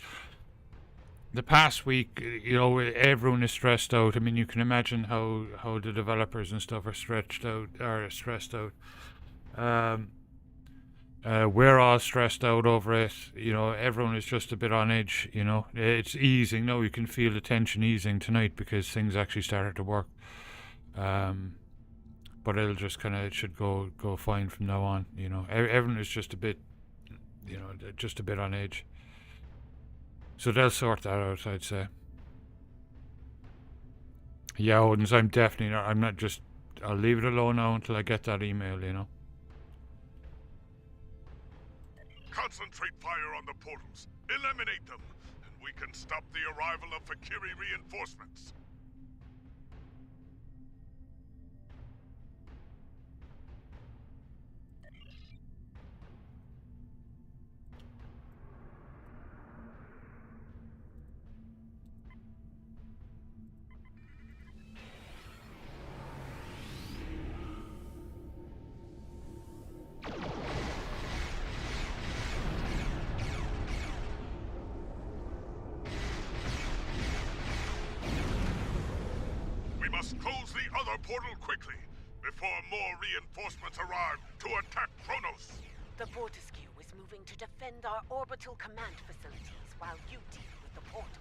The past week, you know, everyone is stressed out. I mean, you can imagine how the developers and stuff are stressed out. We're all stressed out over it. You know, everyone is just a bit on edge, you know. It's easing now. You can feel the tension easing tonight because things actually started to work. but it'll just kind of should go fine from now on. You know, everyone is just a bit, you know, just a bit on edge. So they'll sort that out, I'd say. Yeah, Odins, I'm definitely not. I'm not just. I'll leave it alone now until I get that email. You know. Concentrate fire on the portals. Eliminate them, and we can stop the arrival of Fakiri reinforcements. Close the other portal quickly, before more reinforcements arrive to attack Kronos! The Fortescue is moving to defend our orbital command facilities while you deal with the portals.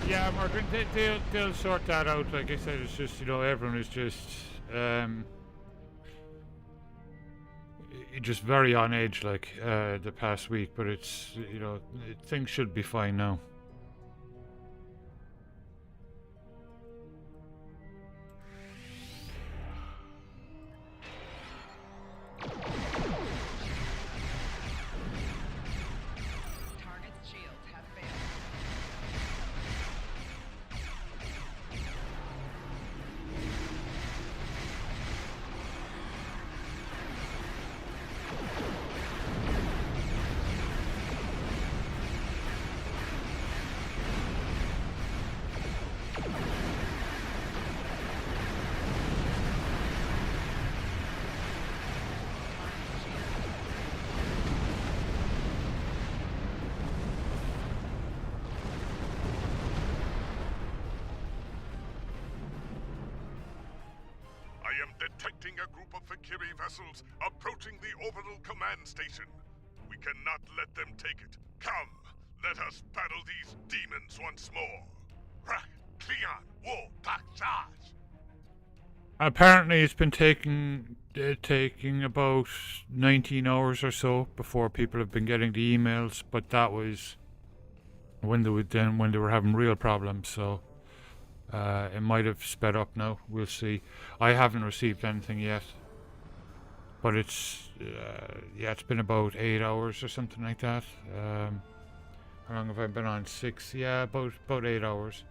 Yeah, Margaret, they'll sort that out. Like I said, it's just, you know, everyone is just very on edge, like the past week. But it's, you know, things should be fine now. Detecting a group of Fakiri vessels approaching the orbital command station. We cannot let them take it. Come, let us battle these demons once more. Rak, Cleon, War, Tak, Charge. Apparently, it's been taking about 19 hours or so before people have been getting the emails, but that was when they were having real problems. So. It might have sped up now. We'll see. I haven't received anything yet, but it's it's been about 8 hours or something like that. How long have I been on? 6? Yeah, about 8 hours.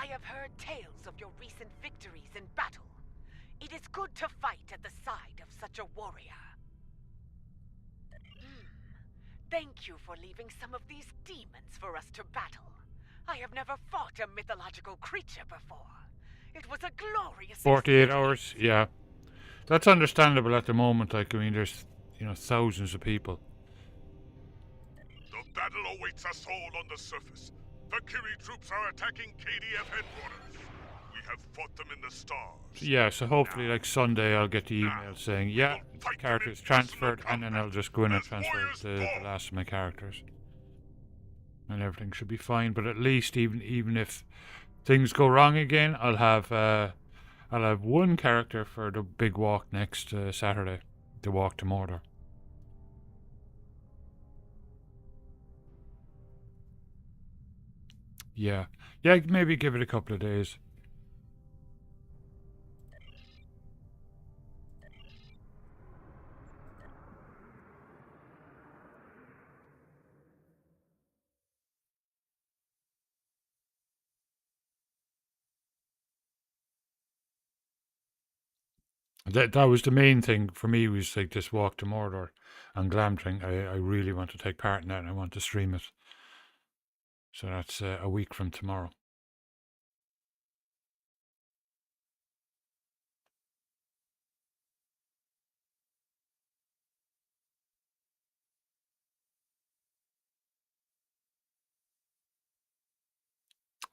have heard tales of your recent victories in battle. It is good to fight at the side of such a warrior. Thank you for leaving some of these demons for us to battle. I have never fought a mythological creature before. It was a glorious 48 hours, yeah. That's understandable at the moment. Like, I mean, there's, thousands of people. The battle awaits us all on the surface. Valkyrie troops are attacking KDF headquarters. We have fought them in the stars. Yeah, so hopefully, like Sunday, I'll get the email saying, yeah, the character's transferred, and then I'll just go in and transfer the last of my characters. And everything should be fine, but at least even if things go wrong again, I'll have one character for the big walk next Saturday, the walk to Mordor. Yeah, maybe give it a couple of days. That was the main thing for me, was like this walk to Mordor and Glamdring. I really want to take part in that, and I want to stream it. So that's a week from tomorrow.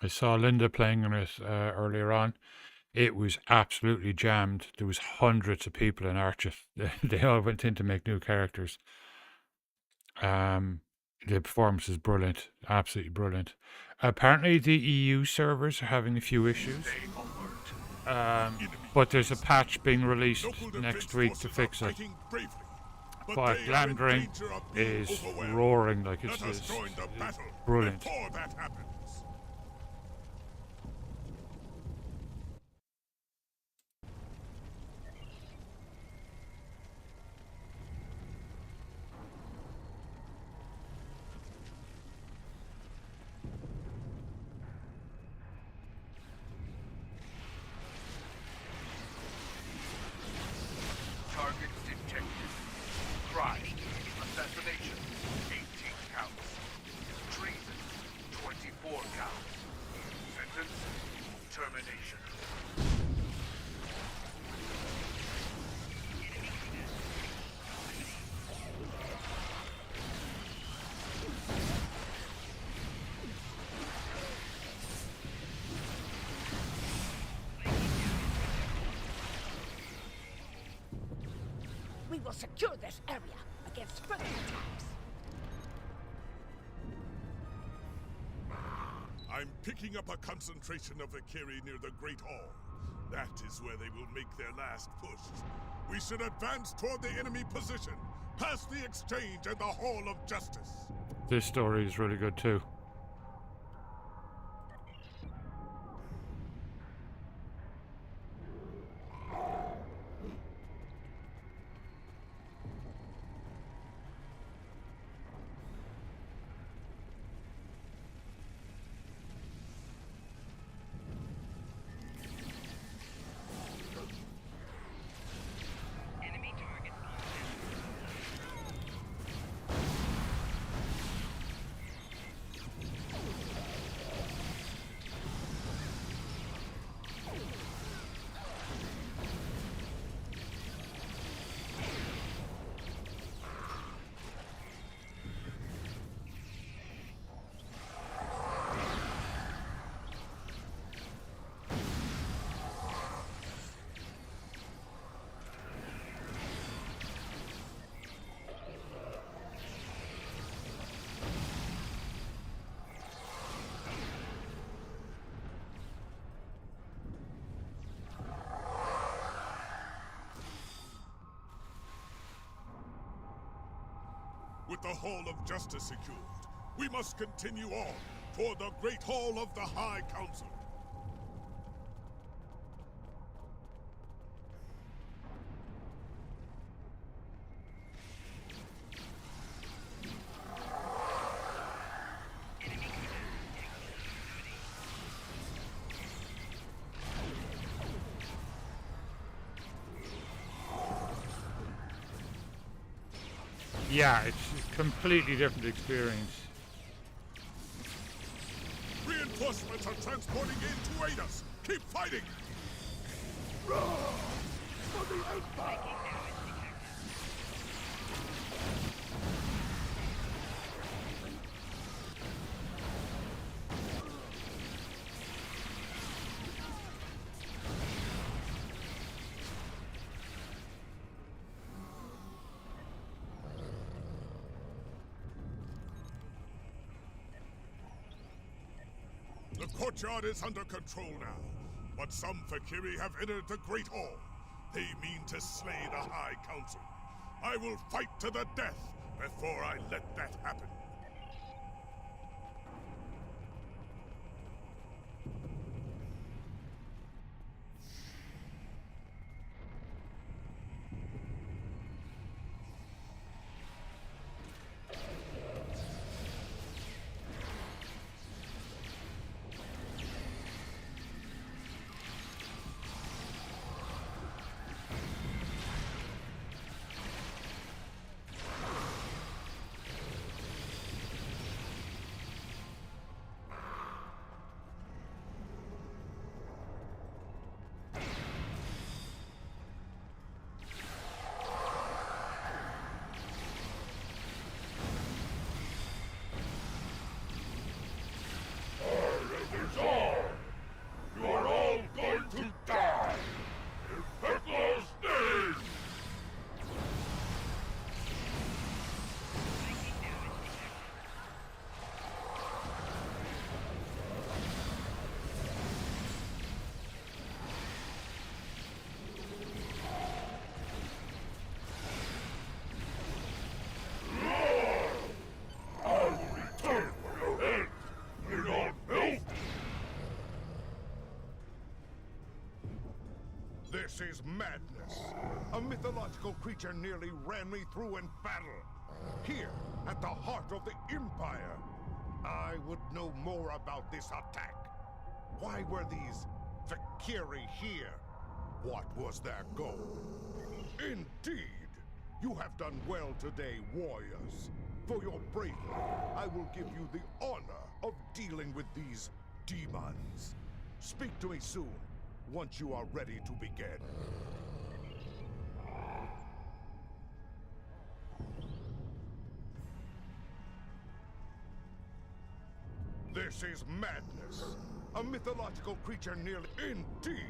I saw Linda playing on it earlier on. It was absolutely jammed. There was hundreds of people in Archit. They all went in to make new characters. The performance is brilliant, absolutely brilliant. Apparently the EU servers are having a few issues. But there's a patch being released next week to fix it. But Glamdring is roaring, like it's brilliant. Target detected. Crime. Assassination. 18 counts. Treason. 24 counts. Sentence. Termination. We will secure this area against further attacks. I'm picking up a concentration of Valkyrie near the Great Hall. That is where they will make their last push. We should advance toward the enemy position, past the exchange and the Hall of Justice. This story is really good too. With the Hall of Justice secured, we must continue on toward the Great Hall of the High Council. yeah, it's a completely different experience. Reinforcements are transporting in to aid us. Keep fighting! For the Empire! The courtyard is under control now, but some Fakiri have entered the Great Hall. They mean to slay the High Council. I will fight to the death before I let that happen. You are all going to die! In Peklo's name! I will return for your head! Bring on filth! This is madness. A mythological creature nearly ran me through in battle. Here, at the heart of the Empire. I would know more about this attack. Why were these Fakiri here? What was their goal? Indeed! You have done well today, warriors. For your bravery, I will give you the honor of dealing with these demons. Speak to me soon, once you are ready to begin. This is madness. A mythological creature nearly... Indeed!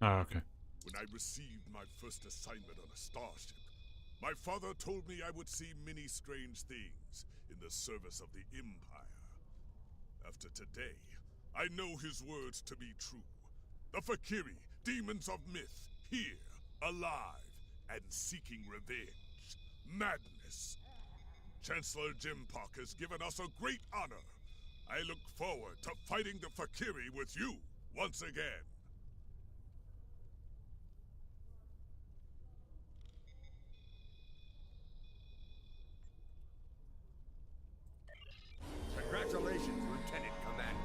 Oh, okay. When I received my first assignment on a starship, my father told me I would see many strange things in the service of the Empire. After today, I know his words to be true. The Fakiri, demons of myth, here, alive, and seeking revenge. Madness. Chancellor Jimpak has given us a great honor. I look forward to fighting the Fakiri with you once again. Congratulations, Lieutenant Commander.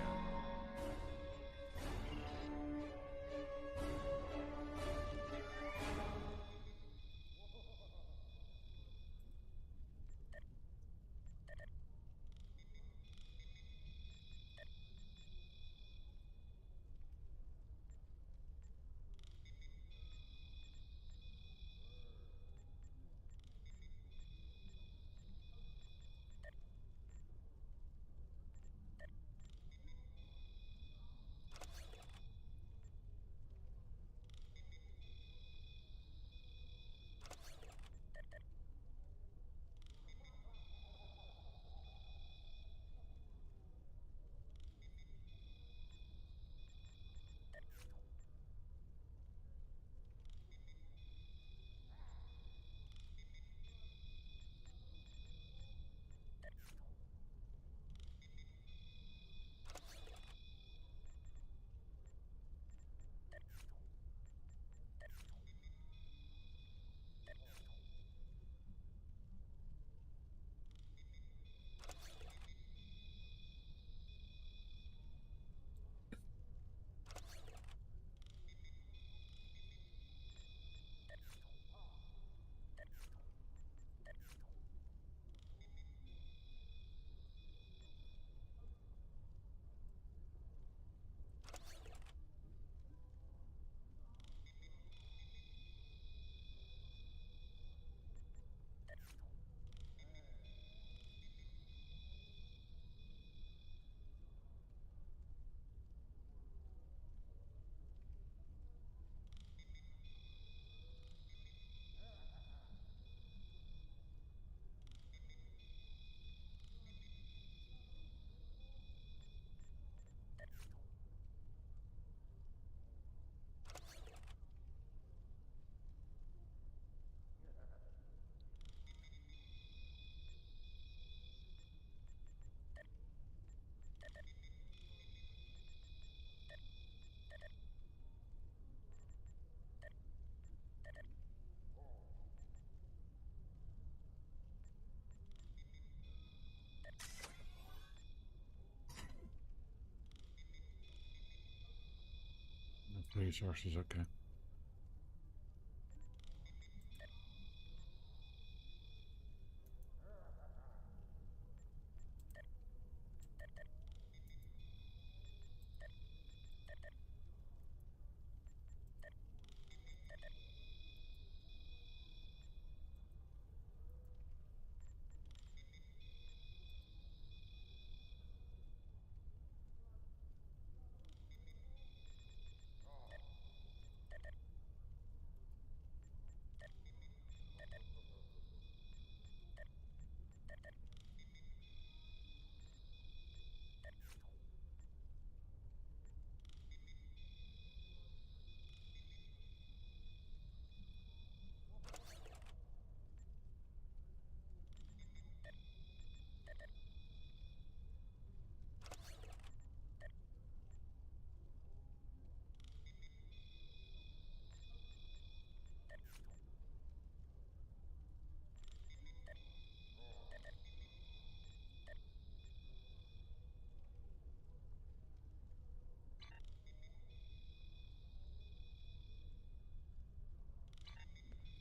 Resources, okay.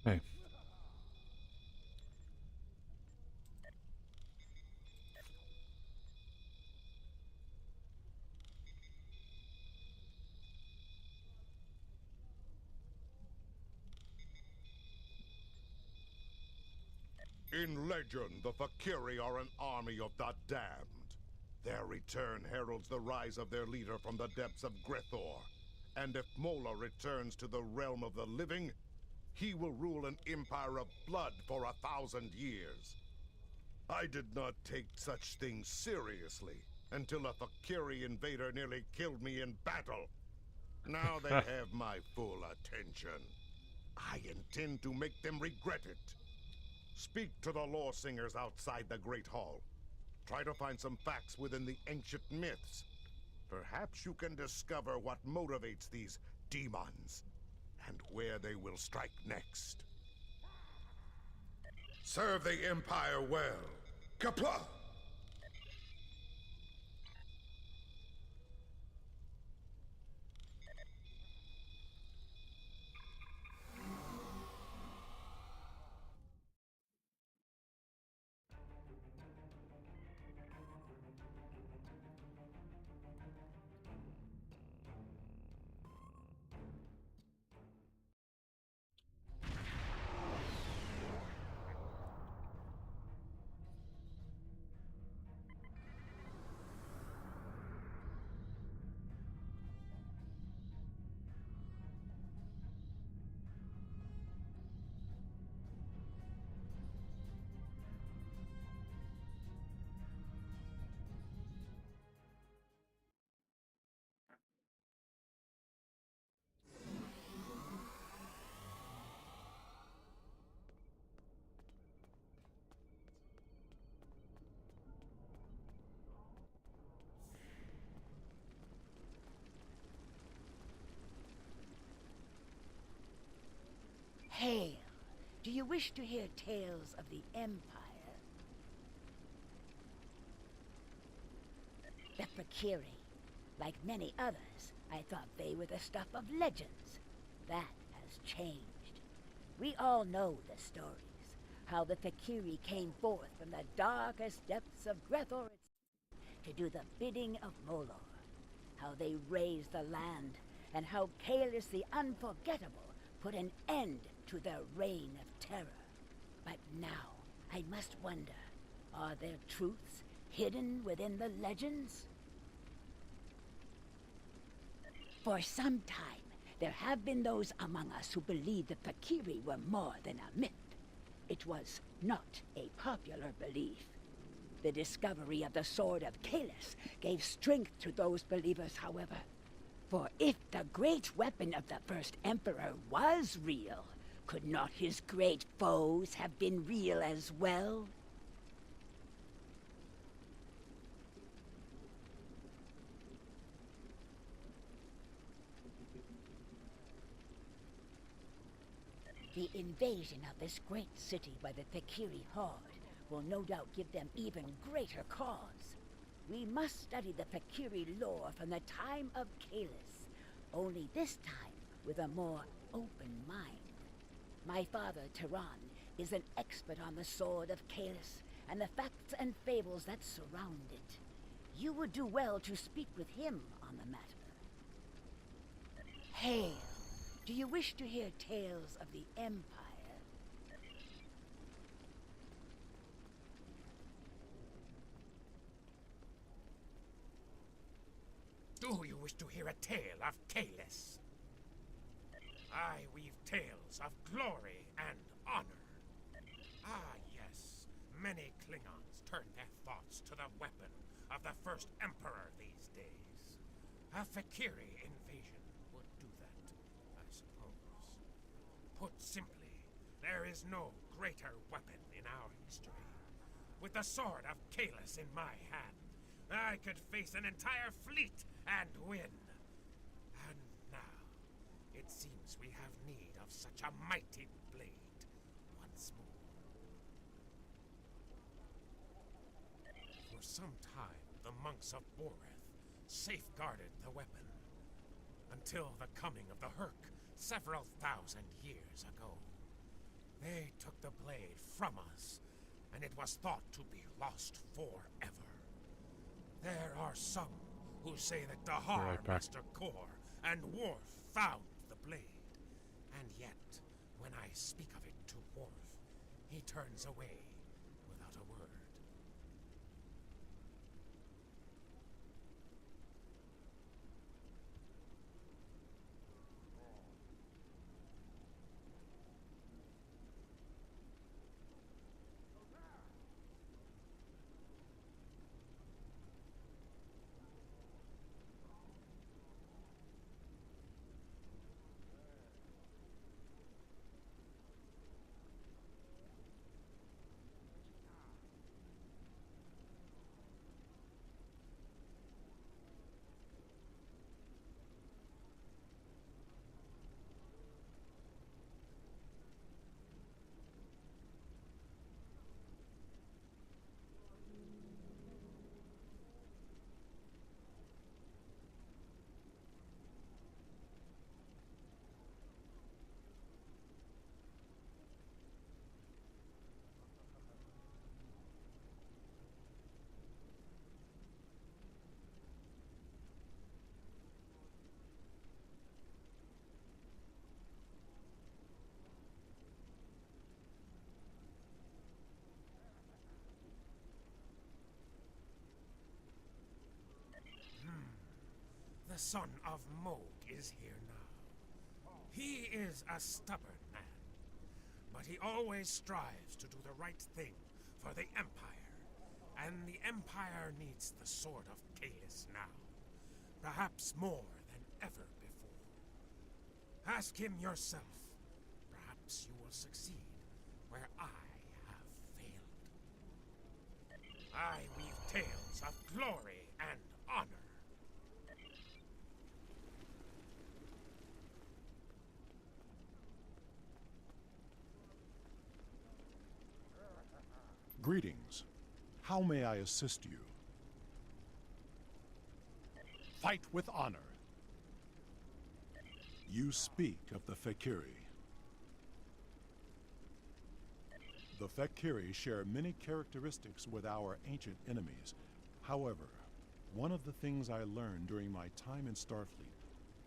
Hey. In legend, the Fakiri are an army of the damned. Their return heralds the rise of their leader from the depths of Grethor. And if Mola returns to the realm of the living, he will rule an empire of blood for 1,000 years. I did not take such things seriously until a Fakiri invader nearly killed me in battle. Now they have my full attention. I intend to make them regret it. Speak to the law singers outside the Great Hall. Try to find some facts within the ancient myths. Perhaps you can discover what motivates these demons, and where they will strike next. Serve the Empire well. Kapla! Hail! Do you wish to hear tales of the Empire? The Fakiri. Like many others, I thought they were the stuff of legends. That has changed. We all know the stories. How the Fakiri came forth from the darkest depths of Grethor to do the bidding of Molor. How they raised the land, and how Kalis the Unforgettable put an end to their reign of terror. But now, I must wonder, are there truths hidden within the legends? For some time, there have been those among us who believed the Fakiri were more than a myth. It was not a popular belief. The discovery of the Sword of Kalis gave strength to those believers, however. For if the great weapon of the first Emperor was real, could not his great foes have been real as well? The invasion of this great city by the Fakiri horde will no doubt give them even greater cause. We must study the Fakiri lore from the time of Kalis. only this time with a more open mind. My father, Tehran, is an expert on the Sword of Kalis and the facts and fables that surround it. You would do well to speak with him on the matter. Hail! Do you wish to hear tales of the Empire? Do you wish to hear a tale of Kalis? I weave tales of glory and honor. Ah, yes. Many Klingons turn their thoughts to the weapon of the first Emperor these days. A Fakiri invasion would do that, I suppose. Put simply, there is no greater weapon in our history. With the Sword of Kalis in my hand, I could face an entire fleet and win. And now, it seems we have need of such a mighty blade once more. For some time, the monks of Boreth safeguarded the weapon, until the coming of the Herc several thousand years ago. They took the blade from us, and it was thought to be lost forever. There are some who say that Dahar, Master Kor, and Worf found the blade. And yet, when I speak of it to Worf, he turns away without a word. The son of Moog is here now. He is a stubborn man, but he always strives to do the right thing for the Empire. And the Empire needs the Sword of Kalis now, perhaps more than ever before. Ask him yourself. Perhaps you will succeed where I have failed. I weave tales of glory and honor. Greetings. How may I assist you? Fight with honor. You speak of the Fakiri. The Fakiri share many characteristics with our ancient enemies. However, one of the things I learned during my time in Starfleet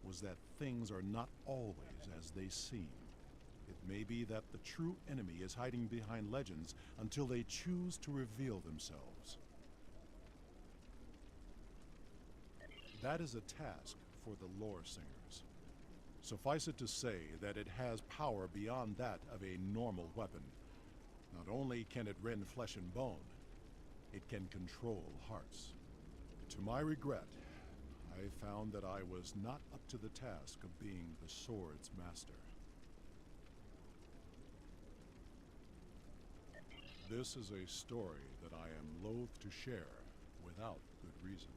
was that things are not always as they seem. It may be that the true enemy is hiding behind legends until they choose to reveal themselves. That is a task for the lore singers. Suffice it to say that it has power beyond that of a normal weapon. Not only can it rend flesh and bone, it can control hearts. To my regret, I found that I was not up to the task of being the sword's master. This is a story that I am loath to share without good reason.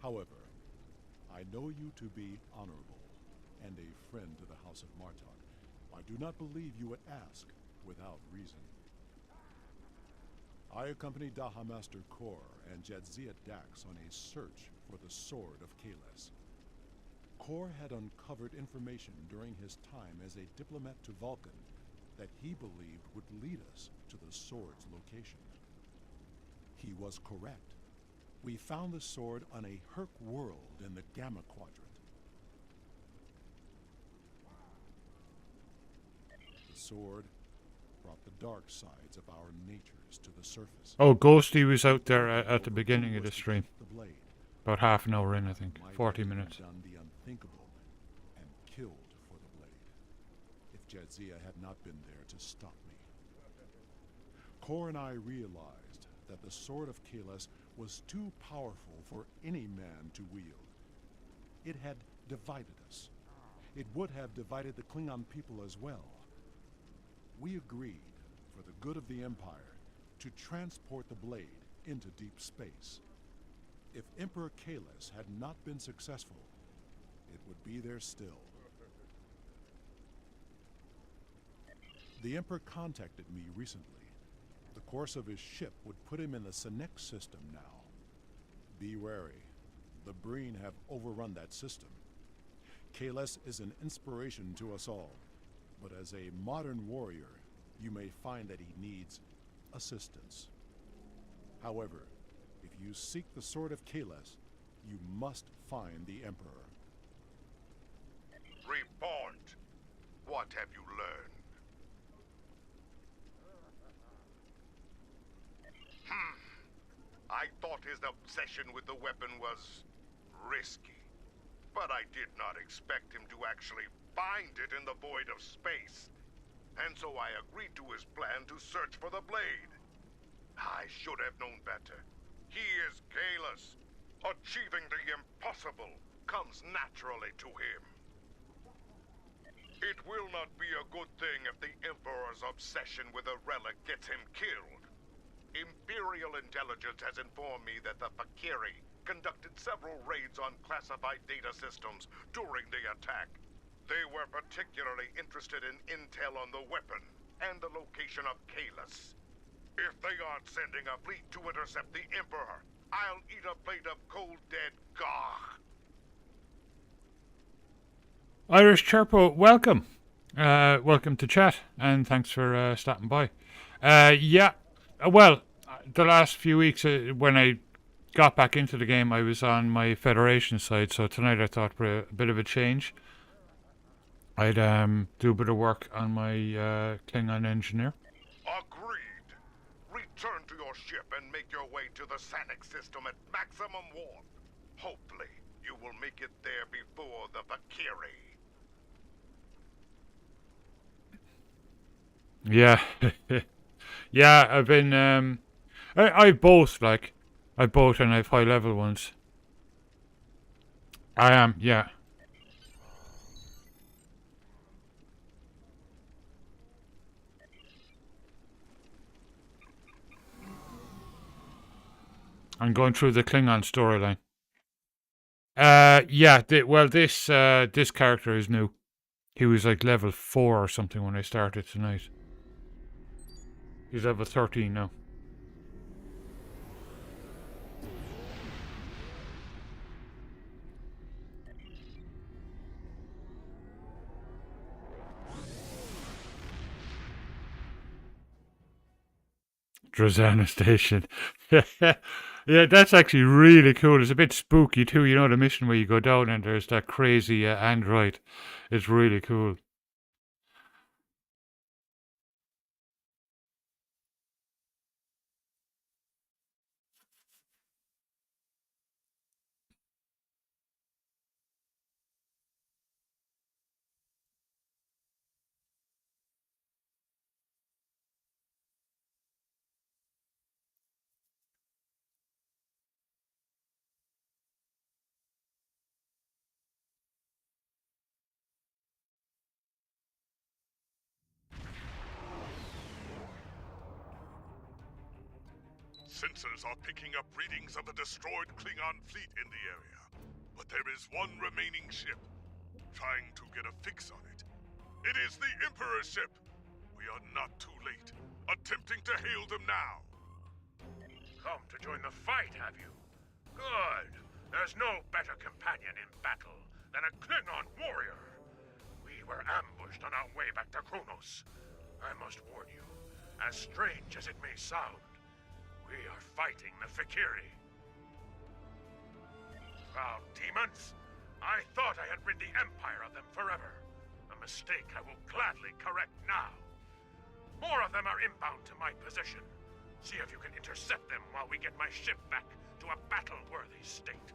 However, I know you to be honorable and a friend to the House of Martok. I do not believe you would ask without reason. I accompany Daha Master Kor and Jadzia Dax on a search for the Sword of Kalis. Kor had uncovered information during his time as a diplomat to Vulcan that he believed would lead us to the sword's location. He was correct. We found the sword on a Herc world in the Gamma Quadrant. The sword brought the dark sides of our natures to the surface. Oh, Ghosty was out there at the beginning of the stream. About half an hour in, I think. 40 minutes. Done the unthinkable and killed for the blade. If Jadzia had not been there to stop me. Kor and I realized that the sword of Kahless was too powerful for any man to wield. It had divided us. It would have divided the Klingon people as well. We agreed, for the good of the Empire, to transport the blade into deep space. If Emperor Kahless had not been successful, it would be there still. The Emperor contacted me recently. The course of his ship would put him in the Senex system now. Be wary. The Breen have overrun that system. Kahless is an inspiration to us all, but as a modern warrior, you may find that he needs assistance. However, if you seek the sword of Kahless, you must find the Emperor. Report. What have you learned? I thought his obsession with the weapon was risky, but I did not expect him to actually find it in the void of space. And so I agreed to his plan to search for the blade. I should have known better. He is Kahless. Achieving the impossible comes naturally to him. It will not be a good thing if the Emperor's obsession with a relic gets him killed. Imperial intelligence has informed me that the Fakiri conducted several raids on classified data systems during the attack. They were particularly interested in intel on the weapon and the location of Kahless. If they aren't sending a fleet to intercept the Emperor, I'll eat a plate of cold dead gagh. Irish Chirpo, welcome. Welcome to chat, and thanks for stopping by. Well, the last few weeks when I got back into the game, I was on my Federation side, so tonight I thought for a bit of a change, I'd do a bit of work on my Klingon engineer. Agreed. Return to your ship and make your way to the Sanex system at maximum warp. Hopefully, you will make it there before the Fakiri. Yeah. Yeah, I've been, I've both, like, I've both and I've high level ones. I am, yeah. I'm going through the Klingon storyline. Yeah, this character is new. He was like level 4 or something when I started tonight. He's level 13 now. Drozana Station. Yeah, that's actually really cool. It's a bit spooky too. You know the mission where you go down and there's that crazy android. It's really cool. Sensors are picking up readings of the destroyed Klingon fleet in the area. But there is one remaining ship, trying to get a fix on it. It is the Emperor's ship. We are not too late. Attempting to hail them now. Come to join the fight, have you? Good. There's no better companion in battle than a Klingon warrior. We were ambushed on our way back to Kronos. I must warn you, as strange as it may sound, we are fighting the Fakiri. Foul demons! I thought I had rid the Empire of them forever. A mistake I will gladly correct now. More of them are inbound to my position. See if you can intercept them while we get my ship back to a battle-worthy state.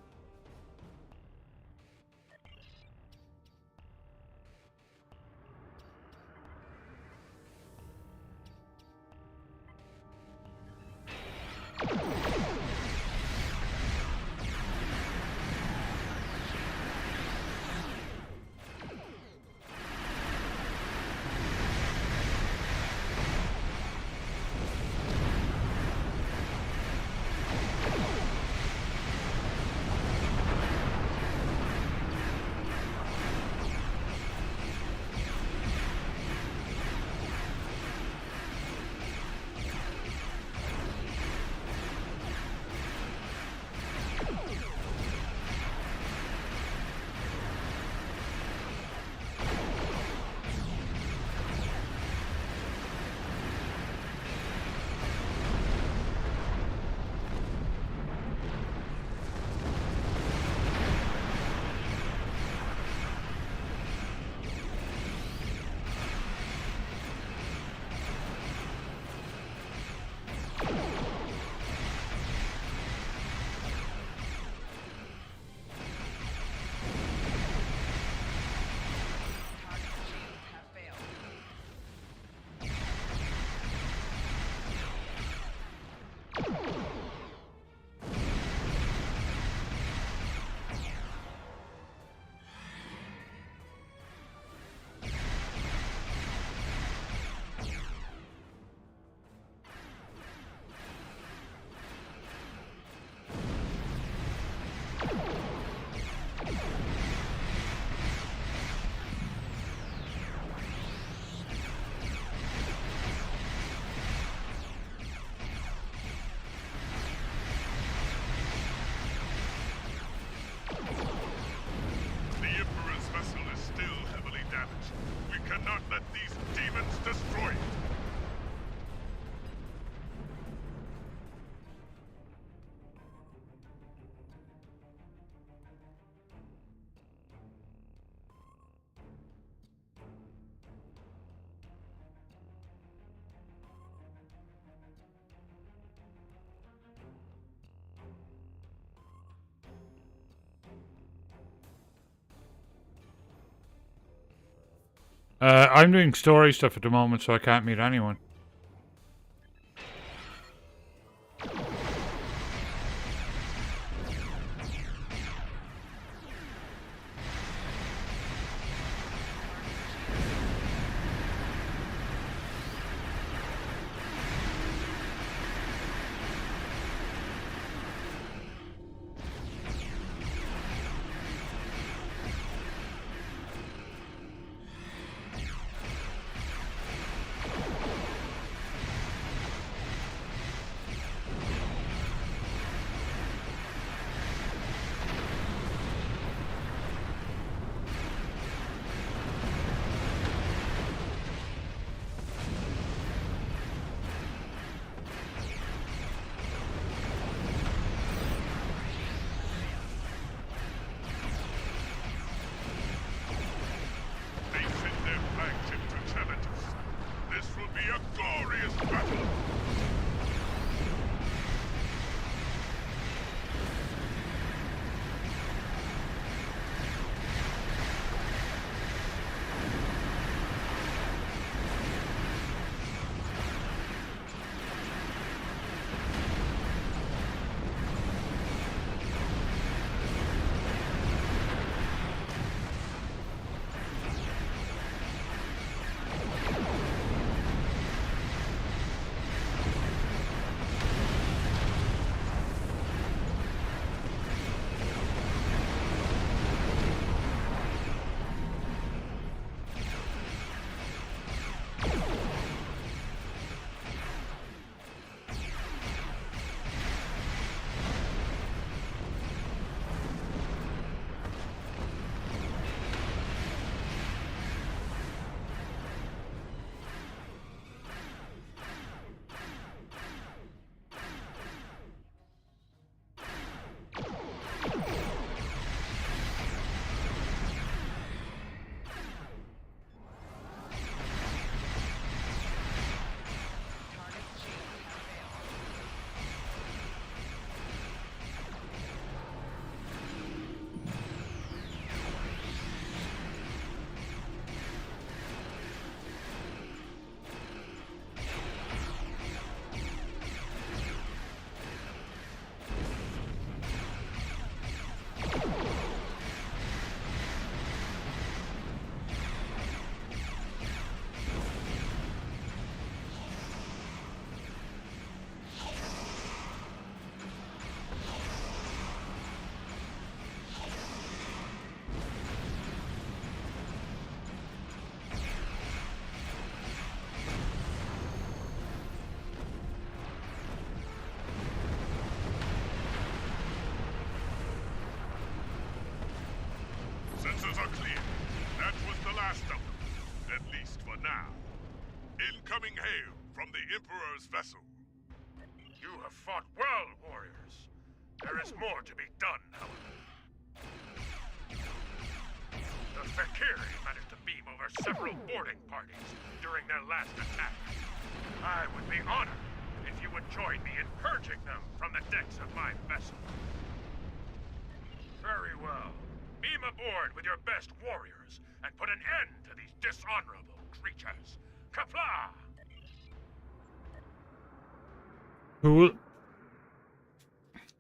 I'm doing story stuff at the moment, so I can't meet anyone. Emperor's vessel. You have fought well, warriors. There is more to be done, however. The Fakiri managed to beam over several boarding parties during their last attack. I would be honored if you would join me in purging them from the decks of my vessel. Very well. Beam aboard with your best warriors and put an end to these dishonorable creatures. Kapla! Cool.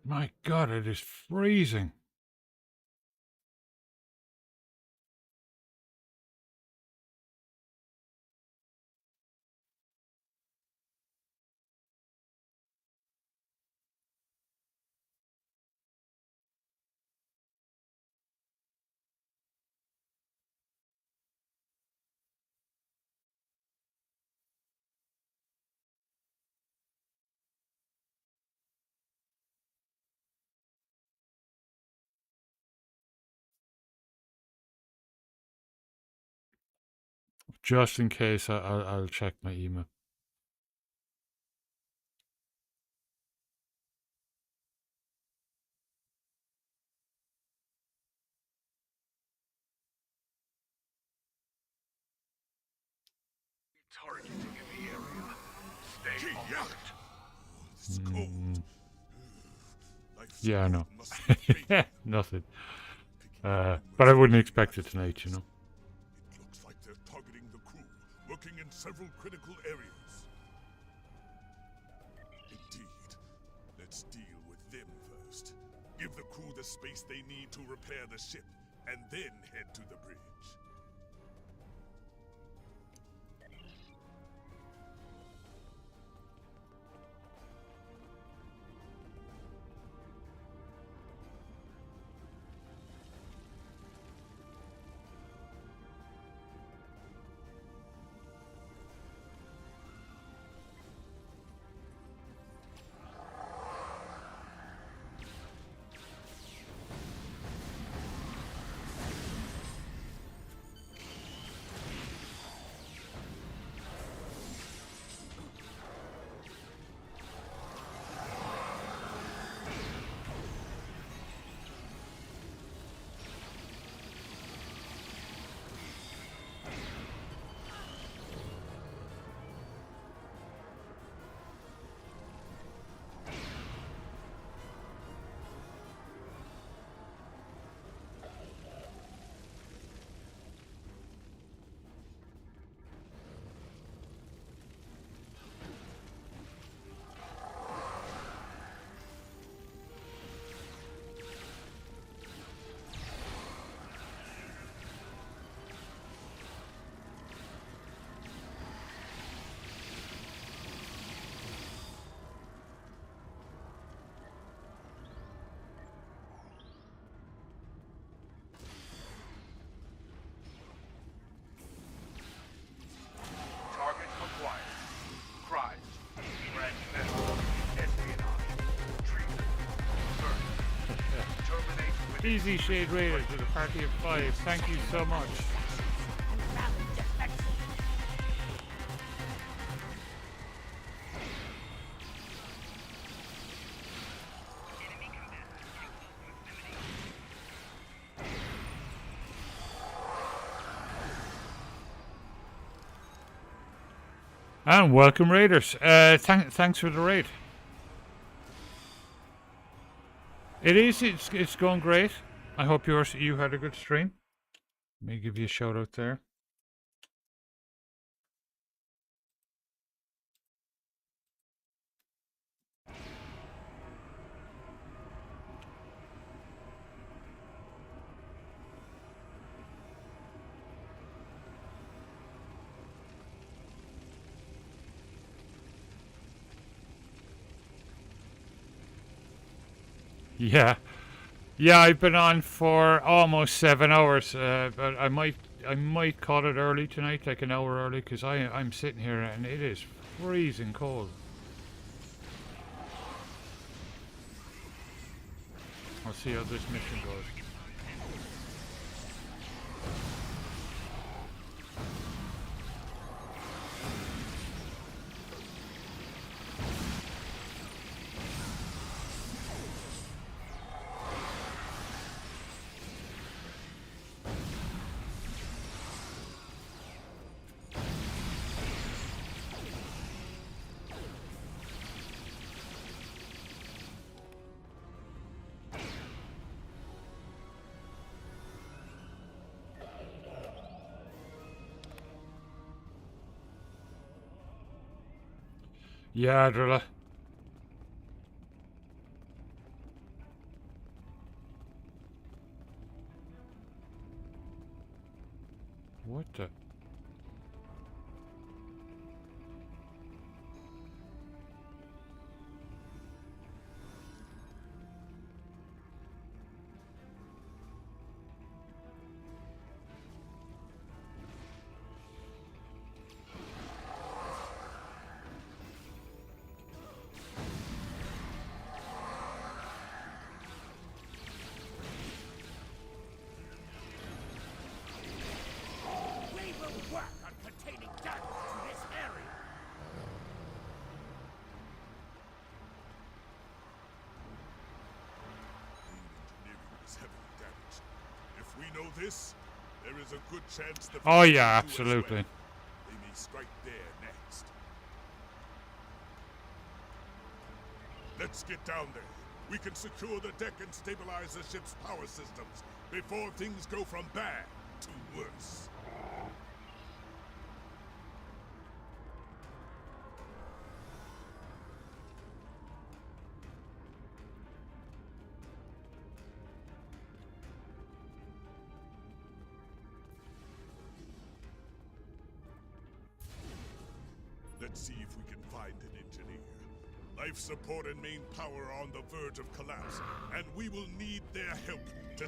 My God, it is freezing. Just in case, I'll check my email. Targeting in the area. Stay alert. It's cold. Yeah, I know. Nothing. But I wouldn't expect it tonight, you know. It looks like they're targeting the crew, working in several critical areas. Indeed. Let's deal with them first. Give the crew the space they need to repair the ship, and then head to the bridge. Easy Shade Raiders with a party of 5. Thank you so much. And welcome, Raiders. Thanks for the raid. It's going great. I hope you had a good stream. Let me give you a shout out there. Yeah, I've been on for almost 7 hours, but I might call it early tonight, like an hour early, because I'm sitting here and it is freezing cold. I'll see how this mission goes. Yeah, Drilla. What the? We will work on containing damage to this area. Engineering was heavily damaged. If we know this, there is a good chance the Oh, Fixers yeah, will do as absolutely. well. They may strike there next. Let's get down there. We can secure the deck and stabilize the ship's power systems before things go from bad to worse. Let's see if we can find an engineer. Life support and main power are on the verge of collapse, and we will need their help to...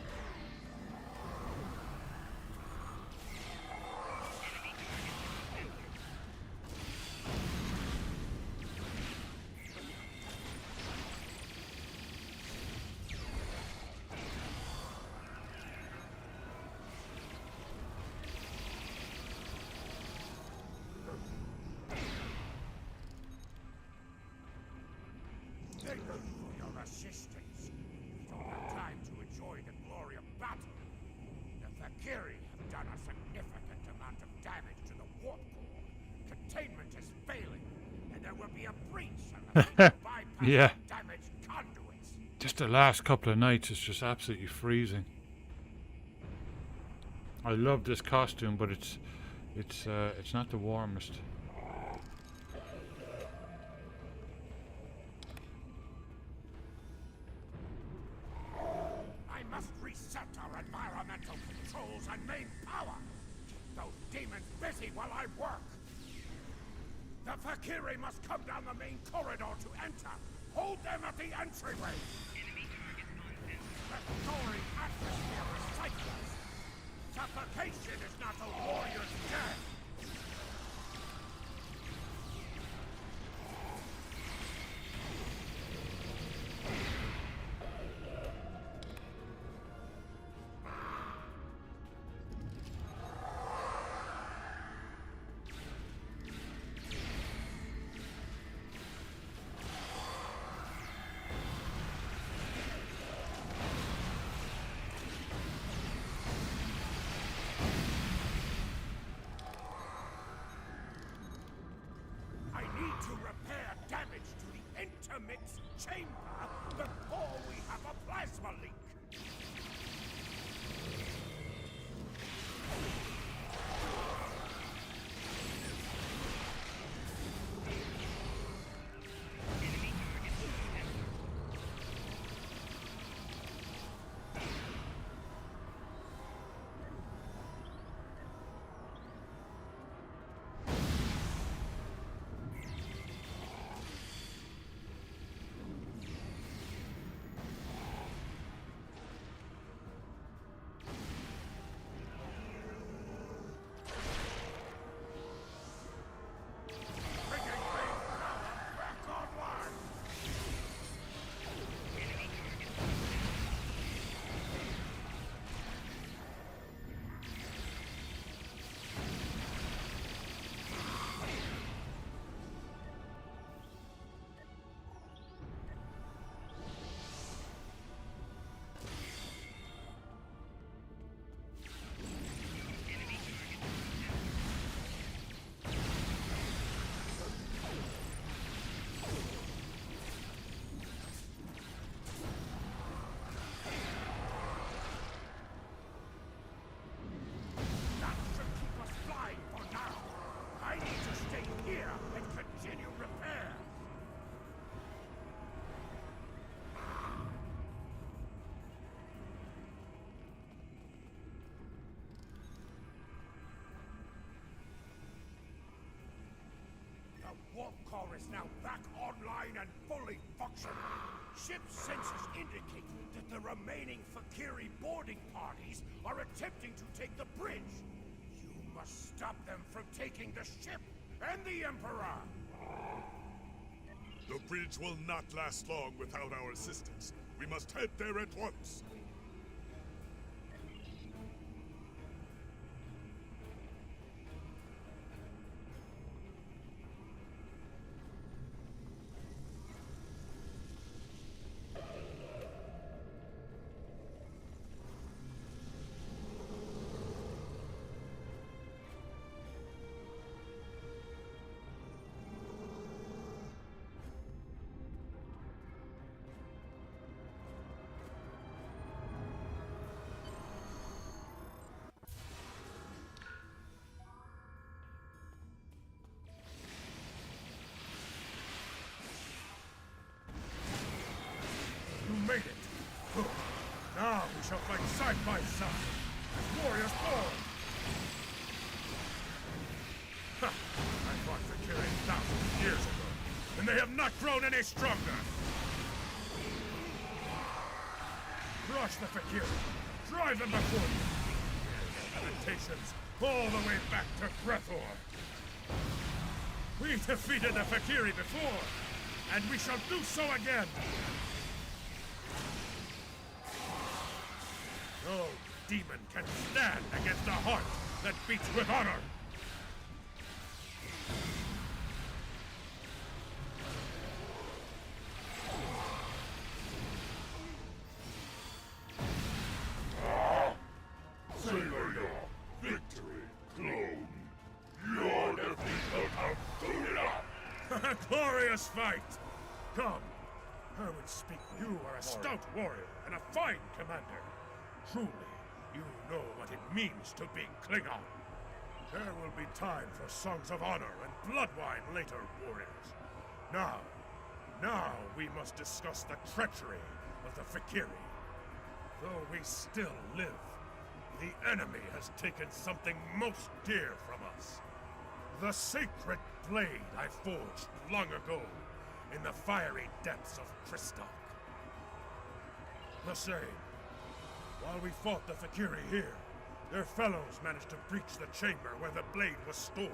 Thank you for your assistance. We don't have time to enjoy the glory of battle. The Fakiri have done a significant amount of damage to the warp core. Containment is failing, and there will be a breach unless we bypass Yeah. damaged conduits. Just the last couple of nights is just absolutely freezing. I love this costume, but it's not the warmest. I must reset our environmental controls and main power. Keep those demons busy while I work. The Fakiri must come down the main corridor to enter. Hold them at the entryway. The storing atmosphere is sightless. Suffocation is not a warrior's death. core is now back online and fully functional. Ship sensors indicate that the remaining Fakiri boarding parties are attempting to take the bridge. You must stop them from taking the ship and the Emperor! The bridge will not last long without our assistance. We must head there at once. You made it! Good. Now we shall fight side by side, as warriors born! Ha! I fought Fakiri thousands of years ago, and they have not grown any stronger! Crush the Fakiri! Drive them before you! Habitations all the way back to Grethor! We defeated the Fakiri before, and we shall do so again! No demon can stand against a heart that beats with honor! Savor your victory, clone. Your defeat of Hakuna! Glorious fight! Come, I would speak. You are a stout warrior and a fine commander. Truly, you know what it means to be Klingon. There will be time for songs of honor and blood wine later, warriors. Now we must discuss the treachery of the Fakiri. Though we still live, the enemy has taken something most dear from us. The sacred blade I forged long ago in the fiery depths of Christok. The same. While we fought the Fakiri here, their fellows managed to breach the chamber where the blade was stored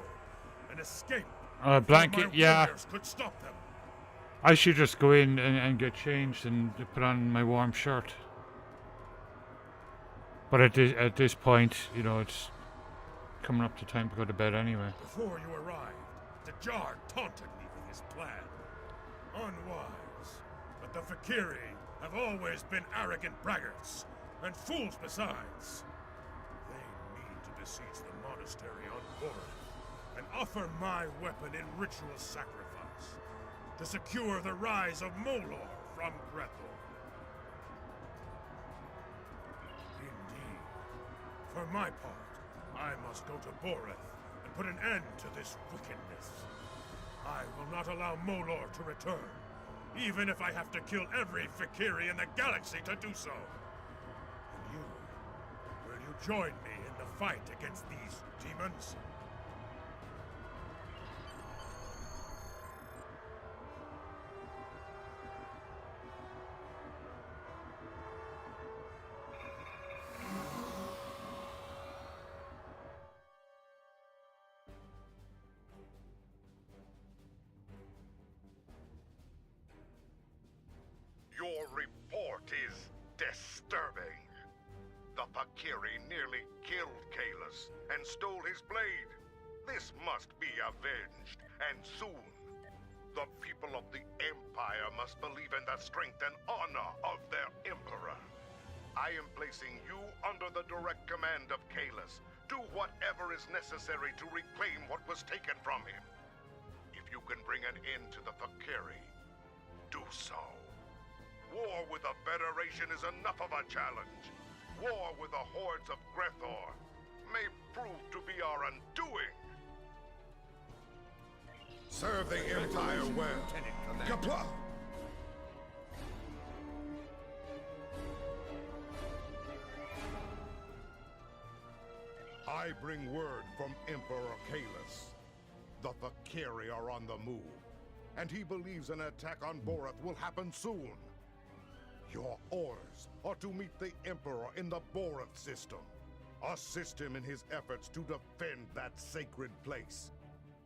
and escape. Blanket, my yeah. warriors could stop them. I should just go in and get changed and put on my warm shirt. But at this point, you know, it's coming up to time to go to bed anyway. Before you arrived, the Jar taunted me with his plan. Unwise. But the Fakiri have always been arrogant braggarts. And fools besides. They mean to besiege the monastery on Boreth and offer my weapon in ritual sacrifice to secure the rise of Molor from Grethor. Indeed. For my part, I must go to Boreth and put an end to this wickedness. I will not allow Molor to return, even if I have to kill every Fakiri in the galaxy to do so. Will you join me in the fight against these demons? Your report is disturbing. The Fakiri nearly killed Kahlus and stole his blade. This must be avenged, and soon. The people of the Empire must believe in the strength and honor of their Emperor. I am placing you under the direct command of Kahlus. Do whatever is necessary to reclaim what was taken from him. If you can bring an end to the Fakiri, do so. War with the Federation is enough of a challenge. War with the hordes of Grethor may prove to be our undoing. Serve the Empire well, Kapla! I bring word from Emperor Kahlus. The Fakiri are on the move. and he believes an attack on Borath will happen soon. Your orders are to meet the Emperor in the Borath system. Assist him in his efforts to defend that sacred place.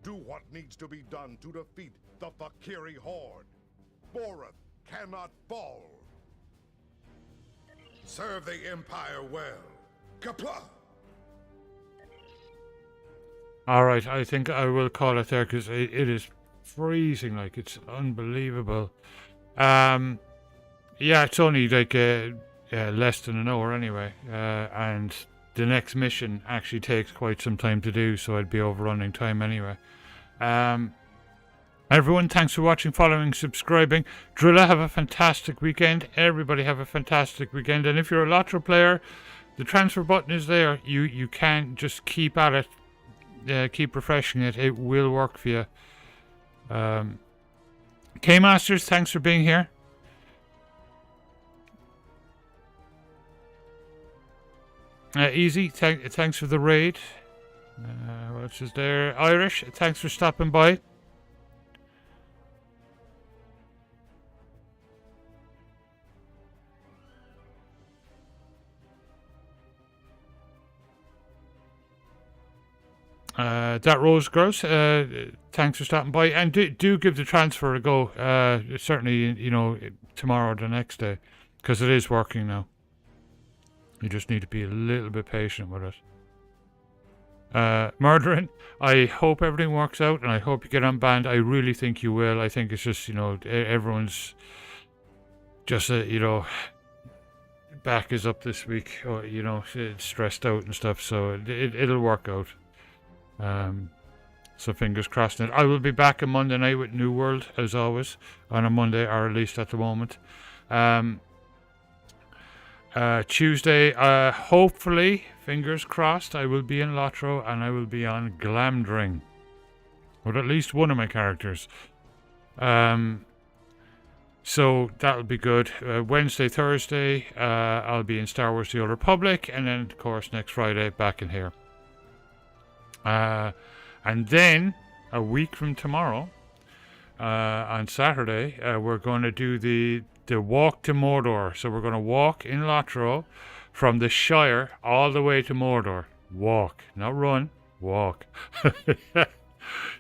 Do what needs to be done to defeat the Fakiri horde. Borath cannot fall. Serve the Empire well. Kapla! Alright, I think I will call it there because it is freezing, like it's unbelievable. Yeah, it's only like less than an hour anyway, and the next mission actually takes quite some time to do, so I'd be overrunning time anyway. Everyone, thanks for watching, following, subscribing. Drilla, have a fantastic weekend. Everybody have a fantastic weekend, and if you're a Lotro player, the transfer button is there. You can just keep at it, keep refreshing it. It will work for you. K-Masters, thanks for being here. Easy, thanks for the raid. What else is there? Irish, thanks for stopping by. That Rose Gross, thanks for stopping by, and do give the transfer a go. Certainly, you know, tomorrow or the next day, because it is working now. You just need to be a little bit patient with it. Murdering, I hope everything works out, and I hope you get unbanned. I really think you will. I think it's just, you know, everyone's just, you know, back is up this week, or, you know, stressed out and stuff, so it'll work out. So fingers crossed. I will be back on Monday night with New World, as always, on a Monday, or at least at the moment. Tuesday, hopefully, fingers crossed, I will be in Lotro, and I will be on Glamdring with at least one of my characters. So that'll be good. Wednesday, Thursday, I'll be in Star Wars The Old Republic, and then, of course, next Friday, back in here. And then, a week from tomorrow, on Saturday, we're going to do the walk to Mordor. So we're going to walk in Lotro from the Shire all the way to Mordor. Walk, not run, walk.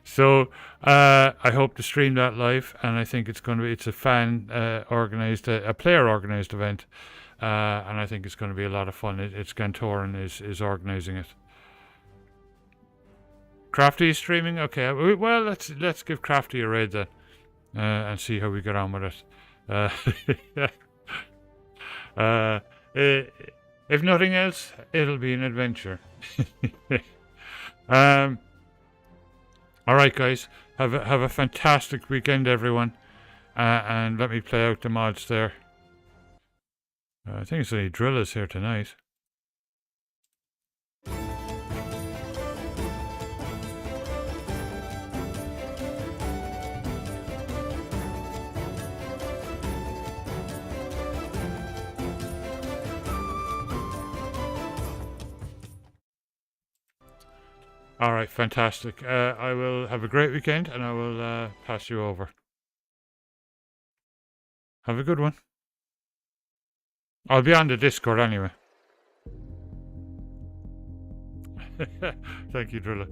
So I hope to stream that live, and I think it's a fan organized, a player organized event, and I think it's going to be a lot of fun. It's Gantoran is organizing it. Crafty is streaming? Okay, well, let's give Crafty a raid then, and see how we get on with it. If nothing else, it'll be an adventure. Alright guys, have a fantastic weekend everyone, and let me play out the mods there. I think it's only Drilla's here tonight. Alright, fantastic. I will have a great weekend, and I will pass you over. Have a good one. I'll be on the Discord anyway. Thank you, Drilla.